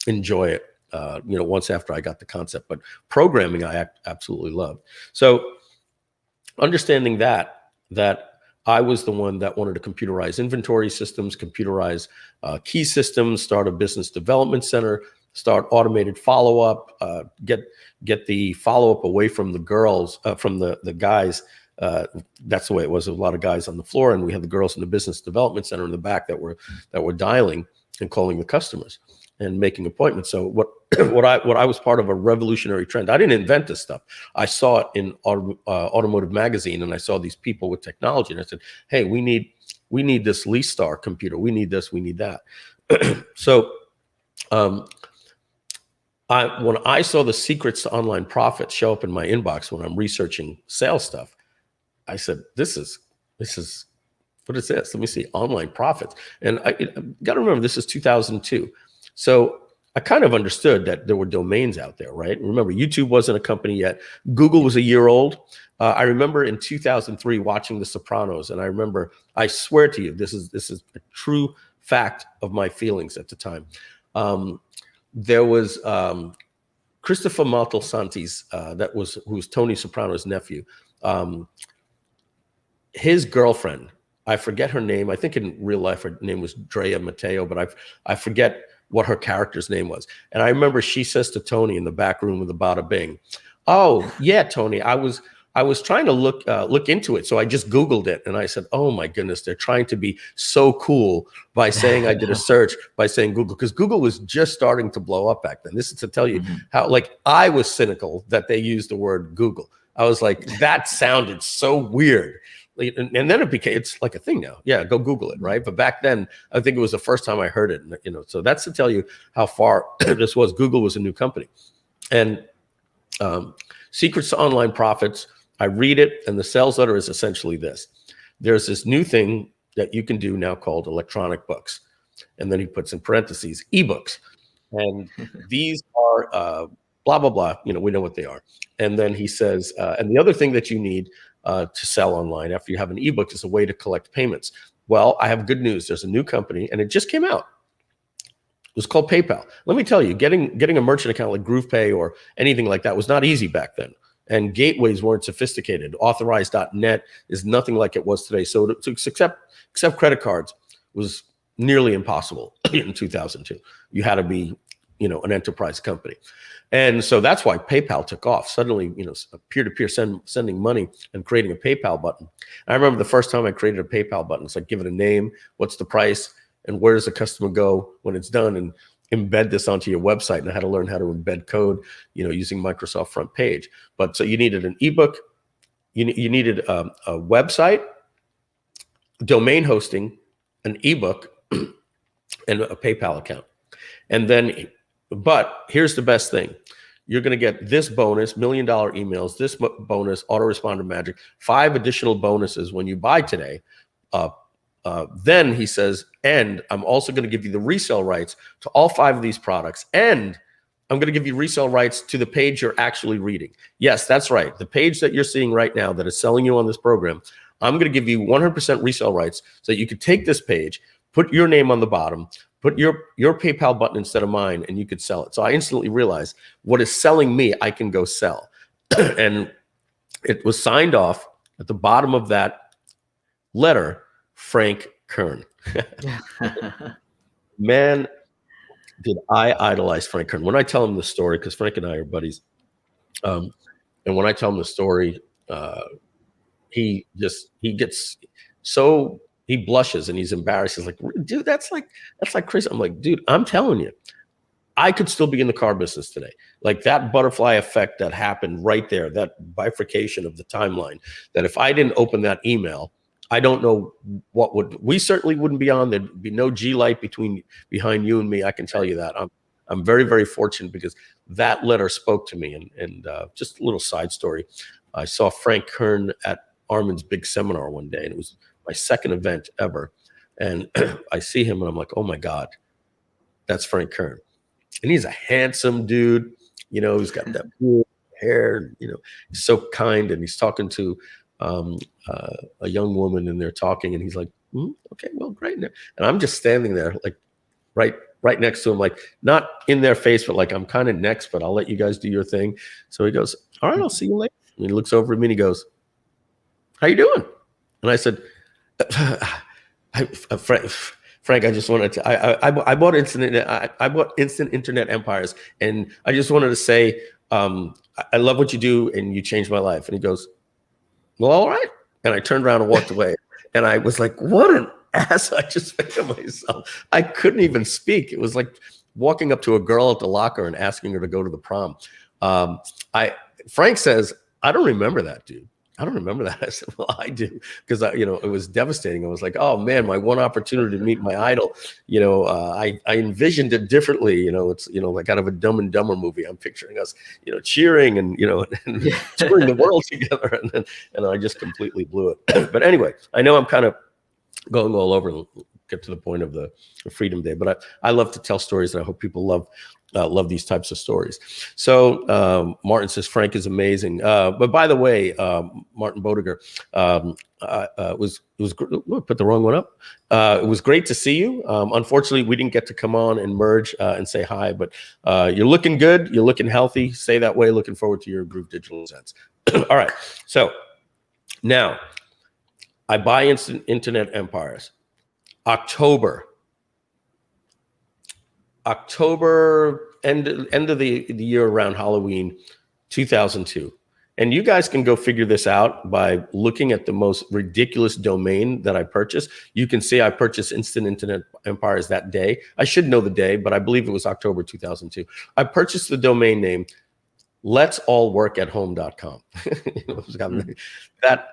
enjoy it, you know, once after I got the concept. But programming, I absolutely loved. So understanding that I was the one that wanted to computerize inventory systems, computerize key systems, start a business development center, start automated follow-up, get the follow-up away from the girls, from the guys. That's the way it was. There was a lot of guys on the floor, and we had the girls in the business development center in the back that were dialing and calling the customers and making appointments. So what I was part of a revolutionary trend. I didn't invent this stuff. I saw it in Automotive Magazine, and I saw these people with technology, and I said, hey, we need this Leastar computer. We need this. We need that. So when I saw the secrets to online profits show up in my inbox when I'm researching sales stuff, I said, this is what is this? Let me see, online profits. And I got to remember, this is 2002. So I kind of understood that there were domains out there, right? Remember, YouTube wasn't a company yet. Google was a year old. I remember in 2003 watching The Sopranos, and I remember, I swear to you, this is a true fact of my feelings at the time. There was Christopher Moltisanti's, who was Tony Soprano's nephew. His girlfriend, I forget her name. I think in real life her name was Drea Matteo, but I forget what her character's name was. And I remember she says to Tony in the back room with the bada bing, "Oh yeah, Tony, I was trying to look into it, so I just Googled it." And I said, "Oh my goodness, they're trying to be so cool by saying I did a search by saying Google," because Google was just starting to blow up back then. This is to tell you how, like, I was cynical that they used the word Google. I was like, that sounded so weird. And then it's like a thing now. Yeah, go Google it, right? But back then, I think it was the first time I heard it. You know, so that's to tell you how far this was. Google was a new company, and Secrets to Online Profits. I read it, and the sales letter is essentially this: there's this new thing that you can do now called electronic books, and then he puts in parentheses ebooks, and these are blah blah blah. You know, we know what they are. And then he says, and the other thing that you need to sell online after you have an ebook is a way to collect payments. Well, I have good news. There's a new company, and it just came out. It was called PayPal. Let me tell you, getting a merchant account like GroovePay or anything like that was not easy back then. And gateways weren't sophisticated. Authorize.net is nothing like it was today. So to accept credit cards was nearly impossible in 2002. You had to be, you know, an enterprise company. And so that's why PayPal took off. Suddenly, you know, peer-to-peer sending money and creating a PayPal button. I remember the first time I created a PayPal button. It's like, give it a name, what's the price, and where does the customer go when it's done, and embed this onto your website. And I had to learn how to embed code, you know, using Microsoft Front Page. But so you needed an ebook, you needed a website, domain hosting, an ebook, and a PayPal account. And then, but here's the best thing. You're going to get this bonus, $1 million emails, this bonus, autoresponder magic, 5 additional bonuses when you buy today. Then he says, and I'm also going to give you the resale rights to all 5 of these products. And I'm going to give you resale rights to the page you're actually reading. Yes, that's right. The page that you're seeing right now that is selling you on this program, I'm going to give you 100% resale rights so that you could take this page, put your name on the bottom, put your PayPal button instead of mine, and you could sell it. So I instantly realized what is selling me, I can go sell. And it was signed off at the bottom of that letter, Frank Kern. Man, did I idolize Frank Kern. When I tell him the story, because Frank and I are buddies, And when I tell him the story, he gets so, he blushes and he's embarrassed. He's like, dude, that's like crazy. I'm like, dude, I'm telling you, I could still be in the car business today. Like that butterfly effect that happened right there, that bifurcation of the timeline, that if I didn't open that email, I don't know we certainly wouldn't be on. There'd be no G light behind you and me. I can tell you that. I'm very, very fortunate because that letter spoke to me. And just a little side story. I saw Frank Kern at Armin's big seminar one day, and it was my second event ever. And I see him and I'm like, oh my God, that's Frank Kern. And he's a handsome dude, he's got that cool hair, he's so kind, and he's talking to a young woman, and they're talking, and he's like, okay, well, great. And I'm just standing there, like right next to him, like not in their face, but like I'm kind of next, but I'll let you guys do your thing. So he goes, all right, I'll see you later. And he looks over at me and he goes, how you doing? And I said, Frank, I just wanted to. I bought Instant Internet Empires, and I just wanted to say I love what you do, and you changed my life. And he goes, well, all right. And I turned around and walked away, and I was like, what an ass I just made of myself. I couldn't even speak. It was like walking up to a girl at the locker and asking her to go to the prom. Frank says, I don't remember that, dude. I don't remember that. I said, well, I do, because it was devastating. I was like, oh man, my one opportunity to meet my idol. I envisioned it differently. It's like kind of a Dumb and Dumber movie. I'm picturing us, cheering and and touring the world together, and I just completely blew it. But anyway, I know I'm kind of going all over and get to the point of the Freedom Day, but I love to tell stories, and I hope people love these types of stories. So Martin says Frank is amazing. But by the way, Martin Bodiger, put the wrong one up. It was great to see you. Unfortunately, we didn't get to come on and merge and say hi, but you're looking good. You're looking healthy. Stay that way. Looking forward to your Groove Digital events. All right. So now I buy Instant Internet Empires. October, end of the year around Halloween, 2002. And you guys can go figure this out by looking at the most ridiculous domain that I purchased. You can see I purchased Instant Internet Empires that day. I should know the day, but I believe it was October 2002. I purchased the domain name letsallworkathome.com. That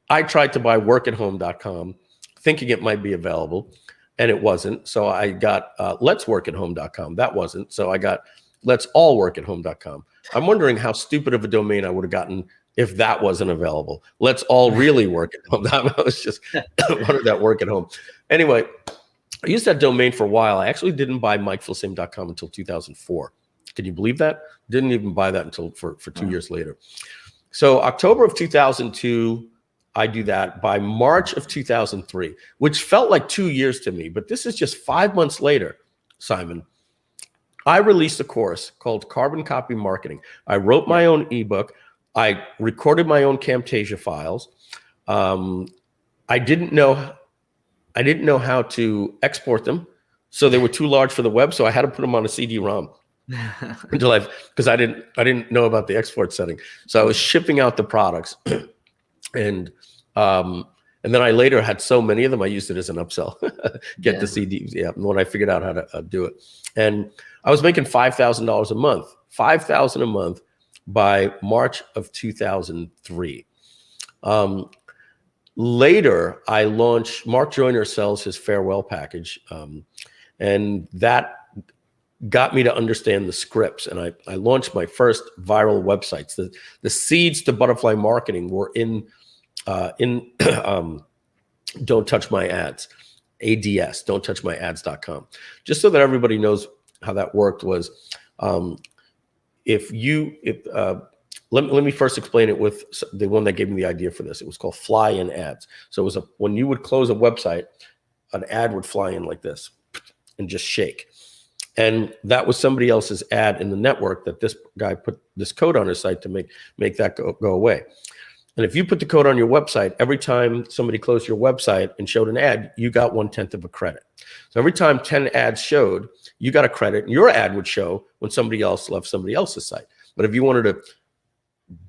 I tried to buy workathome.com thinking it might be available, and it wasn't. So I got letsworkathome.com. That wasn't. So I got letsallworkathome.com. I'm wondering how stupid of a domain I would have gotten if that wasn't available. Let's all really work at home. I was just wanted that work at home. Anyway, I used that domain for a while. I actually didn't buy MikeFilsame.com until 2004. Can you believe that? Didn't even buy that until for 2 years later. So October of 2002, I do that. By March of 2003, which felt like 2 years to me, but this is just 5 months later, Simon, I released a course called Carbon Copy Marketing. I wrote my own ebook. I recorded my own Camtasia files. I didn't know how to export them, so they were too large for the web. So I had to put them on a CD-ROM because I didn't know about the export setting. So I was shipping out the products. And then I later had so many of them, I used it as an upsell. Get the CDs, when I figured out how to do it. And I was making $5,000 a month, $5,000 a month by March of 2003. Later, I launched, Mark Joyner sells his farewell package, and that got me to understand the scripts. And I launched my first viral websites. The seeds to butterfly marketing were in Don't Touch My Ads, ADS, don'ttouchmyads.com. Just so that everybody knows how that worked was, let me first explain it with the one that gave me the idea for this. It was called fly-in ads. So it was when you would close a website, an ad would fly in like this and just shake. And that was somebody else's ad in the network that this guy put this code on his site to make that go away. And if you put the code on your website, every time somebody closed your website and showed an ad, you got 1/10 of a credit. So every time 10 ads showed, you got a credit, and your ad would show when somebody else left somebody else's site. But if you wanted to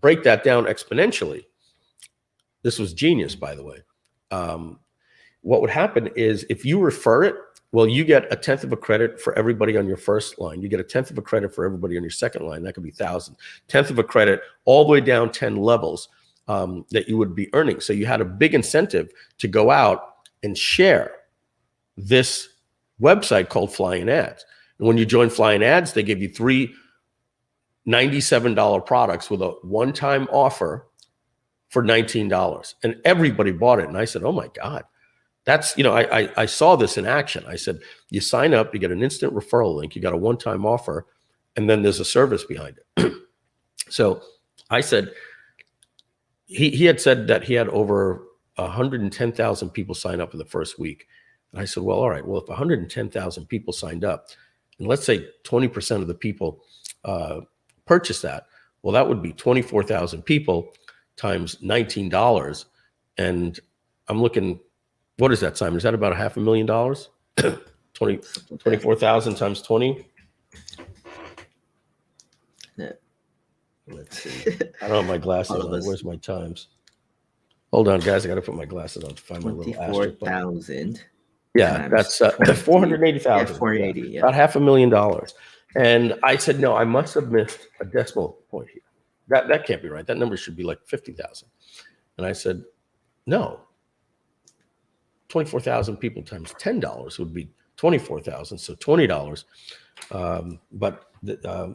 break that down exponentially, this was genius, by the way. What would happen is if you refer it, well, you get 1/10 of a credit for everybody on your first line. You get 1/10 of a credit for everybody on your second line. That could be 1,000. 1/10 of a credit all the way down 10 levels that you would be earning. So you had a big incentive to go out and share this website called Flying Ads. And when you join Flying Ads, they give you 3 $97 products with a one-time offer for $19. And everybody bought it. And I said, oh my God. That's, you know, I saw this in action. I said, you sign up, you get an instant referral link, you got a one-time offer, and then there's a service behind it. So I said, he had said that he had over 110,000 people sign up in the first week. And I said, well, all right, well, if 110,000 people signed up, and let's say 20% of the people purchased that, well, that would be 24,000 people times $19. And I'm looking, what is that, Simon? Is that about $500,000? 24,000 times 20? Yeah. Let's see. I don't have my glasses on. Where's my times? Hold on, guys. I got to put my glasses on to find my little asterisk. 24,000. Yeah, that's 480,000. Yeah, 480. Yeah. About $500,000. And I said, no, I must have missed a decimal point here. That can't be right. That number should be like 50,000. And I said, no. 24,000 people times $10 would be 24,000. So $20.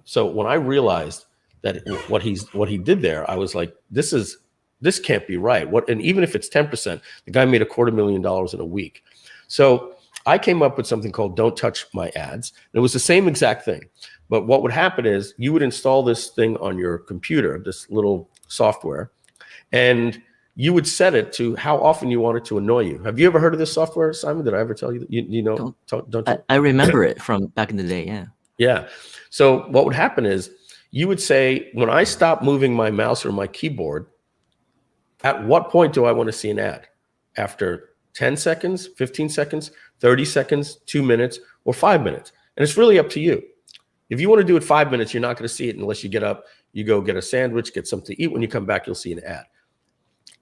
So when I realized that what he did there, I was like, this can't be right. And even if it's 10%, the guy made $250,000 in a week. So I came up with something called Don't Touch My Ads. It was the same exact thing. But what would happen is you would install this thing on your computer, this little software, and you would set it to how often you want it to annoy you. Have you ever heard of this software, Simon? Did I ever tell you? You know? Don't you? I remember it from back in the day, yeah. Yeah. So what would happen is you would say, when I stop moving my mouse or my keyboard, at what point do I want to see an ad? After 10 seconds, 15 seconds, 30 seconds, 2 minutes, or 5 minutes? And it's really up to you. If you want to do it 5 minutes, you're not going to see it unless you get up, you go get a sandwich, get something to eat. When you come back, you'll see an ad.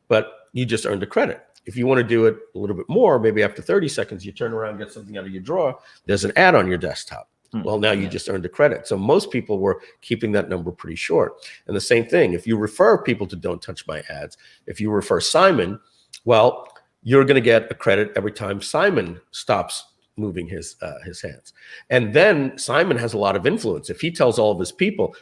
But you just earned a credit. If you want to do it a little bit more, maybe after 30 seconds, you turn around, get something out of your drawer, there's an ad on your desktop. Well, now you just earned a credit. So most people were keeping that number pretty short. And the same thing, if you refer people to Don't Touch My Ads, if you refer Simon, well, you're going to get a credit every time Simon stops moving his hands. And then Simon has a lot of influence. If he tells all of his people,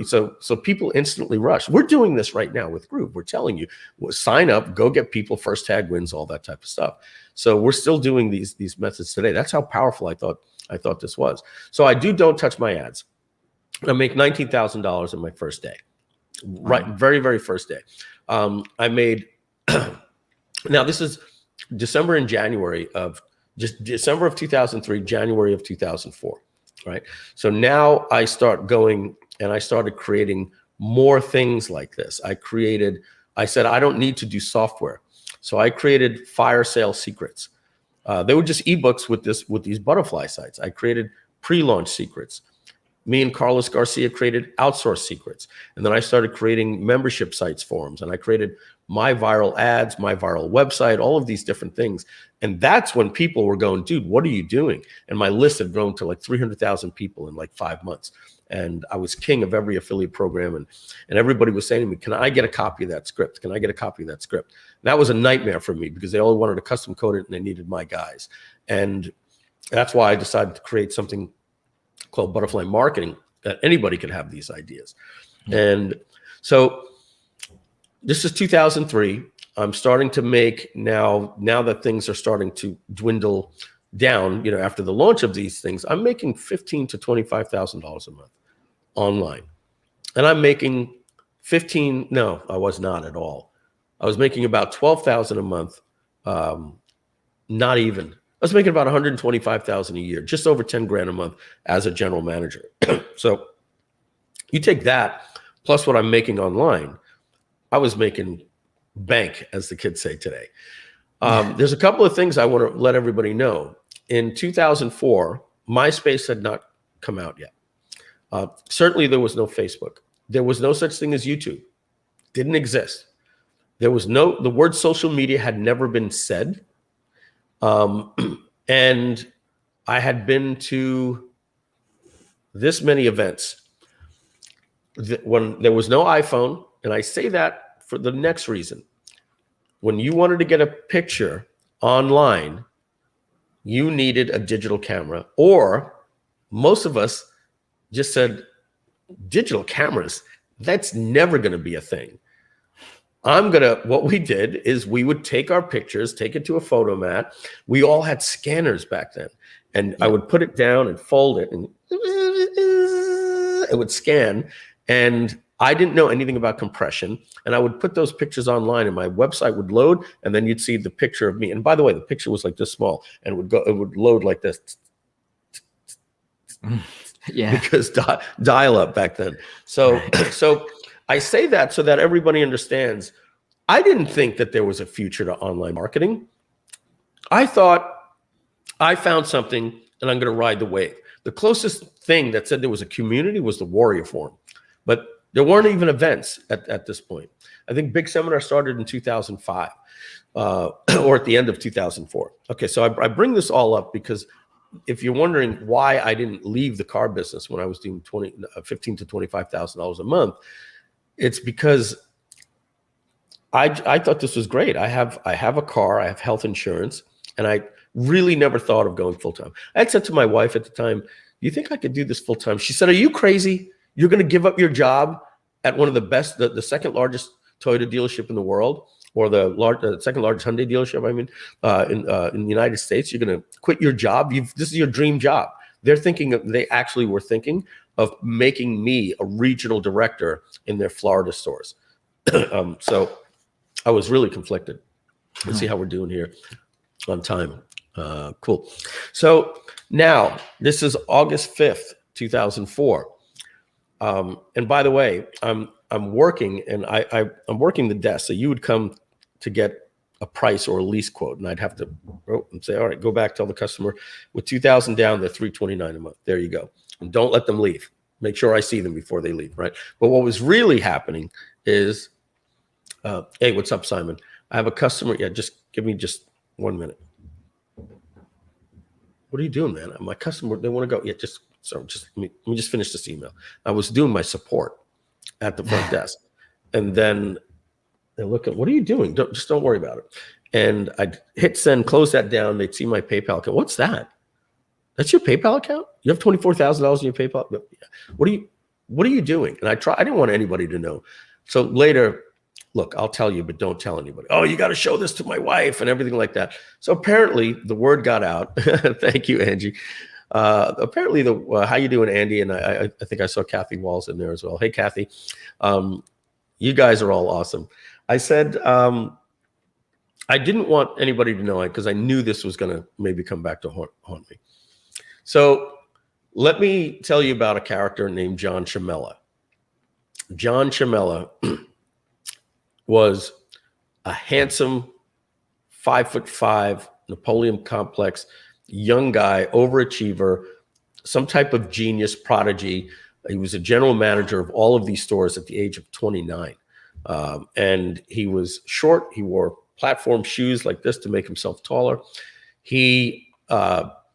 so people instantly rush. We're doing this right now with Groove. We're telling you, sign up, go get people, first tag wins, all that type of stuff. So we're still doing these methods today. That's how powerful I thought this was. So I do Don't Touch My Ads. I make $19,000 in my first day. Right, very, very first day. I made, now this is December and January of, just December of 2003, January of 2004, right? So now I start going and I started creating more things like this. I said, I don't need to do software. So I created fire sale secrets. They were just ebooks with these butterfly sites. I created pre-launch secrets. Me and Carlos Garcia created outsource secrets. And then I started creating membership sites forums. And I created my viral ads, my viral website, all of these different things. And that's when people were going, dude, what are you doing? And my list had grown to like 300,000 people in like 5 months. And I was king of every affiliate program. And everybody was saying to me, can I get a copy of that script? Can I get a copy of that script? And that was a nightmare for me because they all wanted to custom code it and they needed my guys. And that's why I decided to create something called Butterfly Marketing, that anybody could have these ideas. And so this is 2003. I'm starting to make now that things are starting to dwindle down, after the launch of these things, I'm making $15,000 to $25,000 a month online. And I'm making no, I was not at all. I was making about $12,000 a month. Not even. I was making about $125,000 a year, just over 10 grand a month as a general manager. So you take that plus what I'm making online, I was making bank, as the kids say today. There's a couple of things I want to let everybody know. In 2004, MySpace had not come out yet. Certainly there was no Facebook. There was no such thing as YouTube. Didn't exist. There was the word social media had never been said. And I had been to this many events when there was no iPhone. And I say that for the next reason. When you wanted to get a picture online, you needed a digital camera, or most of us just said, digital cameras, that's never going to be a thing. What we did is we would take our pictures, take it to a photo mat. We all had scanners back then. And I would put it down and fold it, and it would scan. And I didn't know anything about compression. And I would put those pictures online, and my website would load, and then you'd see the picture of me. And by the way, the picture was like this small, and it would load like this. Yeah. Because dial up back then. So I say that so that everybody understands. I didn't think that there was a future to online marketing. I thought I found something and I'm going to ride the wave. The closest thing that said there was a community was the Warrior Forum, but there weren't even events at this point. I think Big Seminar started in 2005 or at the end of 2004. Okay, so I bring this all up because if you're wondering why I didn't leave the car business when I was doing $15,000 to $25,000 a month, it's because I thought this was great. I have a car, I have health insurance, and I really never thought of going full time. I had said to my wife at the time, "You think I could do this full time?" She said, "Are you crazy? You're going to give up your job at one of the best, the second largest Toyota dealership in the world, or the second largest Hyundai dealership, I mean, in the United States. You're going to quit your job. This is your dream job." They actually were thinking of making me a regional director in their Florida stores. So I was really conflicted. Let's see how we're doing here on time. Cool. So now this is August 5th, 2004. And by the way, I'm working, and I'm working the desk. So you would come to get a price or a lease quote, and I'd have to say, "All right, go back, tell the customer with 2,000 down, they're $329 a month. There you go." And don't let them leave. Make sure I see them before they leave, right? But what was really happening is, hey, what's up, Simon? I have a customer. Yeah, just give me just 1 minute. What are you doing, man? My customer, they want to go. Yeah, just let me just finish this email. I was doing my support at the front desk, and then they look at, "What are you doing? Don't worry about it." And I'd hit send, close that down. They'd see my PayPal account. "What's that? That's your PayPal account? You have $24,000 in your PayPal? Yeah. What are you doing?" And I didn't want anybody to know. So later, "Look, I'll tell you, but don't tell anybody." "Oh, you got to show this to my wife," and everything like that. So apparently the word got out. Thank you, Angie. Apparently how you doing, Andy? And I think I saw Kathy Walls in there as well. Hey, Kathy. You guys are all awesome. I said, I didn't want anybody to know it because I knew this was going to maybe come back to haunt me. So let me tell you about a character named John Chamella. John Chamella was a handsome 5'5", Napoleon complex, young guy, overachiever, some type of genius prodigy. He was a general manager of all of these stores at the age of 29. And he was short. He wore platform shoes like this to make himself taller. He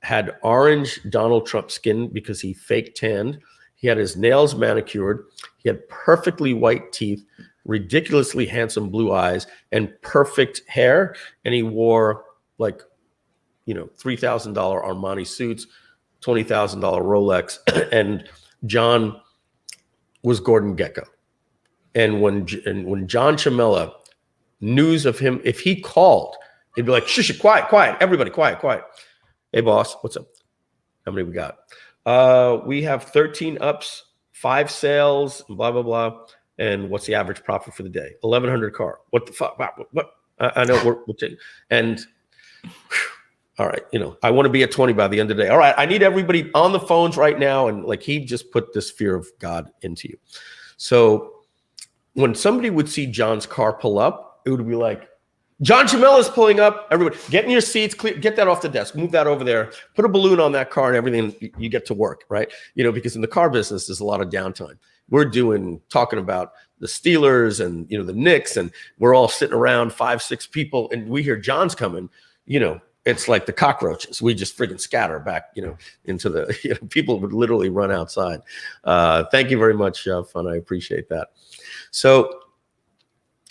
had orange Donald Trump skin because he fake tanned. He had his nails manicured. He had perfectly white teeth, ridiculously handsome blue eyes, and perfect hair. And he wore like, $3,000 Armani suits, $20,000 Rolex. And John was Gordon Gekko. And when John Chamella, news of him, if he called, he'd be like, "Shush, quiet, everybody, quiet. Hey, boss, what's up? How many we got? We have 13 ups, 5 sales, blah, blah, blah. And what's the average profit for the day? 1,100 car. What the fuck? What? I know we're taking, and all right, I want to be at 20 by the end of the day. All right, I need everybody on the phones right now. And like, he just put this fear of God into you. So when somebody would see John's car pull up, it would be like, "John Chamella's pulling up. Everybody, get in your seats. Get that off the desk. Move that over there. Put a balloon on that car and everything. You get to work," right? Because in the car business, there's a lot of downtime. We're talking about the Steelers and, the Knicks, and we're all sitting around 5-6 people, and we hear John's coming, it's like the cockroaches. We just freaking scatter back, into the, people would literally run outside. Thank you very much, Fun. I appreciate that. So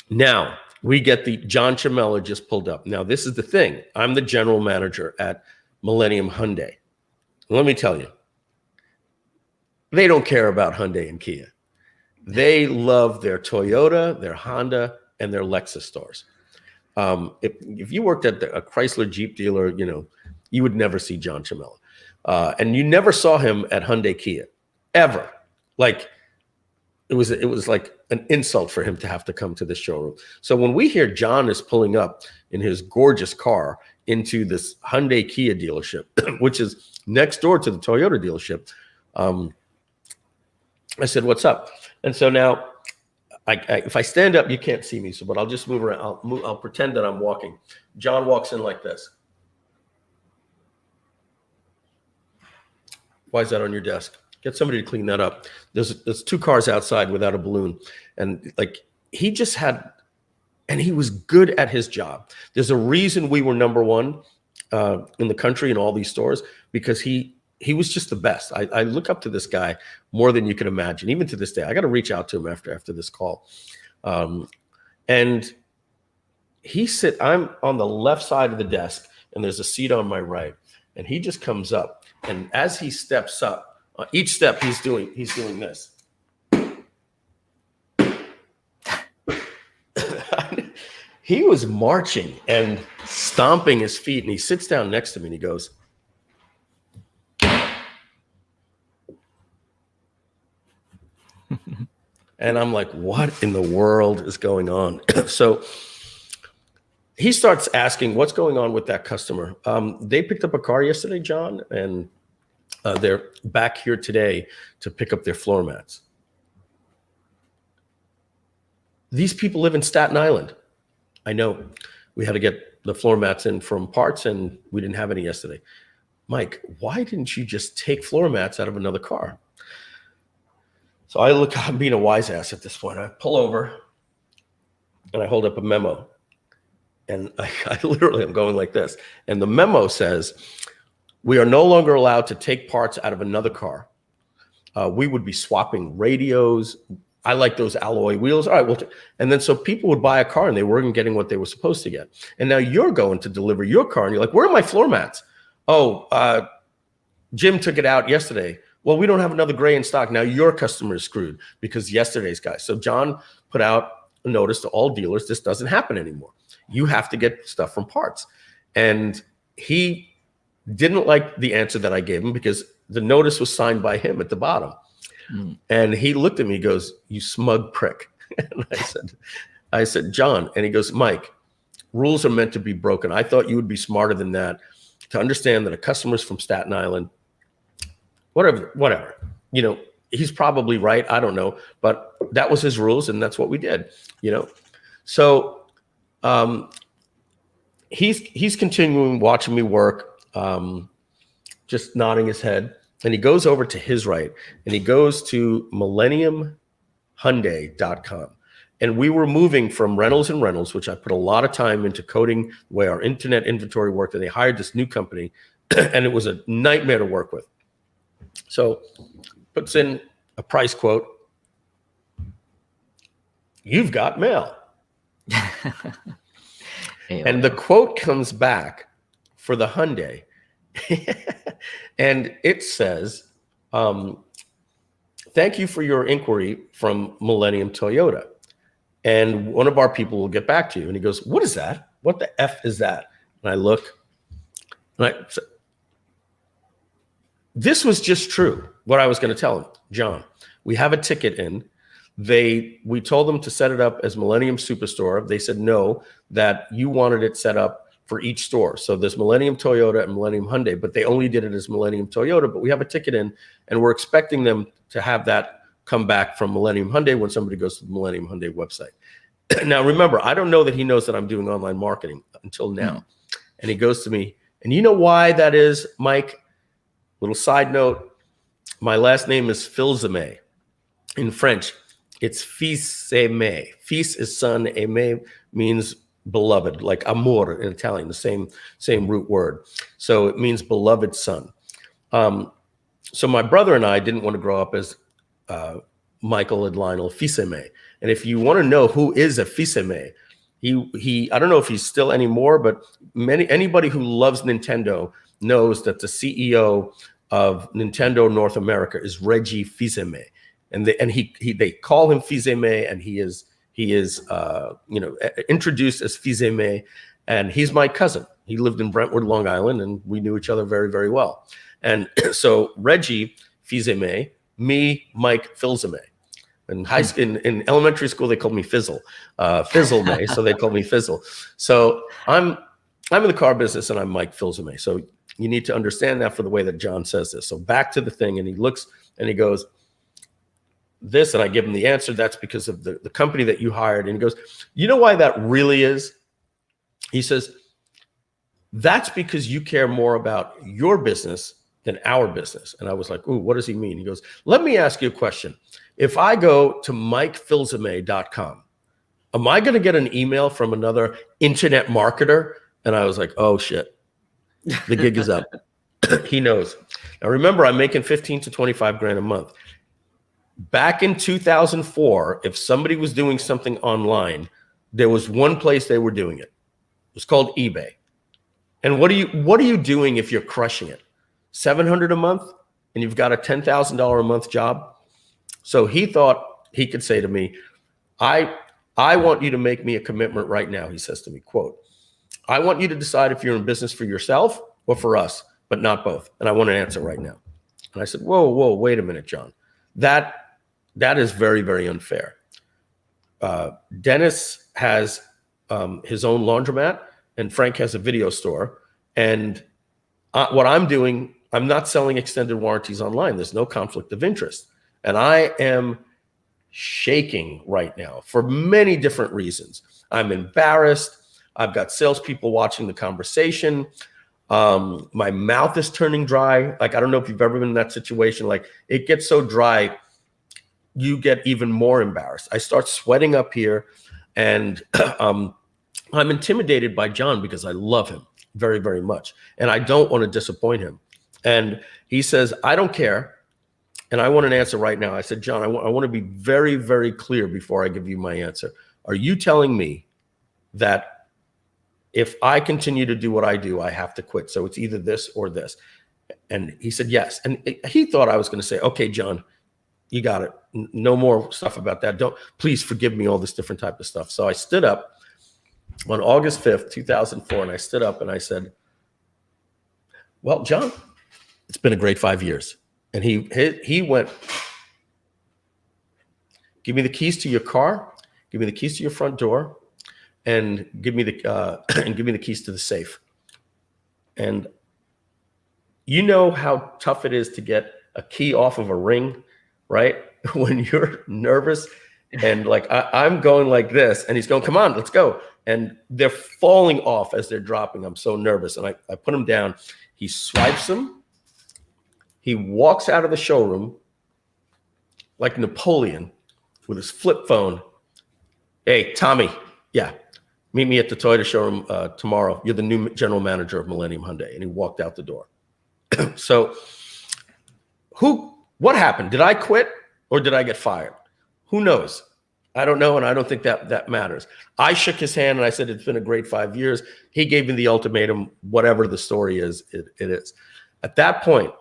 now we get the John Chamella just pulled up. Now, this is the thing. I'm the general manager at Millennium Hyundai. Let me tell you, they don't care about Hyundai and Kia. They love their Toyota, their Honda, and their Lexus stores. If you worked at a Chrysler Jeep dealer, you would never see John Chamella. And you never saw him at Hyundai Kia, ever. Like, it was like an insult for him to have to come to this showroom. So when we hear John is pulling up in his gorgeous car into this Hyundai Kia dealership, which is next door to the Toyota dealership, I said, "What's up?" And so now, if I stand up, you can't see me. But I'll just move around. I'll pretend that I'm walking. John walks in like this. Why is that on your desk? Get somebody to clean that up. There's 2 cars outside without a balloon, and he just had, and he was good at his job. There's a reason we were number 1 in the country in all these stores, because he was just the best. I look up to this guy more than you can imagine, even to this day. I got to reach out to him after this call. And I'm on the left side of the desk, and there's a seat on my right. And he just comes up, and as he steps up, each step he's doing this. He was marching and stomping his feet, and he sits down next to me and he goes, and I'm like, what in the world is going on? So he starts asking, what's going on with that customer? They picked up a car yesterday, John, and they're back here today to pick up their floor mats. These people live in Staten Island. I know we had to get the floor mats in from parts, and we didn't have any yesterday. Mike, why didn't you just take floor mats out of another car? So I'm being a wise ass at this point. I pull over and I hold up a memo, and I literally am going like this. And the memo says, we are no longer allowed to take parts out of another car. We would be swapping radios. I like those alloy wheels. All right, and then so people would buy a car and they weren't getting what they were supposed to get. And now you're going to deliver your car and you're like, where are my floor mats? Oh, Jim took it out yesterday. Well, we don't have another gray in stock. Now your customer is screwed because yesterday's guy. So John put out a notice to all dealers. This doesn't happen anymore. You have to get stuff from parts. And he didn't like the answer that I gave him because the notice was signed by him at the bottom. And he looked at me, he goes, you smug prick. And I said, John, and he goes, Mike, rules are meant to be broken. I thought you would be smarter than that to understand that a customer's from Staten Island, whatever. He's probably right. I don't know, but that was his rules, and that's what we did. So he's continuing watching me work, just nodding his head, and he goes over to his right, and he goes to millenniumhyundai.com. And we were moving from Reynolds and Reynolds, which I put a lot of time into coding the way our internet inventory worked, and they hired this new company, and it was a nightmare to work with. So puts in a price quote. You've got mail. And the quote comes back for the Hyundai. And it says, thank you for your inquiry from Millennium Toyota. And one of our people will get back to you. And he goes, what is that? What the F is that? And I look, and this was just true, what I was going to tell him. John, we have a ticket in. We told them to set it up as Millennium Superstore. They said no, that you wanted it set up for each store. So there's Millennium Toyota and Millennium Hyundai, but they only did it as Millennium Toyota. But we have a ticket in, and we're expecting them to have that come back from Millennium Hyundai when somebody goes to the Millennium Hyundai website. Now, remember, I don't know that he knows that I'm doing online marketing until now. And he goes to me, and you know why that is, Mike? Little side note, my last name is Filzame. In French, It's fils aimé. Fils is son, aimé means beloved, like amor in Italian, the same root word. So it means beloved son. So my brother and I didn't want to grow up as Michael and Lionel fils aimé. And if you want to know who is a fils aimé, he I don't know if he's still anymore, but anybody who loves Nintendo knows that the CEO of Nintendo North America is Reggie Fils-Aimé, and they call him Fils-Aimé, and he is introduced as Fils-Aimé, and he's my cousin. He lived in Brentwood, Long Island, and we knew each other very, very well. And so Reggie Fils-Aimé, me, Mike Fils-Aimé. In elementary school, they called me Fizzle, Fizzle-May, so they called me Fizzle. So I'm in the car business, and I'm Mike Fils-Aimé. So you need to understand that for the way that John says this. So back to the thing, and he looks and he goes, this, and I give him the answer. That's because of the company that you hired. And he goes, you know why that really is? He says, that's because you care more about your business than our business. And I was like, ooh, what does he mean? He goes, let me ask you a question. If I go to mikefilsame.com, am I going to get an email from another internet marketer? And I was like, oh shit, the gig is up. He knows. Now remember, I'm making 15 to 25 grand a month. Back in 2004, if somebody was doing something online, there was one place they were doing it. It was called eBay. And what are you doing if you're crushing it? $700 a month and you've got a $10,000 a month job? So he thought he could say to me, I want you to make me a commitment right now. He says to me, quote, I want you to decide if you're in business for yourself or for us, but not both. And I want an answer right now. And I said, whoa, wait a minute, John. That is very, very unfair. Dennis has his own laundromat, and Frank has a video store. And what I'm doing, I'm not selling extended warranties online. There's no conflict of interest. And I am shaking right now for many different reasons. I'm embarrassed. I've got salespeople watching the conversation. My mouth is turning dry. Like, I don't know if you've ever been in that situation. Like, it gets so dry, you get even more embarrassed. I start sweating up here, and I'm intimidated by John because I love him very, very much. And I don't want to disappoint him. And he says, I don't care. And I want an answer right now. I said, John, I want to be very, very clear before I give you my answer. Are you telling me that if I continue to do what I do, I have to quit? So it's either this or this. And he said, yes. And he thought I was going to say, okay, John, you got it. No more stuff about that. Please forgive me all this different type of stuff. So I stood up on August 5th, 2004, and I stood up and I said, well, John, it's been a great 5 years. And he went, give me the keys to your car, give me the keys to your front door, and give me the keys to the safe. And you know how tough it is to get a key off of a ring, right? When you're nervous and like I'm going like this, and he's going, come on, let's go. And they're falling off as they're dropping. I'm so nervous. And I put him down. He swipes them. He walks out of the showroom like Napoleon with his flip phone. Hey, Tommy, yeah, meet me at the Toyota showroom tomorrow. You're the new general manager of Millennium Hyundai. And he walked out the door. So what happened? Did I quit or did I get fired? Who knows? I don't know, and I don't think that matters. I shook his hand and I said, it's been a great 5 years. He gave me the ultimatum. Whatever the story is, it is. At that point,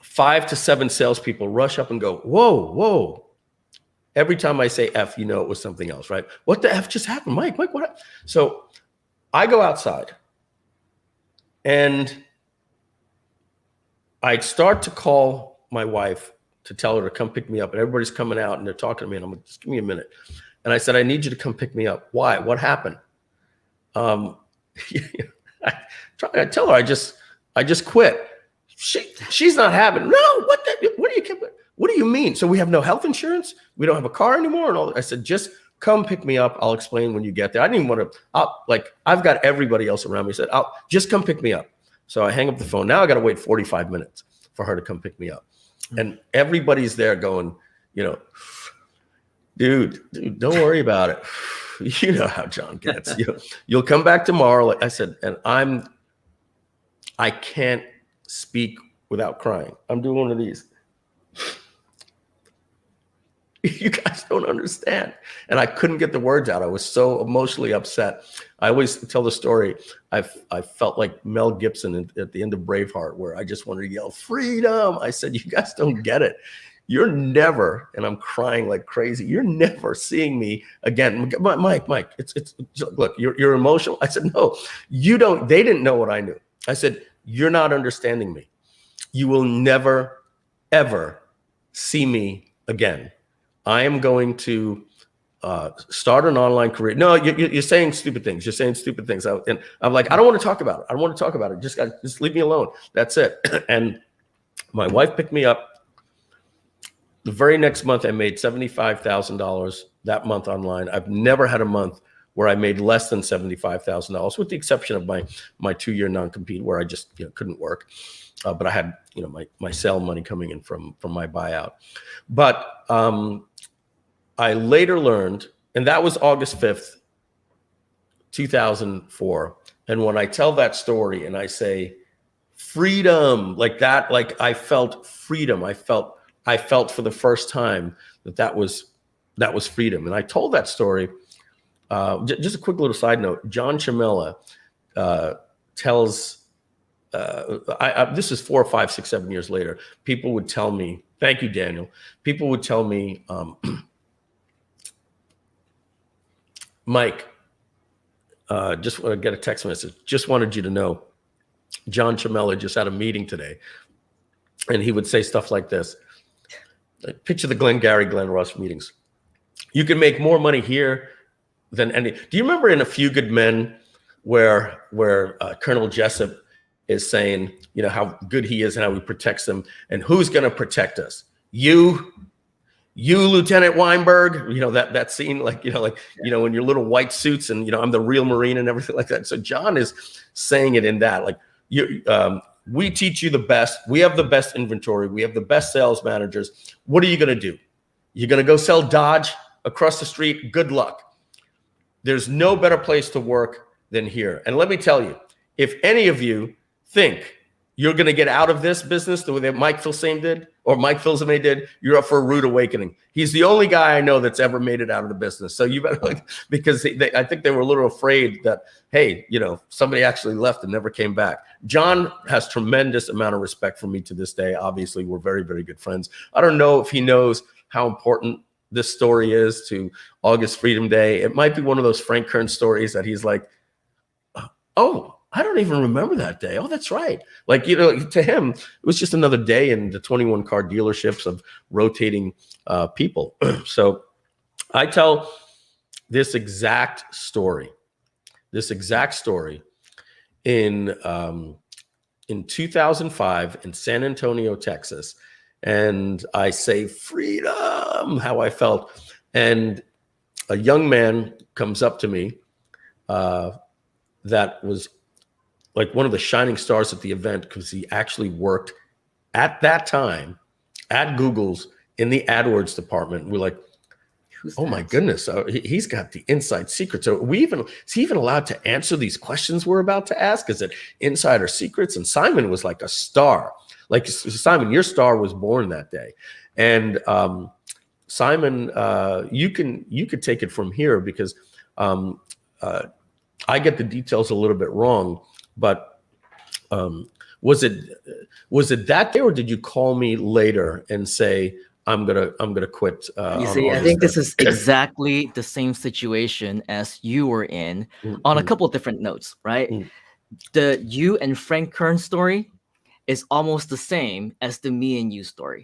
5 to 7 salespeople rush up and go, whoa. Every time I say F, you know it was something else, right? What the F just happened? Mike, what happened? So I go outside and I start to call my wife to tell her to come pick me up. And everybody's coming out and they're talking to me. And I'm like, just give me a minute. And I said, I need you to come pick me up. Why? What happened? I tell her I just quit. She's not having. No, what do you mean? So we have no health insurance? We don't have a car anymore? And all that. I said, just come pick me up. I'll explain when you get there. I didn't even want to. I've got everybody else around me. I said, just come pick me up. So I hang up the phone. Now I got to wait 45 minutes for her to come pick me up. And everybody's there going, you know, dude, don't worry about it. You know how John gets. You'll come back tomorrow. Like I said, and I can't speak without crying. I'm doing one of these. You guys don't understand. And I couldn't get the words out. I was so emotionally upset. I always tell the story. I felt like Mel Gibson at the end of Braveheart, where I just wanted to yell, freedom. I said, you guys don't get it. You're never, and I'm crying like crazy, you're never seeing me again. Mike, it's look, you're emotional. I said, no, you don't. They didn't know what I knew. I said, you're not understanding me. You will never, ever see me again. I am going to start an online career. No, you're saying stupid things. You're saying stupid things. And I'm like, I don't want to talk about it. I don't want to talk about it. Just leave me alone. That's it. And my wife picked me up. The very next month, I made $75,000 that month online. I've never had a month where I made less than $75,000, with the exception of my 2-year non-compete, where I just couldn't work. But I had my sale money coming in from my buyout. But I later learned, and that was August 5th, 2004. And when I tell that story and I say freedom, like that, like I felt freedom. I felt for the first time that was freedom. And I told that story. Just a quick little side note. John Chamella tells, this is 4 or 5, 6, 7 years later, people would tell me, thank you, Daniel. People would tell me, Mike, just want to get a text message. Just wanted you to know, John Chamella just had a meeting today. And he would say stuff like this. Picture the Glengarry, Glen Ross meetings. You can make more money here than any. Do you remember in A Few Good Men where Colonel Jessup is saying, how good he is and how he protects them, and who's going to protect us? You, Lieutenant Weinberg. That scene, in your little white suits, and I'm the real Marine and everything like that. So John is saying it in that, like, we teach you the best. We have the best inventory. We have the best sales managers. What are you going to do? You're going to go sell Dodge across the street? Good luck. There's no better place to work than here. And let me tell you, if any of you think you're going to get out of this business the way that Mike Filsaime did, or Mike Filsaime did, you're up for a rude awakening. He's the only guy I know that's ever made it out of the business. So you better, because I think they were a little afraid that, hey, somebody actually left and never came back. John has tremendous amount of respect for me to this day. Obviously, we're very, very good friends. I don't know if he knows how important this story is to August Freedom Day. It might be one of those Frank Kern stories that he's like, oh, I don't even remember that day. Oh, that's right. Like, to him, it was just another day in the 21 car dealerships of rotating people. So I tell this exact story in 2005 in San Antonio, Texas. And I say, freedom, how I felt. And a young man comes up to me that was like one of the shining stars at the event, because he actually worked at that time at Google's in the AdWords department. We're like, oh my goodness, he's got the inside secret. So is he even allowed to answer these questions we're about to ask? Is it insider secrets? And Simon was like a star. Like, Simon, your star was born that day. And Simon, you could take it from here, because I get the details a little bit wrong. But was it that day, or did you call me later and say, I'm gonna quit? You see, I think this is exactly the same situation as you were in, on a couple of different notes, right? The you and Frank Kern story is almost the same as the me and you story,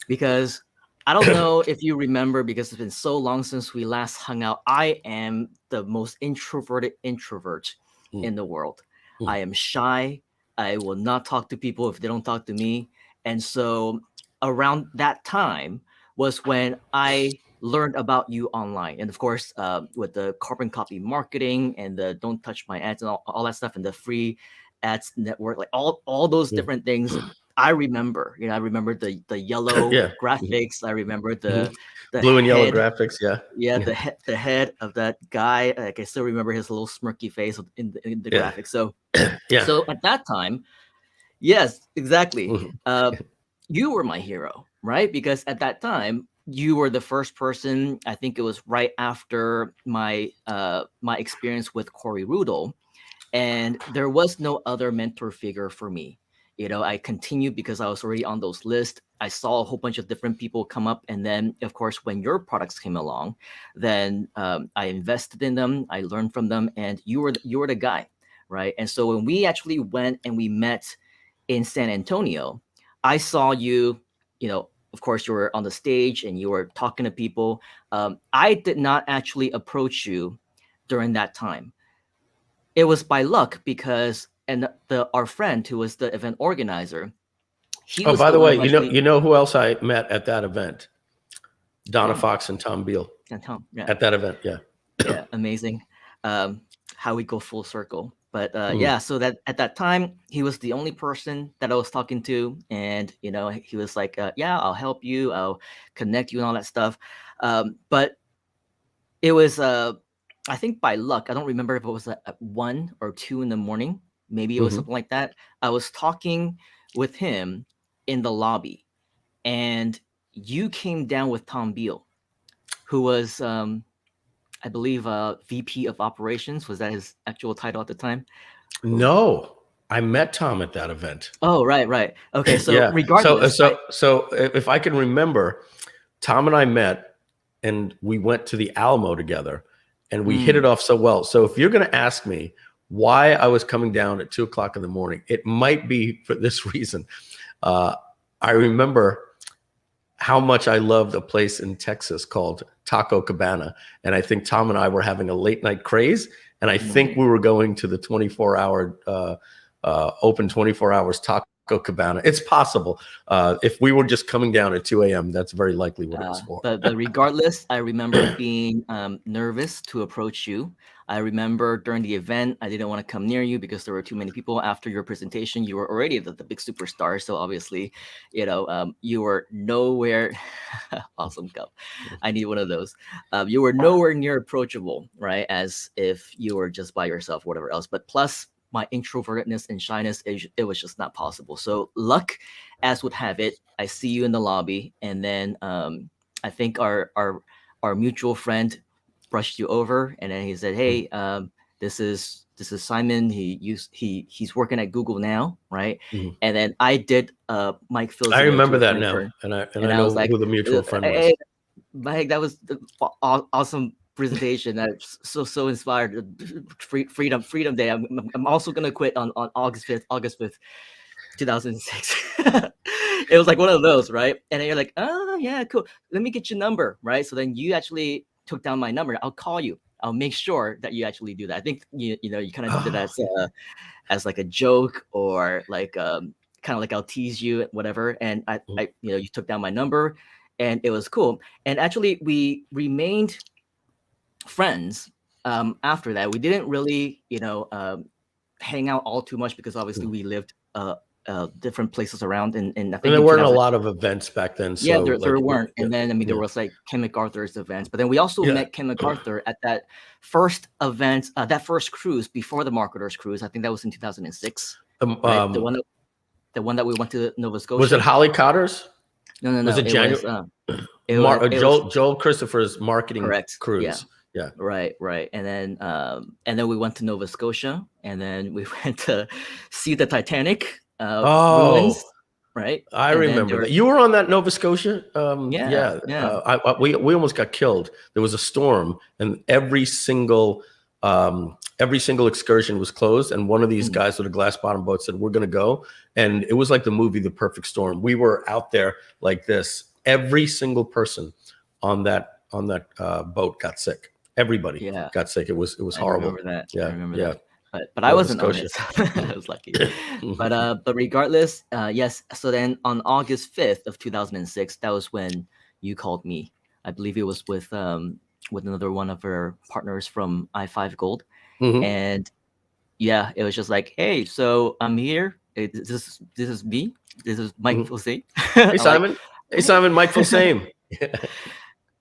because I don't know if you remember, because it's been so long since we last hung out. I am the most introverted introvert in the world. I am shy. I will not talk to people if they don't talk to me. And so around that time was when I learned about you online. And of course, with the carbon copy marketing and the don't touch my ads and all that stuff, and the free ads network, like all those different things I remember, I remember the yellow Yeah. graphics. I remember the Blue and yellow head. graphics. Yeah. Yeah, the head of that guy. Like I still remember his little smirky face in the Yeah. graphics. So Yeah. so at that time, yes, exactly. Mhm. You were my hero, right? Because at that time, you were the first person. I think it was right after my experience with Corey Rudel, and there was no other mentor figure for me. I continued because I was already on those lists. I saw a whole bunch of different people come up, and then of course when your products came along, then I invested in them, I learned from them, and you were the guy, right? And so when we actually went and we met in San Antonio, I saw you, of course you were on the stage and you were talking to people. I did not actually approach you during that time. It was by luck because our friend who was the event organizer, he Oh, was by the the one way, who actually. you know who else I met at that event? Donna Oh, Fox and Tom Beal and Tom, yeah, at that event. Yeah. yeah, amazing. How we go full circle. But Mhm. yeah, so that at that time he was the only person that I was talking to, and he was like, "Yeah, I'll help you, I'll connect you, and all that stuff." But it was, I think by luck, I don't remember if it was at 1 or 2 in the morning. Maybe it was Mhm. something like that. I was talking with him in the lobby, and you came down with Tom Beal, who was, I believe, VP of operations. Was that his actual title at the time? No, I met Tom at that event. Oh, right, right. Okay, so Yeah. regardless, So if I can remember, Tom and I met and we went to the Alamo together and we hit it off so well. So if you're going to ask me why I was coming down at 2:00 in the morning, it might be for this reason. I remember how much I loved a place in Texas called Taco Cabana. And I think Tom and I were having a late night craze. And I think we were going to the 24-hour, open 24 hours Taco Cabana. It's possible. If we were just coming down at 2 a.m., that's very likely what it was for. but regardless, I remember being nervous to approach you. I remember during the event, I didn't want to come near you because there were too many people. After your presentation, you were already the big superstar. So obviously, you were nowhere. Awesome cup. I need one of those. You were nowhere near approachable, right? As if you were just by yourself, whatever else. But plus, my introvertedness and shyness, it was just not possible. So luck, as would have it, I see you in the lobby, and then I think our mutual friend brushed you over, and then he said, "Hey, this is Simon. He's working at Google now, right?" Mhm. And then I did Mike fills I you remember into a that funny now, turn, and I I was know like, who the mutual friend was. "Hey, Mike, that was the awesome presentation. I'm so inspired. Freedom Day. I'm also gonna quit on August 5th, 2006." It was like one of those, right? And then you're like, "Oh yeah, cool. Let me get your number," right? So then you actually took down my number. I'll call you. I'll make sure that you actually do that. I think you kind of did it as like a joke, or like kind of like I'll tease you, whatever. And I you took down my number, and it was cool. And actually, we remained friends after that. We didn't really hang out all too much because obviously we lived different places around, and I And think there in weren't a 2000. lot of events back then. Yeah, So there like, weren't. yeah, And then, I mean, there yeah. was like Ken MacArthur's events, but then we also Yeah. met Ken MacArthur at that first event, that first cruise before the Marketers Cruise. I think that was in 2006, right? The one that we went to Nova Scotia. Was it Holly Cotter's? No, no, Was no. it It January? was, Joel Christopher's marketing correct. cruise. Yeah. Right. And then we went to Nova Scotia, and then we went to see the Titanic ruins, right? I And then remember that. You were on that Nova Scotia. Yeah. We almost got killed. There was a storm, and every single excursion was closed. And one of these guys with a glass bottom boat said, "We're going to go." And it was like the movie The Perfect Storm. We were out there like this. Every single person on that boat got sick. Everybody got sick. It was horrible. I remember that. Yeah, I remember yeah. that. But I Nova wasn't on Scotia. it. So I was lucky. But regardless, yes. So then on August 5th of 2006, that was when you called me. I believe it was with another one of our partners from I5 Gold. Mhm. And yeah, it was just like, "Hey, so I'm here. This is me. This is Mike Fusay. Hey, Simon. Hey, Simon. Mike Fusay.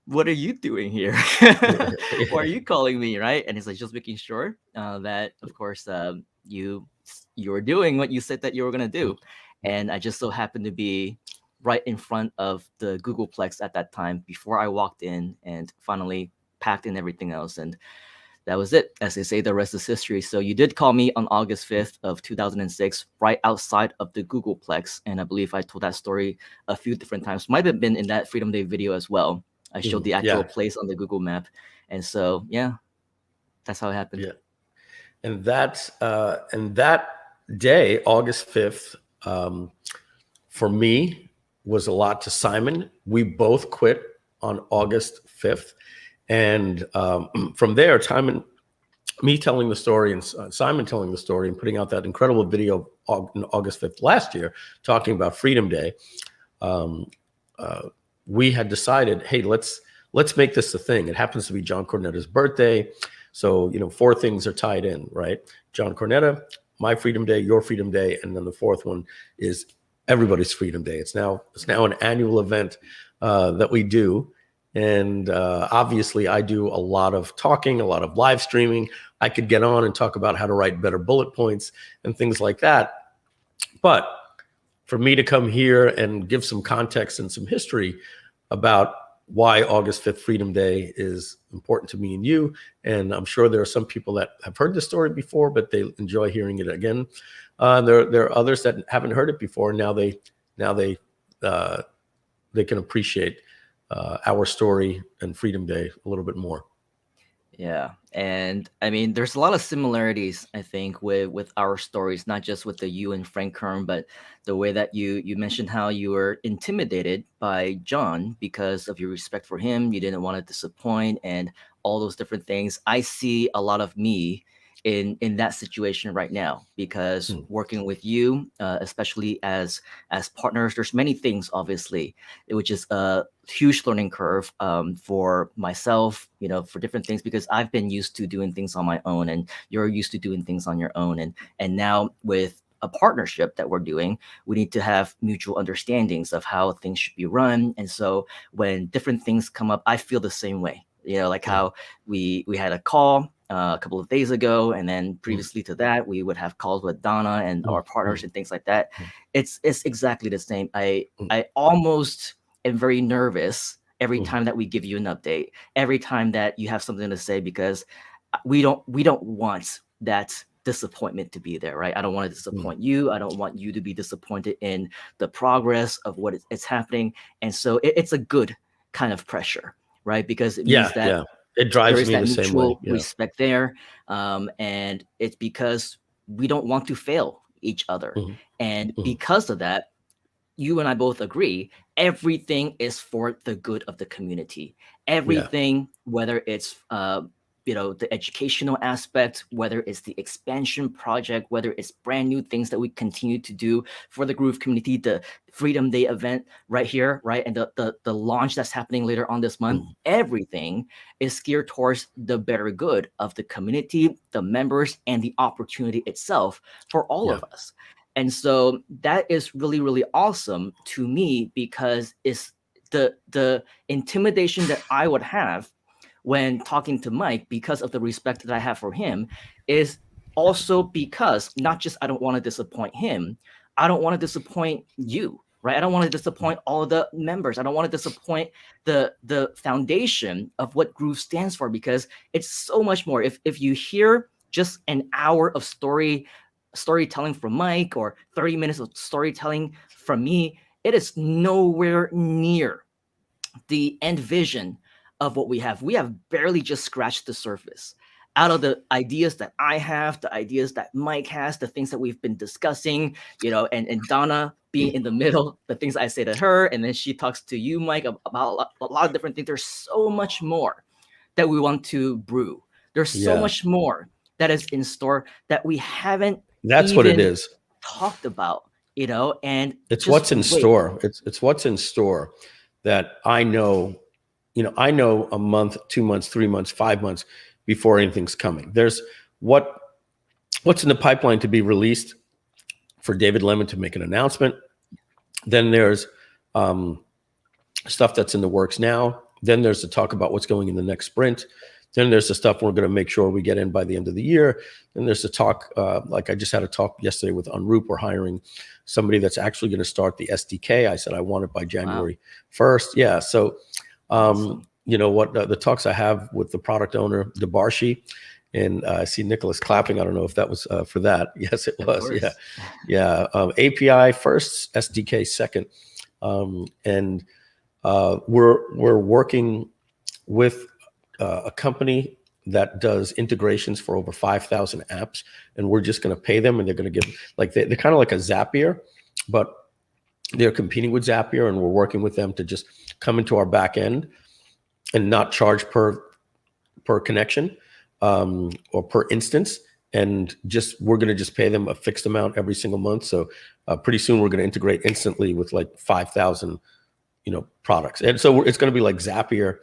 What are you doing here? Why are you calling me, right? And he's like, just making sure that, of course, you're doing what you said that you were gonna do. And I just so happened to be right in front of the Googleplex at that time before I walked in and finally packed in everything else. And that was it. As they say, the rest is history. So you did call me on August 5th of 2006, right outside of the Googleplex. And I believe I told that story a few different times. Might have been in that Freedom Day video as well. I showed the actual place on the Google map. And so, yeah, that's how it happened. Yeah. And that day, August 5th, for me was a lot to Simon. We both quit on August 5th. And from there, me telling the story and Simon telling the story and putting out that incredible video on August 5th last year, talking about Freedom Day, we had decided, hey, let's make this a thing. It happens to be John Cornetta's birthday. So, 4 things are tied in, right? John Cornetta, my Freedom Day, your Freedom Day, and then the 4th one is everybody's Freedom Day. It's now an annual event that we do. And obviously, I do a lot of talking, a lot of live streaming. I could get on and talk about how to write better bullet points and things like that. But for me to come here and give some context and some history about why August 5th Freedom Day is important to me and you, and I'm sure there are some people that have heard the story before, but they enjoy hearing it again. There are others that haven't heard it before. Now they can appreciate our story and Freedom Day a little bit more. Yeah. And I mean, there's a lot of similarities, I think, with our stories, not just with the you and Frank Kern, but the way that you mentioned how you were intimidated by John because of your respect for him. You didn't want to disappoint and all those different things. I see a lot of me in that situation right now because working with you, especially as partners, there's many things, obviously, which is a huge learning curve for myself, for different things, because I've been used to doing things on my own and you're used to doing things on your own. And now with a partnership that we're doing, we need to have mutual understandings of how things should be run. And so when different things come up, I feel the same way, like how we had a call a couple of days ago, and then previously to that, we would have calls with Donna and our partners and things like that. It's exactly the same. I almost am very nervous every time that we give you an update, every time that you have something to say, because we don't want that disappointment to be there, right? I don't want to disappoint you. I don't want you to be disappointed in the progress of what it's happening. And so it's a good kind of pressure, right? Because it means that it drives there is me that the same mutual way. respect there. And it's because we don't want to fail each other. And because of that, you and I both agree, everything is for the good of the community. Everything, whether it's the educational aspect, whether it's the expansion project, whether it's brand new things that we continue to do for the Groove community, the Freedom Day event right here, right? And the launch that's happening later on this month, everything is geared towards the better good of the community, the members, and the opportunity itself for all of us. And so that is really, really awesome to me, because it's the intimidation that I would have when talking to Mike, because of the respect that I have for him, is also because not just I don't want to disappoint him, I don't want to disappoint you, right? I don't want to disappoint all of the members. I don't want to disappoint the foundation of what Groove stands for, because it's so much more. If you hear just an hour of storytelling from Mike or 30 minutes of storytelling from me, it is nowhere near the end vision of what we have. We have barely just scratched the surface. Out of the ideas that I have, the ideas that Mike has, the things that we've been discussing, and Donna being in the middle, the things I say to her, and then she talks to you, Mike, about a lot of different things. There's so much more that we want to brew. There's so much more that is in store that we haven't That's what it is. talked about, and it's what's in store. It's what's in store that I know, I know a month, 2 months, 3 months, 5 months before anything's coming. There's what's in the pipeline to be released for David Lemon to make an announcement. Then there's stuff that's in the works now. Then there's the talk about what's going in the next sprint. Then there's the stuff we're going to make sure we get in by the end of the year. Then there's the talk, like I just had a talk yesterday with Unroop. We're hiring somebody that's actually going to start the SDK. I said I want it by January 1st. Yeah. So, you know what, the talks I have with the product owner, Debarshi, and I see Nicholas clapping. I don't know if that was for that. Yes, it was. Yeah. Yeah. API first, SDK second. And we're working with a company that does integrations for over 5,000 apps, and we're just going to pay them, and they're going to give, like, they're kind of like a Zapier, but they're competing with Zapier, and we're working with them to just come into our back end and not charge per connection or per instance, and just we're going to just pay them a fixed amount every single month. So pretty soon we're going to integrate instantly with like 5,000 products, and so it's going to be like Zapier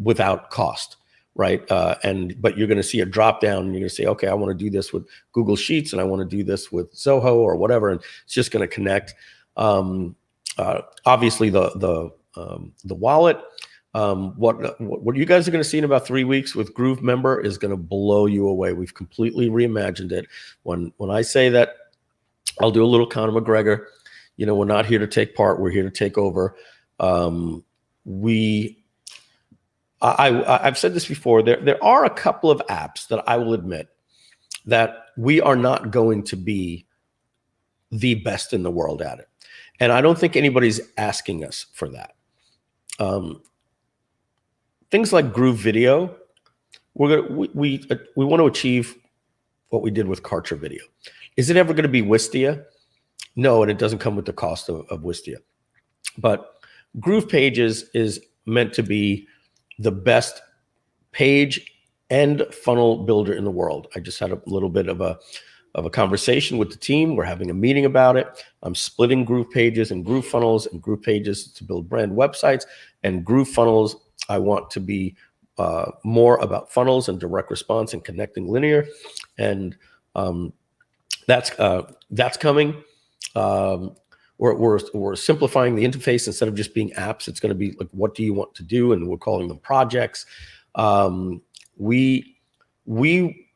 without cost. Right. But you're going to see a drop down, and you're going to say, okay, I want to do this with Google Sheets, and I want to do this with Zoho or whatever. And it's just going to connect. Obviously the wallet, what you guys are going to see in about 3 weeks with Groove Member is going to blow you away. We've completely reimagined it. When I say that, I'll do a little Conor McGregor, we're not here to take part. We're here to take over. I've said this before. There are a couple of apps that I will admit that we are not going to be the best in the world at it, and I don't think anybody's asking us for that. Things like Groove Video, we want to achieve what we did with Kartra Video. Is it ever going to be Wistia? No, and it doesn't come with the cost of Wistia. But Groove Pages is meant to be the best page and funnel builder in the world. I just had a little bit of a conversation with the team. We're having a meeting about it. I'm splitting Groove Pages and Groove Funnels, and Groove Pages to build brand websites, and Groove Funnels I want to be more about funnels and direct response and connecting linear, and that's coming. We're simplifying the interface. Instead of just being apps, it's going to be like, what do you want to do? And we're calling them projects. We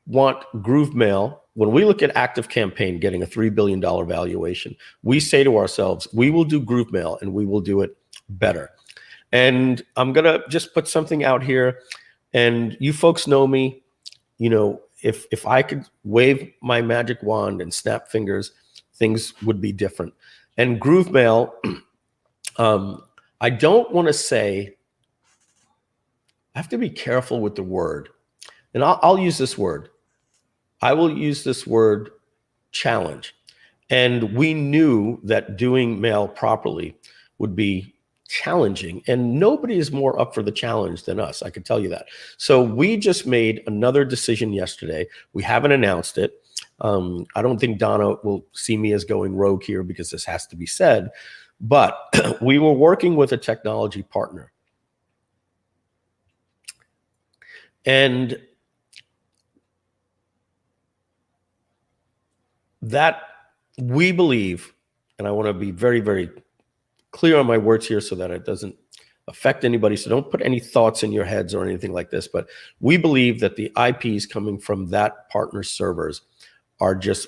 want Groove Mail. When we look at Active Campaign getting a $3 billion valuation, we say to ourselves, we will do Groove Mail, and we will do it better. And I'm going to just put something out here, and you folks know me. If I could wave my magic wand and snap fingers, things would be different. And Groove Mail, I don't want to say, I have to be careful with the word. And I'll use this word. I will use this word, challenge. And we knew that doing mail properly would be challenging, and nobody is more up for the challenge than us. I can tell you that. So we just made another decision yesterday. We haven't announced it. I don't think Donna will see me as going rogue here, because this has to be said, but we were working with a technology partner, and that we believe, and I want to be very, very clear on my words here so that it doesn't affect anybody. So don't put any thoughts in your heads or anything like this, but we believe that the IPs coming from that partner's servers are just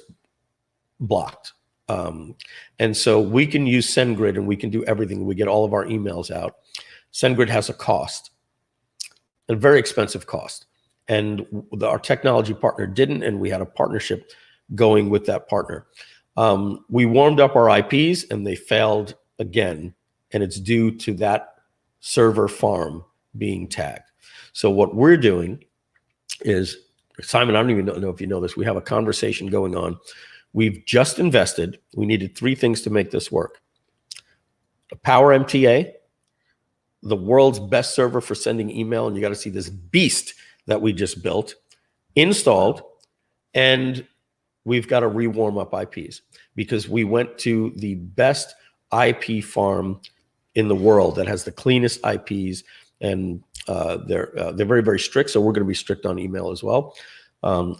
blocked. And so we can use SendGrid, and we can do everything. We get all of our emails out. SendGrid has a cost, a very expensive cost. And our technology partner didn't, and we had a partnership going with that partner. We warmed up our IPs, and they failed again, and it's due to that server farm being tagged. So what we're doing is, Simon, I don't even know if you know this, we have a conversation going on. We've just invested. We needed 3 things to make this work: a Power MTA, the world's best server for sending email, and you got to see this beast that we just built, installed, and we've got to rewarm up IPs, because we went to the best IP farm in the world that has the cleanest IPs, and they're very, very strict. So we're going to be strict on email as well.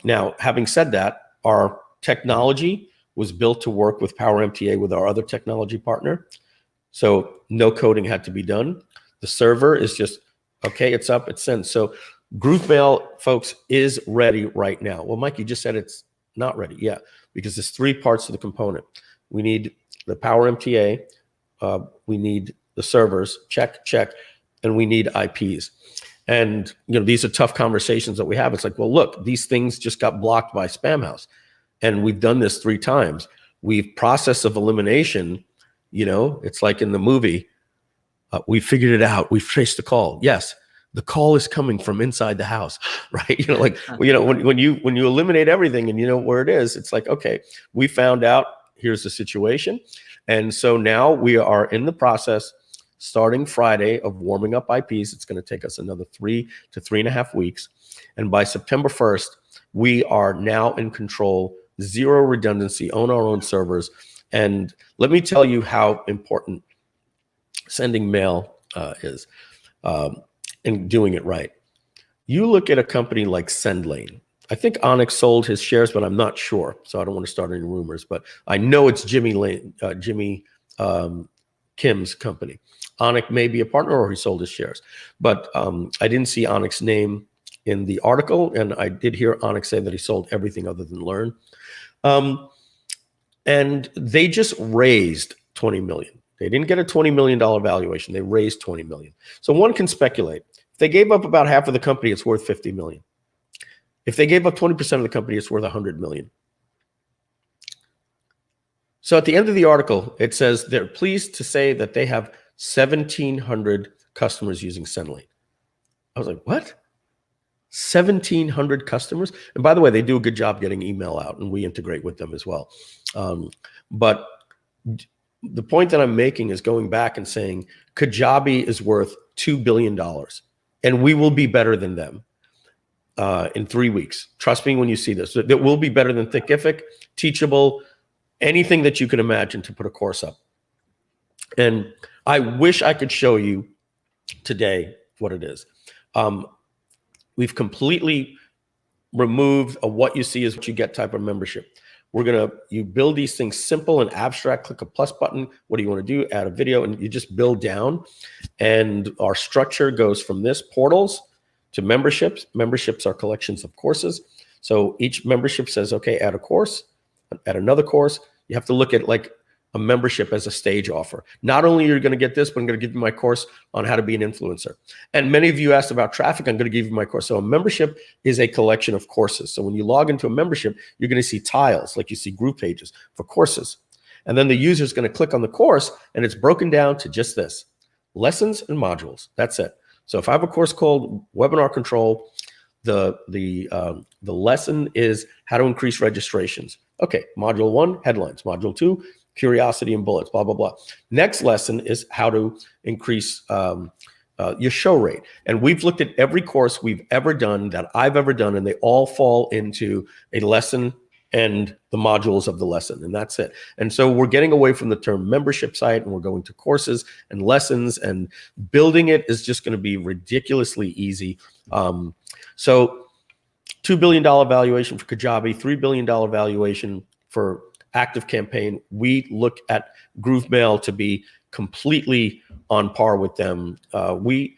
Now, having said that, our technology was built to work with Power MTA with our other technology partner. So no coding had to be done. The server is just, okay, it's up, it's sent. So GrooveMail, folks, is ready right now. Well, Mike, you just said it's not ready. Yeah, because there's 3 parts to the component. We need the Power MTA, we need the servers, check, and we need IPs. And these are tough conversations that we have. It's like, well, look, these things just got blocked by Spamhaus, and we've done this 3 times. We've process of elimination. It's like in the movie, we figured it out. We've traced the call. Yes, the call is coming from inside the house, right? When you eliminate everything and you know where it is, it's like, okay, we found out. Here's the situation. And so now we are in the process, starting Friday, of warming up IPs. It's going to take us another 3 to 3.5 weeks. And by September 1st, we are now in control, 0 redundancy, own our own servers. And let me tell you how important sending mail is and doing it right. You look at a company like SendLane. I think Onyx sold his shares, but I'm not sure. So I don't want to start any rumors, but I know it's Jimmy Kim's company. Onyx may be a partner or he sold his shares, but I didn't see Onyx's name in the article. And I did hear Onyx say that he sold everything other than Learn. And they just raised 20 million. They didn't get a $20 million valuation. They raised 20 million. So one can speculate. If they gave up about half of the company, it's worth 50 million. If they gave up 20% of the company, it's worth 100 million. So at the end of the article, it says they're pleased to say that they have 1,700 customers using SendLane. I was like, what? 1,700 customers? And by the way, they do a good job getting email out, and we integrate with them as well. But the point that I'm making is going back and saying Kajabi is worth $2 billion, and we will be better than them in 3 weeks. Trust me when you see this. It will be better than Thinkific, Teachable, anything that you can imagine to put a course up. And I wish I could show you today what it is. We've completely removed a what you see is what you get type of membership. You build these things simple and abstract, click a plus button. What do you want to do? Add a video, and you just build down. And our structure goes from this, portals, to memberships. Memberships are collections of courses. So each membership says, okay, add a course, add another course. You have to look at like a membership as a stage offer. Not only are you going to get this, but I'm going to give you my course on how to be an influencer. And many of you asked about traffic. I'm going to give you my course. So a membership is a collection of courses. So when you log into a membership, you're going to see tiles, like you see group pages for courses. And then the user is going to click on the course, and it's broken down to just this: lessons and modules. That's it. So if I have a course called Webinar Control, the lesson is how to increase registrations. Okay, module 1, headlines. Module 2, curiosity and bullets, blah, blah, blah. Next lesson is how to increase your show rate. And we've looked at every course we've ever done, that I've ever done, and they all fall into a lesson and the modules of the lesson, and that's it. And so we're getting away from the term membership site, and we're going to courses and lessons, and building it is just going to be ridiculously easy. So $2 billion valuation for Kajabi, $3 billion valuation for Active Campaign. We look at GrooveMail to be completely on par with them. We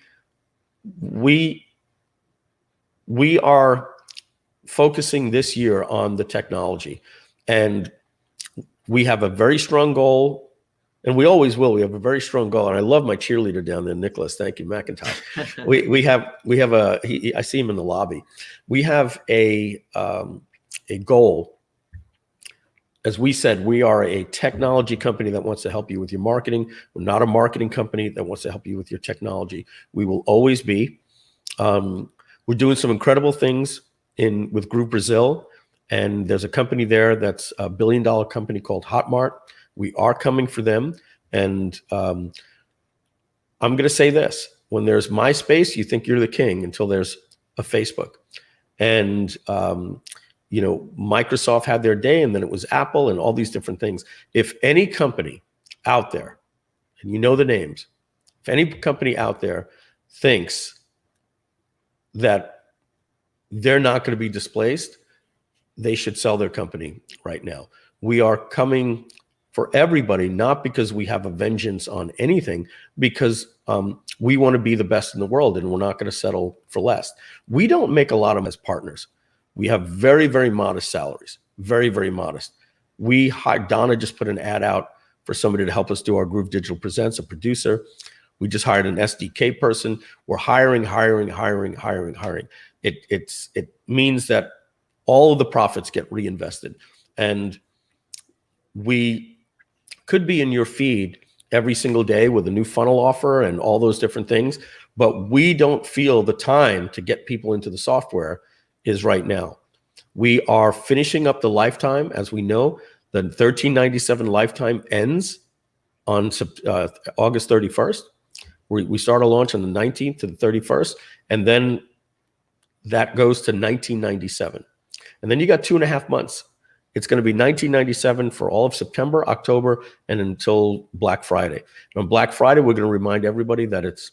are focusing this year on the technology, and we have a very strong goal, and we always will. We have a very strong goal, and I love my cheerleader down there, Nicholas. Thank you, McIntosh. we have I see him in the lobby. We have a goal. As we said, we are a technology company that wants to help you with your marketing. We're not a marketing company that wants to help you with your technology. We will always be. We're doing some incredible things with Groove Brazil, and there's a company there that's a $1 billion company called Hotmart. We are coming for them, and I'm going to say this: when there's MySpace, you think you're the king until there's a Facebook, and Microsoft had their day, and then it was Apple, and all these different things. If any company out there, and you know the names, if any company out there thinks that they're not going to be displaced, they should sell their company right now. we are coming for everybody, not because we have a vengeance on anything, because we want to be the best in the world and we're not going to settle for less. We don't make a lot of them as partners. We have very, very modest salaries, very, very modest. Donna just put an ad out for somebody to help us do our Groove Digital Presents, a producer. We just hired an SDK person. We're hiring. It means that all of the profits get reinvested. And we could be in your feed every single day with a new funnel offer and all those different things, but we don't feel the time to get people into the software is right now. We are finishing up the lifetime. As we know, the $13.97 lifetime ends on August 31st. We start a launch on the 19th to the 31st, and then that goes to $19.97. And then you got 2.5 months. It's going to be $19.97 for all of September, October, and until Black Friday. And on Black Friday, we're going to remind everybody that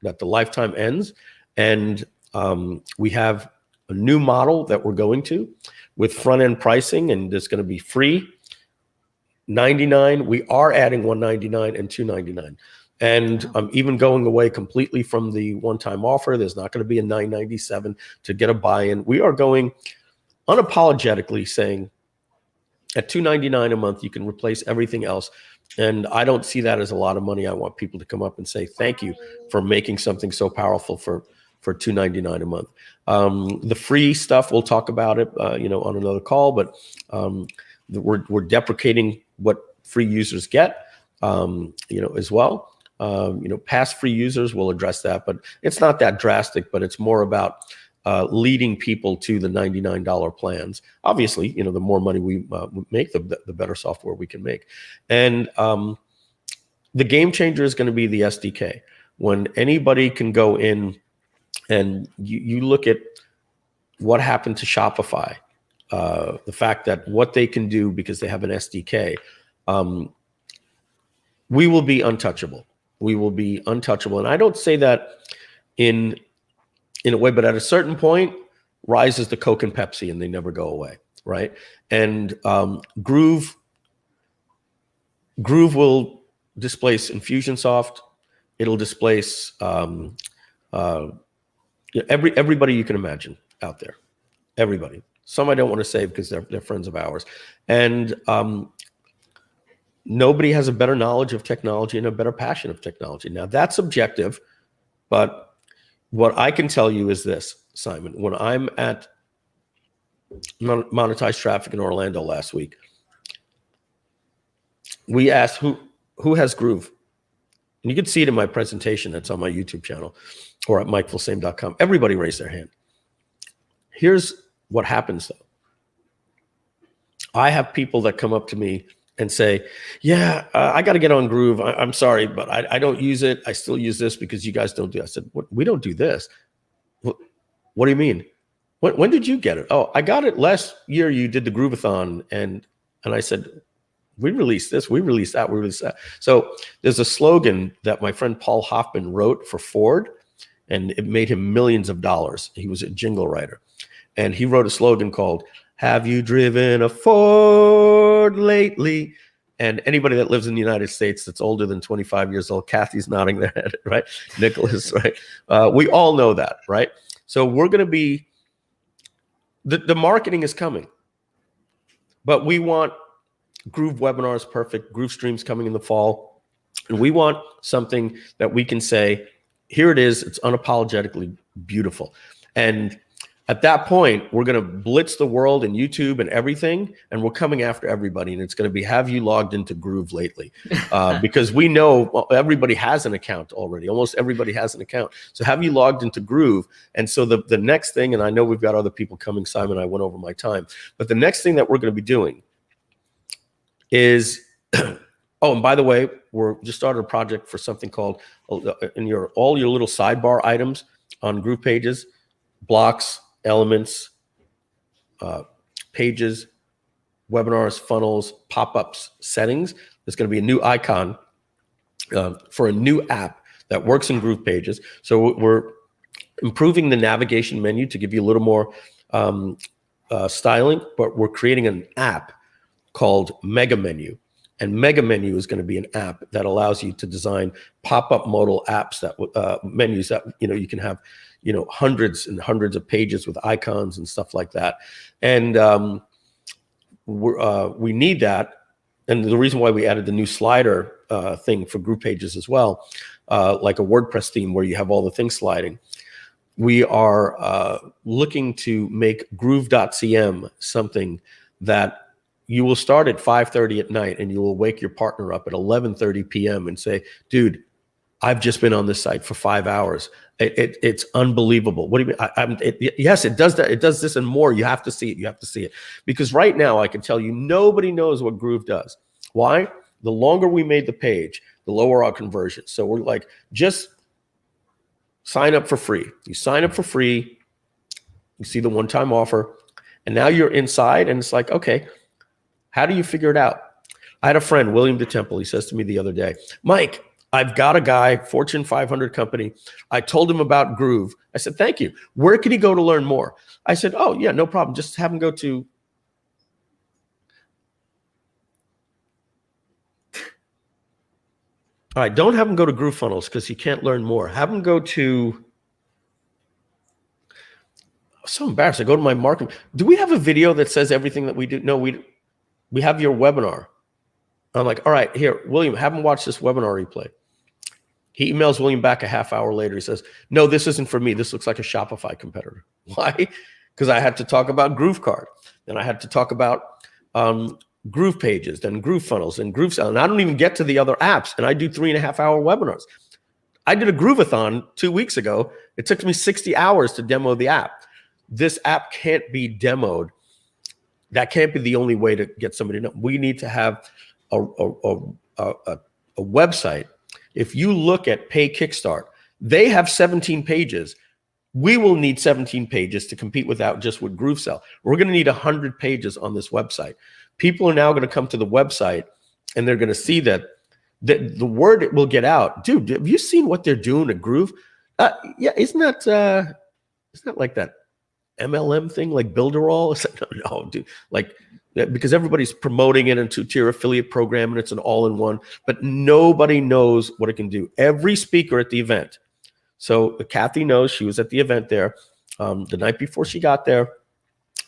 the lifetime ends, and we have a new model that we're going to with front-end pricing, and it's going to be free, $99. We are adding $199 and $299. And I'm even going away completely from the one-time offer. There's not going to be a $997 to get a buy-in. We are going unapologetically saying at $299 a month, you can replace everything else. And I don't see that as a lot of money. I want people to come up and say, thank you for making something so powerful for $299 a month. The free stuff, we'll talk about it, on another call, but we're deprecating what free users get, as well. Past free users will address that, but it's not that drastic, but it's more about leading people to the $99 plans. Obviously, the more money we make, the better software we can make. And the game changer is going to be the SDK. When anybody can go in and you look at what happened to Shopify, the fact that what they can do because they have an SDK, we will be untouchable. We will be untouchable. And I don't say that in a way, but at a certain point, rises the Coke and Pepsi and they never go away, right? And Groove will displace Infusionsoft. It'll displace everybody you can imagine out there. Everybody. Some I don't want to say because they're friends of ours. And nobody has a better knowledge of technology and a better passion of technology. Now, that's subjective, but what I can tell you is this, Simon. When I'm at Monetized Traffic in Orlando last week, we asked who has Groove? And you can see it in my presentation that's on my YouTube channel or at mikefulsame.com. Everybody raised their hand. Here's what happens, though. I have people that come up to me and say, yeah, I got to get on Groove. I'm sorry, but I don't use it. I still use this because you guys don't do it. I said, we don't do this. What do you mean? When did you get it? Oh, I got it last year. You did the Groovathon. And I said, we released this, we released that, we released that. So there's a slogan that my friend Paul Hoffman wrote for Ford, and it made him millions of dollars. He was a jingle writer. And he wrote a slogan called, have you driven a Ford lately? And anybody that lives in the United States that's older than 25 years old, Kathy's nodding their head, right? Nicholas, right? We all know that, right? So we're going to be, the marketing is coming. But we want Groove webinars, perfect. Groove streams coming in the fall. And we want something that we can say, here it is. It's unapologetically beautiful. And at that point, we're going to blitz the world and YouTube and everything, and we're coming after everybody. And it's going to be, have you logged into Groove lately? Because we know everybody has an account already. Almost everybody has an account. So have you logged into Groove? And so the next thing, and I know we've got other people coming, Simon, I went over my time, but the next thing that we're going to be doing is, oh, and by the way, we're just started a project for something called, in all your little sidebar items on Groove pages, blocks, elements, pages, webinars, funnels, pop-ups, settings. There's going to be a new icon for a new app that works in Groove pages. So we're improving the navigation menu to give you a little more styling, but we're creating an app called Mega Menu. And Mega Menu is going to be an app that allows you to design pop-up modal apps that menus that you can have hundreds and hundreds of pages with icons and stuff like that. And we need that. And the reason why we added the new slider thing for group pages as well, like a WordPress theme where you have all the things sliding. We are looking to make Groove.cm something that you will start at 5:30 at night and you will wake your partner up at 11:30 p.m. and say, dude, I've just been on this site for 5 hours. It's unbelievable. What do you mean? Yes, it does that. It does this and more. You have to see it. You have to see it. Because right now I can tell you, nobody knows what Groove does. Why? The longer we made the page, the lower our conversion. So we're like, just sign up for free. You sign up for free. You see the one-time offer. And now you're inside and it's like, okay, how do you figure it out? I had a friend, William DeTemple. He says to me the other day, Mike, I've got a guy, Fortune 500 company. I told him about Groove. I said, thank you. Where can he go to learn more? I said, oh, yeah, no problem. Just have him go to. All right, don't have him go to Groove Funnels because he can't learn more. Have him go to. I'm so embarrassed. I go to my marketing. Do we have a video that says everything that we do? No, we have your webinar. I'm like, all right, here, William, have him watch this webinar replay. He emails William back a half hour later. He says, no, this isn't for me. This looks like a Shopify competitor. Why? Because I had to talk about Groove Card. Then I had to talk about Groove Pages, then Groove Funnels, and Groove Sell. And I don't even get to the other apps. And I do 3.5 hour webinars. I did a Grooveathon 2 weeks ago. It took me 60 hours to demo the app. This app can't be demoed. That can't be the only way to get somebody to know. We need to have a website. If you look at Pay Kickstart, they have 17 pages. We will need 17 pages to compete with GrooveSell. We're going to need 100 pages on this website. People are now going to come to the website and they're going to see that the word will get out. Dude, have you seen what they're doing at Groove? Yeah, isn't that like that MLM thing, like Builderall? No, dude, like, because everybody's promoting it into tier affiliate program and it's an all-in-one, but nobody knows what it can do. Every speaker at the event. So Kathy knows, she was at the event there. The night before she got there,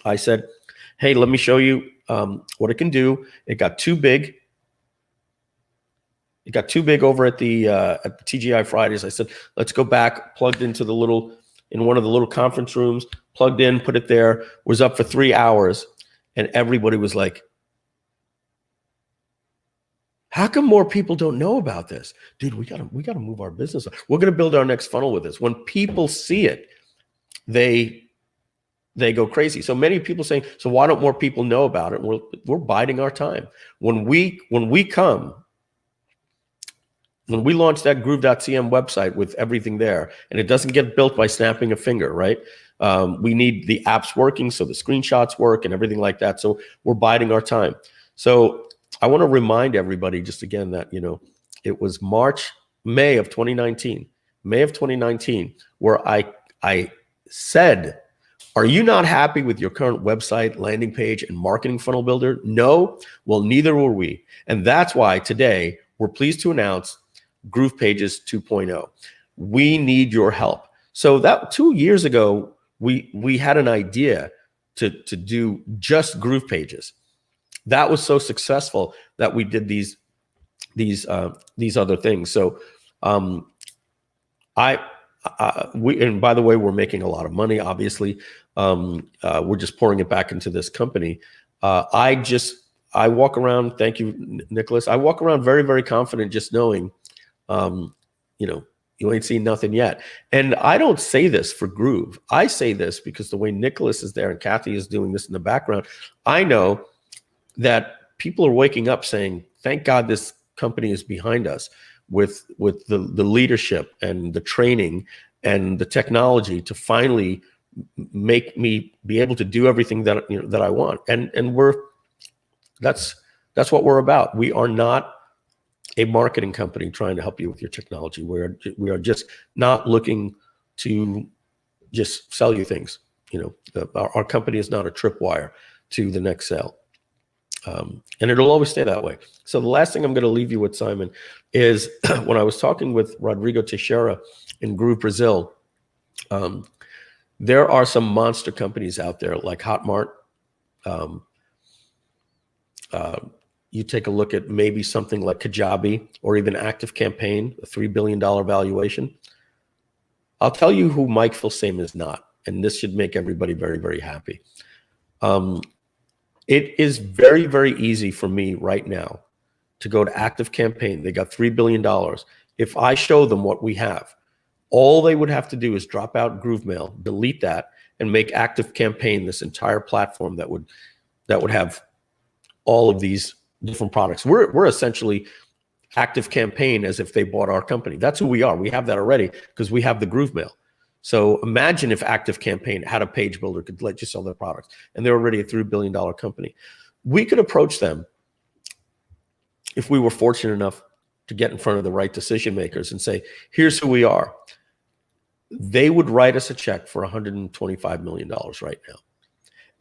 I said, hey, let me show you what it can do. It got too big. It got too big over at the TGI Fridays. I said, let's go back, plugged into in one of the little conference rooms, plugged in, put it there, was up for 3 hours. And everybody was like, how come more people don't know about this? Dude, we gotta move our business. We're gonna build our next funnel with this. When people see it, they go crazy. So many people saying, so why don't more people know about it? We're biding our time. When we launch that Groove.cm website with everything there, and it doesn't get built by snapping a finger, right? We need the apps working so the screenshots work and everything like that. So we're biding our time. So I want to remind everybody just again that, it was May of 2019, where I said, are you not happy with your current website, landing page, and marketing funnel builder? No? Well, neither were we. And that's why today we're pleased to announce Groove Pages 2.0. We need your help. So that 2 years ago, we had an idea to do just Groove Pages. That was so successful that we did these other things. So and by the way, we're making a lot of money. Obviously, we're just pouring it back into this company. I walk around. Thank you, Nicholas. I walk around very, very confident, just knowing, you ain't seen nothing yet. And I don't say this for Groove. I say this because the way Nicholas is there and Kathy is doing this in the background, I know that people are waking up saying, thank God this company is behind us with the leadership and the training and the technology to finally make me be able to do everything that that I want. And that's what we're about. We are not a marketing company trying to help you with your technology. We are just not looking to just sell you things. Our company is not a tripwire to the next sale. And it'll always stay that way. So the last thing I'm going to leave you with, Simon, is when I was talking with Rodrigo Teixeira in Groove Brazil, there are some monster companies out there like Hotmart. You take a look at maybe something like Kajabi or even Active Campaign, a $3 billion valuation. I'll tell you who Mike Filsaime is not, and this should make everybody very, very happy. It is very, very easy for me right now to go to Active Campaign. They got $3 billion. If I show them what we have, all they would have to do is drop out GrooveMail, delete that, and make Active Campaign this entire platform that would have all of these different products. We're essentially Active Campaign as if they bought our company. That's who we are. We have that already because we have the GrooveMail. So imagine if Active Campaign had a page builder, could let you sell their products, and they're already a $3 billion company. We could approach them if we were fortunate enough to get in front of the right decision makers and say, here's who we are. They would write us a check for $125 million right now.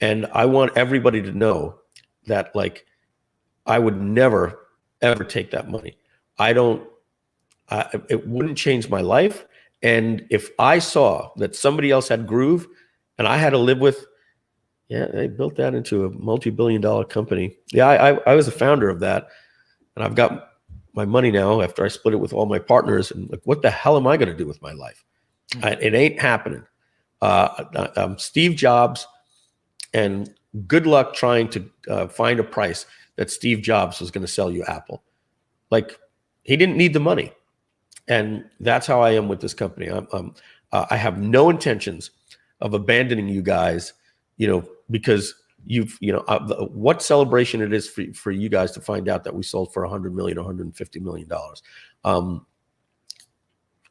And I want everybody to know that, like, I would never, ever take that money. It wouldn't change my life. And if I saw that somebody else had Groove and I had to live with, yeah, they built that into a multi-billion-dollar company. Yeah, I was a founder of that. And I've got my money now after I split it with all my partners. And like, what the hell am I going to do with my life? It ain't happening. Steve Jobs, and good luck trying to find a price that Steve Jobs was going to sell you Apple. Like, he didn't need the money. And that's how I am with this company. I have no intentions of abandoning you guys, because what celebration it is for you guys to find out that we sold for $100 million, $150 million.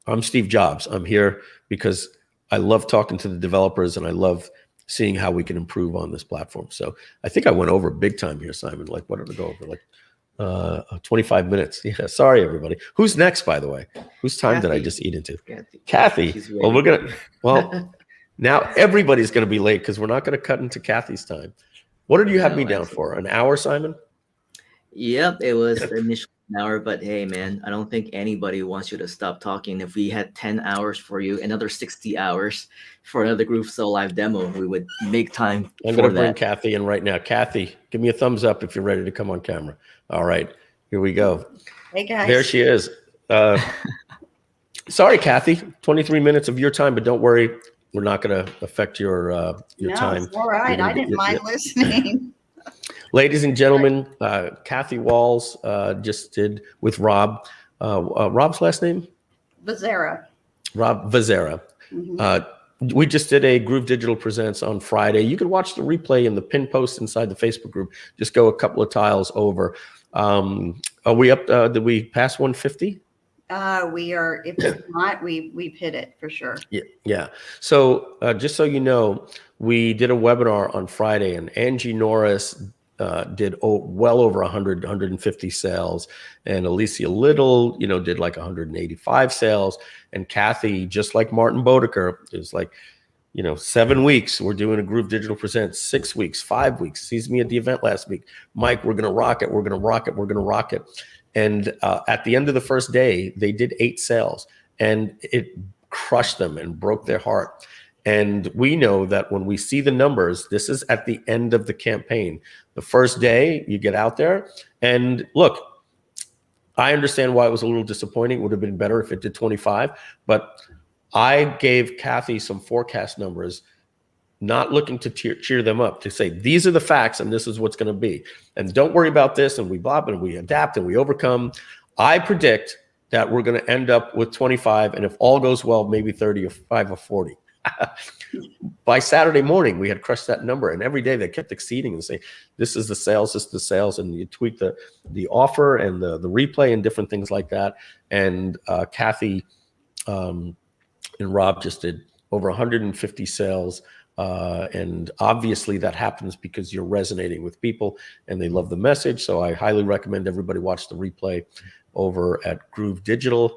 I'm Steve Jobs. I'm here because I love talking to the developers and I love seeing how we can improve on this platform. So I think I went over big time here, Simon. Like, what did I go over? Like 25 minutes. Yeah. Sorry, everybody. Who's next, by the way? Whose time Kathy. did I just eat into? Kathy. Well, now everybody's going to be late because we're not going to cut into Kathy's time. What did you have me down for? An hour, Simon? Yep, it was initially an hour, but hey, man, I don't think anybody wants you to stop talking. If we had 10 hours for you, another 60 hours for another Groovesters live demo, we would make time I'm going to bring Kathy in right now. Kathy, give me a thumbs up if you're ready to come on camera. All right, here we go. Hey, guys. There she is. Sorry, Kathy, 23 minutes of your time, but don't worry, we're not going to affect your time. It's all right. I didn't mind listening. Ladies and gentlemen, Kathy Walls just did with Rob. Rob's last name? Vazera. Rob Vazera. We just did a Groove Digital Presents on Friday. You can watch the replay in the pin post inside the Facebook group. Just go a couple of tiles over. Are we up? Did we pass 150? We are, if it's not, we've hit it for sure. Yeah. So just so you know, we did a webinar on Friday, and Angie Norris did well over 100, 150 sales, and Alicia Little, did like 185 sales, and Kathy, just like Martin Bodeker, is like, 7 weeks. We're doing a Groove Digital Presents, 6 weeks, 5 weeks. Sees me at the event last week. Mike, we're gonna rock it. We're gonna rock it. We're gonna rock it. And at the end of the first day, they did 8 sales, and it crushed them and broke their heart. And we know that when we see the numbers, this is at the end of the campaign. The first day you get out there, and look, I understand why it was a little disappointing. It would have been better if it did 25, but I gave Kathy some forecast numbers, not looking to cheer them up, to say, these are the facts and this is what's going to be. And don't worry about this, and we blah, and we adapt and we overcome. I predict that we're going to end up with 25, and if all goes well, maybe 35 or 40. By Saturday morning, we had crushed that number, and every day they kept exceeding and saying, this is the sales, this is the sales, and you tweak the offer and the replay and different things like that. And Kathy and Rob just did over 150 sales. And obviously that happens because you're resonating with people and they love the message. So I highly recommend everybody watch the replay over at Groove Digital,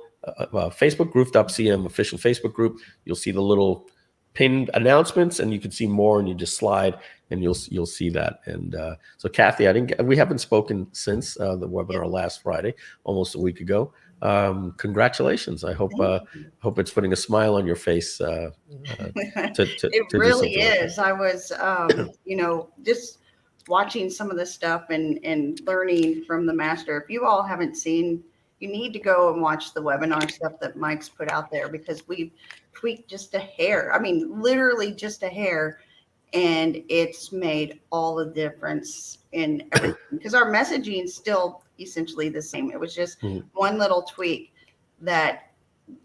Facebook, Groove.cm official Facebook group. You'll see the little pinned announcements, and you can see more, and you just slide and you'll see that. And so Kathy, we haven't spoken since the webinar last Friday, almost a week ago. Congratulations. I hope it's putting a smile on your face. It really is. I was, just watching some of this stuff and learning from the master. If you all haven't seen, you need to go and watch the webinar stuff that Mike's put out there, because we've tweaked just a hair. I mean, literally just a hair. And it's made all the difference in everything, because our messaging is still essentially the same. It was just one little tweak that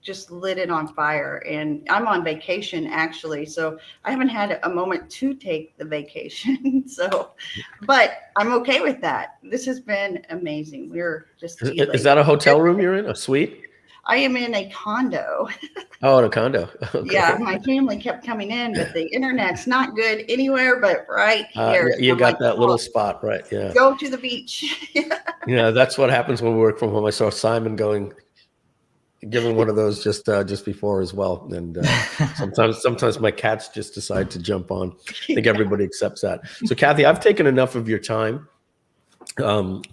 just lit it on fire. And I'm on vacation, actually, so I haven't had a moment to take the vacation. But I'm okay with that. This has been amazing. We're just is that a hotel room you're in, a suite? I am in a condo. Oh, in a condo. Okay. Yeah, my family kept coming in, but the internet's not good anywhere but right here. You I'm got like, that little spot, right? Yeah. Go to the beach. Yeah, that's what happens when we work from home. I saw Simon giving one of those just before as well. And sometimes my cats just decide to jump on. I think everybody accepts that. So Kathy, I've taken enough of your time.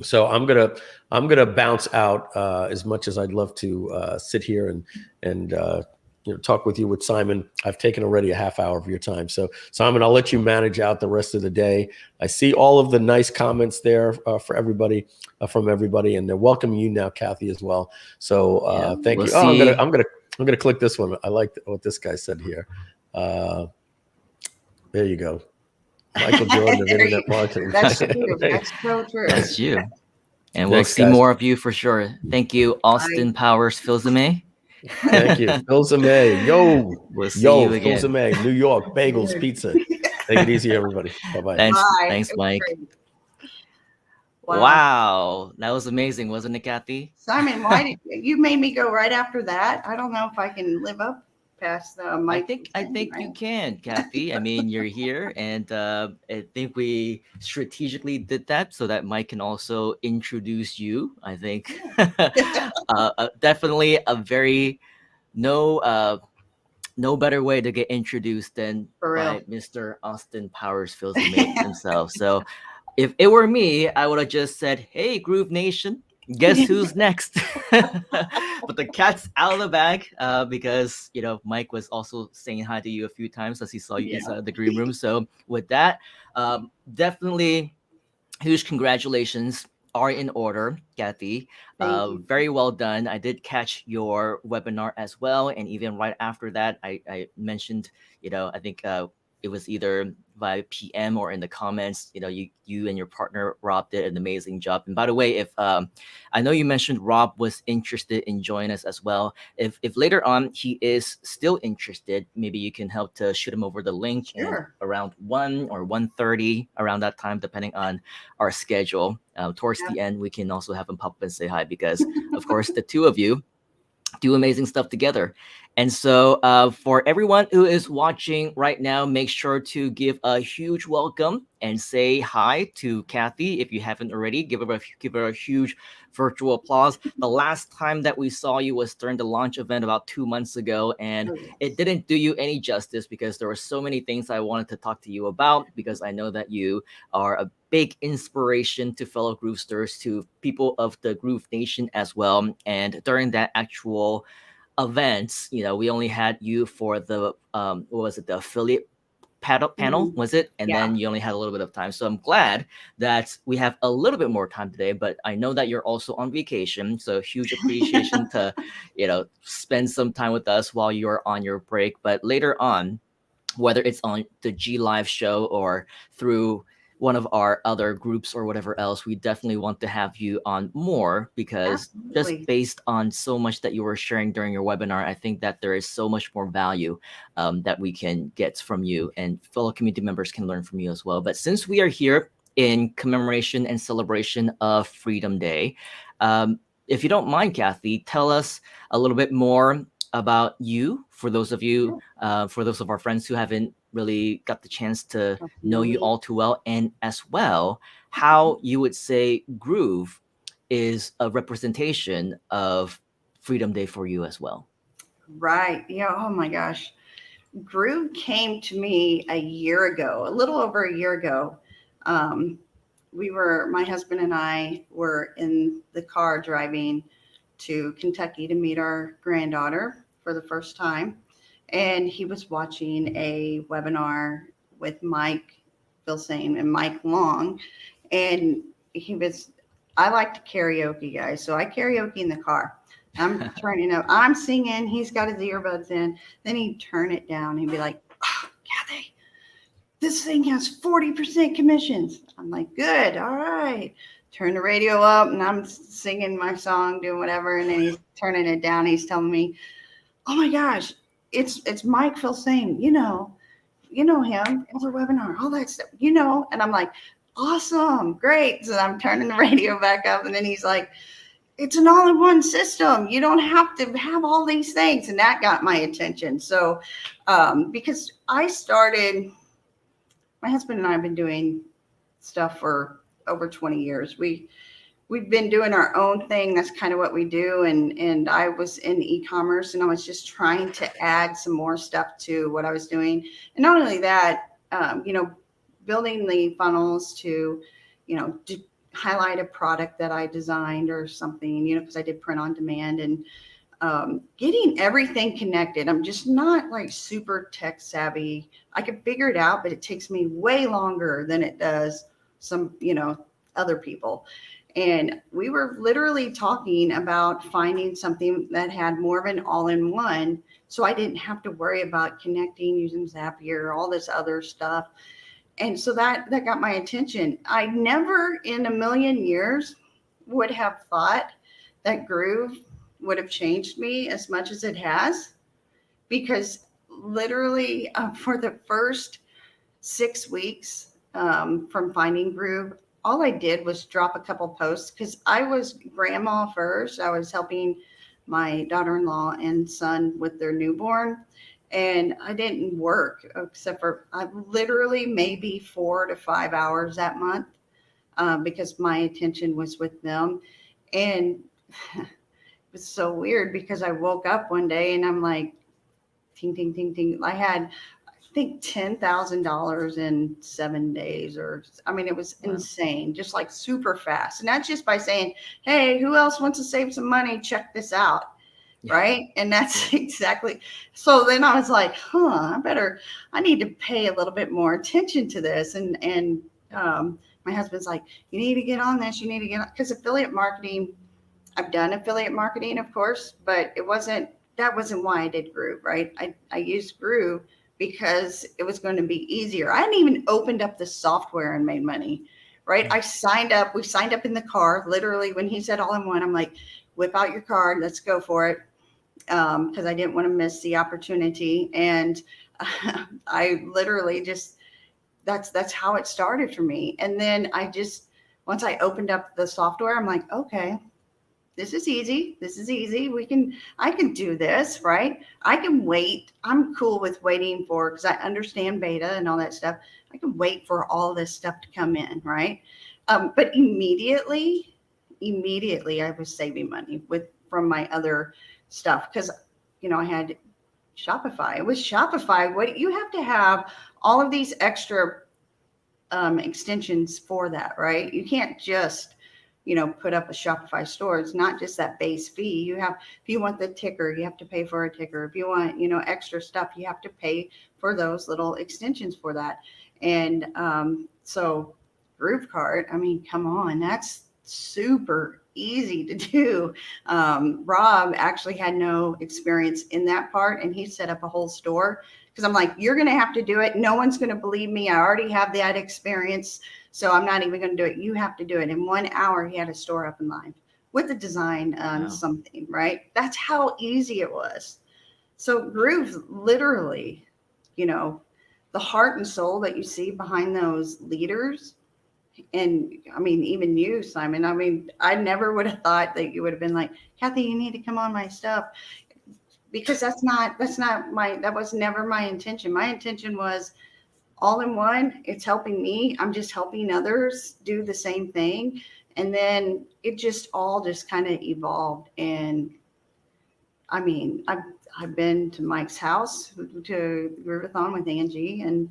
So I'm gonna bounce out as much as I'd love to sit here and talk with you with Simon. I've taken already a half hour of your time. So Simon, I'll let you manage out the rest of the day. I see all of the nice comments there for everybody, from everybody, and they're welcoming you now, Kathy, as well. So thank you. Oh, I'm gonna click this one. I like what this guy said here. There you go. Michael Jordan of internet marketing. That's true. That's so true. That's you. And we'll Thanks, see guys. more of you for sure. Thank you, Austin Powers Filzame. Thank you. Filzame. Yo. We'll see you again. Filzame, New York, bagels, pizza. Take it easy, everybody. Bye-bye. Thanks, Mike. Wow. Wow. That was amazing, wasn't it, Kathy? Simon, why did you made me go right after that? I don't know if I can live up past Mike. I think you can, Kathy. I mean, you're here, and I think we strategically did that so that Mike can also introduce you. I think definitely a very no better way to get introduced than by Mr. Austin Powers Filzame himself. So if it were me, I would have just said, "Hey, Groove Nation, guess who's next?" But the cat's out of the bag because Mike was also saying hi to you a few times as he saw you inside the green room. So with that, definitely huge congratulations are in order, Kathy. Very well done. I did catch your webinar as well, and even right after that, I mentioned, I think it was either via PM or in the comments, you and your partner Rob did an amazing job. And by the way, if I know you mentioned Rob was interested in joining us as well. If later on he is still interested, maybe you can help to shoot him over the link. Sure. Around 1 or 1:30, around that time, depending on our schedule. Towards the end, we can also have him pop up and say hi, because of course the two of you do amazing stuff together. And so for everyone who is watching right now, make sure to give a huge welcome and say hi to Kathy. If you haven't already, give her a huge virtual applause. The last time that we saw you was during the launch event about 2 months ago, and it didn't do you any justice because there were so many things I wanted to talk to you about, because I know that you are a big inspiration to fellow Groovesters, to people of the Groove Nation as well. And during that actual events, we only had you for the what was it, the affiliate panel, was it? And then you only had a little bit of time. So I'm glad that we have a little bit more time today, but I know that you're also on vacation, so huge appreciation to spend some time with us while you're on your break. But later on, whether it's on the G Live show or through one of our other groups or whatever else, we definitely want to have you on more, because just based on so much that you were sharing during your webinar, I think that there is so much more value that we can get from you, and fellow community members can learn from you as well. But since we are here in commemoration and celebration of Freedom Day, if you don't mind, Kathy, tell us a little bit more about you, for those of you, for those of our friends who haven't really got the chance to know you all too well, and as well, how you would say Groove is a representation of Freedom Day for you as well. Right. Yeah. Oh my gosh. Groove came to me a year ago, a little over a year ago. My husband and I were in the car driving to Kentucky to meet our granddaughter for the first time. And he was watching a webinar with Mike Filsaime and Mike Long. And I like to karaoke, guys. So I karaoke in the car. I'm turning up, I'm singing, he's got his earbuds in. Then he'd turn it down. He'd be like, oh, Kathy, this thing has 40% commissions. I'm like, good, all right. Turn the radio up and I'm singing my song, doing whatever. And then he's turning it down. He's telling me, oh my gosh, it's Mike Filsaime, you know him, other webinar, all that stuff, and I'm like, awesome, great. So I'm turning the radio back up, and then he's like, it's an all-in-one system. You don't have to have all these things. And that got my attention. So because my husband and I have been doing stuff for over 20 years. We've been doing our own thing. That's kind of what we do. And I was in e-commerce, and I was just trying to add some more stuff to what I was doing. And not only that, building the funnels to, to highlight a product that I designed or something, because I did print on demand, and getting everything connected. I'm just not like super tech savvy. I can figure it out, but it takes me way longer than it does some, other people. And we were literally talking about finding something that had more of an all-in-one, so I didn't have to worry about connecting, using Zapier, all this other stuff. And so that got my attention. I never in a million years would have thought that Groove would have changed me as much as it has, because literally for the first 6 weeks from finding Groove, all I did was drop a couple posts, because I was grandma first. I was helping my daughter-in-law and son with their newborn. And I didn't work except for literally maybe 4 to 5 hours that month because my attention was with them. And it was so weird, because I woke up one day and I'm like, ting, ting, ting, ting. I had, I think, $10,000 in 7 days, it was insane, just like super fast. And that's just by saying, hey, who else wants to save some money? Check this out. Right. And that's exactly. So then I was like, I need to pay a little bit more attention to this. And my husband's like, you need to get on this. You need to get on, because affiliate marketing, I've done affiliate marketing, of course, but that wasn't why I did Groove. Right. I used Groove because it was going to be easier. I hadn't even opened up the software and made money. Right. We signed up in the car. Literally, when he said all-in-one, I'm like, whip out your card. Let's go for it. Because I didn't want to miss the opportunity. And I literally just, that's how it started for me. And then once I opened up the software, I'm like, okay, this is easy. I can do this, right? I can wait. I'm cool with waiting because I understand beta and all that stuff. I can wait for all this stuff to come in, right? But immediately I was saving money from my other stuff, because I had Shopify. With Shopify, what you have to have all of these extra extensions for that, right? You can't just put up a Shopify store. It's not just that base fee. If you want the ticker, you have to pay for a ticker. If you want extra stuff, you have to pay for those little extensions for that. And so Groove Cart, come on, that's super easy to do. Rob actually had no experience in that part, and he set up a whole store, because I'm like, you're going to have to do it. No one's going to believe me. I already have that experience, so I'm not even going to do it. You have to do it. In 1 hour, he had a store up and live with a design something, right? That's how easy it was. So Groove, literally, the heart and soul that you see behind those leaders. And even you, Simon, I never would have thought that you would have been like, Kathy, you need to come on my stuff, because that was never my intention. My intention was all-in-one. It's helping me. I'm just helping others do the same thing. And then it just all kind of evolved. And I've been to Mike's house to Groovathon with Angie, and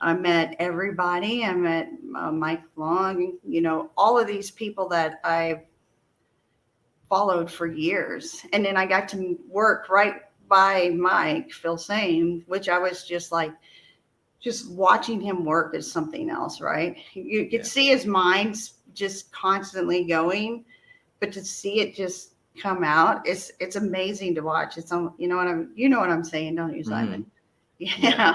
I met everybody. I met Mike Long, you know, all of these people that I've followed for years. And then I got to work right by Mike, Phil Same, which I was just like, just watching him work is something else, right? You could see his mind's just constantly going, but to see it just come out, it's amazing to watch. It's you know what I'm saying, don't you, Simon? Yeah.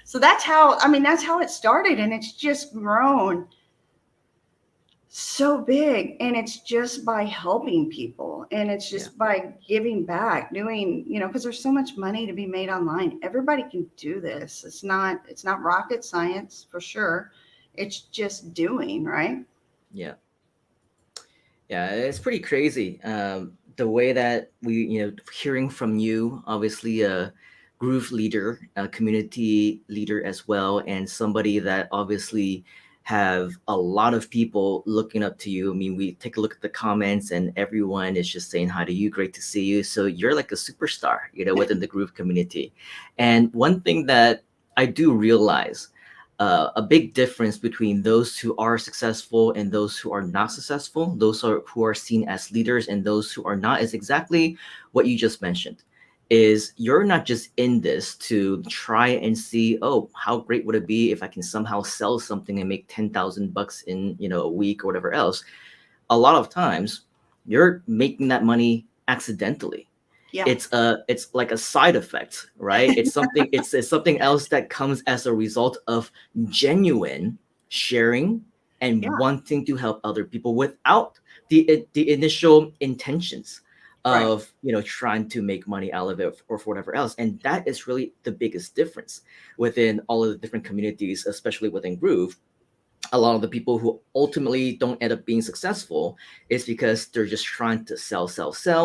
So that's how it started, and it's just grown so big, and it's just by helping people, and it's just by giving back, doing, you know, because there's so much money to be made online. Everybody can do this. It's not rocket science for sure. It's just doing, right? Yeah. Yeah, it's pretty crazy. The way that we, you know, hearing from you, obviously a groove leader, a community leader as well, and somebody that obviously have a lot of people looking up to you. I mean, we take a look at the comments and everyone is just saying hi to you. Great to see you. So you're like a superstar, you know, within the groove community. And one thing that I do realize, a big difference between those who are successful and those who are not successful, who are seen as leaders and those who are not, is exactly what you just mentioned. Is you're not just in this to try and see, oh, how great would it be if I can somehow sell something and make 10,000 bucks in, you know, a week or whatever else. A lot of times you're making that money accidentally. Yeah. It's like a side effect, right? It's something it's something else that comes as a result of genuine sharing and wanting to help other people without the initial intentions of, you know, trying to make money out of it or for whatever else. And that is really the biggest difference within all of the different communities, especially within Groove. A lot of the people who ultimately don't end up being successful is because they're just trying to sell.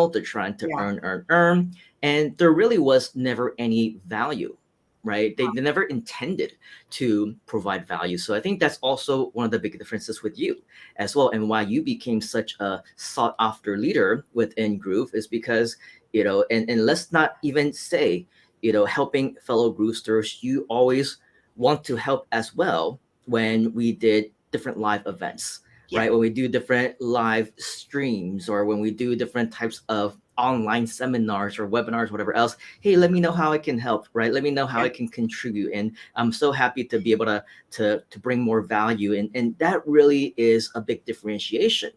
They're trying to earn. And there really was never any value, right? They never intended to provide value. So I think that's also one of the big differences with you as well. And why you became such a sought after leader within Groove is because, you know, and let's not even say, you know, helping fellow Groovesters, you always want to help as well when we did different live events, right? When we do different live streams or when we do different types of online seminars or webinars, whatever else. Hey, let me know how I can help, right? Let me know how I can contribute. And I'm so happy to be able to bring more value. And that really is a big differentiation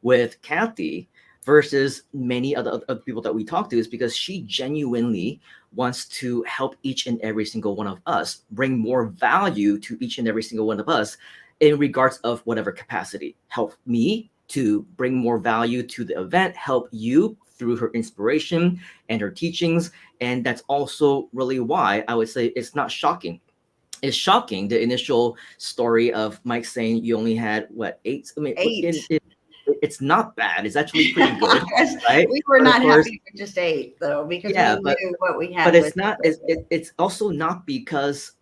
with Kathy versus many other people that we talk to, is because she genuinely wants to help each and every single one of us, bring more value to each and every single one of us in regards of whatever capacity. Help me to bring more value to the event, help you through her inspiration and her teachings. And that's also really why I would say it's not shocking. It's shocking, the initial story of Mike saying you only had what, 8? I mean, 8. It's not bad. It's actually pretty good, right? We were But not of course, happy with just 8 though, because yeah, we knew what we had. but it's with not. It's also not because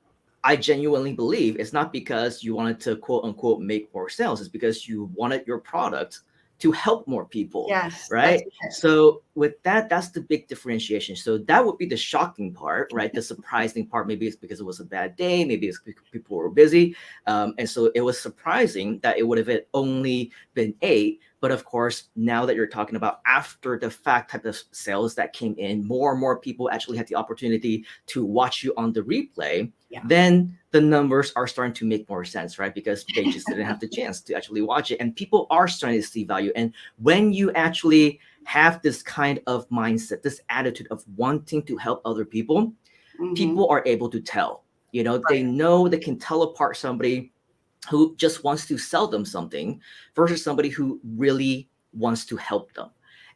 I genuinely believe it's not because you wanted to quote unquote make more sales. It's because you wanted your product to help more people, Yes, right? that's it. So with that, that's the big differentiation. So that would be the shocking part, right? The surprising part, maybe it's because it was a bad day, maybe it's because people were busy, and so it was surprising that it would have only been 8. But of course, now that you're talking about after the fact type of sales that came in, more and more people actually had the opportunity to watch you on the replay. Then the numbers are starting to make more sense, right? Because they just didn't have the chance to actually watch it. And people are starting to see value. And when you actually have this kind of mindset, this attitude of wanting to help other people, people are able to tell. You know, they know they can tell apart somebody who just wants to sell them something versus somebody who really wants to help them.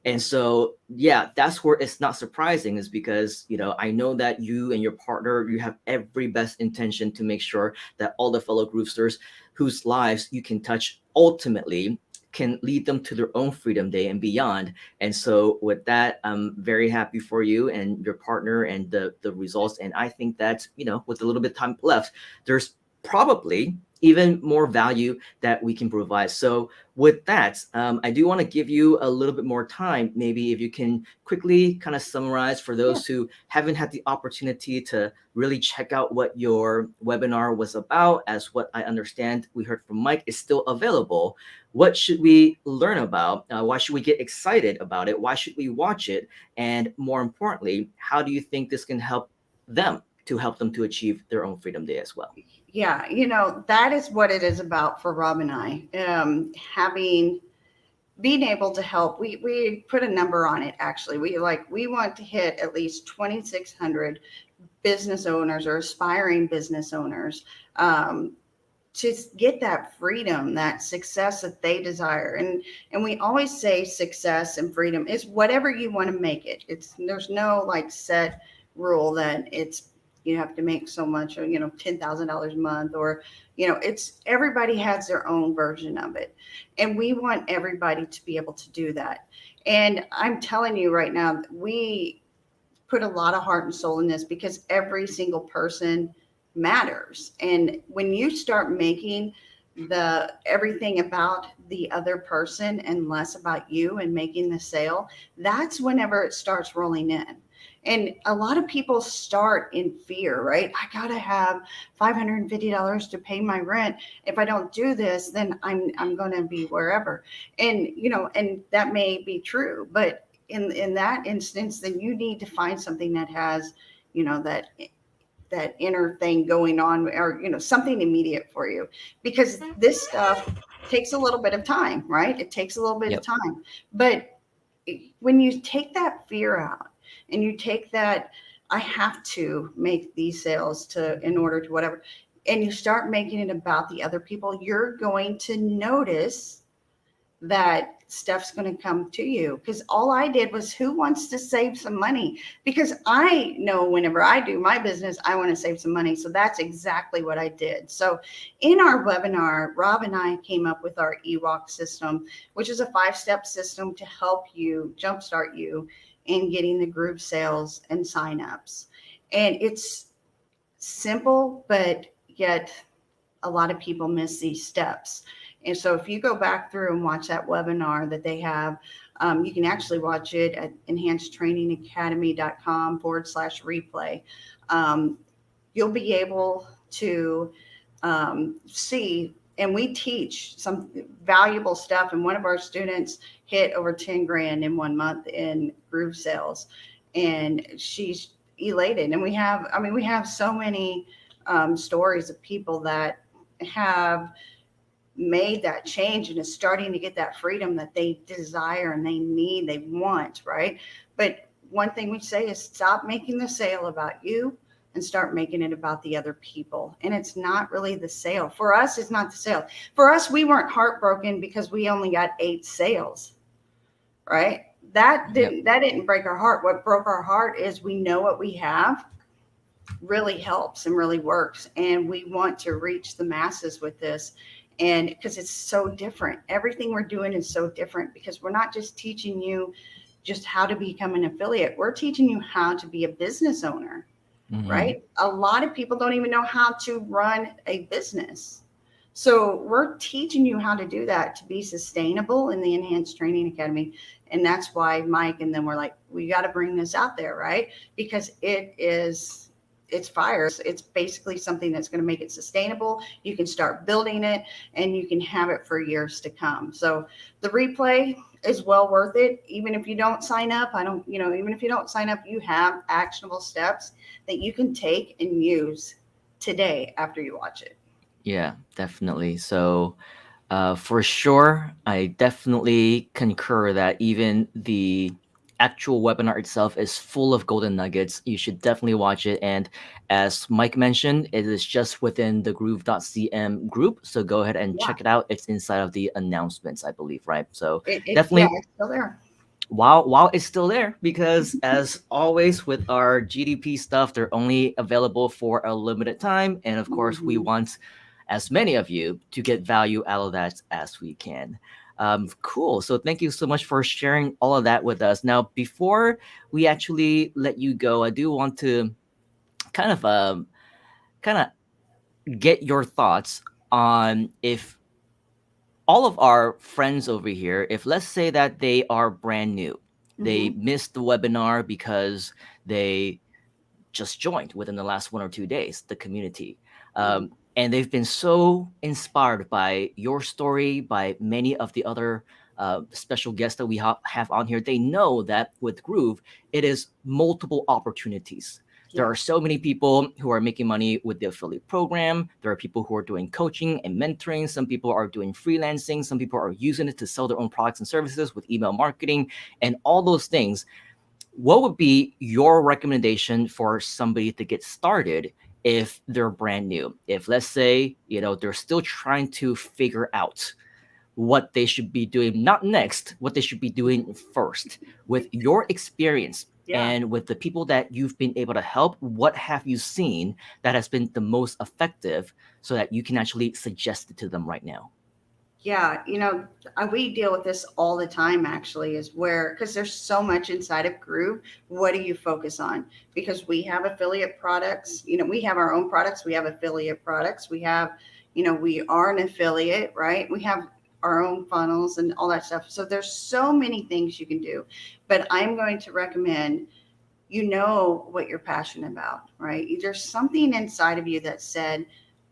And so, yeah, that's where it's not surprising, is because, you know, I know that you and your partner, you have every best intention to make sure that all the fellow Groovesters whose lives you can touch ultimately can lead them to their own Freedom Day and beyond. And so with that, I'm very happy for you and your partner and the results. And I think that, you know, with a little bit of time left, there's probably even more value that we can provide. So with that, I do want to give you a little bit more time. Maybe if you can quickly kind of summarize for those who haven't had the opportunity to really check out what your webinar was about. As what I understand, we heard from Mike, is still available. What should we learn about? Why should we get excited about it? Why should we watch it? And more importantly, how do you think this can help them to achieve their own Freedom Day as well? Yeah, that is what it is about for Rob and I. Being able to help. We put a number on it. Actually, we want to hit at least 2,600 business owners or aspiring business owners to get that freedom, that success that they desire. And we always say success and freedom is whatever you want to make it. There's no set rule that you have to make so much, or $10,000 a month, or it's everybody has their own version of it, and we want everybody to be able to do that. And I'm telling you right now, we put a lot of heart and soul in this because every single person matters. And when you start making everything about the other person and less about you and making the sale, that's whenever it starts rolling in. And a lot of people start in fear, right? I got to have $550 to pay my rent. If I don't do this, then I'm going to be wherever. And, and that may be true, but in that instance, then you need to find something that has, that inner thing going on, or, something immediate for you, because this stuff takes a little bit of time, right? It takes a little bit of time, but when you take that fear out, and you take that, I have to make these sales in order to whatever, and you start making it about the other people, you're going to notice that stuff's going to come to you. Because all I did was, who wants to save some money? Because I know whenever I do my business, I want to save some money. So that's exactly what I did. So in our webinar, Rob and I came up with our EWalk system, which is a 5-step system to help you jumpstart you in getting the Groove sales and signups. And it's simple, but yet a lot of people miss these steps. And so if you go back through and watch that webinar that they have, you can actually watch it at enhancedtrainingacademy.com/replay. You'll be able to see, and we teach some valuable stuff. And one of our students hit over 10 grand in 1 month in Groove sales, and she's elated. And we have so many stories of people that have made that change and is starting to get that freedom that they desire and they need, they want, right? But one thing we say is, stop making the sale about you and start making it about the other people. And it's not really the sale. For us, it's not the sale. For us, we weren't heartbroken because we only got 8 sales, right? That didn't break our heart. What broke our heart is we know what we have really helps and really works. And we want to reach the masses with this. And because it's so different, everything we're doing is so different, because we're not just teaching you just how to become an affiliate. We're teaching you how to be a business owner, right? A lot of people don't even know how to run a business. So we're teaching you how to do that, to be sustainable in the Enhanced Training Academy. And that's why Mike and them were like, we got to bring this out there, right? Because it's fire. It's basically something that's going to make it sustainable. You can start building it and you can have it for years to come. So the replay is well worth it. Even if you don't sign up, even if you don't sign up, you have actionable steps that you can take and use today after you watch it. Yeah, definitely. So for sure, I definitely concur that even the actual webinar itself is full of golden nuggets. You should definitely watch it. And as Mike mentioned, it is just within the Groove.cm group. So go ahead and check it out. It's inside of the announcements, I believe, right? So definitely, it's still there. While it's still there, because as always with our GDP stuff, they're only available for a limited time. And of course, we want as many of you to get value out of that as we can. Cool. So thank you so much for sharing all of that with us. Now, before we actually let you go, I do want to kind of get your thoughts on if all of our friends over here, if let's say that they are brand new, they missed the webinar because they just joined within the last 1 or 2 days, the community. And they've been so inspired by your story, by many of the other special guests that we have on here. They know that with Groove, it is multiple opportunities. There are so many people who are making money with the affiliate program. There are people who are doing coaching and mentoring. Some people are doing freelancing. Some people are using it to sell their own products and services with email marketing and all those things. What would be your recommendation for somebody to get started if they're brand new? If let's say, they're still trying to figure out what they should be doing, not next, what they should be doing first. With your experience and with the people that you've been able to help, what have you seen that has been the most effective so that you can actually suggest it to them right now? Yeah, we deal with this all the time, actually, because there's so much inside of Groove. What do you focus on? Because we have affiliate products, we have our own products, we have affiliate products, we have, we are an affiliate, right? We have our own funnels and all that stuff. So there's so many things you can do, but I'm going to recommend, what you're passionate about, right? There's something inside of you that said,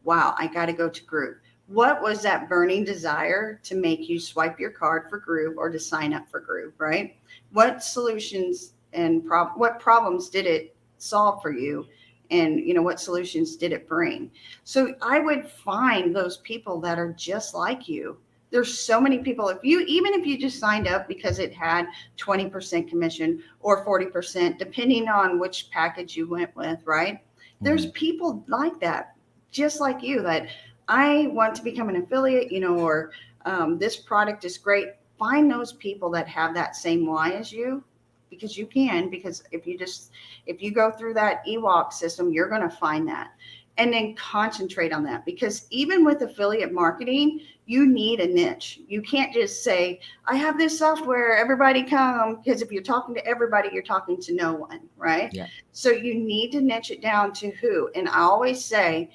wow, I got to go to Groove. What was that burning desire to make you swipe your card for Groove or to sign up for Groove, right? What solutions and what problems did it solve for you? And, what solutions did it bring? So I would find those people that are just like you. There's so many people. Even if you just signed up because it had 20% commission or 40%, depending on which package you went with, right? There's people like that, just like you, that I want to become an affiliate, or this product is great. Find those people that have that same why as you, because you can, because if you go through that EWOC system, you're going to find that. And then concentrate on that, because even with affiliate marketing, you need a niche. You can't just say, I have this software, everybody come, because if you're talking to everybody, you're talking to no one, right? Yeah. So you need to niche it down to who. And I always say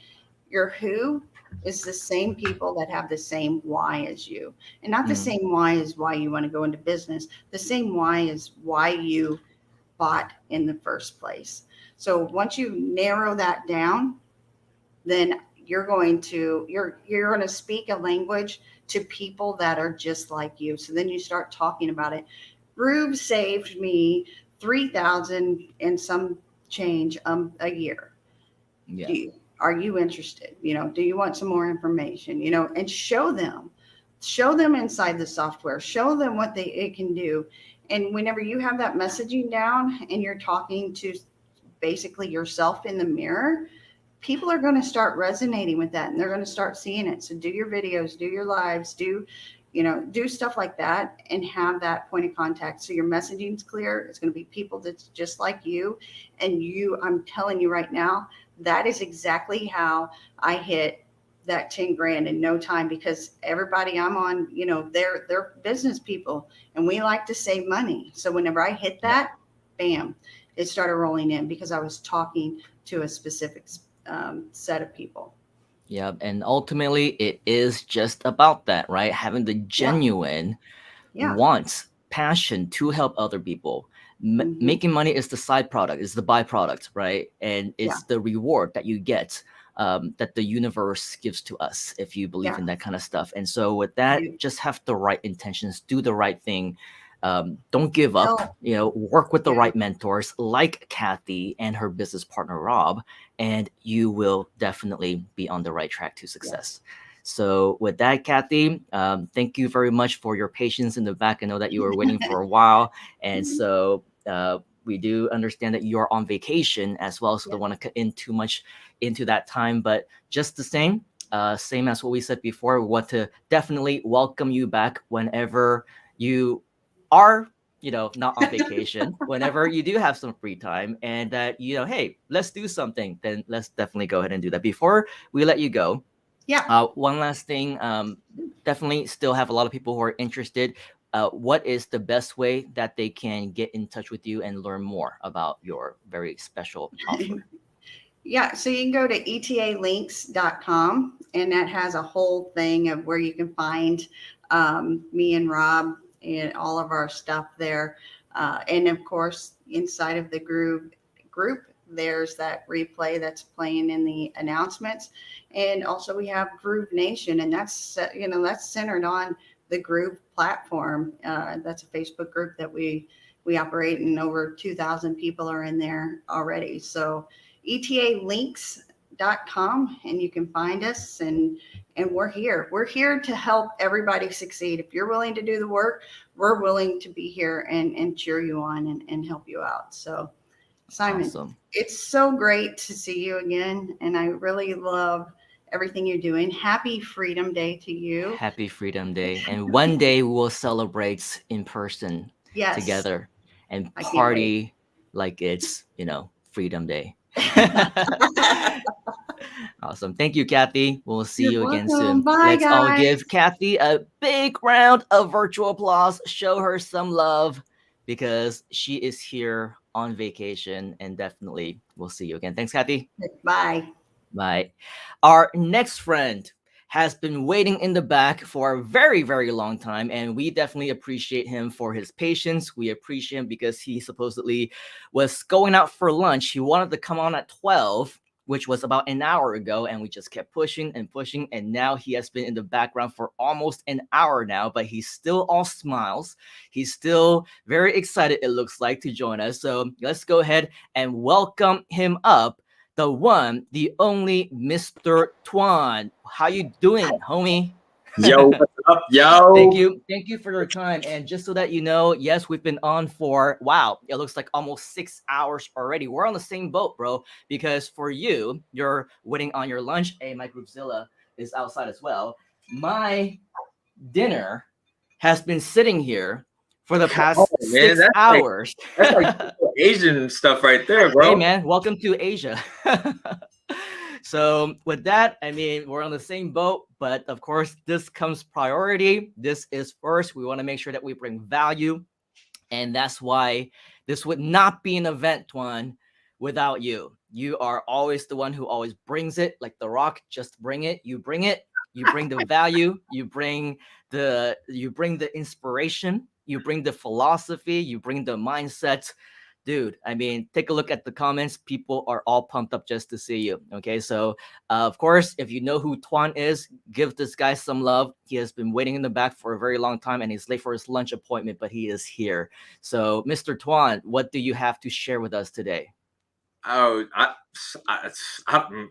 your who is the same people that have the same why as you, and not the same why as why you want to go into business. The same why is why you bought in the first place. So once you narrow that down, then you're going to speak a language to people that are just like you. So then you start talking about it. Groove saved me $3,000 and some change a year. Yeah. Are you interested? Do you want some more information? And show them inside the software, show them what it can do. And whenever you have that messaging down and you're talking to basically yourself in the mirror, people are going to start resonating with that, and they're going to start seeing it. So do your videos, do your lives, do stuff like that, and have that point of contact. So your messaging's clear. It's going to be people that's just like you. And I'm telling you right now, that is exactly how I hit that 10 grand in no time, because everybody I'm on, they're business people and we like to save money. So whenever I hit that, bam, it started rolling in because I was talking to a specific set of people. Yeah. And ultimately, it is just about that, right? Having the genuine want, passion to help other people. Making money is the side product, is the byproduct, right? And it's the reward that you get, that the universe gives to us if you believe in that kind of stuff. And so with that, just have the right intentions, do the right thing. Don't give up, work with the right mentors like Kathy and her business partner, Rob, and you will definitely be on the right track to success. So with that, Kathy, thank you very much for your patience in the back. I know that you were waiting for a while. And so we do understand that you're on vacation as well. So don't want to cut in too much into that time. But just the same as what we said before, we want to definitely welcome you back whenever you are not on vacation, whenever you do have some free time, and that hey, let's do something, then let's definitely go ahead and do that. Before we let you go, one last thing, definitely still have a lot of people who are interested. What is the best way that they can get in touch with you and learn more about your very special offer? Yeah, so you can go to etalinks.com, and that has a whole thing of where you can find me and Rob and all of our stuff there. And of course, inside of the Groove group, there's that replay that's playing in the announcements. And also we have Groove Nation, and that's, that's centered on the Groove platform. That's a Facebook group that we operate, and over 2,000 people are in there already. So etalinks.com, and you can find us, and we're here. We're here to help everybody succeed. If you're willing to do the work, we're willing to be here and cheer you on and help you out. So Simon, Awesome. It's so great to see you again, and I really love everything you're doing. Happy Freedom Day to you. Happy Freedom Day. And one day we will celebrate in person together and I can't party like it's, Freedom Day. Awesome. Thank you, Kathy. We'll see You're you again welcome. soon. Bye, Let's all guys. give Kathy a big round of virtual applause. Show her some love because she is here on vacation, and definitely we'll see you again. Thanks, Kathy. Bye. Bye. Our next friend has been waiting in the back for a very, very long time, and we definitely appreciate him for his patience. We appreciate him because he supposedly was going out for lunch. He wanted to come on at 12, which was about an hour ago, and we just kept pushing and pushing, and now he has been in the background for almost an hour now, but he's still all smiles. He's still very excited, it looks like, to join us. So let's go ahead and welcome him up. The one, the only Mr. Tuan. How you doing, homie? Yo, what's up, yo? Thank you for your time. And just so that you know, yes, we've been on for, wow, it looks like almost 6 hours already. We're on the same boat, bro, because for you, you're waiting on your lunch. Hey, my Groovezilla is outside as well. My dinner has been sitting here for the past 6 hours. That's like Asian stuff right there, bro. Hey, man, welcome to Asia. So with that, I mean, we're on the same boat, but of course, this comes priority. This is first. We want to make sure that we bring value. And that's why this would not be an event, Tuan, without you. You are always the one who always brings it, like The Rock. Just bring it. You bring it. You bring the value. You bring the inspiration. You bring the philosophy. You bring the mindset. Dude, I mean, take a look at the comments. People are all pumped up just to see you. Okay, so of course, if you know who Tuan is, give this guy some love. He has been waiting in the back for a very long time, and he's late for his lunch appointment, but he is here. So, Mr. Tuan, what do you have to share with us today? Oh, I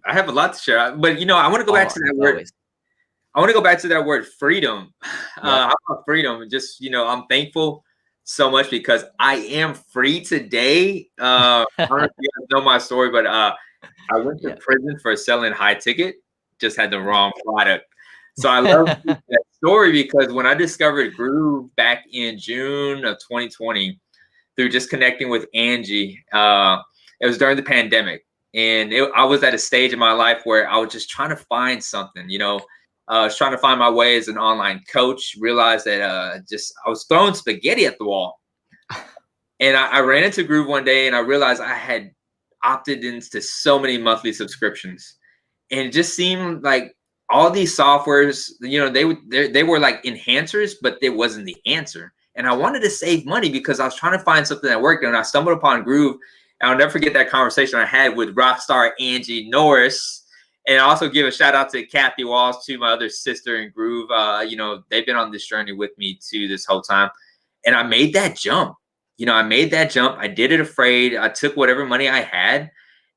have a lot to share, but I want to go back to that word. I want to go back to that word, freedom. How about freedom? Just I'm thankful so much because I am free today. I don't know if you guys know my story, but I went to prison for selling high ticket. Just had the wrong product. So I love that story because when I discovered Groove back in June of 2020 through just connecting with Angie, it was during the pandemic, and I was at a stage in my life where I was just trying to find something. I was trying to find my way as an online coach, realized that I was throwing spaghetti at the wall. And I ran into Groove one day and I realized I had opted into so many monthly subscriptions. And it just seemed like all these softwares, they were like enhancers, but it wasn't the answer. And I wanted to save money because I was trying to find something that worked. And I stumbled upon Groove. And I'll never forget that conversation I had with rock star Angie Norris. And also give a shout out to Kathy Walls, to my other sister in Groove. They've been on this journey with me too this whole time. And I made that jump. I did it afraid. I took whatever money I had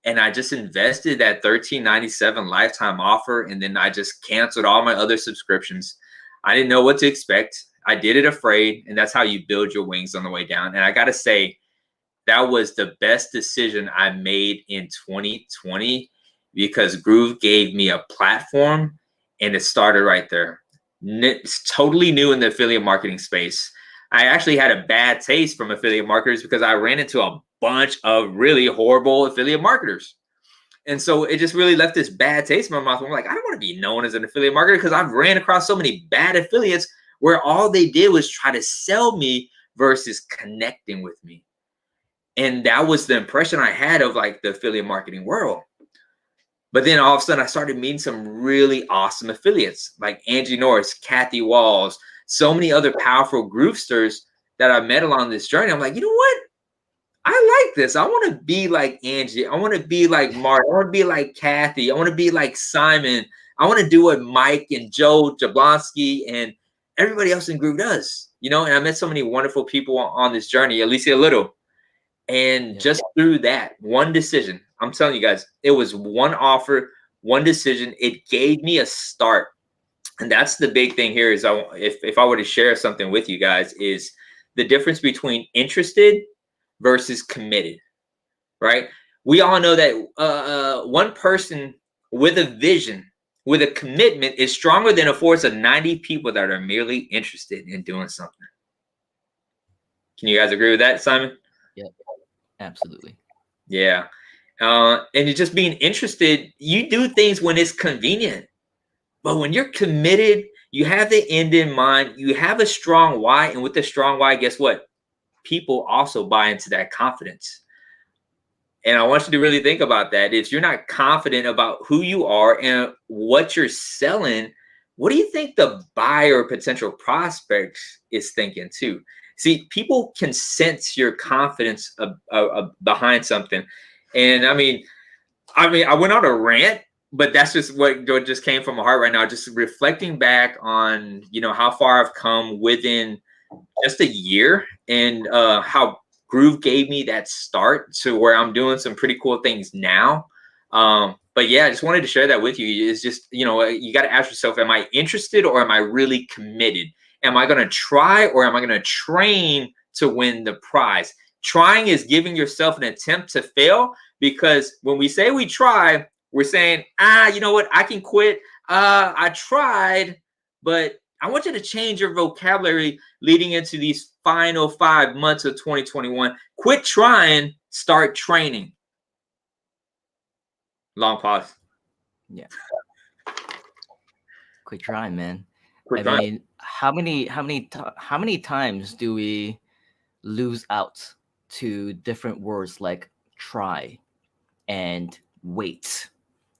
and I just invested that $13.97 lifetime offer. And then I just canceled all my other subscriptions. I didn't know what to expect. I did it afraid. And that's how you build your wings on the way down. And I got to say, that was the best decision I made in 2020. Because Groove gave me a platform and it started right there. It's totally new in the affiliate marketing space. I actually had a bad taste from affiliate marketers because I ran into a bunch of really horrible affiliate marketers. And so it just really left this bad taste in my mouth. I'm like, I don't want to be known as an affiliate marketer because I've ran across so many bad affiliates where all they did was try to sell me versus connecting with me. And that was the impression I had of like the affiliate marketing world. But then all of a sudden I started meeting some really awesome affiliates like Angie Norris, Kathy Walls, so many other powerful Groovesters that I met along this journey. I'm like, you know what? I like this. I want to be like Angie. I want to be like Mark. I want to be like Kathy. I want to be like Simon. I want to do what Mike and Joe Jablonski and everybody else in Groove does. You know, and I met so many wonderful people on this journey, Alicia Little. And just through that one decision, I'm telling you guys, it was one offer, one decision. It gave me a start. And that's the big thing here is if I were to share something with you guys is the difference between interested versus committed, right? We all know that one person with a vision, with a commitment is stronger than a force of 90 people that are merely interested in doing something. Can you guys agree with that, Simon? Yeah, absolutely. Yeah. And it's just being interested, you do things when it's convenient. But when you're committed, you have the end in mind, you have a strong why. And with the strong why, guess what? People also buy into that confidence. And I want you to really think about that. If you're not confident about who you are and what you're selling, what do you think the buyer potential prospects is thinking too? See, people can sense your confidence behind something. And I mean, I went on a rant, but that's just what just came from my heart right now. Just reflecting back on, you know, how far I've come within just a year and how Groove gave me that start to where I'm doing some pretty cool things now. But yeah, I just wanted to share that with you. It's just, you know, you got to ask yourself, am I interested or am I really committed? Am I going to try or am I going to train to win the prize? Trying is giving yourself an attempt to fail, because when we say we try, we're saying, you know what? I can quit. I tried, but I want you to change your vocabulary leading into these final 5 months of 2021. Quit trying, start training. Long pause. Yeah. Quit trying, man. Quit I trying. mean, how many times do we lose out to different words like try and wait,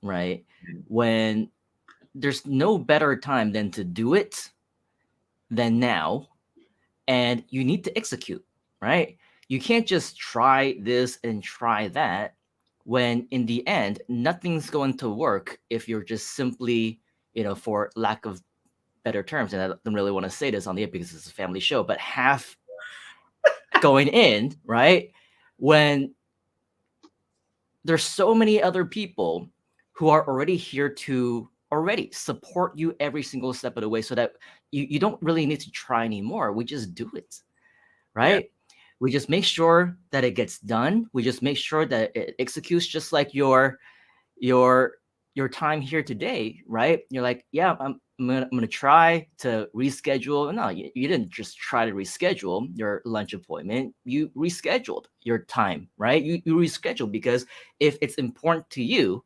right? When there's no better time than to do it than now, and you need to execute, right? You can't just try this and try that when in the end nothing's going to work if you're just simply, you know, for lack of better terms, and I don't really want to say this on the air because it's a family show, but half going in, right? When there's so many other people who are already here to already support you every single step of the way, so that you don't really need to try anymore. We just do it, right? Yeah. We just make sure that it gets done. We just make sure that it executes, just like your time here today, right? You're like, yeah, I'm gonna try to reschedule. No, you didn't just try to reschedule your lunch appointment. You rescheduled your time, right? You rescheduled because if it's important to you,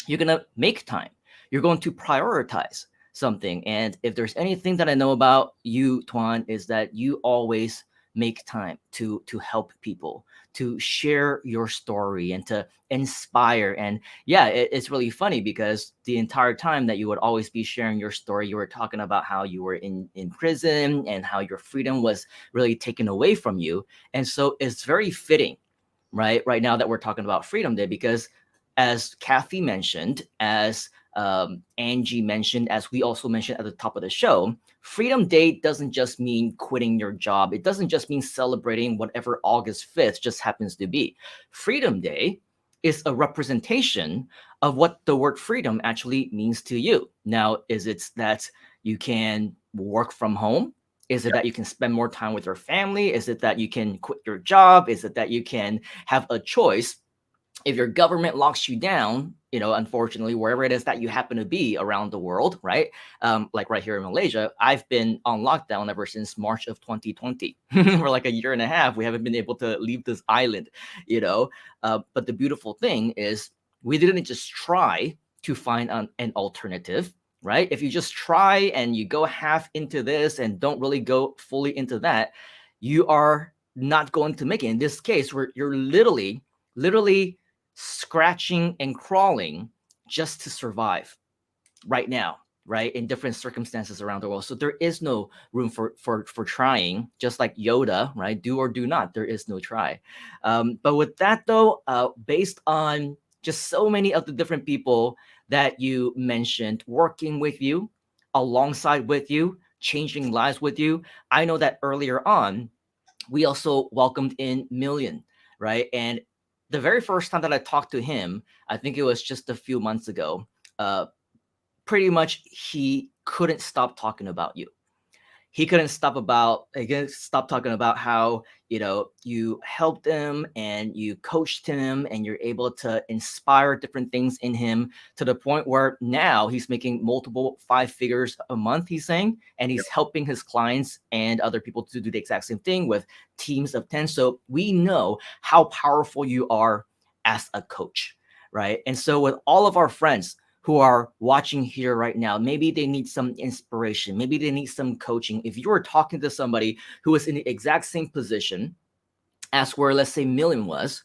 you're gonna make time. You're going to prioritize something. And if there's anything that I know about you, Tuan, is that you always make time to help people, to share your story and to inspire. And yeah, it's really funny because the entire time that you would always be sharing your story, you were talking about how you were in prison and how your freedom was really taken away from you. And so it's very fitting, right now that we're talking about Freedom Day, because as Kathy mentioned, as Angie mentioned, as we also mentioned at the top of the show, Freedom Day doesn't just mean quitting your job. It doesn't just mean celebrating whatever August 5th just happens to be. Freedom Day is a representation of what the word freedom actually means to you. Now, is it that you can work from home? Is it that you can spend more time with your family? Is it that you can quit your job? Is it that you can have a choice? If your government locks you down, you know, unfortunately, wherever it is that you happen to be around the world, right? Like right here in Malaysia, I've been on lockdown ever since March of 2020. For like a year and a half, we haven't been able to leave this island, you know. But the beautiful thing is we didn't just try to find an alternative, right? If you just try and you go half into this and don't really go fully into that, you are not going to make it. In this case, where you're literally scratching and crawling just to survive right now, right? In different circumstances around the world. So there is no room for trying, just like Yoda, right? Do or do not. There is no try. But with that though, based on just so many of the different people that you mentioned working with you, alongside with you, changing lives with you, I know that earlier on, we also welcomed in Million, right? And the very first time that I talked to him, I think it was just a few months ago, pretty much he couldn't stop talking about you. He couldn't stop talking about how, you know, you helped him and you coached him and you're able to inspire different things in him to the point where now he's making multiple 5 figures a month, he's saying, and he's helping his clients and other people to do the exact same thing with teams of 10. So we know how powerful you are as a coach, right? And so with all of our friends who are watching here right now, maybe they need some inspiration, maybe they need some coaching. If you are talking to somebody who is in the exact same position as where, let's say, Million was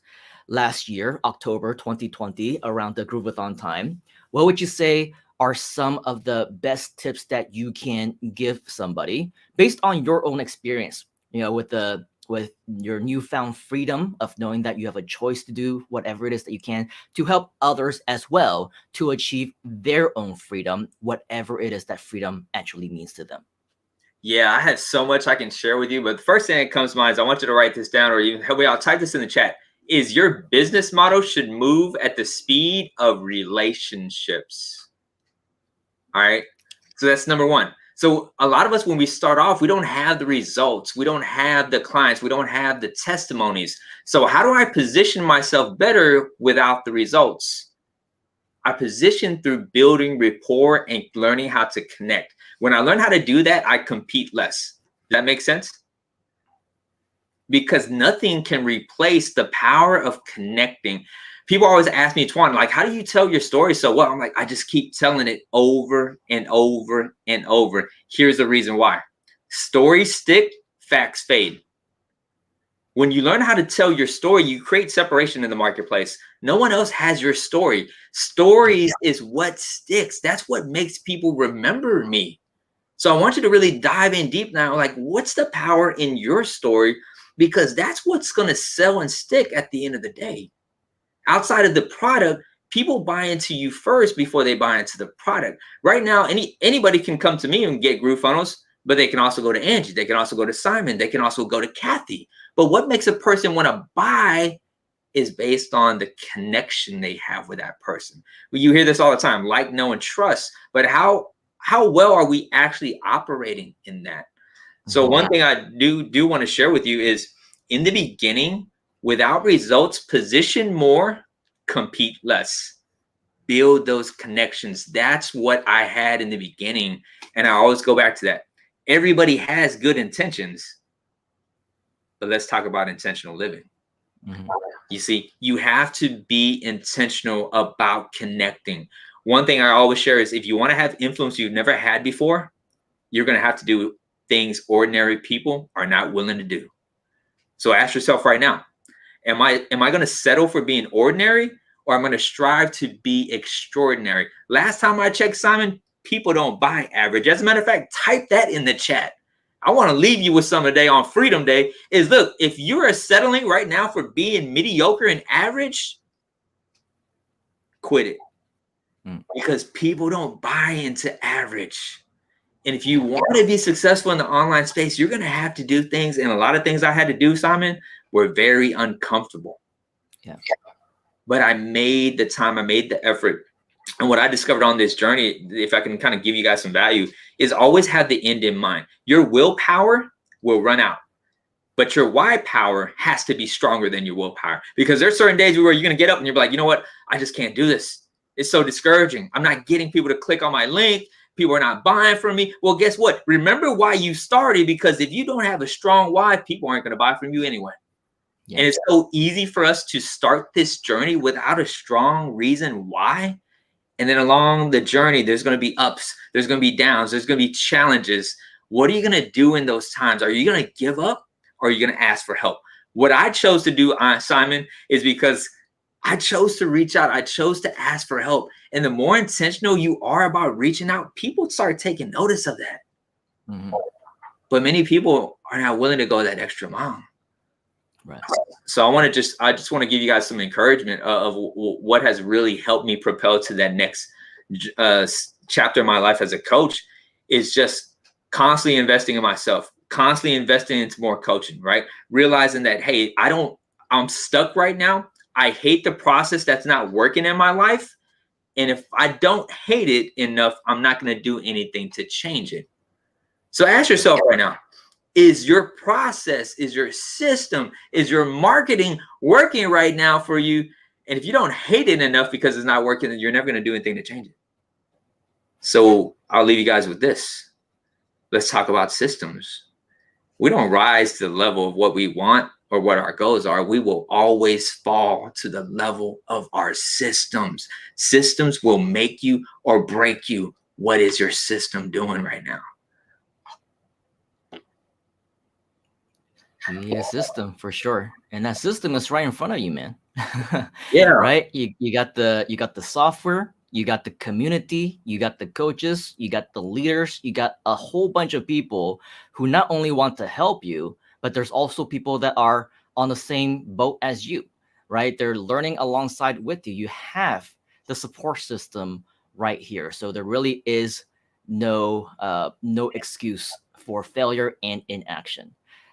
last year, October 2020, around the Grooveathon time, what would you say are some of the best tips that you can give somebody based on your own experience, you know, with your newfound freedom of knowing that you have a choice to do whatever it is that you can to help others as well to achieve their own freedom, whatever it is that freedom actually means to them? Yeah, I have so much I can share with you, but the first thing that comes to mind is I want you to write this down, or even help me out. Type this in the chat. Is your business model should move at the speed of relationships. All right. So that's number one. So a lot of us, when we start off, we don't have the results. We don't have the clients. We don't have the testimonies. So how do I position myself better without the results? I position through building rapport and learning how to connect. When I learn how to do that, I compete less. Does that make sense? Because nothing can replace the power of connecting. People always ask me, Twan, like, how do you tell your story so well? I'm like, I just keep telling it over and over and over. Here's the reason why. Stories stick, facts fade. When you learn how to tell your story, you create separation in the marketplace. No one else has your story. Stories is what sticks. That's what makes people remember me. So I want you to really dive in deep now. Like, what's the power in your story? Because that's what's going to sell and stick at the end of the day. Outside of the product, people buy into you first before they buy into the product. Right now, anybody can come to me and get Groove Funnels, but they can also go to Angie. They can also go to Simon. They can also go to Kathy. But what makes a person want to buy is based on the connection they have with that person. Well, you hear this all the time, like, know, and trust. But how well are we actually operating in that? So one thing I do want to share with you is, in the beginning, without results, position more, compete less. Build those connections. That's what I had in the beginning. And I always go back to that. Everybody has good intentions, but let's talk about intentional living. You see, you have to be intentional about connecting. One thing I always share is, if you want to have influence you've never had before, you're going to have to do things ordinary people are not willing to do. So ask yourself right now, am I going to settle for being ordinary, or I'm going to strive to be extraordinary? Last time I checked, Simon, people don't buy average. As a matter of fact, type that in the chat. I want to leave you with something today on Freedom Day is, look, if you are settling right now for being mediocre and average, quit it. Because people don't buy into average. And if you want to be successful in the online space, you're going to have to do things. And a lot of things I had to do, Simon, were very uncomfortable. Yeah. But I made the time, I made the effort. And what I discovered on this journey, if I can kind of give you guys some value, is always have the end in mind. Your willpower will run out, but your why power has to be stronger than your willpower, because there's certain days where you're going to get up and you're like, you know what? I just can't do this. It's so discouraging. I'm not getting people to click on my link. People are not buying from me. Well, guess what? Remember why you started, because if you don't have a strong why, people aren't going to buy from you anyway. Yeah. And it's so easy for us to start this journey without a strong reason why. And then along the journey, there's going to be ups, there's going to be downs, there's going to be challenges. What are you going to do in those times? Are you going to give up, or are you going to ask for help? What I chose to do, Simon, is because I chose to reach out. I chose to ask for help. And the more intentional you are about reaching out, people start taking notice of that. Mm-hmm. But many people are not willing to go that extra mile. Right. So I just want to give you guys some encouragement of what has really helped me propel to that next chapter of my life as a coach, is just constantly investing in myself, constantly investing into more coaching, right? Realizing that, hey, I'm stuck right now. I hate the process that's not working in my life. And if I don't hate it enough, I'm not going to do anything to change it. So ask yourself right now, is your process, is your system, is your marketing working right now for you? And if you don't hate it enough because it's not working, then you're never going to do anything to change it. So I'll leave you guys with this. Let's talk about systems. We don't rise to the level of what we want or what our goals are. We will always fall to the level of our systems. Systems will make you or break you. What is your system doing right now? You need a system for sure, and that system is right in front of you, man. Yeah. Right. You got the software, you got the community, you got the coaches, you got the leaders, you got a whole bunch of people who not only want to help you, but there's also people that are on the same boat as you, right? They're learning alongside with you. You have the support system right here, so there really is no excuse for failure and inaction.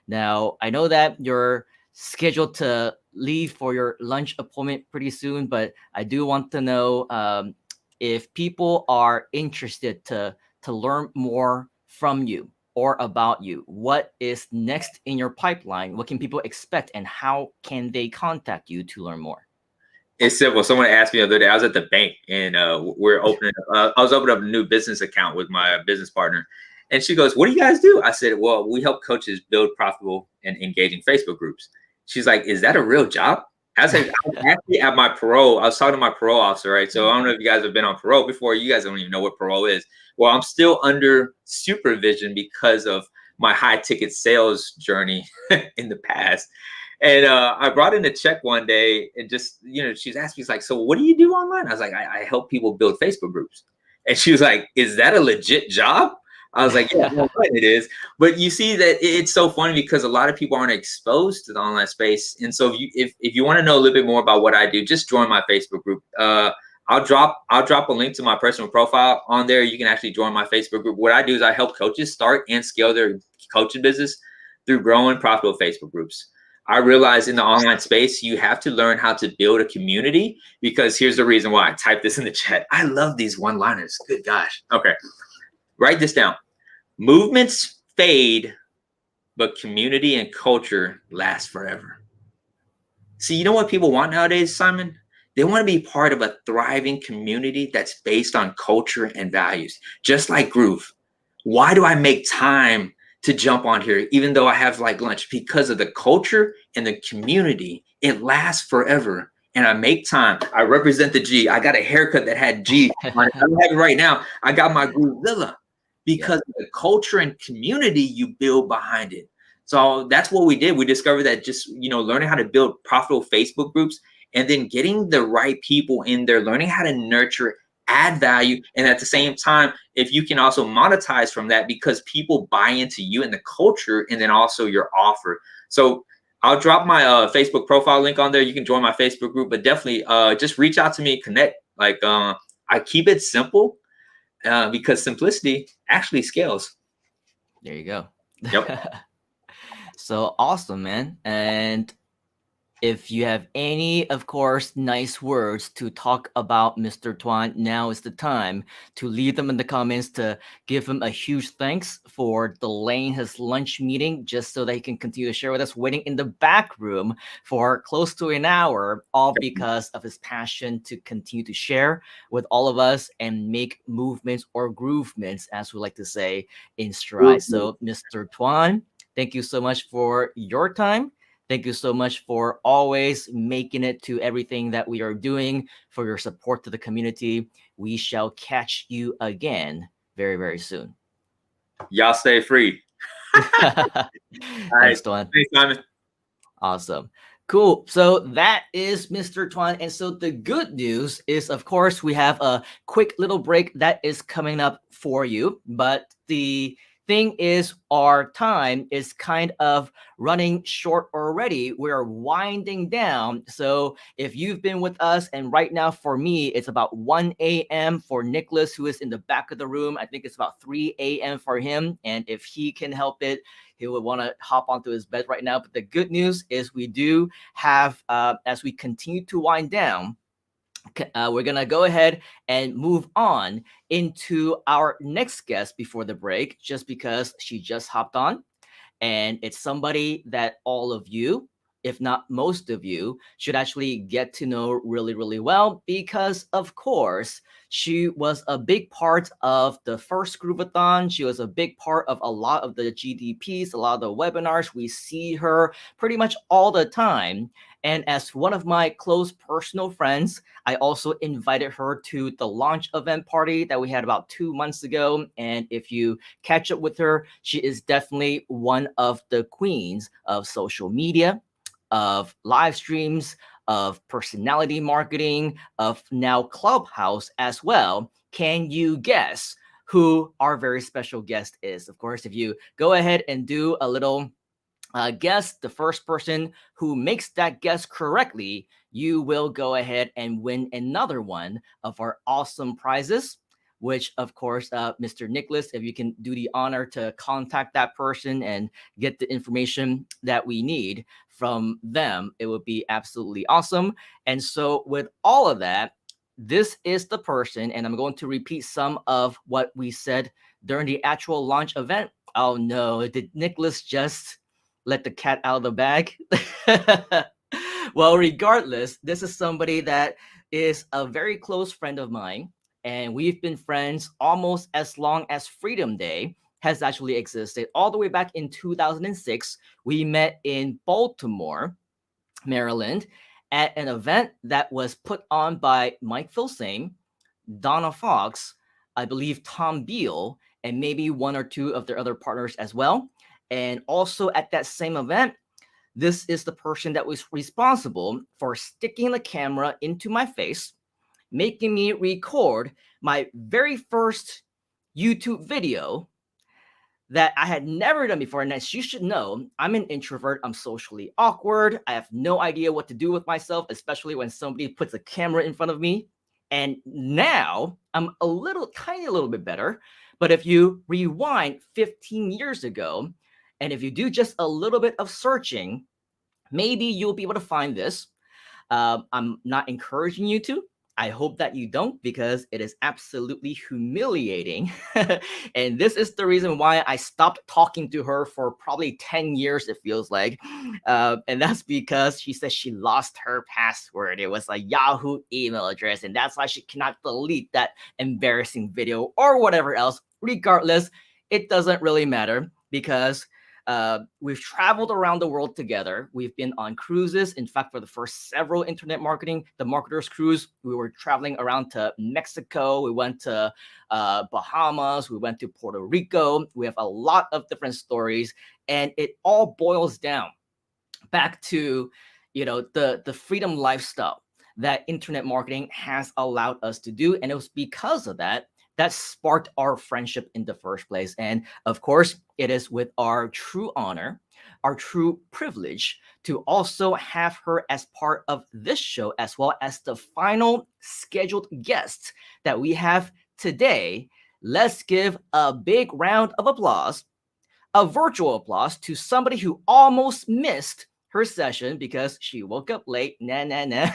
Now, I know that you're scheduled to leave for your lunch appointment pretty soon, but I do want to know if people are interested to learn more from you or about you. What is next in your pipeline? What can people expect, and how can they contact you to learn more? It's simple. Someone asked me the other day. I was at the bank, and we're opening. I was opening up a new business account with my business partner, and she goes, "What do you guys do?" I said, "Well, we help coaches build profitable and engaging Facebook groups." She's like, "Is that a real job?" I said, "I'm actually at my parole. I was talking to my parole officer, right? So I don't know if you guys have been on parole before. You guys don't even know what parole is. Well, I'm still under supervision because of my high ticket sales journey in the past." And I brought in a check one day, and just, she's asking me, she's like, "So what do you do online?" I was like, I help people build Facebook groups. And she was like, "Is that a legit job?" I was like, "Yeah, well, it is." But you see that it's so funny because a lot of people aren't exposed to the online space. And so if you want to know a little bit more about what I do, just join my Facebook group. I'll drop a link to my personal profile on there. You can actually join my Facebook group. What I do is I help coaches start and scale their coaching business through growing profitable Facebook groups. I realize in the online space, you have to learn how to build a community, because here's the reason why. I typed this in the chat. I love these one-liners. Good gosh. Okay. Write this down. Movements fade, but community and culture last forever. See, you know what people want nowadays, Simon? They want to be part of a thriving community that's based on culture and values, just like Groove. Why do I make time to jump on here, even though I have like lunch? Because of the culture and the community. It lasts forever. And I make time. I represent the G. I got a haircut that had G on it. I don't have it right now. I got my GrooveVilla because of the culture and community you build behind it. So that's what we did. We discovered that just, learning how to build profitable Facebook groups, and then getting the right people in there, learning how to nurture, add value. And at the same time, if you can also monetize from that, because people buy into you and the culture, and then also your offer. So I'll drop my Facebook profile link on there. You can join my Facebook group, but definitely just reach out to me, connect. Like I keep it simple because simplicity actually scales. There you go. Yep. So awesome, man. And if you have any, of course, nice words to talk about Mr. Tuan, now is the time to leave them in the comments, to give him a huge thanks for delaying his lunch meeting just so that he can continue to share with us, waiting in the back room for close to an hour, all because of his passion to continue to share with all of us and make movements, or groovements, as we like to say, in stride. So, Mr. Tuan, thank you so much for your time. Thank you so much for always making it to everything that we are doing, for your support to the community. We shall catch you again very, very soon. Y'all stay free. Thanks, Tuan. Thanks, Simon. Awesome. Cool. So that is Mr. Tuan. And so the good news is, of course, we have a quick little break that is coming up for you. But the thing is, our time is kind of running short already. We're winding down. So if you've been with us, and right now for me, it's about 1 a.m. for Nicholas, who is in the back of the room. I think it's about 3 a.m. for him. And if he can help it, he would want to hop onto his bed right now. But the good news is we do have, as we continue to wind down, we're going to go ahead and move on into our next guest before the break, just because she just hopped on. And it's somebody that all of you, if not most of you, should actually get to know really, really well, because of course, she was a big part of the first Groovathon. She was a big part of a lot of the GDPs, a lot of the webinars. We see her pretty much all the time. And as one of my close personal friends, I also invited her to the launch event party that we had about 2 months ago. And if you catch up with her, she is definitely one of the queens of social media, of live streams, of personality marketing, of now Clubhouse as well. Can you guess who our very special guest is? Of course, if you go ahead and do a little guess, the first person who makes that guess correctly, you will go ahead and win another one of our awesome prizes, which of course, Mr. Nicholas, if you can do the honor to contact that person and get the information that we need from them, it would be absolutely awesome. And so with all of that, this is the person, and I'm going to repeat some of what we said during the actual launch event. Oh no, did Nicholas just let the cat out of the bag? Well, regardless, this is somebody that is a very close friend of mine, and we've been friends almost as long as Freedom Day has actually existed. All the way back in 2006, we met in Baltimore, Maryland, at an event that was put on by Mike Filsame, Donna Fox, I believe Tom Beal, and maybe one or two of their other partners as well. And also at that same event, this is the person that was responsible for sticking the camera into my face, making me record my very first YouTube video that I had never done before. And as you should know, I'm an introvert. I'm socially awkward. I have no idea what to do with myself, especially when somebody puts a camera in front of me. And now I'm a tiny little bit better. But if you rewind 15 years ago, and if you do just a little bit of searching, maybe you'll be able to find this. I'm not encouraging you to. I hope that you don't, because it is absolutely humiliating. And this is the reason why I stopped talking to her for probably 10 years, it feels like. And that's because she says she lost her password. It was a Yahoo email address, and that's why she cannot delete that embarrassing video or whatever else. Regardless, it doesn't really matter, because we've traveled around the world together. We've been on cruises. In fact, for the first several internet marketing, the Marketers Cruise, we were traveling around to Mexico. We went to Bahamas. We went to Puerto Rico. We have a lot of different stories, and it all boils down back to, the freedom lifestyle that internet marketing has allowed us to do. And it was because of that sparked our friendship in the first place. And of course, it is with our true honor, our true privilege to also have her as part of this show, as well as the final scheduled guest that we have today. Let's give a big round of applause, a virtual applause, to somebody who almost missed her session because she woke up late. Nah.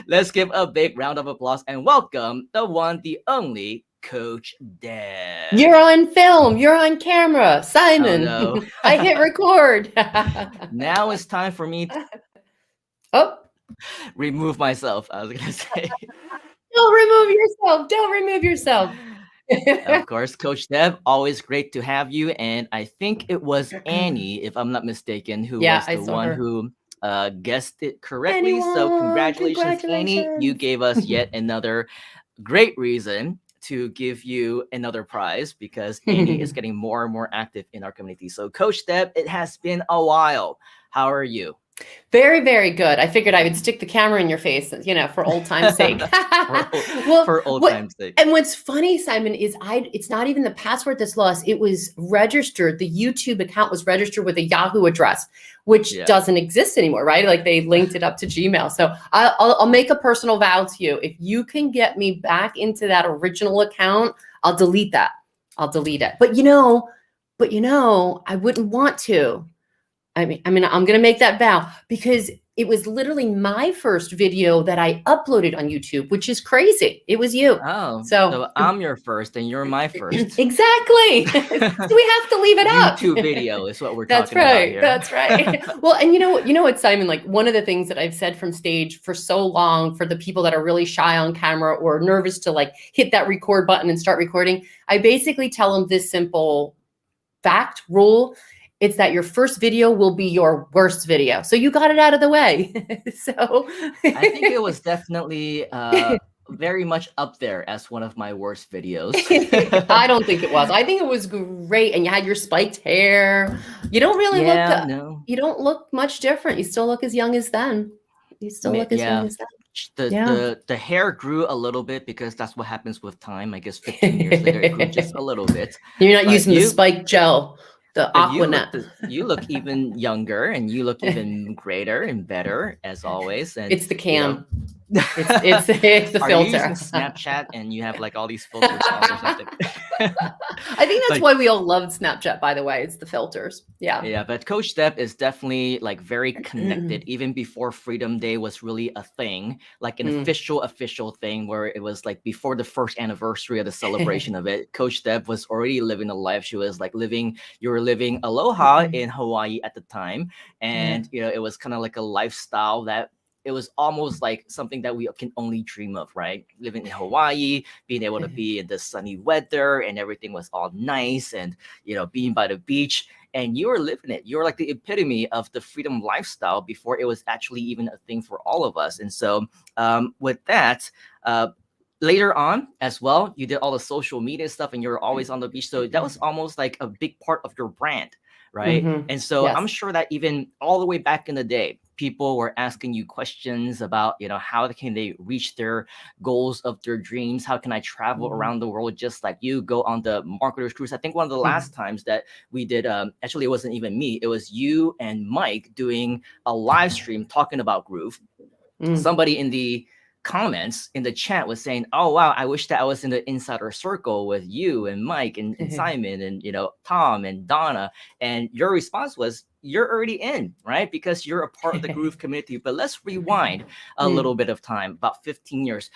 Let's give a big round of applause and welcome the one, the only Coach Deb. You're on film. You're on camera. Simon, Oh, no. I hit record. Now it's time for me to remove myself, I was going to say. Don't remove yourself. Don't remove yourself. Of course, Coach Deb, always great to have you. And I think it was Annie, if I'm not mistaken, who was the one who guessed it correctly. So congratulations, Annie. You gave us yet another great reason to give you another prize, because Annie is getting more and more active in our community. So Coach Deb, it has been a while. How are you? Very, very good. I figured I would stick the camera in your face, you know, for old time's sake. For old time's sake. And what's funny, Simon, is it's not even the password that's lost. It was registered. The YouTube account was registered with a Yahoo address, which doesn't exist anymore, right? Like they linked it up to Gmail. So I'll make a personal vow to you. If you can get me back into that original account, I'll delete that. I'll delete it. But you know, I wouldn't want to. I mean, I'm going to make that vow because it was literally my first video that I uploaded on YouTube, which is crazy. It was you. Oh, so I'm your first and you're my first. Exactly. So we have to leave it up. YouTube video is what we're That's talking about right. here. That's right. Well, and you know what, Simon, like one of the things that I've said from stage for so long for the people that are really shy on camera or nervous to like hit that record button and start recording, I basically tell them this simple rule. It's that your first video will be your worst video. So you got it out of the way. So I think it was definitely very much up there as one of my worst videos. I don't think it was. I think it was great. And you had your spiked hair. You don't really you don't look much different. You still look as young as then. You still look as young as then. The hair grew a little bit because that's what happens with time. I guess 15 years later, it grew just a little bit. You're not using the spiked gel. The Aquanet. You look even younger and you look even greater and better as always. And it's the cam. It's the Are filter. you using Snapchat and you have like all these filters on or something? I think that's why we all loved Snapchat, by the way. It's the filters. Yeah. Yeah, but Coach Deb is definitely like very connected even before Freedom Day was really a thing, like an official thing where it was like before the first anniversary of the celebration of it. Coach Deb was already living a life. She was like you were living aloha in Hawaii at the time. And, you know, it was kind of like a lifestyle that it was almost like something that we can only dream of, right? Living in Hawaii, being able to be in the sunny weather and everything was all nice and, you know, being by the beach and you were living it. You were like the epitome of the freedom lifestyle before it was actually even a thing for all of us. And so with that, later on as well, you did all the social media stuff and you're always on the beach. So that was almost like a big part of your brand, right? And so I'm sure that even all the way back in the day, people were asking you questions about, you know, how can they reach their goals of their dreams? How can I travel around the world just like you, go on the marketers cruise? I think one of the last times that we did, actually, it wasn't even me. It was you and Mike doing a live stream talking about Groove. Somebody in the comments in the chat was saying, oh wow, I wish that I was in the insider circle with you and Mike and Simon and, you know, Tom and Donna. And your response was, you're already in, right? Because you're a part of the Groove community. But let's rewind a little bit of time, about 15 years.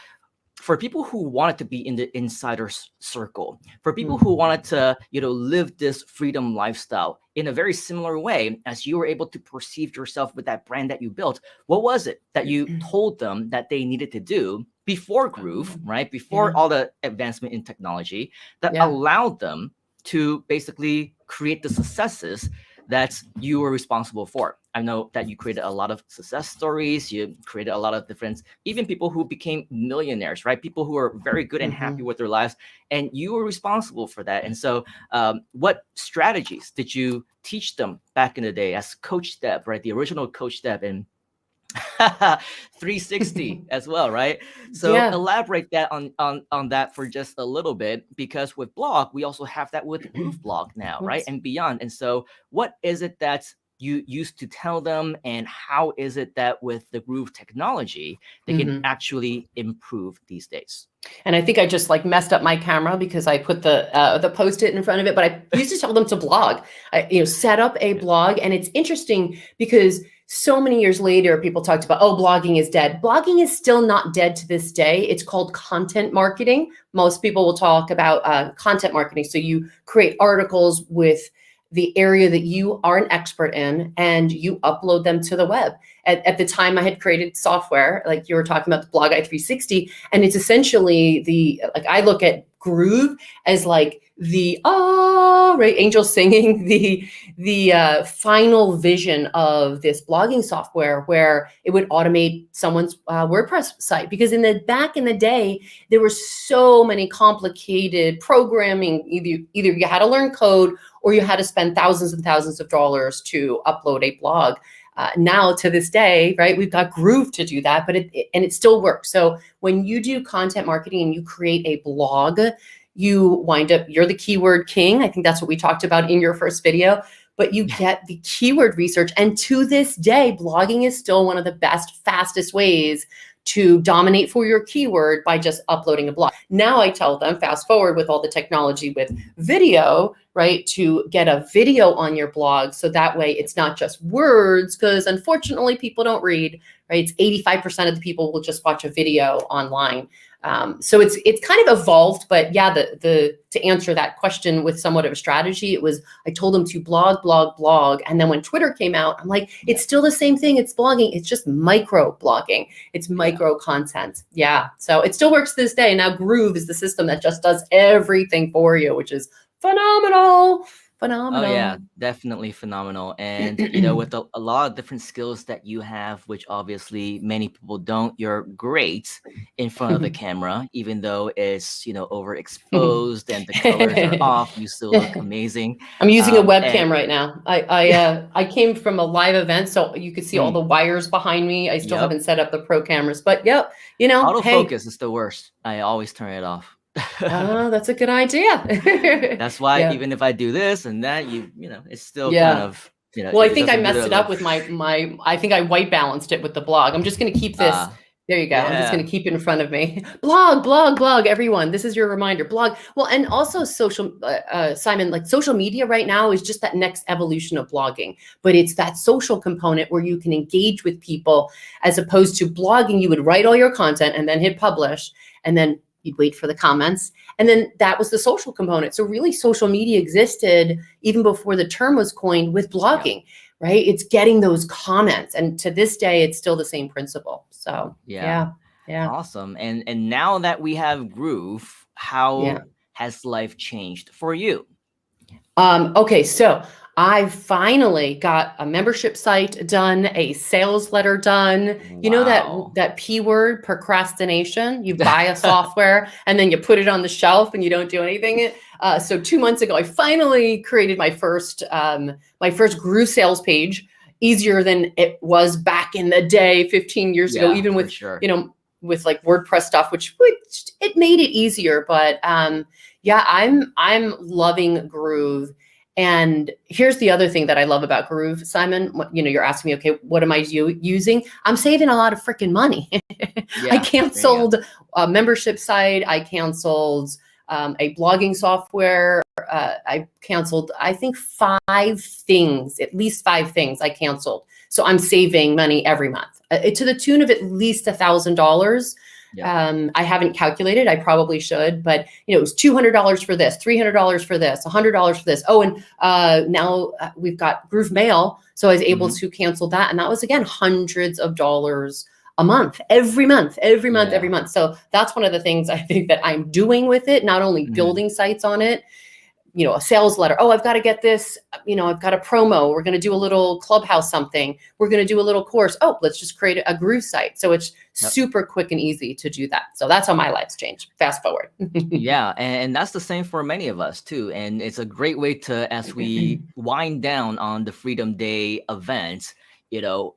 For people who wanted to be in the insider circle, for people who wanted to, you know, live this freedom lifestyle in a very similar way as you were able to perceive yourself with that brand that you built, what was it that you told them that they needed to do before Groove, right? Before all the advancement in technology that allowed them to basically create the successes that you were responsible for? I know that you created a lot of success stories. You created a lot of different, even people who became millionaires, right? People who are very good and happy with their lives, and you were responsible for that. And so what strategies did you teach them back in the day as Coach Deb, right? The original Coach Deb and 360 as well, right? So elaborate that on that for just a little bit, because with blog, we also have that with Groove blog now, right? And beyond. And so what is it that you used to tell them, and how is it that with the Groove technology they can actually improve these days? And I think I just like messed up my camera because I put the Post-it in front of it, but I used to tell them to blog. I set up a blog. And it's interesting because so many years later, people talked about, oh, blogging is dead. Blogging is still not dead to this day. It's called content marketing. Most people will talk about content marketing. So you create articles with the area that you are an expert in, and you upload them to the web. At the time, I had created software, like you were talking about the Blog Eye 360, and it's essentially I look at Groove as like the right, angels singing, the final vision of this blogging software where it would automate someone's WordPress site. Because back in the day, there were so many complicated programming. Either you had to learn code or you had to spend thousands and thousands of dollars to upload a blog. now to this day, right, we've got Groove to do that, but it still works. So when you do content marketing and you create a blog, you wind up, you're the keyword king. I think that's what we talked about in your first video, but you get the keyword research. And to this day, blogging is still one of the best, fastest ways to dominate for your keyword by just uploading a blog. Now I tell them, fast forward with all the technology with video, right, to get a video on your blog. So that way it's not just words, because unfortunately people don't read, right? It's 85% of the people will just watch a video online. So it's kind of evolved, but yeah, to answer that question with somewhat of a strategy, it was, I told them to blog. And then when Twitter came out, I'm like, it's still the same thing. It's blogging. It's just micro blogging. It's micro content. Yeah. So it still works to this day. And now Groove is the system that just does everything for you, which is phenomenal. Oh yeah, definitely phenomenal. And you know, with a lot of different skills that you have, which obviously many people don't, you're great in front of the camera, even though it's, you know, overexposed and the colors are off, you still look amazing. I'm using a And webcam right now. I came from a live event, so you could see all the wires behind me. I still Yep. haven't set up the pro cameras, but yep, you know, hey, autofocus is the worst. I always turn it off. that's a good idea. That's why Yeah. even if I do this and that, you know, it's still Yeah. kind of, you know, Well, I it think I doesn't do messed the it up look. with I think I white balanced it with the blog. I'm just going to keep this. There you go. I'm just yeah. going to keep it in front of me. Blog, everyone. This is your reminder. Blog. Well, and also social, Simon, like social media right now is just that next evolution of blogging, but it's that social component where you can engage with people, as opposed to blogging. You would write all your content and then hit publish, and then you'd wait for the comments. And then that was the social component. So really social media existed even before the term was coined with blogging, right? It's getting those comments. And to this day, it's still the same principle. So yeah. Awesome. And now that we have Groove, how has life changed for you? Okay, so I finally got a membership site done, a sales letter done. You know that P word, procrastination? You buy a software and then you put it on the shelf and you don't do anything. So 2 months ago, I finally created my first Groove sales page, easier than it was back in the day, 15 years ago, even with, you know, with like WordPress stuff, which it made it easier. But yeah, I'm loving Groove. And here's the other thing that I love about Groove, Simon. You know, you're asking me, okay, what am I using? I'm saving a lot of freaking money. I canceled a membership site. I canceled a blogging software. I canceled, I think, at least five things I canceled. So I'm saving money every month to the tune of at least $1,000. I haven't calculated. I probably should, but you know, it was $200 for this, $300 for this, $100 for this. Oh, and now we've got Groove Mail, so I was able to cancel that, and that was again hundreds of dollars a month, every month. So that's one of the things I think that I'm doing with it. Not only building sites on it, you know, a sales letter. Oh, I've got to get this, you know, I've got a promo. We're going to do a little clubhouse something. We're going to do a little course. Oh, let's just create a Groove site. So it's super quick and easy to do that. So that's how my life's changed. Fast forward. Yeah. And that's the same for many of us too. And it's a great way to, as we wind down on the Freedom Day event, you know,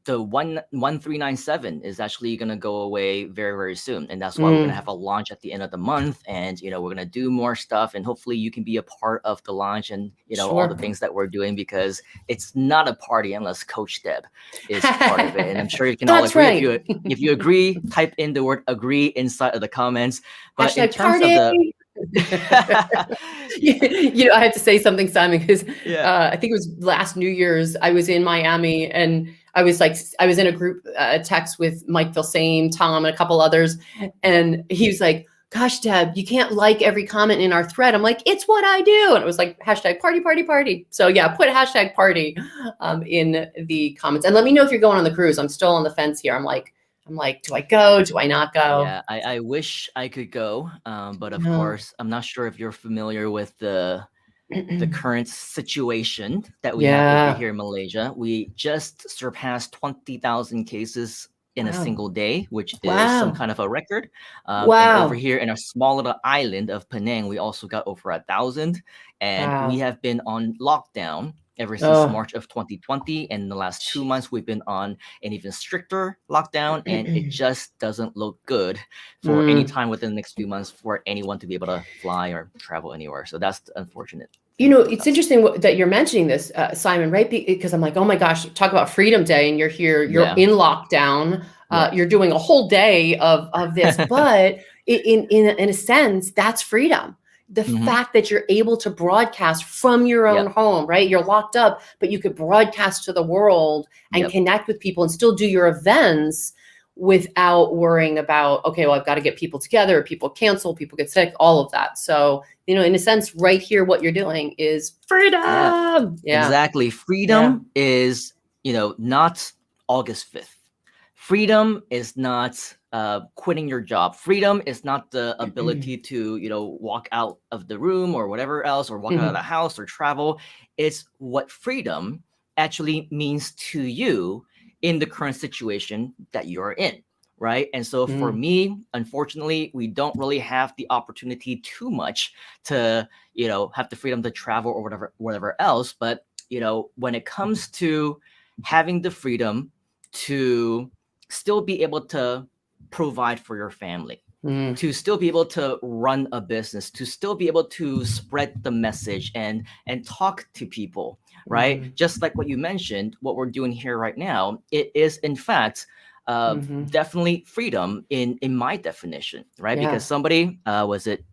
the 1397 is actually going to go away very, very soon. And that's why we're going to have a launch at the end of the month. And, you know, we're going to do more stuff, and hopefully you can be a part of the launch and, you know, all the things that we're doing, because it's not a party unless Coach Deb is part of it. And I'm sure you can all agree. If you agree, type in the word agree inside of the comments. But in terms of the you know, I had to say something, Simon, because I think it was last New Year's. I was in Miami, and I was in a group text with Mike Vilsame, Tom, and a couple others, and he was like, "Gosh, Deb, you can't like every comment in our thread." I'm like, "It's what I do," and it was like hashtag party, party, party. So yeah, put hashtag party in the comments, and let me know if you're going on the cruise. I'm still on the fence here. I'm like, do I go? Do I not go? Yeah, I wish I could go, but of course, I'm not sure if you're familiar with the current situation that we have over here in Malaysia. We just surpassed 20,000 cases in a single day, which is some kind of a record. And over here in our small little island of Penang, we also got over 1,000, and we have been on lockdown ever since March of 2020. And in the last 2 months, we've been on an even stricter lockdown, and it just doesn't look good for any time within the next few months for anyone to be able to fly or travel anywhere. So that's unfortunate. You know, it's interesting that you're mentioning this, Simon, right? Because I'm like, oh my gosh, talk about Freedom Day, and you're here, you're in lockdown, you're doing a whole day of this, but in a sense, that's freedom. The fact that you're able to broadcast from your own home, right? You're locked up, but you could broadcast to the world and connect with people and still do your events without worrying about, okay, well, I've got to get people together, people cancel, people get sick, all of that. So, you know, in a sense, right here, what you're doing is freedom. Exactly. Freedom is, you know, not August 5th. Freedom is not quitting your job. Freedom is not the ability to, you know, walk out of the room or whatever else, or walk out of the house or travel. It's what freedom actually means to you in the current situation that you're in, right? And so for me, unfortunately, we don't really have the opportunity too much to, you know, have the freedom to travel or whatever else. But, you know, when it comes to having the freedom to still be able to provide for your family, to still be able to run a business, to still be able to spread the message and talk to people, right? Just like what you mentioned, what we're doing here right now, it is in fact definitely freedom in my definition, right? Because somebody was it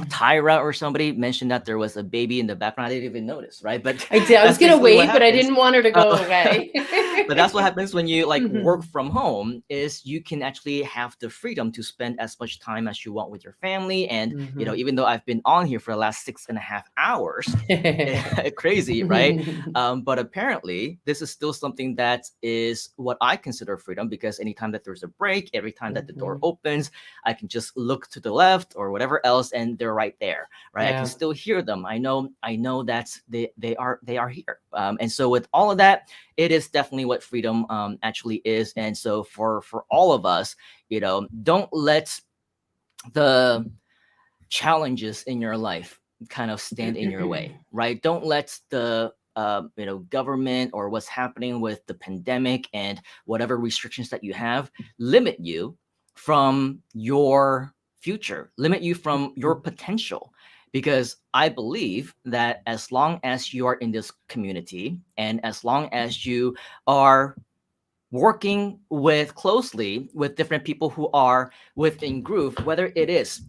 Tyra or somebody mentioned that there was a baby in the background. I didn't even notice, right? But I did. I was gonna wait, but I didn't want her to go away. But that's what happens when you like work from home, is you can actually have the freedom to spend as much time as you want with your family. And you know, even though I've been on here for the last 6.5 hours, crazy, right? But apparently this is still something that is what I consider freedom, because anytime that there's a break, every time that the door opens, I can just look to the left or whatever else, and they're right there, right? I can still hear them. I know that they are here. And so with all of that, it is definitely what freedom actually is. And so for all of us, you know, don't let the challenges in your life kind of stand in your way, right? Don't let the you know, government or what's happening with the pandemic and whatever restrictions that you have limit you from your future, limit you from your potential. Because I believe that as long as you are in this community, and as long as you are working closely with different people who are within Groove, whether it is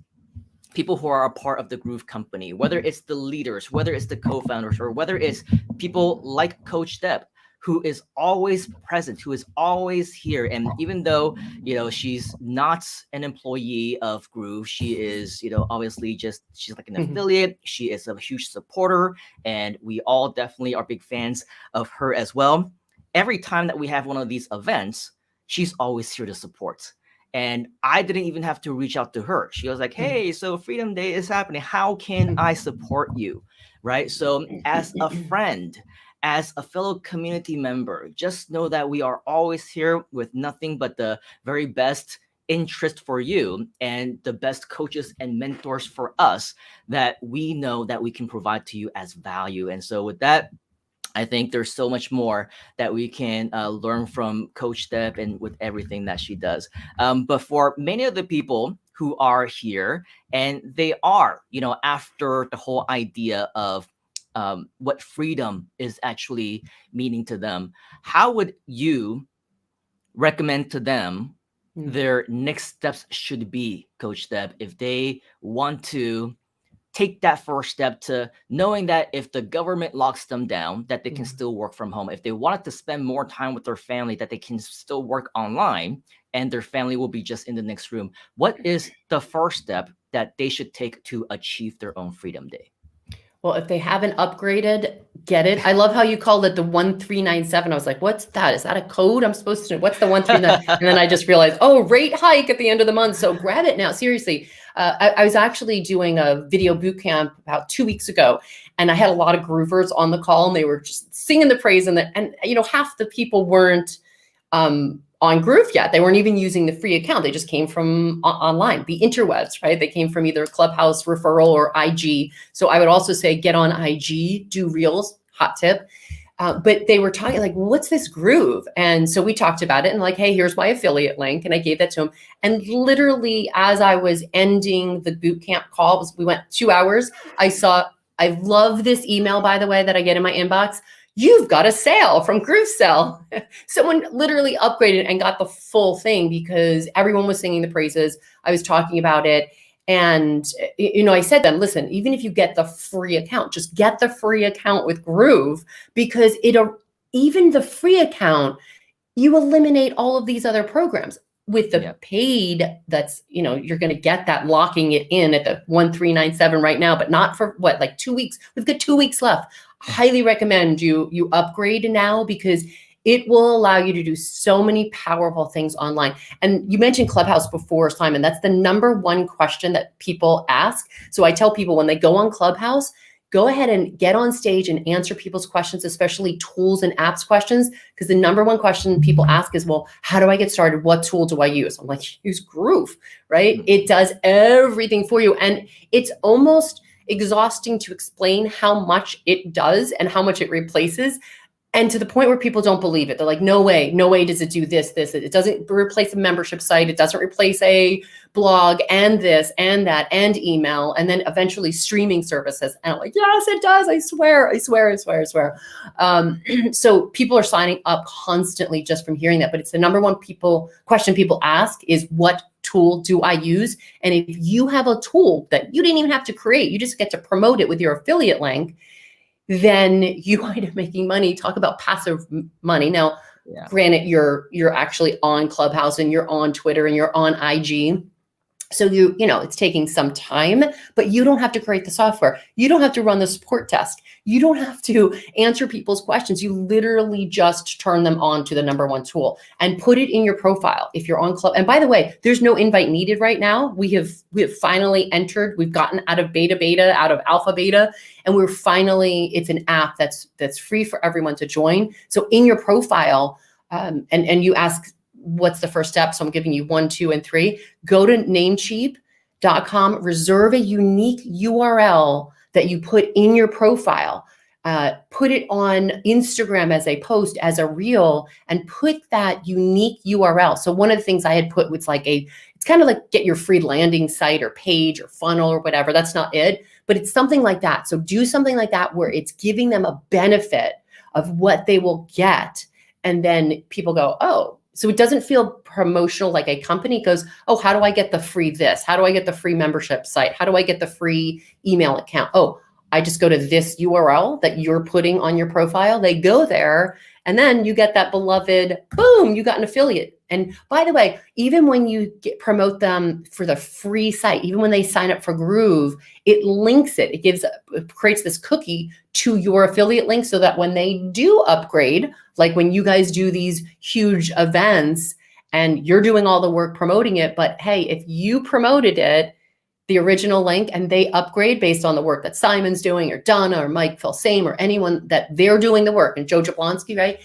people who are a part of the Groove company, whether it's the leaders, whether it's the co-founders, or whether it's people like Coach Deb, who is always present, who is always here. And even though, you know, she's not an employee of Groove, she is, you know, obviously she's like an affiliate. She is a huge supporter, and we all definitely are big fans of her as well. Every time that we have one of these events, she's always here to support. And I didn't even have to reach out to her. She was like, hey, so Freedom Day is happening. How can I support you? Right? So as a friend, as a fellow community member, just know that we are always here with nothing but the very best interest for you and the best coaches and mentors for us that we know that we can provide to you as value. And so with that, I think there's so much more that we can learn from Coach Deb and with everything that she does. But for many of the people who are here and they are, you know, after the whole idea of what freedom is actually meaning to them, how would you recommend to them their next steps should be, Coach Deb, if they want to take that first step to knowing that if the government locks them down, that they can still work from home? If they wanted to spend more time with their family, that they can still work online and their family will be just in the next room. What is the first step that they should take to achieve their own Freedom Day? Well, if they haven't upgraded, get it. I love how you called it the 1397. I was like, what's that? Is that a code I'm supposed to know? What's the 139? And then I just realized, oh, rate hike at the end of the month. So grab it now. Seriously. I was actually doing a video boot camp about 2 weeks ago, and I had a lot of groovers on the call, and they were just singing the praise. And you know, half the people weren't on Groove yet. They weren't even using the free account. They just came from online, the interwebs, right? They came from either Clubhouse referral or IG. So I would also say get on IG, do reels, hot tip. But they were talking like, what's this Groove? And so we talked about it and like, hey, here's my affiliate link. And I gave that to him. And literally as I was ending the boot camp call, we went 2 hours. I love this email, by the way, that I get in my inbox. You've got a sale from GrooveSell. Someone literally upgraded and got the full thing because everyone was singing the praises. I was talking about it. And, I said to them, listen, even if you get the free account, just get the free account with Groove, because even the free account, you eliminate all of these other programs. With the paid, that's, you're going to get that locking it in at the 1397 right now, but not for like 2 weeks. We've got 2 weeks left. Highly recommend you upgrade now, because it will allow you to do so many powerful things online. And you mentioned Clubhouse before, Simon. That's the number one question that people ask. So I tell people when they go on Clubhouse, go ahead and get on stage and answer people's questions, especially tools and apps questions, because the number one question people ask is, well, how do I get started? What tool do I use? I'm like, use Groove, right? It does everything for you. And it's almost exhausting to explain how much it does and how much it replaces. And to the point where people don't believe it. They're like, no way does it do this. It doesn't replace a membership site. It doesn't replace a blog and this and that and email, and then eventually streaming services. And I'm like, yes, it does. I swear. So people are signing up constantly just from hearing that. But it's the number one question people ask is, what tool do I use? And if you have a tool that you didn't even have to create, you just get to promote it with your affiliate link, then you wind up making money. Talk about passive money. Now, granted, you're actually on Clubhouse and you're on Twitter and you're on IG. So it's taking some time, but you don't have to create the software. You don't have to run the support desk. You don't have to answer people's questions. You literally just turn them on to the number one tool and put it in your profile if you're on Club. And by the way, there's no invite needed right now. We have finally entered. We've gotten out of out of alpha beta, and it's an app that's free for everyone to join. So in your profile, and you ask, what's the first step? So I'm giving you 1, 2, and 3. Go to Namecheap.com, reserve a unique URL that you put in your profile. Put it on Instagram as a post, as a reel, and put that unique URL. So one of the things I had put was it's kind of like get your free landing site or page or funnel or whatever. That's not it, but it's something like that. So do something like that where it's giving them a benefit of what they will get. And then people go, oh, so it doesn't feel promotional like a company goes, oh, how do I get the free this? How do I get the free membership site? How do I get the free email account? Oh, I just go to this URL that you're putting on your profile. They go there, and then you get that beloved, boom, you got an affiliate. And by the way, even when you promote them for the free site, even when they sign up for Groove, it links it. It creates this cookie to your affiliate link so that when they do upgrade, like when you guys do these huge events and you're doing all the work promoting it, but hey, if you promoted it, the original link, and they upgrade based on the work that Simon's doing, or Donna or Mike Filsame, or anyone that they're doing the work, and Joe Jablonski, right?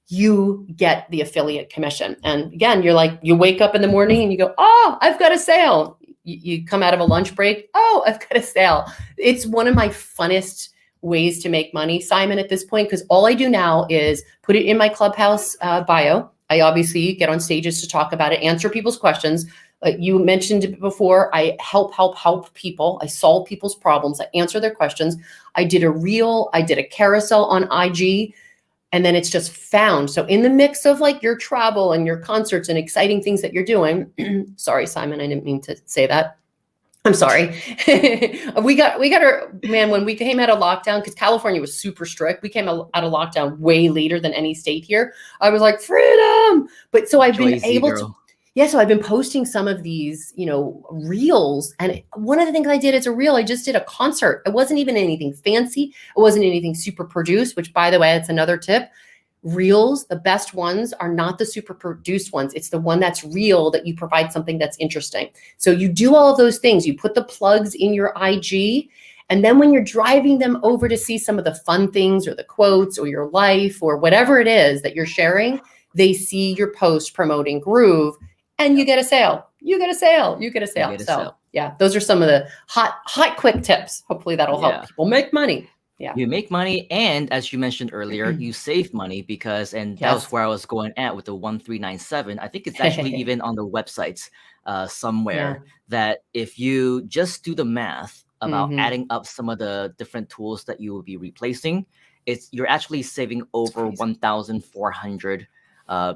You get the affiliate commission. And again, you wake up in the morning and you go, oh, I've got a sale. You come out of a lunch break. Oh, I've got a sale. It's one of my funnest ways to make money, Simon, at this point, because all I do now is put it in my Clubhouse bio. I obviously get on stages to talk about it, answer people's questions. You mentioned it before. I help people. I solve people's problems. I answer their questions. I did a reel. I did a carousel on IG. And then it's just found. So in the mix of your travel and your concerts and exciting things that you're doing, sorry, Simon, I didn't mean to say that. I'm sorry. we got our, man, when we came out of lockdown, because California was super strict, we came out of lockdown way later than any state here. I was like, freedom. But so I've been able to. Yeah, so I've been posting some of these, reels. And one of the things I did as a reel, I just did a concert. It wasn't even anything fancy. It wasn't anything super produced, which, by the way, that's another tip. Reels, the best ones are not the super produced ones. It's the one that's real, that you provide something that's interesting. So you do all of those things. You put the plugs in your IG. And then when you're driving them over to see some of the fun things or the quotes or your life or whatever it is that you're sharing, they see your post promoting Groove. And you get a sale. You get a sale. So yeah, those are some of the hot, quick tips. Hopefully that'll help people make money. Yeah. You make money, and as you mentioned earlier, you save money because, and that was Yes. where I was going at with the 1397. I think it's actually even on the websites somewhere that if you just do the math about adding up some of the different tools that you will be replacing, you're actually saving over 1,400,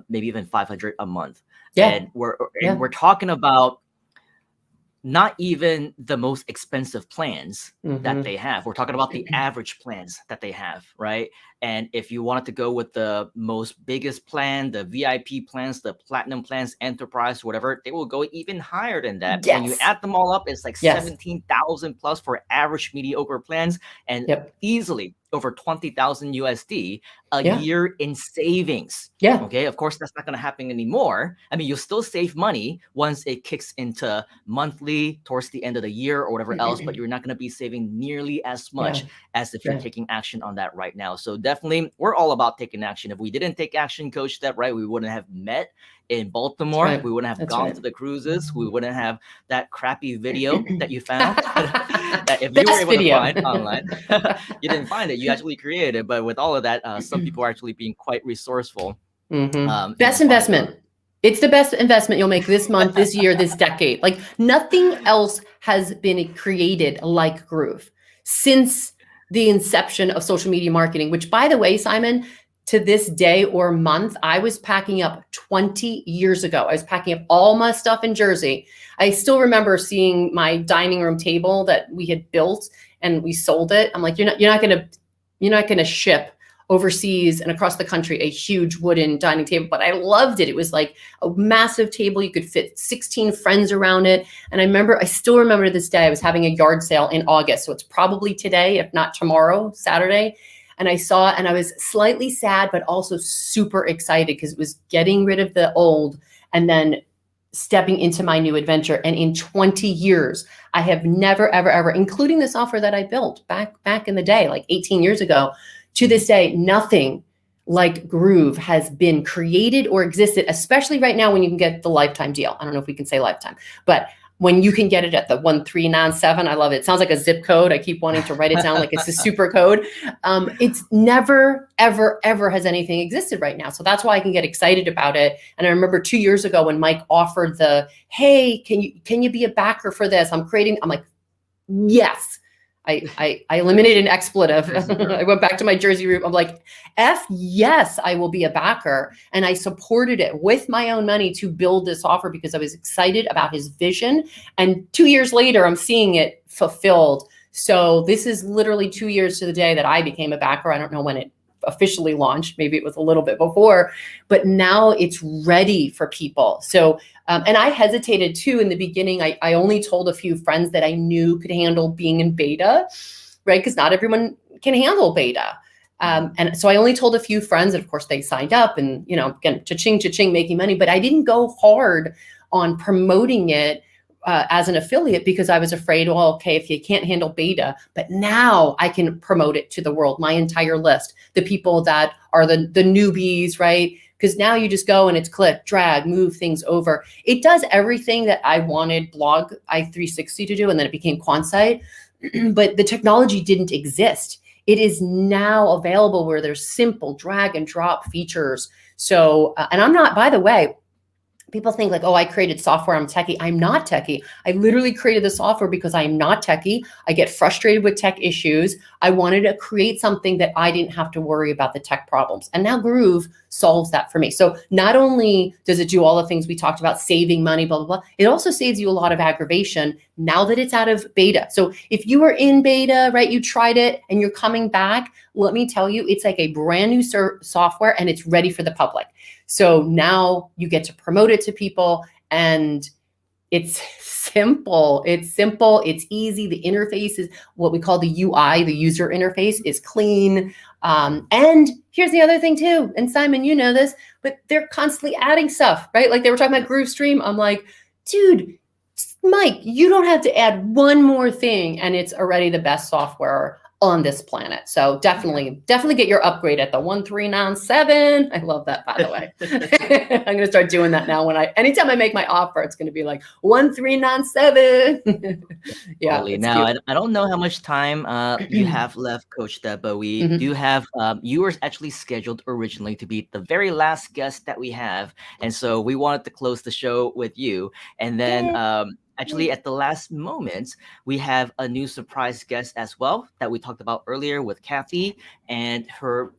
maybe even 500 a month. Yeah. And we're talking about not even the most expensive plans that they have. We're talking about the average plans that they have, right? And if you wanted to go with the most biggest plan, the VIP plans, the platinum plans, enterprise, whatever, they will go even higher than that. When you Yes. add them all up, it's like Yes. 17,000 plus for average mediocre plans, and easily over 20,000 USD a Yeah. year in savings. Yeah. Okay. Of course, that's not going to happen anymore. I mean, you'll still save money once it kicks into monthly towards the end of the year or whatever else, but you're not going to be saving nearly as much as if you're taking action on that right now. So definitely, we're all about taking action. If we didn't take action, Coach Step, right, we wouldn't have met in Baltimore. Right. We wouldn't have That's gone right. to the cruises. We wouldn't have that crappy video that you found. That if you were Best able video. to find online, you didn't find it. You actually created it. But with all of that, some people are actually being quite resourceful. Best investment. It's the best investment you'll make this month, this year, this decade. Like nothing else has been created like Groove since the inception of social media marketing, which by the way, Simon, to this day or month, I was packing up 20 years ago. I was packing up all my stuff in Jersey. I still remember seeing my dining room table that we had built and we sold it. I'm like, you're not going to ship overseas and across the country a huge wooden dining table, but I loved it. It was like a massive table. You could fit 16 friends around it. And I still remember to this day, I was having a yard sale in August. So it's probably today, if not tomorrow, Saturday. And I saw it and I was slightly sad, but also super excited because it was getting rid of the old and then stepping into my new adventure. And in 20 years, I have never, ever, ever, including the software that I built back in the day, like 18 years ago, to this day, nothing like Groove has been created or existed, especially right now when you can get the lifetime deal. I don't know if we can say lifetime, but when you can get it at the 1397, I love it. It sounds like a zip code. I keep wanting to write it down like it's a super code. It's never, ever, ever has anything existed right now. So that's why I can get excited about it. And I remember 2 years ago when Mike offered hey, can you be a backer for this? I'm like, yes. I eliminated an expletive. I went back to my Jersey root. I'm like, yes, I will be a backer. And I supported it with my own money to build this offer because I was excited about his vision. And 2 years later, I'm seeing it fulfilled. So this is literally 2 years to the day that I became a backer. I don't know when it officially launched. Maybe it was a little bit before, but now it's ready for people. So, and I hesitated too in the beginning. I only told a few friends that I knew could handle being in beta, right? Because not everyone can handle beta. And so I only told a few friends, and of course they signed up and, again, cha-ching, making money, but I didn't go hard on promoting it as an affiliate because I was afraid, well, okay, if you can't handle beta, but now I can promote it to the world, my entire list, the people that are the newbies, right? Because now you just go and it's click, drag, move things over. It does everything that I wanted Blog i360 to do, and then it became Quantsite, but the technology didn't exist. It is now available where there's simple drag and drop features. So, and I'm not, by the way, people think like, oh, I created software, I'm techie. I'm not techie. I literally created the software because I'm not techie. I get frustrated with tech issues. I wanted to create something that I didn't have to worry about the tech problems. And now Groove solves that for me. So not only does it do all the things we talked about, saving money, blah, blah, blah, it also saves you a lot of aggravation now that it's out of beta. So if you were in beta, right, you tried it and you're coming back, let me tell you, it's like a brand new software and it's ready for the public. So now you get to promote it to people and it's simple. It's easy. The interface is what we call the UI, the user interface is clean. And here's the other thing too. And Simon, you know this, but they're constantly adding stuff, right? Like they were talking about GrooveStream. I'm like, dude, Mike, you don't have to add one more thing and it's already the best software on this planet. So definitely get your upgrade at the 1397. I love that, by the way. I'm going to start doing that now. Anytime I make my offer, it's going to be like 1397. Yeah, Totally. it's Now, cute. I don't know how much time you have left, Coach Deb, but we do have you were actually scheduled originally to be the very last guest that we have, and so we wanted to close the show with you. And then actually at the last moment, we have a new surprise guest as well that we talked about earlier with Kathy, and her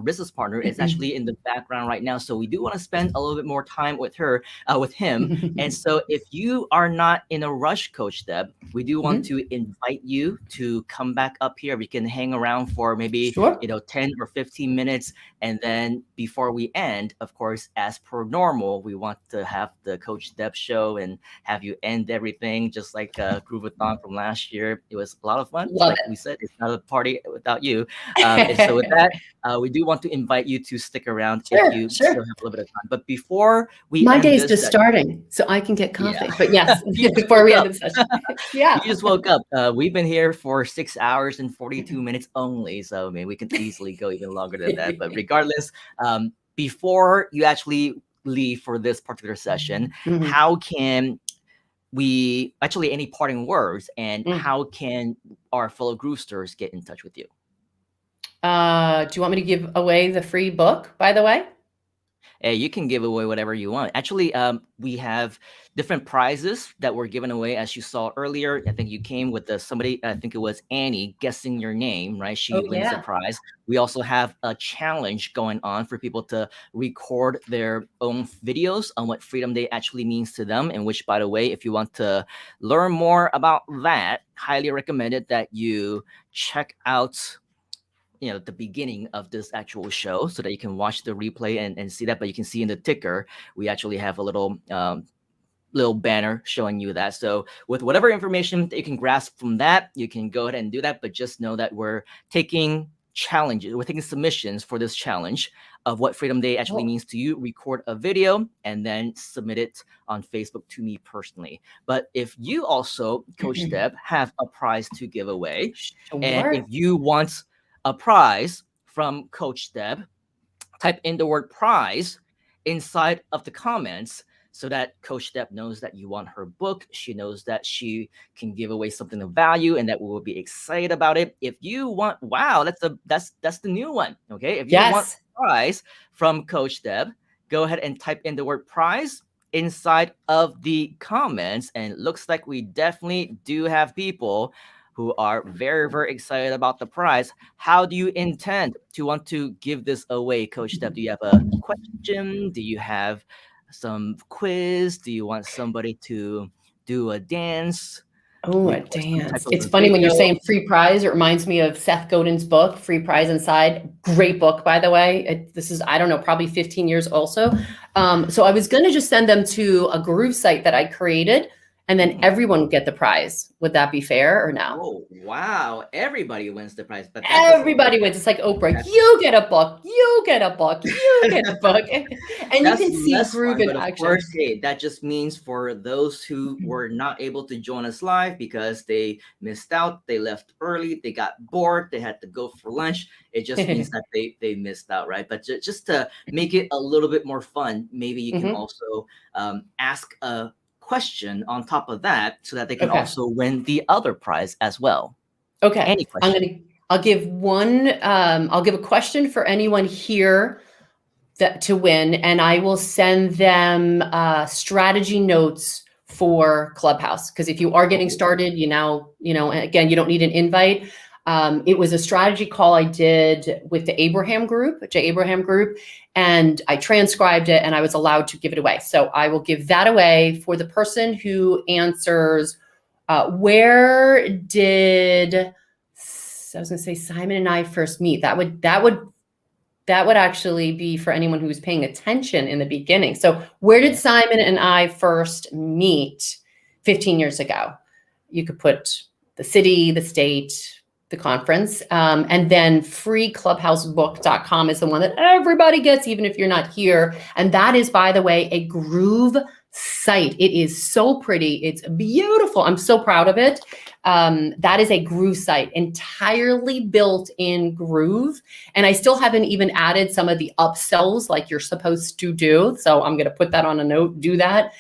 business partner is actually in the background right now. So we do want to spend a little bit more time with him. And so if you are not in a rush, Coach Deb, we do want to invite you to come back up here. We can hang around for maybe 10 or 15 minutes. And then before we end, of course, as per normal, we want to have the Coach Deb show and have you end everything just like Groovathon from last year. It was a lot of fun. Love like it. we said, it's not a party without you. And so with that, we do want to invite you to stick around if you still have a little bit of time. But before we My end day's this just session- starting, so I can get coffee. Yeah. But yes, You just before we woke end the up. session. Yeah. You just woke up. We've been here for 6 hours and 42 minutes only. So I mean, we can easily go even longer than that. But regardless, before you actually leave for this particular session, how can we actually any parting words and how can our fellow Groovesters get in touch with you? Do you want me to give away the free book, by the way? Hey, you can give away whatever you want. Actually, we have different prizes that were given away, as you saw earlier. I think you came with somebody, I think it was Annie, guessing your name, right? She wins the prize. We also have a challenge going on for people to record their own videos on what Freedom Day actually means to them. And which, by the way, if you want to learn more about that, highly recommended that you check out the beginning of this actual show so that you can watch the replay and see that. But you can see in the ticker, we actually have a little banner showing you that. So with whatever information that you can grasp from that, you can go ahead and do that. But just know that we're taking challenges, we're taking submissions for this challenge of what Freedom Day actually means to you. Record a video and then submit it on Facebook to me personally. But if you also, Coach Deb, have a prize to give away, and if you want a prize from Coach Deb, type in the word prize inside of the comments so that Coach Deb knows that you want her book. She knows that she can give away something of value and that we will be excited about it. If you want, wow, that's the new one. Okay. If you want a prize from Coach Deb, go ahead and type in the word prize inside of the comments. And it looks like we definitely do have people who are very, very excited about the prize. How do you intend to want to give this away, Coach Deb? Do you have a question? Do you have some quiz? Do you want somebody to do a dance? Oh, a dance. It's funny when you're saying free prize, it reminds me of Seth Godin's book, Free Prize Inside. Great book, by the way. This is, I don't know, probably 15 years also. So I was going to just send them to a Groove site that I created, and then everyone would get the prize. Would that be fair or no? Oh, wow. Everybody wins the prize. But everybody wins. It's like Oprah. You get a book. You get a book. You get a book. And you can see Groove in action. Of course, hey, that just means for those who were not able to join us live because they missed out, they left early, they got bored, they had to go for lunch. It just means that they missed out, right? But just to make it a little bit more fun, maybe you can also ask a question on top of that so that they can also win the other prize as well. Okay. Any question? I'll give one. I'll give a question for anyone here to win, and I will send them strategy notes for Clubhouse. Because if you are getting started, again, you don't need an invite. It was a strategy call I did with the J. Abraham Group, and I transcribed it and I was allowed to give it away. So I will give that away for the person who answers, where did, I was going to say Simon and I first meet. That would actually be for anyone who was paying attention in the beginning. So where did Simon and I first meet 15 years ago? You could put the city, the state, the conference, and then freeclubhousebook.com is the one that everybody gets, even if you're not here. And that is, by the way, a Groove site. It is so pretty. It's beautiful. I'm so proud of it. That is a Groove site, entirely built in Groove. And I still haven't even added some of the upsells like you're supposed to do. So I'm going to put that on a note, do that.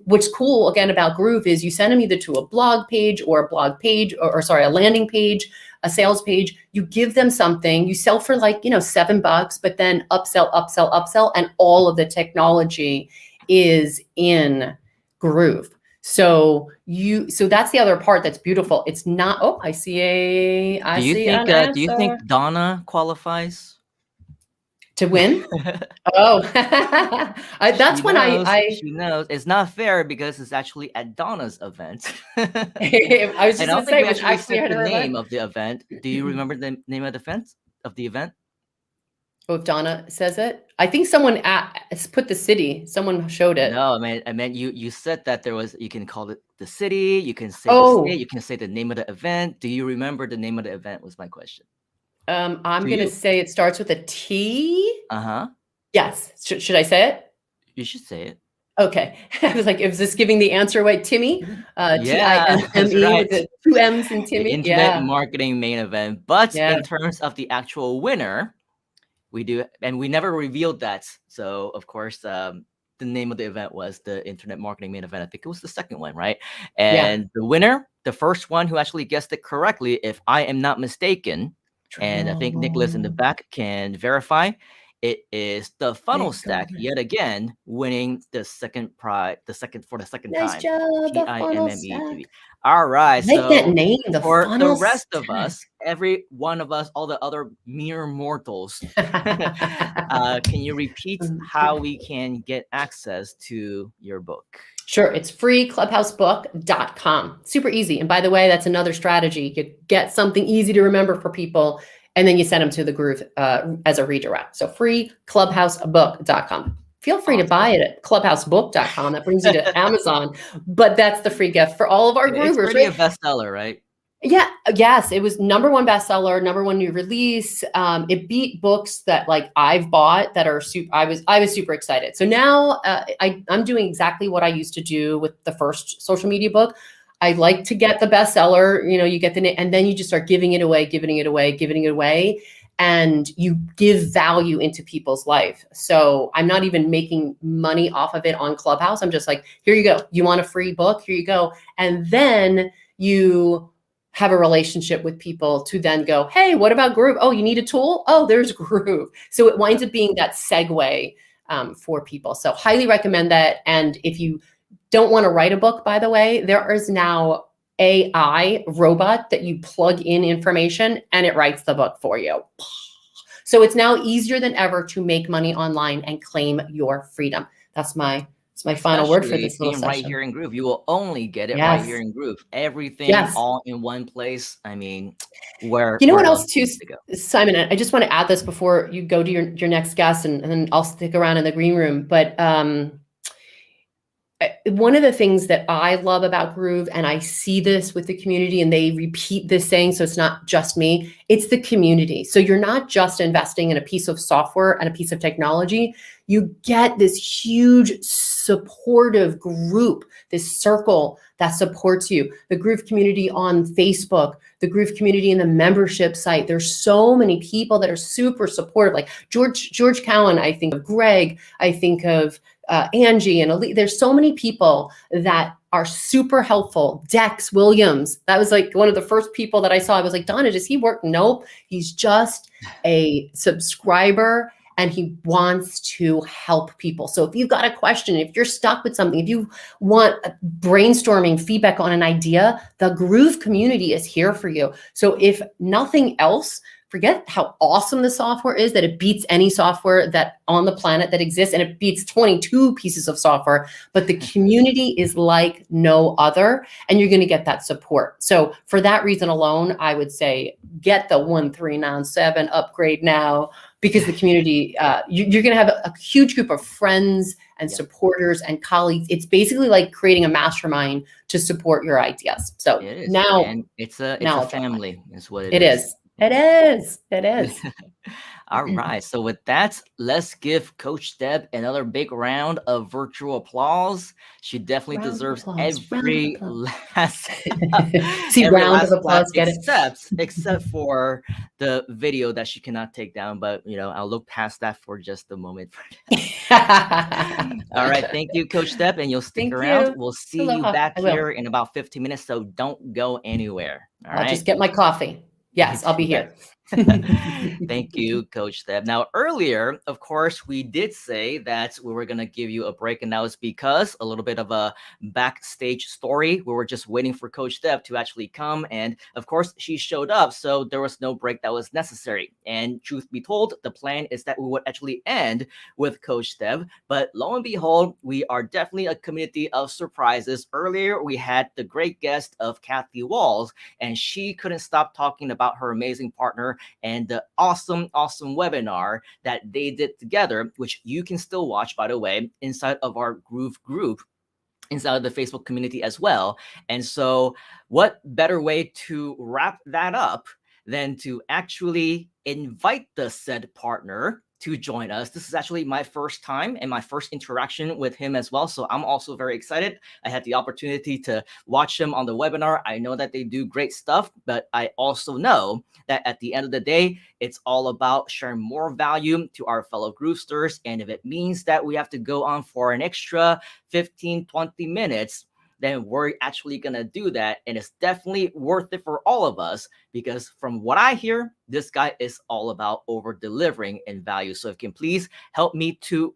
What's cool again about Groove is you send them either to a blog page or a landing page, a sales page. You give them something, you sell for like, $7, but then upsell, and all of the technology is in Groove. So that's the other part that's beautiful. It's not, I see an answer. Do you think Donna qualifies to win? That's when she knows it's not fair because it's actually at Donna's event. I was just going to say, which actually said the name of the event. Do you remember the name of the event? Oh, if Donna says it, I think someone put the city. Someone showed it. No, I meant you said that there was. You can call it the city. You can say the state. You can say the name of the event. Do you remember the name of the event? Was my question. I'm going to say it starts with a T. Yes. Should I say it? You should say it. Okay. I was like, is this giving the answer away? Timmy? Yeah, T-I-M-M-E with the 2 M's in Timmy. The Internet Marketing Main Event. But in terms of the actual winner, we do, and we never revealed that. So of course, the name of the event was the Internet Marketing Main Event. I think it was the second one, right? And the winner, the first one who actually guessed it correctly, if I am not mistaken, and I think Nicholas in the back can verify, it is the Funnel Stack yet again winning the second prize, for the second time. Nice job, the Funnel Stack. All right, Make that name, the for Funnel the rest Stack. of us, every one of us, all the other mere mortals, can you repeat how we can get access to your book? Sure. It's freeclubhousebook.com. Super easy. And by the way, that's another strategy. You get something easy to remember for people, and then you send them to the Groove as a redirect. So freeclubhousebook.com. Feel free to buy it at clubhousebook.com. That brings you to Amazon. But that's the free gift for all of our Groovers. It's pretty a bestseller, right? Yeah. Yes. It was #1 bestseller, #1 new release. It beat books that like I've bought that are I was super excited. So now I'm doing exactly what I used to do with the first social media book. I like to get the bestseller, you get and then you just start giving it away, and you give value into people's life. So I'm not even making money off of it on Clubhouse. I'm just like, here you go. You want a free book? Here you go. And then you have a relationship with people to then go, hey, what about Groove? Oh, you need a tool? Oh, there's Groove. So it winds up being that segue for people. So highly recommend that. And if you don't want to write a book, by the way, there is now AI robot that you plug in information and it writes the book for you. So it's now easier than ever to make money online and claim your freedom. That's my final word for this little session. Right here in Groove. You will only get it right here in Groove. Everything all in one place. I mean, what else too, Simon, I just want to add this before you go to your next guest, and then I'll stick around in the green room. But one of the things that I love about Groove, and I see this with the community, and they repeat this saying, so it's not just me, it's the community. So you're not just investing in a piece of software and a piece of technology. You get this huge supportive group, this circle that supports you. The Groove community on Facebook, the Groove community in the membership site. There's so many people that are super supportive, like George Cowan, I think of Greg, I think of Angie and Ali. There's so many people that are super helpful. Dex Williams, that was like one of the first people that I saw. I was like, Donna, does he work? Nope. He's just a subscriber and he wants to help people. So if you've got a question, if you're stuck with something, if you want brainstorming feedback on an idea, the Groove community is here for you. So if nothing else, forget how awesome the software is, that it beats any software that on the planet that exists, and it beats 22 pieces of software, but the community is like no other, and you're going to get that support. So for that reason alone, I would say get the 1397 upgrade now, because the community, you're going to have a huge group of friends and supporters and colleagues. It's basically like creating a mastermind to support your ideas. So now, and it's a family, is what it is. It is. All right. So with that, let's give Coach Deb another big round of virtual applause. She definitely Round of deserves applause. Round of every applause. last See, every round of last clap applause. Get it? except for the video that she cannot take down. But I'll look past that for just a moment. All right. Thank you, Coach Deb, and you'll stick Thank around. you. We'll see you Aloha. back I will. here in about 15 minutes. So don't go anywhere. All I'll right. just get my coffee. Yes, I'll be here. Thank you, Coach Deb. Now, earlier, of course, we did say that we were going to give you a break, and that was because a little bit of a backstage story. We were just waiting for Coach Deb to actually come, and of course, she showed up, so there was no break that was necessary. And truth be told, the plan is that we would actually end with Coach Deb, but lo and behold, we are definitely a community of surprises. Earlier, we had the great guest of Kathy Walls, and she couldn't stop talking about her amazing partner and the awesome webinar that they did together, which you can still watch, by the way, inside of our Groove group, inside of the Facebook community as well. And so what better way to wrap that up than to actually invite the said partner to join us. This is actually my first time and my first interaction with him as well. So I'm also very excited. I had the opportunity to watch him on the webinar. I know that they do great stuff, but I also know that at the end of the day, it's all about sharing more value to our fellow Groovesters. And if it means that we have to go on for an extra 15-20 minutes, then we're actually going to do that. And it's definitely worth it for all of us, because from what I hear, this guy is all about over delivering in value. So if you can please help me to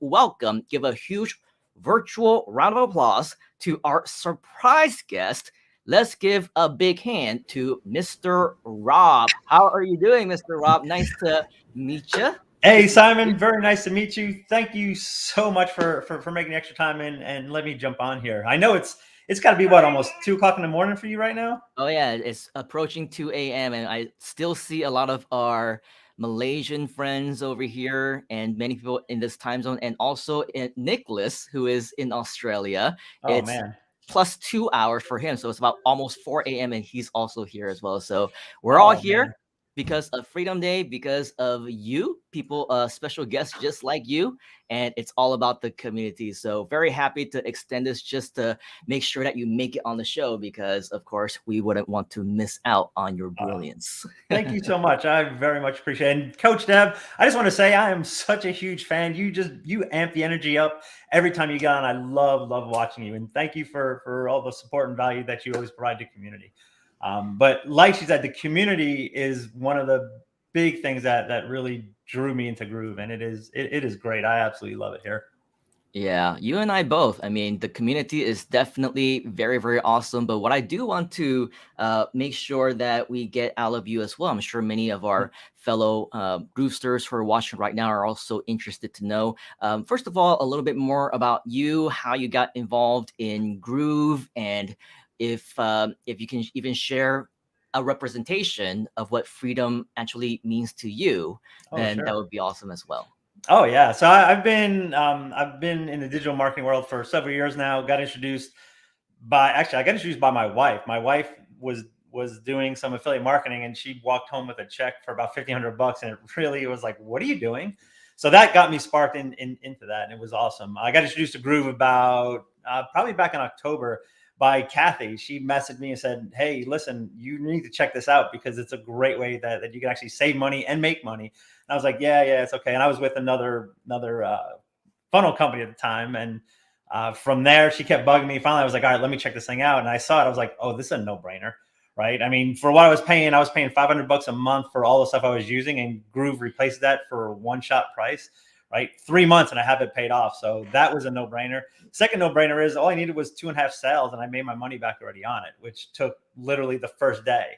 give a huge virtual round of applause to our surprise guest. Let's give a big hand to Mr. Rob. How are you doing, Mr. Rob? Nice to meet you. Hey, Simon, very nice to meet you. Thank you so much for making extra time and let me jump on here. I know it's got to be almost 2 o'clock in the morning for you right now? Oh yeah, it's approaching 2 a.m. and I still see a lot of our Malaysian friends over here and many people in this time zone, and also Nicholas, who is in Australia. Oh, It's man. plus 2 hours for him, so it's about almost 4 a.m. and he's also here as well. So we're all Oh, here man. because of Freedom Day, because of you, people, special guests just like you, and it's all about the community. So very happy to extend this just to make sure that you make it on the show, because of course we wouldn't want to miss out on your brilliance. Thank you so much. I very much appreciate it. And Coach Deb, I just want to say I am such a huge fan. You amp the energy up every time you get on. I love watching you, and thank you for all the support and value that you always provide to community. But like she said, the community is one of the big things that really drew me into Groove, and it is great. I absolutely love it here. Yeah, you and I both. I mean, the community is definitely very, very awesome. But what I do want to make sure that we get out of you as well, I'm sure many of our fellow Groovesters who are watching right now are also interested to know, first of all, a little bit more about you, how you got involved in Groove, and if you can even share a representation of what freedom actually means to you, then Sure. that would be awesome as well. Oh yeah, so I've been in the digital marketing world for several years now. I got introduced by my wife. My wife was doing some affiliate marketing, and she walked home with a check for about $1,500, and it really was like, "What are you doing?" So that got me sparked into that, and it was awesome. I got introduced to Groove about probably back in October by Kathy. She messaged me and said, "Hey, listen, you need to check this out because it's a great way that you can actually save money and make money." And I was like, yeah, it's okay. And I was with another funnel company at the time. And from there, she kept bugging me. Finally, I was like, all right, let me check this thing out. And I saw it. I was like, oh, this is a no-brainer, right? I mean, for what I was paying $500 a month for all the stuff I was using, and Groove replaced that for a one-shot price, right? 3 months and I have it paid off. So that was a no-brainer. Second no-brainer is all I needed was 2.5 sales, and I made my money back already on it, which took literally the first day.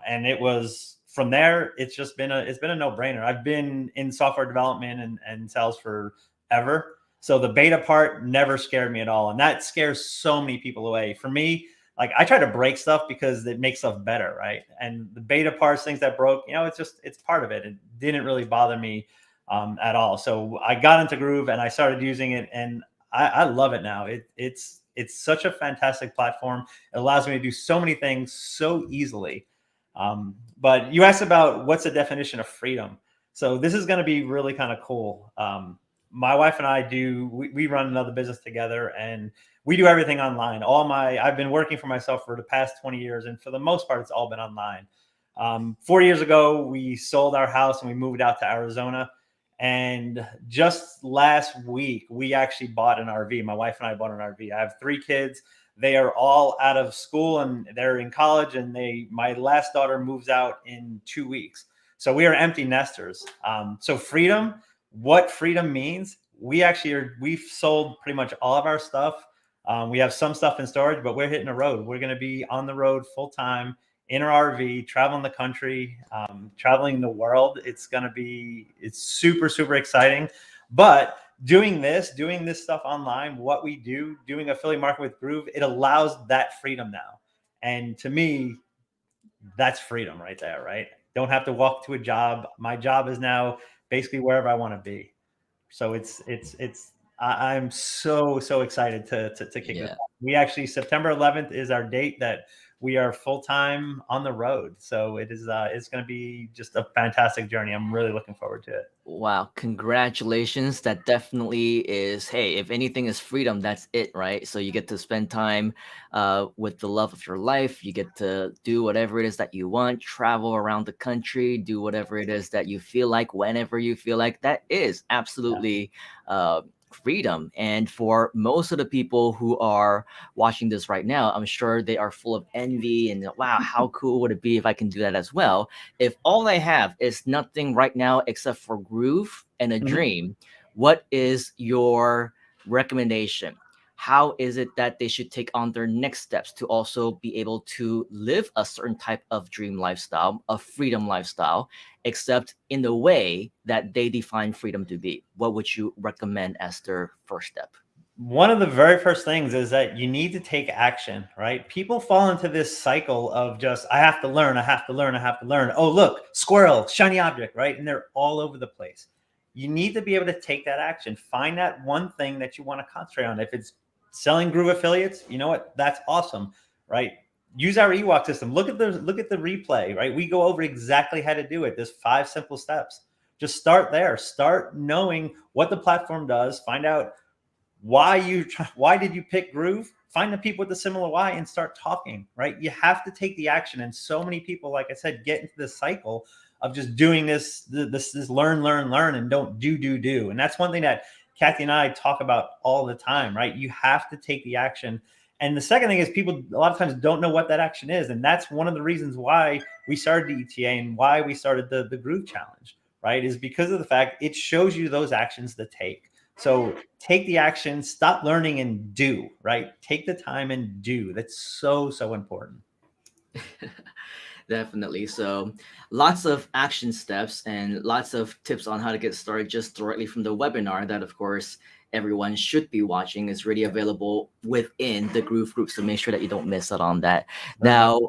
And it was from there, it's been a no-brainer. I've been in software development and sales forever. So the beta part never scared me at all. And that scares so many people away. For me, like I try to break stuff because it makes stuff better, right? And the beta parts, things that broke, it's part of it. It didn't really bother me at all. So I got into Groove and I started using it, and I love it now. It's such a fantastic platform. It allows me to do so many things so easily. But you asked about what's the definition of freedom. So this is going to be really kind of cool. My wife and I we run another business together, and we do everything online. I've been working for myself for the past 20 years, and for the most part, it's all been online. 4 years ago, we sold our house and we moved out to Arizona. And just last week, we actually bought an RV. My wife and I bought an RV. I have 3 kids. They are all out of school and they're in college. And my last daughter moves out in 2 weeks. So we are empty nesters. So freedom, what freedom means, we've sold pretty much all of our stuff. We have some stuff in storage, but we're hitting the road. We're going to be on the road full time in our RV, traveling the country, traveling the world. It's super, super exciting. But doing this stuff online, what we do, doing affiliate marketing with Groove, it allows that freedom now. And to me, that's freedom right there, right? Don't have to walk to a job. My job is now basically wherever I want to be. So I'm so excited to kick this off. We actually, September 11th is our date that we are full-time on the road. So it's going to be just a fantastic journey. I'm really looking forward to it. Wow, congratulations. That definitely is, hey, if anything is freedom, that's it, right? So you get to spend time with the love of your life. You get to do whatever it is that you want, travel around the country, do whatever it is that you feel like, whenever you feel like. That is absolutely freedom. And for most of the people who are watching this right now, I'm sure they are full of envy and wow, how cool would it be if I can do that as well? If all I have is nothing right now except for Groove and a dream, what is your recommendation? How is it that they should take on their next steps to also be able to live a certain type of dream lifestyle, a freedom lifestyle, except in the way that they define freedom to be? What would you recommend as their first step? One of the very first things is that you need to take action, right? People fall into this cycle of just, I have to learn, I have to learn, I have to learn. Oh, look, squirrel, shiny object, right? And they're all over the place. You need to be able to take that action. Find that one thing that you want to concentrate on. If it's selling Groove affiliates, you know what? That's awesome, right? Use our EWalk system. Look at the replay, right? We go over exactly how to do it. There's 5 simple steps. Just start there. Start knowing what the platform does. Find out why did you pick Groove? Find the people with the similar why and start talking, right? You have to take the action. And so many people, like I said, get into this cycle of just doing this learn, and don't do. And that's one thing that Kathy and I talk about all the time, right? You have to take the action. And the second thing is people a lot of times don't know what that action is. And that's one of the reasons why we started the ETA and why we started the Groove Challenge, right? Is because of the fact it shows you those actions to take. So take the action, stop learning and do, right? Take the time and do. That's so important. Definitely. So lots of action steps and lots of tips on how to get started just directly from the webinar that, of course, everyone should be watching. Is really available within the Groove group. So make sure that you don't miss out on that. Now,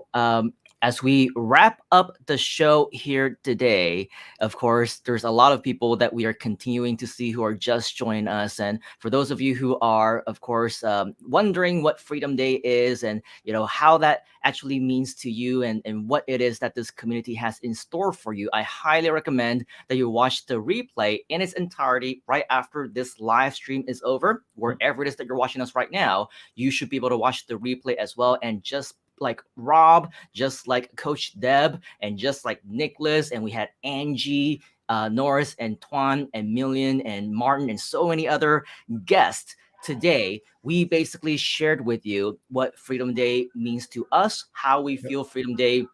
as we wrap up the show here today, of course, there's a lot of people that we are continuing to see who are just joining us. And for those of you who are, of course, wondering what Freedom Day is and, how that actually means to you and what it is that this community has in store for you, I highly recommend that you watch the replay in its entirety right after this live stream is over. Wherever it is that you're watching us right now, you should be able to watch the replay as well. And just like Rob, just like Coach Deb, and just like Nicholas, and we had Angie, Norris, and Tuan, and Million, and Martin, and so many other guests today, we basically shared with you what Freedom Day means to us, how we feel Freedom Day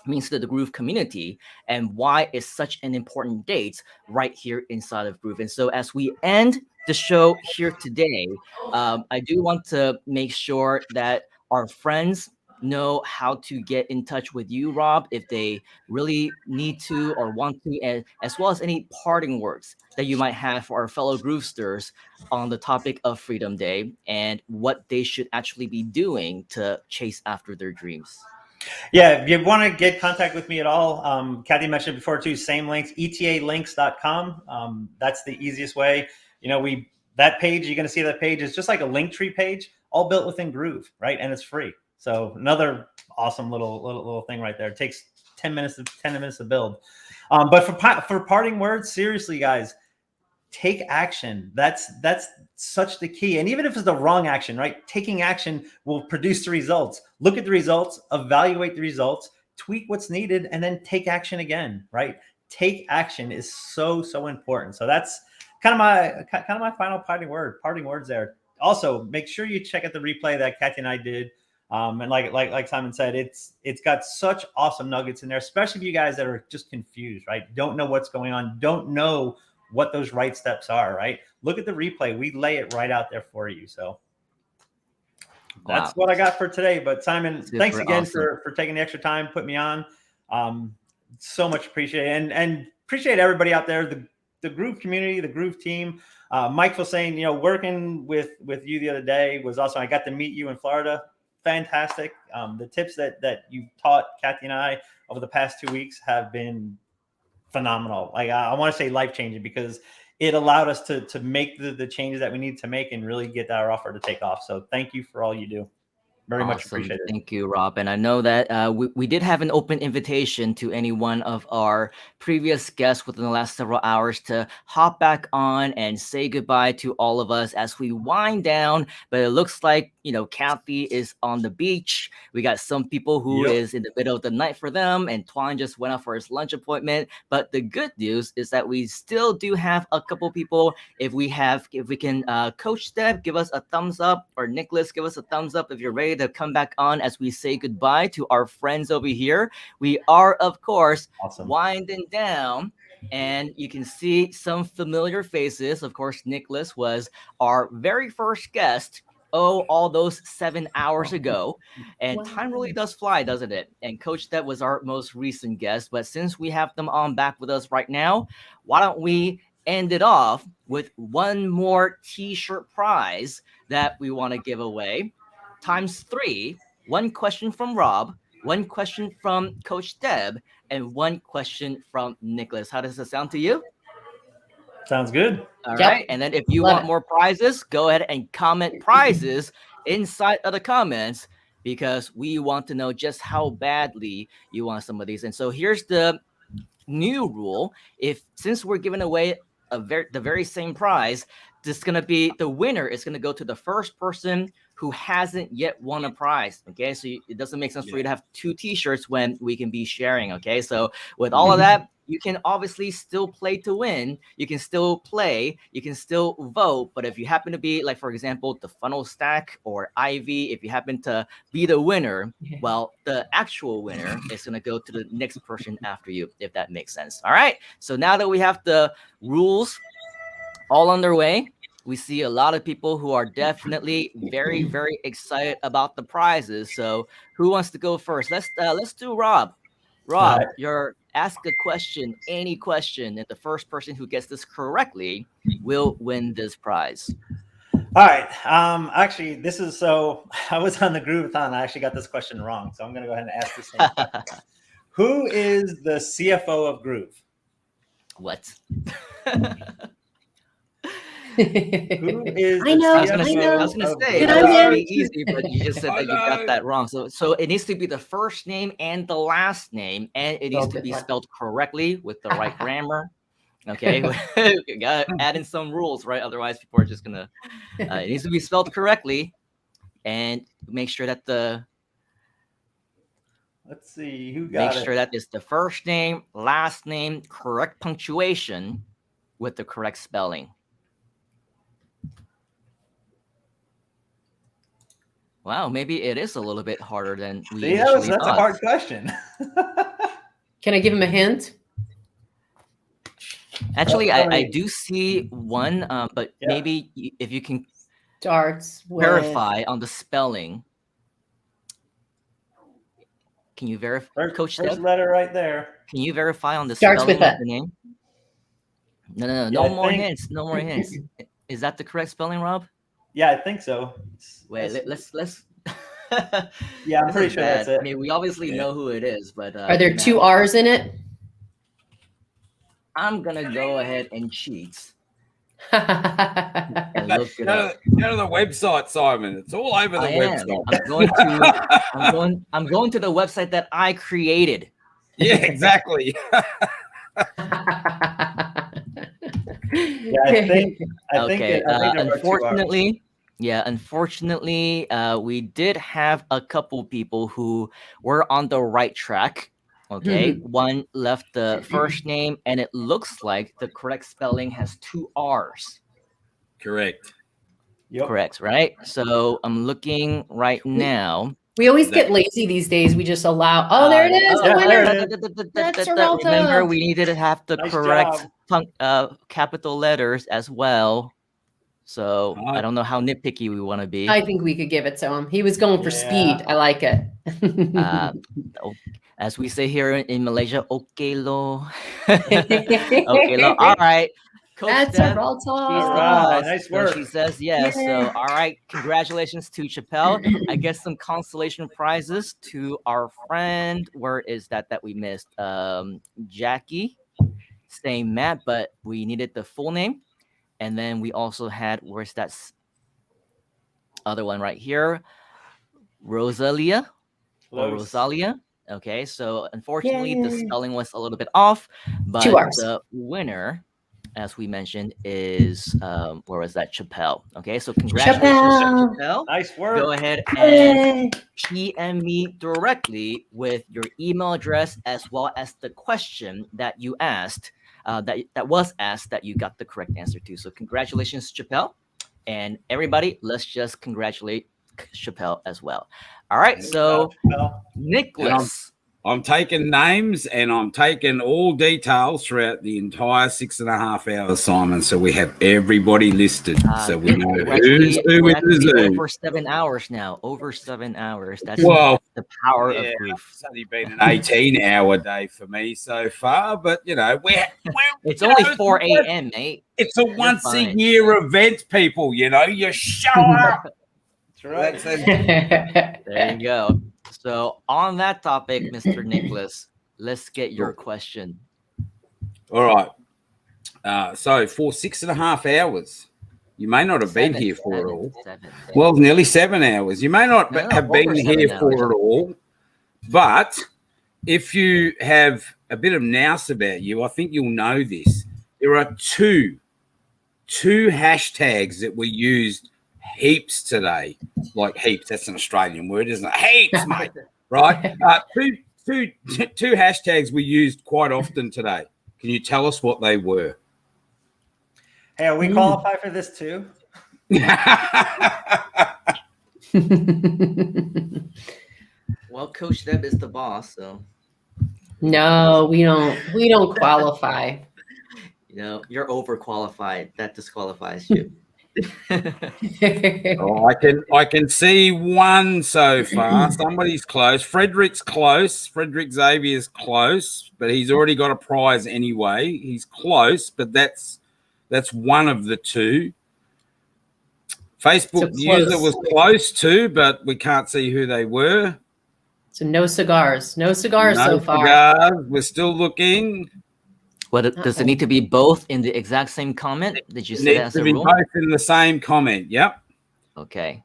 means to the Groove community, and why it's such an important date right here inside of Groove. And so as we end the show here today, I do want to make sure that our friends know how to get in touch with you, Rob, if they really need to or want to, and as well as any parting words that you might have for our fellow Groovesters on the topic of Freedom Day and what they should actually be doing to chase after their dreams. Yeah, if you want to get in contact with me at all, Kathy mentioned before too, same links, etalinks.com. That's the easiest way. That page, you're going to see that page is just like a Linktree page, all built within Groove, right? And it's free. So another awesome little thing right there. It takes 10 minutes to build. But for parting words, seriously, guys, take action. That's such the key. And even if it's the wrong action, right? Taking action will produce the results. Look at the results, evaluate the results, tweak what's needed, and then take action again, right? Take action is so important. So that's kind of my final parting words there. Also, make sure you check out the replay that Kathy and I did. And like Simon said, it's got such awesome nuggets in there, especially for you guys that are just confused, right? Don't know what's going on, don't know what those right steps are, right? Look at the replay. We lay it right out there for you. So that's what I got for today. But Simon, thanks again for taking the extra time, put me on. So much appreciated, and appreciate everybody out there, the Groove community, the Groove team. Mike was saying, working with you the other day was awesome. I got to meet you in Florida. Fantastic. The tips that you taught Kathy and I over the past 2 weeks have been phenomenal. Like I want to say life-changing, because it allowed us to make the changes that we need to make and really get our offer to take off. So thank you for all you do. Very much appreciated. Thank you, Rob. And I know that we did have an open invitation to any one of our previous guests within the last several hours to hop back on and say goodbye to all of us as we wind down. But it looks like, Kathy is on the beach. We got some people who is in the middle of the night for them, and Twan just went out for his lunch appointment. But the good news is that we still do have a couple people. If we can, Coach Deb, give us a thumbs up, or Nicholas, give us a thumbs up if you're ready to come back on as we say goodbye to our friends over here. We are, of course, winding down, and you can see some familiar faces. Of course, Nicholas was our very first guest. All those 7 hours ago. And time really does fly, doesn't it? And Coach Deb was our most recent guest. But since we have them on back with us right now, why don't we end it off with one more t-shirt prize that we want to give away, times 3. One question from Rob, one question from Coach Deb, and one question from Nicholas. How does it sound to you? Sounds good. All right. And then if you want more prizes, go ahead and comment prizes inside of the comments, because we want to know just how badly you want some of these. And so here's the new rule. Since we're giving away the very same prize, this is going to be the winner is going to go to the first person who hasn't yet won a prize. Okay. So it doesn't make sense for you to have 2 t-shirts when we can be sharing. Okay. So with all of that, you can obviously still play to win. You can still play. You can still vote. But if you happen to be, like, for example, the funnel stack or Ivy, if you happen to be the winner, well, the actual winner is going to go to the next person after you, if that makes sense. All right. So now that we have the rules all underway, we see a lot of people who are definitely very, very excited about the prizes. So who wants to go first? Let's do Rob. Rob, you're ask a question, any question, and the first person who gets this correctly will win this prize. All right. Actually, this is I was on the Grooveathon. I actually got this question wrong, so I'm going to go ahead and ask this same question. Who is the CFO of Groove? What? Who is I was gonna say it was pretty easy, but you just said that you got that wrong. So it needs to be the first name and the last name, and it needs to be spelled correctly with the right grammar. Okay, you gotta add in some rules, right? Otherwise, people are just gonna. It needs to be spelled correctly, and make sure that Let's see who got it. Make sure that it's the first name, last name, correct punctuation, with the correct spelling. Wow, maybe it is a little bit harder than we initially that's thought. a hard question. Can I give him a hint? Actually, I do see one, but maybe if you can verify on the spelling. Can you verify, Coach Deb? First letter right there. Can you verify on the Starts spelling with a. of the name? No more hints. No more hints. Is that the correct spelling, Rob? Yeah, I think so. Wait, let's. Yeah, I'm pretty sure that's it. I mean, we obviously know who it is, but Are there 2 R's in it? I'm gonna go ahead and cheat and look it up. Go to the website, Simon. It's all over the website. I'm going to the website that I created. Yeah, exactly. Yeah, I think Okay. there were 2 hours. Unfortunately, we did have a couple people who were on the right track. Okay, one left the first name, and it looks like the correct spelling has 2 R's. Correct. Yep. Correct, right? So I'm looking right now. We always get lazy these days. We just allow. Oh, there it is. The winner. That's Peralta. Remember, we needed to have the Nice correct job. capital letters as well. So I don't know how nitpicky we want to be. I think we could give it to him. He was going for speed. I like it. As we say here in Malaysia, okay lo. Okay lo. All right. Coach That's Deb, Peralta. she's the All right, boss, nice so work. she says yes. So, all right, congratulations to Chappelle. I guess some consolation prizes to our friend. Where is that we missed? Jackie, saying Matt, but we needed the full name. And then we also had, where's that other one right here? Rosalia or Close. Rosalia. Okay, so unfortunately the Yay. spelling was a little bit off, but 2 R's. the winner, as we mentioned, is where was that? Chappelle. Okay, so congratulations, Chappelle. Nice work. Go ahead and PM me directly with your email address as well as the question that you asked, that was asked, that you got the correct answer to. So congratulations, Chappelle, and everybody, let's just congratulate Chappelle as well. All right, so Nicholas. I'm taking names and I'm taking all details throughout the entire 6.5 hours, Simon. So we have everybody listed, so we know who's who We're is actually who. over 7 hours now. Over 7 hours. That's Well, the power of yeah, Groove. it's only been an 18-hour day for me so far, but you know, It's only 4 a.m., mate. It's a You're once a fine. year event, people. You know, you show up. That's right. There you go. So on that topic, Mr. Nicholas, let's get your question. All right. So for 6.5 hours, you may not have been here for it all. Well, nearly 7 hours. You may not have been here for it all, but if you have a bit of nous about you, I think you'll know this. There are two hashtags that were used heaps today. Like heaps, that's an Australian word, isn't it? Heaps, mate. Right? Two hashtags we used quite often today. Can you tell us what they were? Hey, are we qualified for this too? Well, Coach Deb is the boss, so No, we don't qualify. you know you're overqualified. That disqualifies you. Oh, I can see one so far. Somebody's close. Frederick's close. Frederick Xavier's close, but he's already got a prize anyway. He's close, but that's one of the two. Facebook user was close too, but we can't see who they were. So no cigars. No cigars so far. Cigars. We're still looking. Well, does it need to be both in the exact same comment? Did you say that's Needs to a be rule? both in the same comment. Yep. Okay.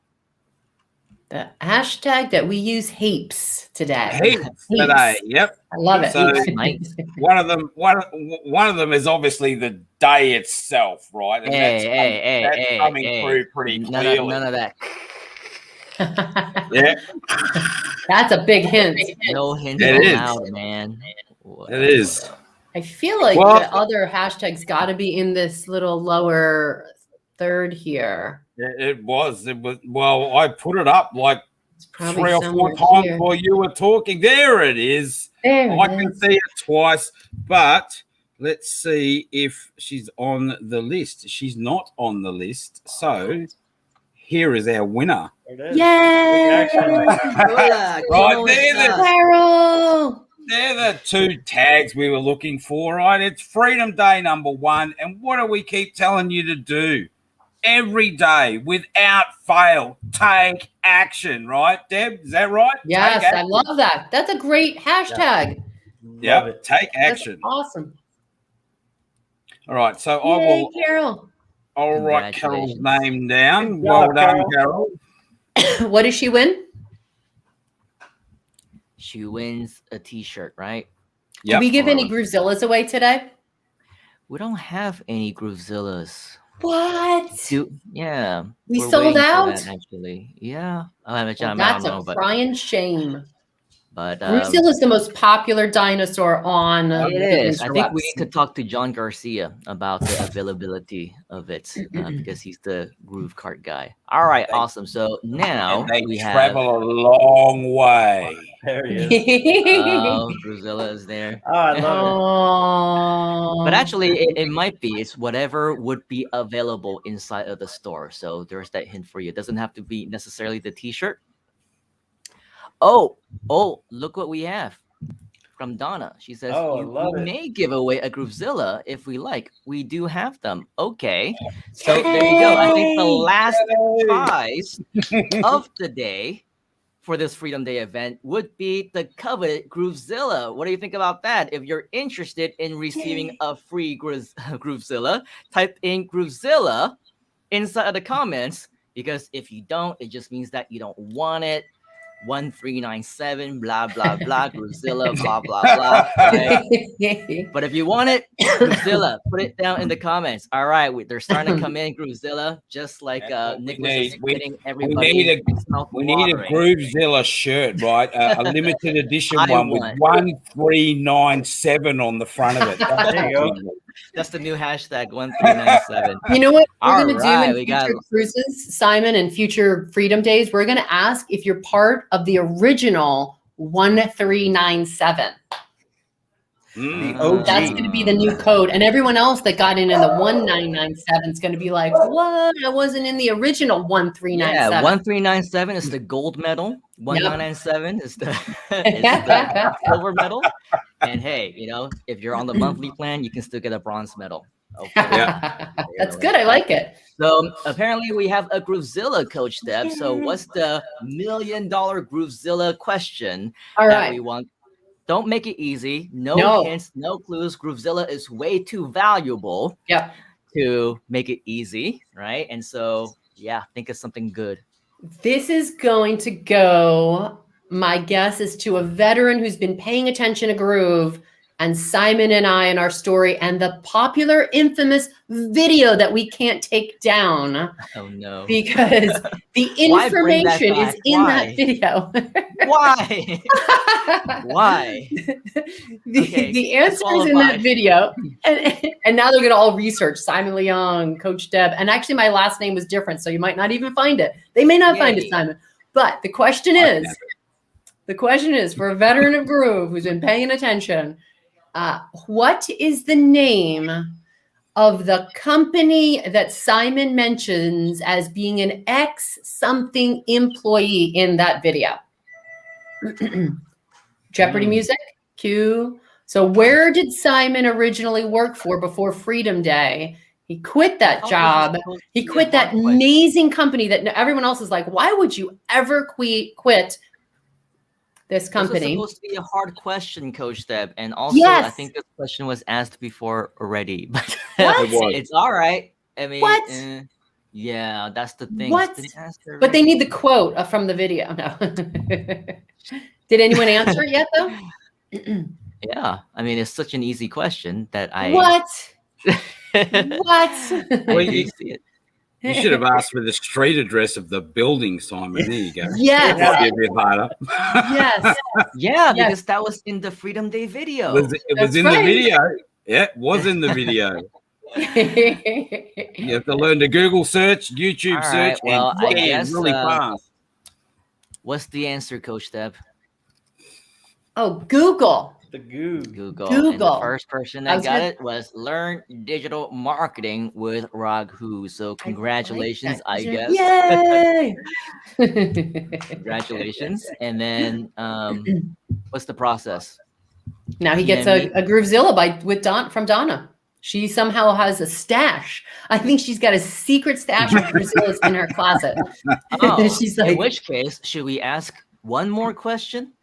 The hashtag that we use heaps today. Heaps today. Yep. I love it. So Nice. one of them is obviously the day itself, right? And that's coming through pretty clearly. None of that. Yeah. That's a big hint. No hint It is. allowed, man. It is. I feel like Well- the other hashtags got to be in this little lower third here. It was. Well, I put it up like probably 3 or 4 somewhere times here. while you were talking. There it is. There I it can is. see it twice, but let's see if she's on the list. She's not on the list. So here is our winner. There it is. Yay! Right, Carol! they're the two tags we were looking for, right? It's Freedom Day #1. And what do we keep telling you to do? Every day, without fail, take action, right, Deb? Is that right? Yes, Take I action. love that. That's a great hashtag. Yep, take That's action. awesome. All right, so Yay, Carol. I'll write Carol's name down. Good Well job, done, Carol. Carol. What does she win? She wins a T-shirt, right? Did we give any Groovezillas away today? We don't have any Groovezillas. What? Yeah. We we're sold waiting for out? that, actually. Yeah. Well, that's a crying shame. But Groovezilla is the most popular dinosaur on it the is. I think we interwebs. need to talk to John Garcia about the availability of it because he's the Groove Cart guy. All right, awesome. So now And they we have. travel a long way. There he is. Oh, Groovezilla is there. Oh, I love it. Oh. But actually, it might be. It's whatever would be available inside of the store. So there's that hint for you. It doesn't have to be necessarily the T-shirt. Oh, look what we have from Donna. She says, Oh, I we love it. may give away a Groovezilla if we like. We do have them. Okay. So there you go. I think the last prize of the day for this Freedom Day event would be the coveted Groovezilla. What do you think about that? If you're interested in receiving a free Groovezilla, type in Groovezilla inside of the comments, because if you don't, it just means that you don't want it. 1397 blah blah blah Groovezilla blah blah blah, right? But if you want it, Groovezilla, put it down in the comments. All right, they're starting to come in, Groovezilla, just like Nicholas is getting everybody. We need a Groovezilla shirt, right? A limited edition one with 1397 on the front of it. There you go. That's the new hashtag 1397. You know what we're All going to right, do in future cruises, Simon, and future Freedom Days? We're going to ask if you're part of the original 1397. That's going to be the new code. And everyone else that got in the 1997 is going to be like, what? I wasn't in the original 1397. Yeah, 1397 is the gold medal. 1997 is the silver medal. And hey, if you're on the monthly plan, you can still get a bronze medal. Okay. Yeah. That's good. I like it. So apparently we have a Groovezilla, Coach Deb. So what's the $1 million Groovezilla question that we want? Don't make it easy. No hints, no clues. Groovezilla is way too valuable to make it easy, right? And so, yeah, think of something good. This is going to go, my guess is to a veteran who's been paying attention to Groove, and Simon and I in our story, and the popular, infamous video that we can't take down. Oh, no. Because the information is in that video. Why? Why? The answer is in that video. And now they're going to all research Simon Leung, Coach Deb. And actually, my last name was different, so you might not even find it. They may not find it, Simon. But the question is, for a veteran of Groove who's been paying attention, what is the name of the company that Simon mentions as being an X something employee in that video? Jeopardy music, cue. So where did Simon originally work for before Freedom Day? He quit that job. He quit that amazing company that everyone else is like, why would you ever quit this company? This was supposed to be a hard question, Coach Deb. And also, I think this question was asked before already. But it's all right. I mean, yeah, that's the thing. What? But they need the quote from the video. No. Did anyone answer it yet, though? Yeah. I mean, it's such an easy question that I... What? Well, you should have asked for the street address of the building, Simon. There you go. Yes. That might be a bit harder. Yes. Yeah, because that was in the Freedom Day video. It was in the video. Yeah, it was in the video. You have to learn to Google search, YouTube search, well, and I guess, really fast. What's the answer, Coach Deb? Oh, Google. The Google. And the first person that got it was Learn Digital Marketing with Raghu. So congratulations, I guess. Yay! Congratulations. And then what's the process? Now he gets a Groovezilla from Donna. She somehow has a stash. I think she's got a secret stash of Groovezillas in her closet. Oh, She's like, in which case, should we ask one more question?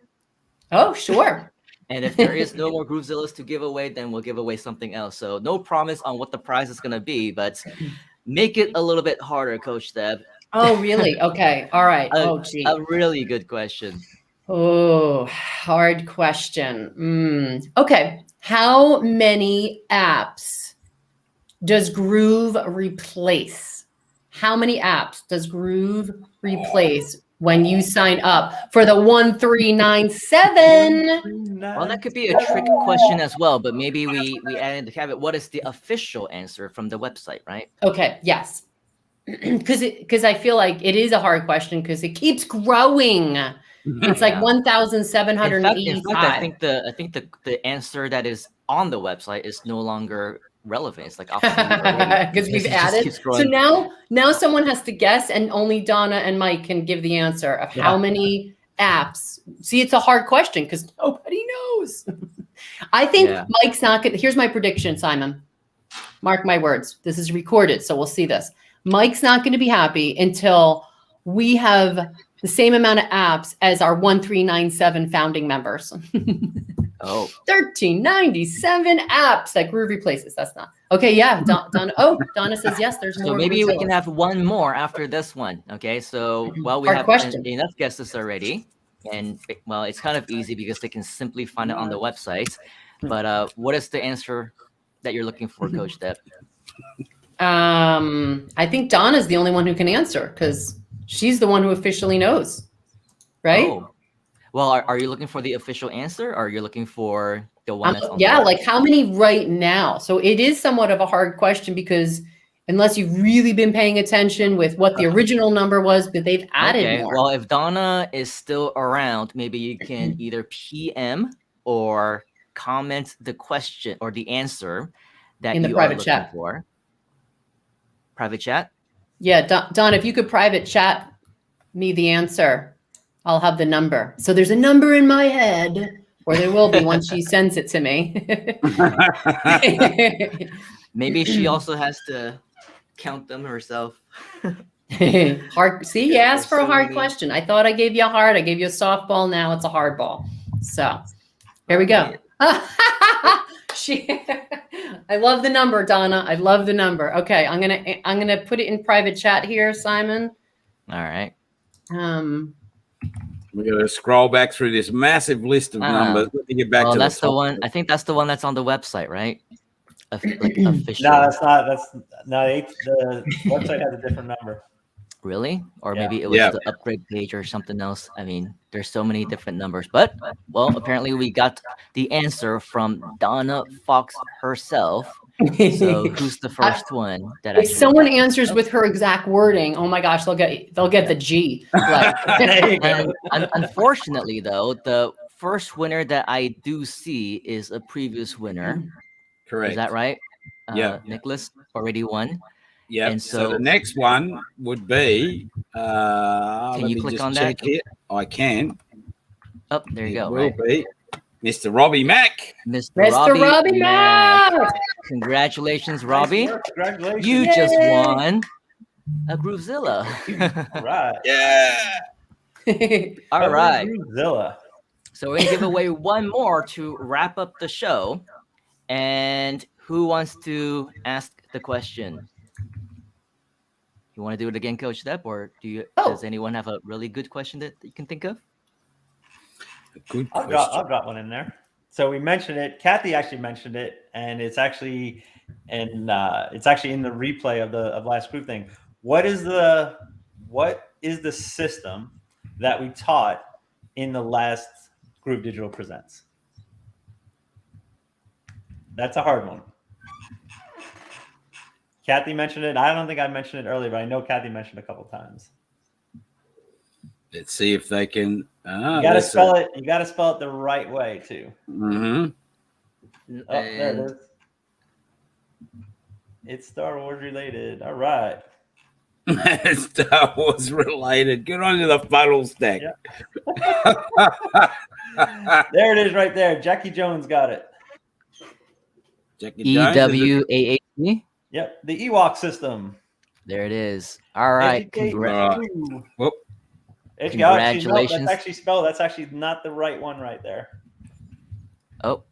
Oh, sure. And if there is no more Groovezillas to give away, then we'll give away something else. So no promise on what the prize is going to be, but make it a little bit harder, Coach Deb. Oh, really? Okay. All right. A really good question. Oh, hard question. Okay. How many apps does Groove replace? How many apps does Groove replace when you sign up for the 1397? Well, that could be a trick question as well, but maybe we added the caveat. What is the official answer from the website, right? Okay, yes. Because I feel like it is a hard question because it keeps growing. It's like Yeah. 1,785. I think the answer that is on the website is no longer relevant. It's like obsolete already Because we've it just added. keeps So growing. now someone has to guess, and only Donna and Mike can give the answer of how Yeah. many apps. See, it's a hard question because nobody knows. I think Mike's not gonna. Here's my prediction, Simon. Mark my words. This is recorded, so we'll see this. Mike's not going to be happy until we have the same amount of apps as our 1397 founding members. Oh. 1397 apps that Groove replaces. That's not. Okay, yeah. Donna. Oh, Donna says yes, there's more. So maybe we can have one more after this one. Okay, so well, we Hard have question. enough guesses already. And well, it's kind of easy because they can simply find it on the website. But what is the answer that you're looking for, Coach Depp? I think Donna's the only one who can answer because she's the one who officially knows, right? Oh. Well, are you looking for the official answer, or are you looking for the one that's on Yeah, the like how many right now? So it is somewhat of a hard question because unless you've really been paying attention with what the original number was, but they've added more. Well, if Donna is still around, maybe you can either PM or comment the question or the answer that In the you private are looking chat. for. Private chat? Yeah, Don, if you could private chat me the answer, I'll have the number. So there's a number in my head, or there will be once she sends it to me. Maybe she also has to count them herself. Hard. See, you asked for a hard question. I thought I gave you a hard. I gave you a softball. Now it's a hard ball. So here we go. I love the number, Donna. I love the number. Okay, I'm gonna put it in private chat here, Simon. All right. We're gonna scroll back through this massive list of numbers. Let me get back to that's the the top. one. I think that's the one that's on the website, right? Like official. No, that's not. The website has a different number. Really? Or maybe it was the upgrade page or something else. I mean, there's so many different numbers. But, well, apparently we got the answer from Donna Fox herself. So who's the first one that If someone answers with her exact wording, oh my gosh, they'll get the G. Like. And unfortunately, though, the first winner that I do see is a previous winner. Correct. Is that right? Yeah. Nicholas already won. Yeah. And So the next one would be. Can you click on that? Here. I can. Oh, there you go. Will be Mr. Robbie Mack. Mr. Robbie Mack. Congratulations, Robbie. Congratulations. You just won a GrooveZilla. Right. Yeah. All right. GrooveZilla. So we're going to give away one more to wrap up the show. And who wants to ask the question? You want to do it again, Coach Depp, or does anyone have a really good question that you can think of? Good question. I've got one in there. So we mentioned it. Kathy actually mentioned it, and it's actually in the replay of last Groove thing. What is the system that we taught in the last Groove Digital Presents? That's a hard one. Kathy mentioned it. I don't think I mentioned it earlier, but I know Kathy mentioned it a couple times. Let's see if they can. You got to spell it. You got to spell it the right way too. Mm-hmm. Oh, there it is. It's Star Wars related. All right. Star Wars related. Get onto the funnel stack. Yeah. There it is, right there. Jackie Jones got it. EWAAT. Yep, the Ewok system. There it is. All right. Congratulations. That's actually not the right one right there. Oh,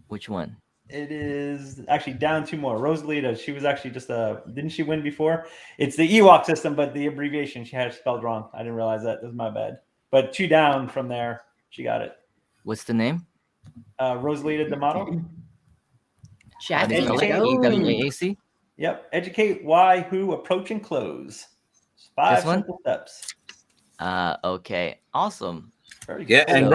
which one? It is actually down two more. Rosalita, she was actually just didn't she win before? It's the Ewok system, but the abbreviation she had it spelled wrong. I didn't realize that. This is my bad. But two down from there. She got it. What's the name? Rosalita D'Amato. How do you spell it? EWAAC? Yep. Educate why, who, approach, and close. 5 This one? simple steps. Okay. Awesome. Very Yeah, cool. and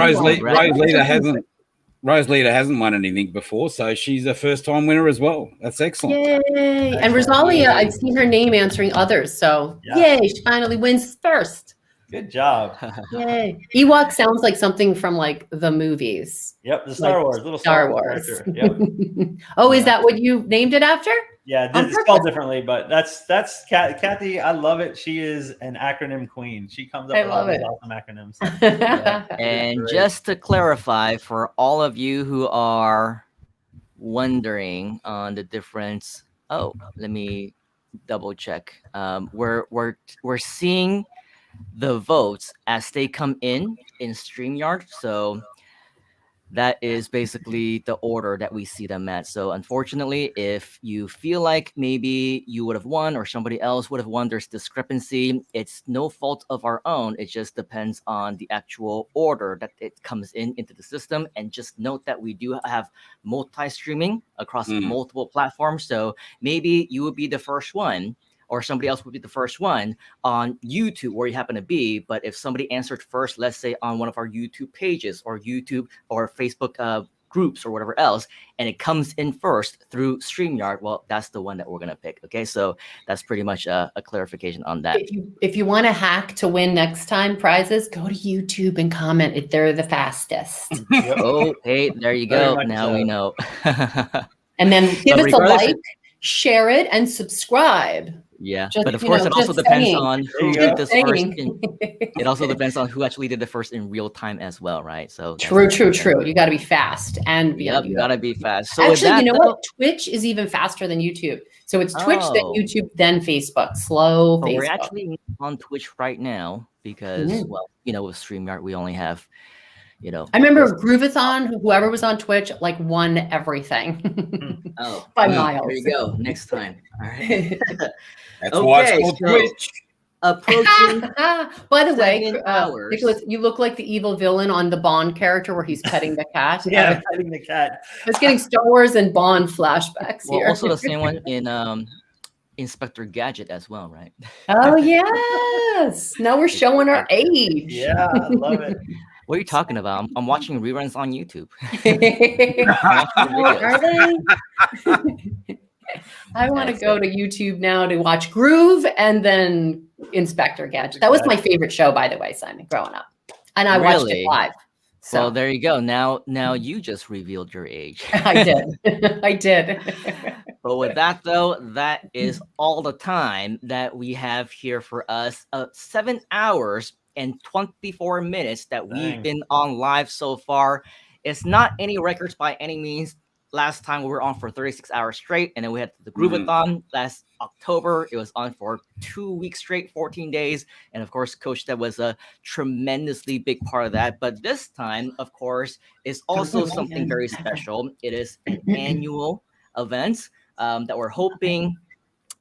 Rosalita hasn't won anything before, so she's a first-time winner as well. That's excellent. Yay! And Rosalia, I've seen her name answering others, so yay! She finally wins first. Good job. Yay! Ewok sounds like something from like the movies. Yep, the Star Wars, little Star Star Wars. character. Yep. Oh, is that what you named it after? Yeah, it's spelled differently, but that's Kathy. I love it. She is an acronym queen. She comes up I with all love these it. awesome acronyms. And Great. just to clarify for all of you who are wondering on the difference, let me double check. We're seeing the votes as they come in StreamYard. So that is basically the order that we see them at. So unfortunately, if you feel like maybe you would have won or somebody else would have won, there's discrepancy. It's no fault of our own. It just depends on the actual order that it comes into the system. And just note that we do have multi-streaming across multiple platforms. So maybe you would be the first one, or somebody else would be the first one on YouTube where you happen to be. But if somebody answered first, let's say on one of our YouTube pages or YouTube or Facebook groups or whatever else, and it comes in first through StreamYard, well, that's the one that we're going to pick. Okay, so that's pretty much a clarification on that. If you want a hack to win next time prizes, go to YouTube and comment if they're the fastest. Oh, hey, there you go. Now we know. And then give us a regardless, like, share it, and subscribe. Yeah, Just, but of you course, know, it also just depends saying. on who Just did this first. saying. It also depends on who actually did the first in real time as well, right? So True. You got to be fast and be Yep, you gotta be fast. So Actually, with that, you know what? Twitch is even faster than YouTube. So it's Twitch, then Oh. YouTube, then Facebook. Slow But Facebook. we're actually on Twitch right now because, Mhm. well, you know, with StreamYard, we only have, you know. I remember Grooveathon, whoever was on Twitch, like won everything. Oh, by well, miles. There you go. Next time. All right. That's why it's called so Twitch. approaching. By the way, 7 hours. Nicholas, you look like the evil villain on the Bond character where he's petting the cat. Yeah, petting the cat. I was getting Star Wars and Bond flashbacks Well, here. also the same one in Inspector Gadget as well, right? Oh yes! Now we're showing our age. Yeah, I love it. What are you talking about? I'm watching reruns on YouTube. Are they? I want to go to YouTube now to watch Groove and then Inspector Gadget. That was my favorite show, by the way, Simon, growing up. And I watched it Really? live. So Well, there you go. Now you just revealed your age. I did. I did. But with that, though, that is all the time that we have here for us. 7 hours and 24 minutes that we've Dang. been on live so far. It's not any records by any means. Last time we were on for 36 hours straight, and then we had the Grooveathon last October. It was on for 2 weeks straight, 14 days. And of course, Coach Deb was a tremendously big part of that. But this time, of course, is also something very special. It is an annual event that we're hoping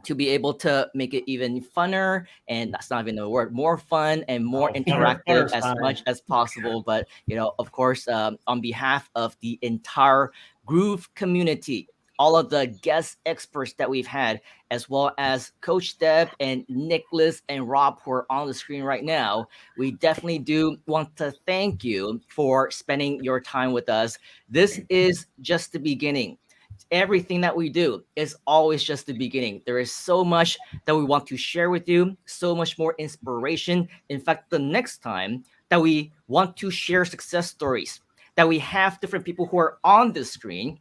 to be able to make it even funner, and that's not even a word, more fun and more interactive as much as possible. But, you know, of course, on behalf of the entire Groove community, all of the guest experts that we've had, as well as Coach Deb and Nicholas and Rob, who are on the screen right now, we definitely do want to thank you for spending your time with us. This is just the beginning. Everything that we do is always just the beginning. There is so much that we want to share with you, so much more inspiration. In fact, the next time that we want to share success stories, that we have different people who are on the screen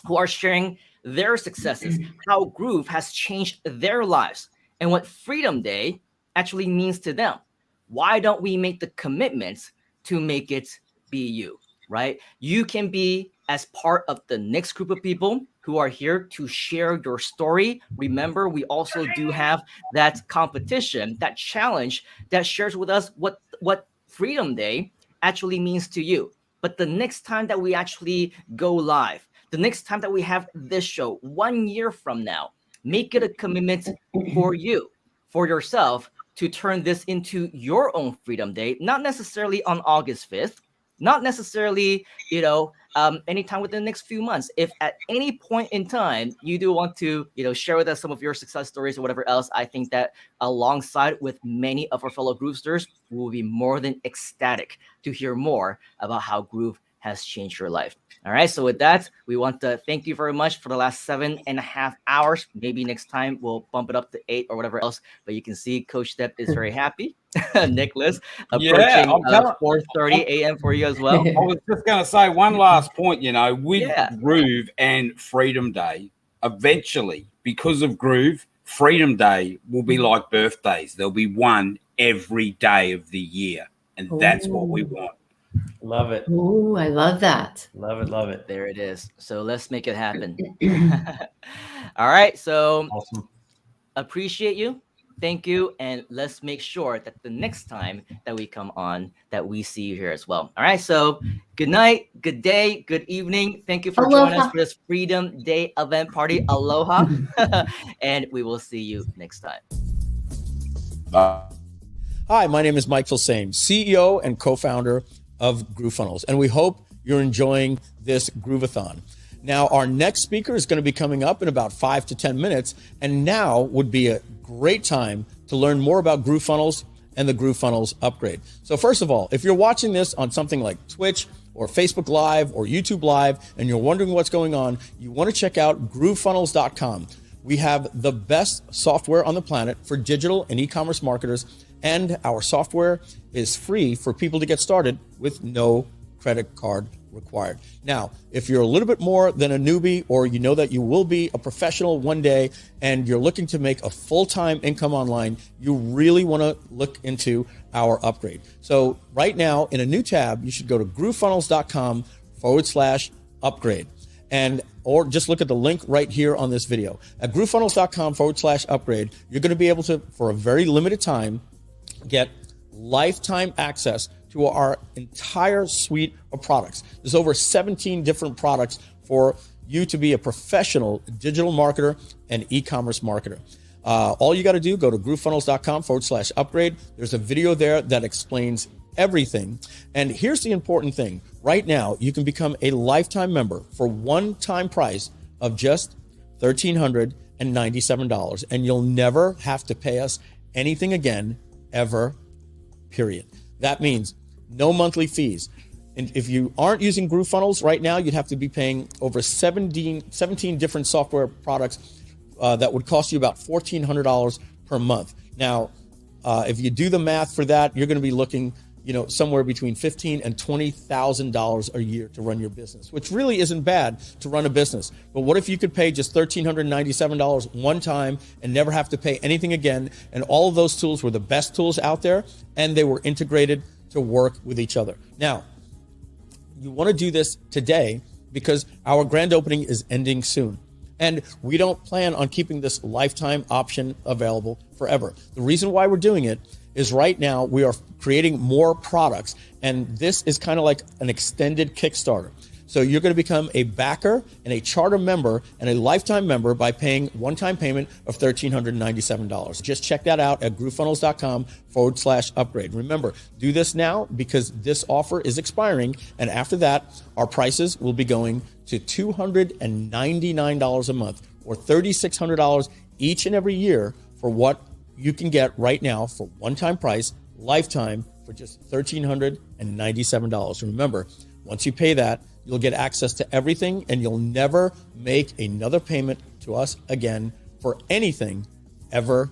who are sharing their successes, how Groove has changed their lives, and what Freedom Day actually means to them. Why don't we make the commitments to make it be you, right? You can be as part of the next group of people who are here to share your story. Remember, we also do have that competition, that challenge that shares with us what Freedom Day actually means to you. But the next time that we actually go live, the next time that we have this show 1 year from now, make it a commitment for you, for yourself, to turn this into your own Freedom Day, not necessarily on August 5th, not necessarily, anytime within the next few months. If at any point in time you do want to, share with us some of your success stories or whatever else, I think that alongside with many of our fellow Groovesters, we will be more than ecstatic to hear more about how Groove has changed your life. All right. So with that, we want to thank you very much for the last 7.5 hours. Maybe next time we'll bump it up to 8 or whatever else. But you can see Coach Step is very happy. Nicholas, approaching 4:30 a.m. for you as well. I was just going to say one last point, with Groove and Freedom Day, eventually, because of Groove, Freedom Day will be like birthdays. There'll be one every day of the year. And that's what we want. Love it. Ooh, I love that. Love it. Love it. There it is. So let's make it happen. All right. So awesome. Appreciate you. Thank you. And let's make sure that the next time that we come on, that we see you here as well. All right. So good night, good day, good evening. Thank you for joining us for this Freedom Day event party. Aloha. And we will see you next time. Hi, my name is Mike Filsame, CEO and co-founder of GrooveFunnels, and we hope you're enjoying this Groovathon. Now, our next speaker is going to be coming up in about 5 to 10 minutes, and now would be a great time to learn more about GrooveFunnels and the GrooveFunnels upgrade. So first of all, if you're watching this on something like Twitch or Facebook Live or YouTube Live, and you're wondering what's going on, you want to check out groovefunnels.com. We have the best software on the planet for digital and e-commerce marketers, and our software is free for people to get started with no credit card required. Now, if you're a little bit more than a newbie, or you know that you will be a professional one day and you're looking to make a full-time income online, you really want to look into our upgrade. So right now in a new tab, you should go to groovefunnels.com/upgrade. Or just look at the link right here on this video. At groovefunnels.com/upgrade, you're going to be able to, for a very limited time, get lifetime access to our entire suite of products. There's over 17 different products for you to be a professional digital marketer and e-commerce marketer. All you got to do, go to groovefunnels.com/upgrade. There's a video there that explains everything. And here's the important thing. Right now, you can become a lifetime member for one-time price of just $1,397. And you'll never have to pay us anything again, ever, period. That means no monthly fees. And if you aren't using GrooveFunnels right now, you'd have to be paying over 17 different software products that would cost you about $1,400 per month. Now, if you do the math for that, you're going to be looking, somewhere between $15,000 and $20,000 a year to run your business, which really isn't bad to run a business. But what if you could pay just $1,397 one time and never have to pay anything again? And all of those tools were the best tools out there, and they were integrated to work with each other. Now, you want to do this today because our grand opening is ending soon. And we don't plan on keeping this lifetime option available forever. The reason why we're doing it is right now we are creating more products, and this is kind of like an extended Kickstarter. So you're going to become a backer and a charter member and a lifetime member by paying one-time payment of $1,397. Just check that out at groovefunnels.com/upgrade. Remember, do this now because this offer is expiring, and after that, our prices will be going to $299 a month, or $3,600 each and every year for what you can get right now for one-time price, lifetime, for just $1,397. Remember, once you pay that, you'll get access to everything, and you'll never make another payment to us again for anything ever,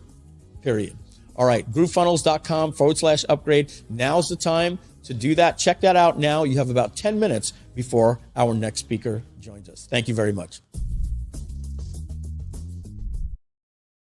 period. All right, groovefunnels.com/upgrade. Now's the time to do that. Check that out now. You have about 10 minutes before our next speaker joins us. Thank you very much.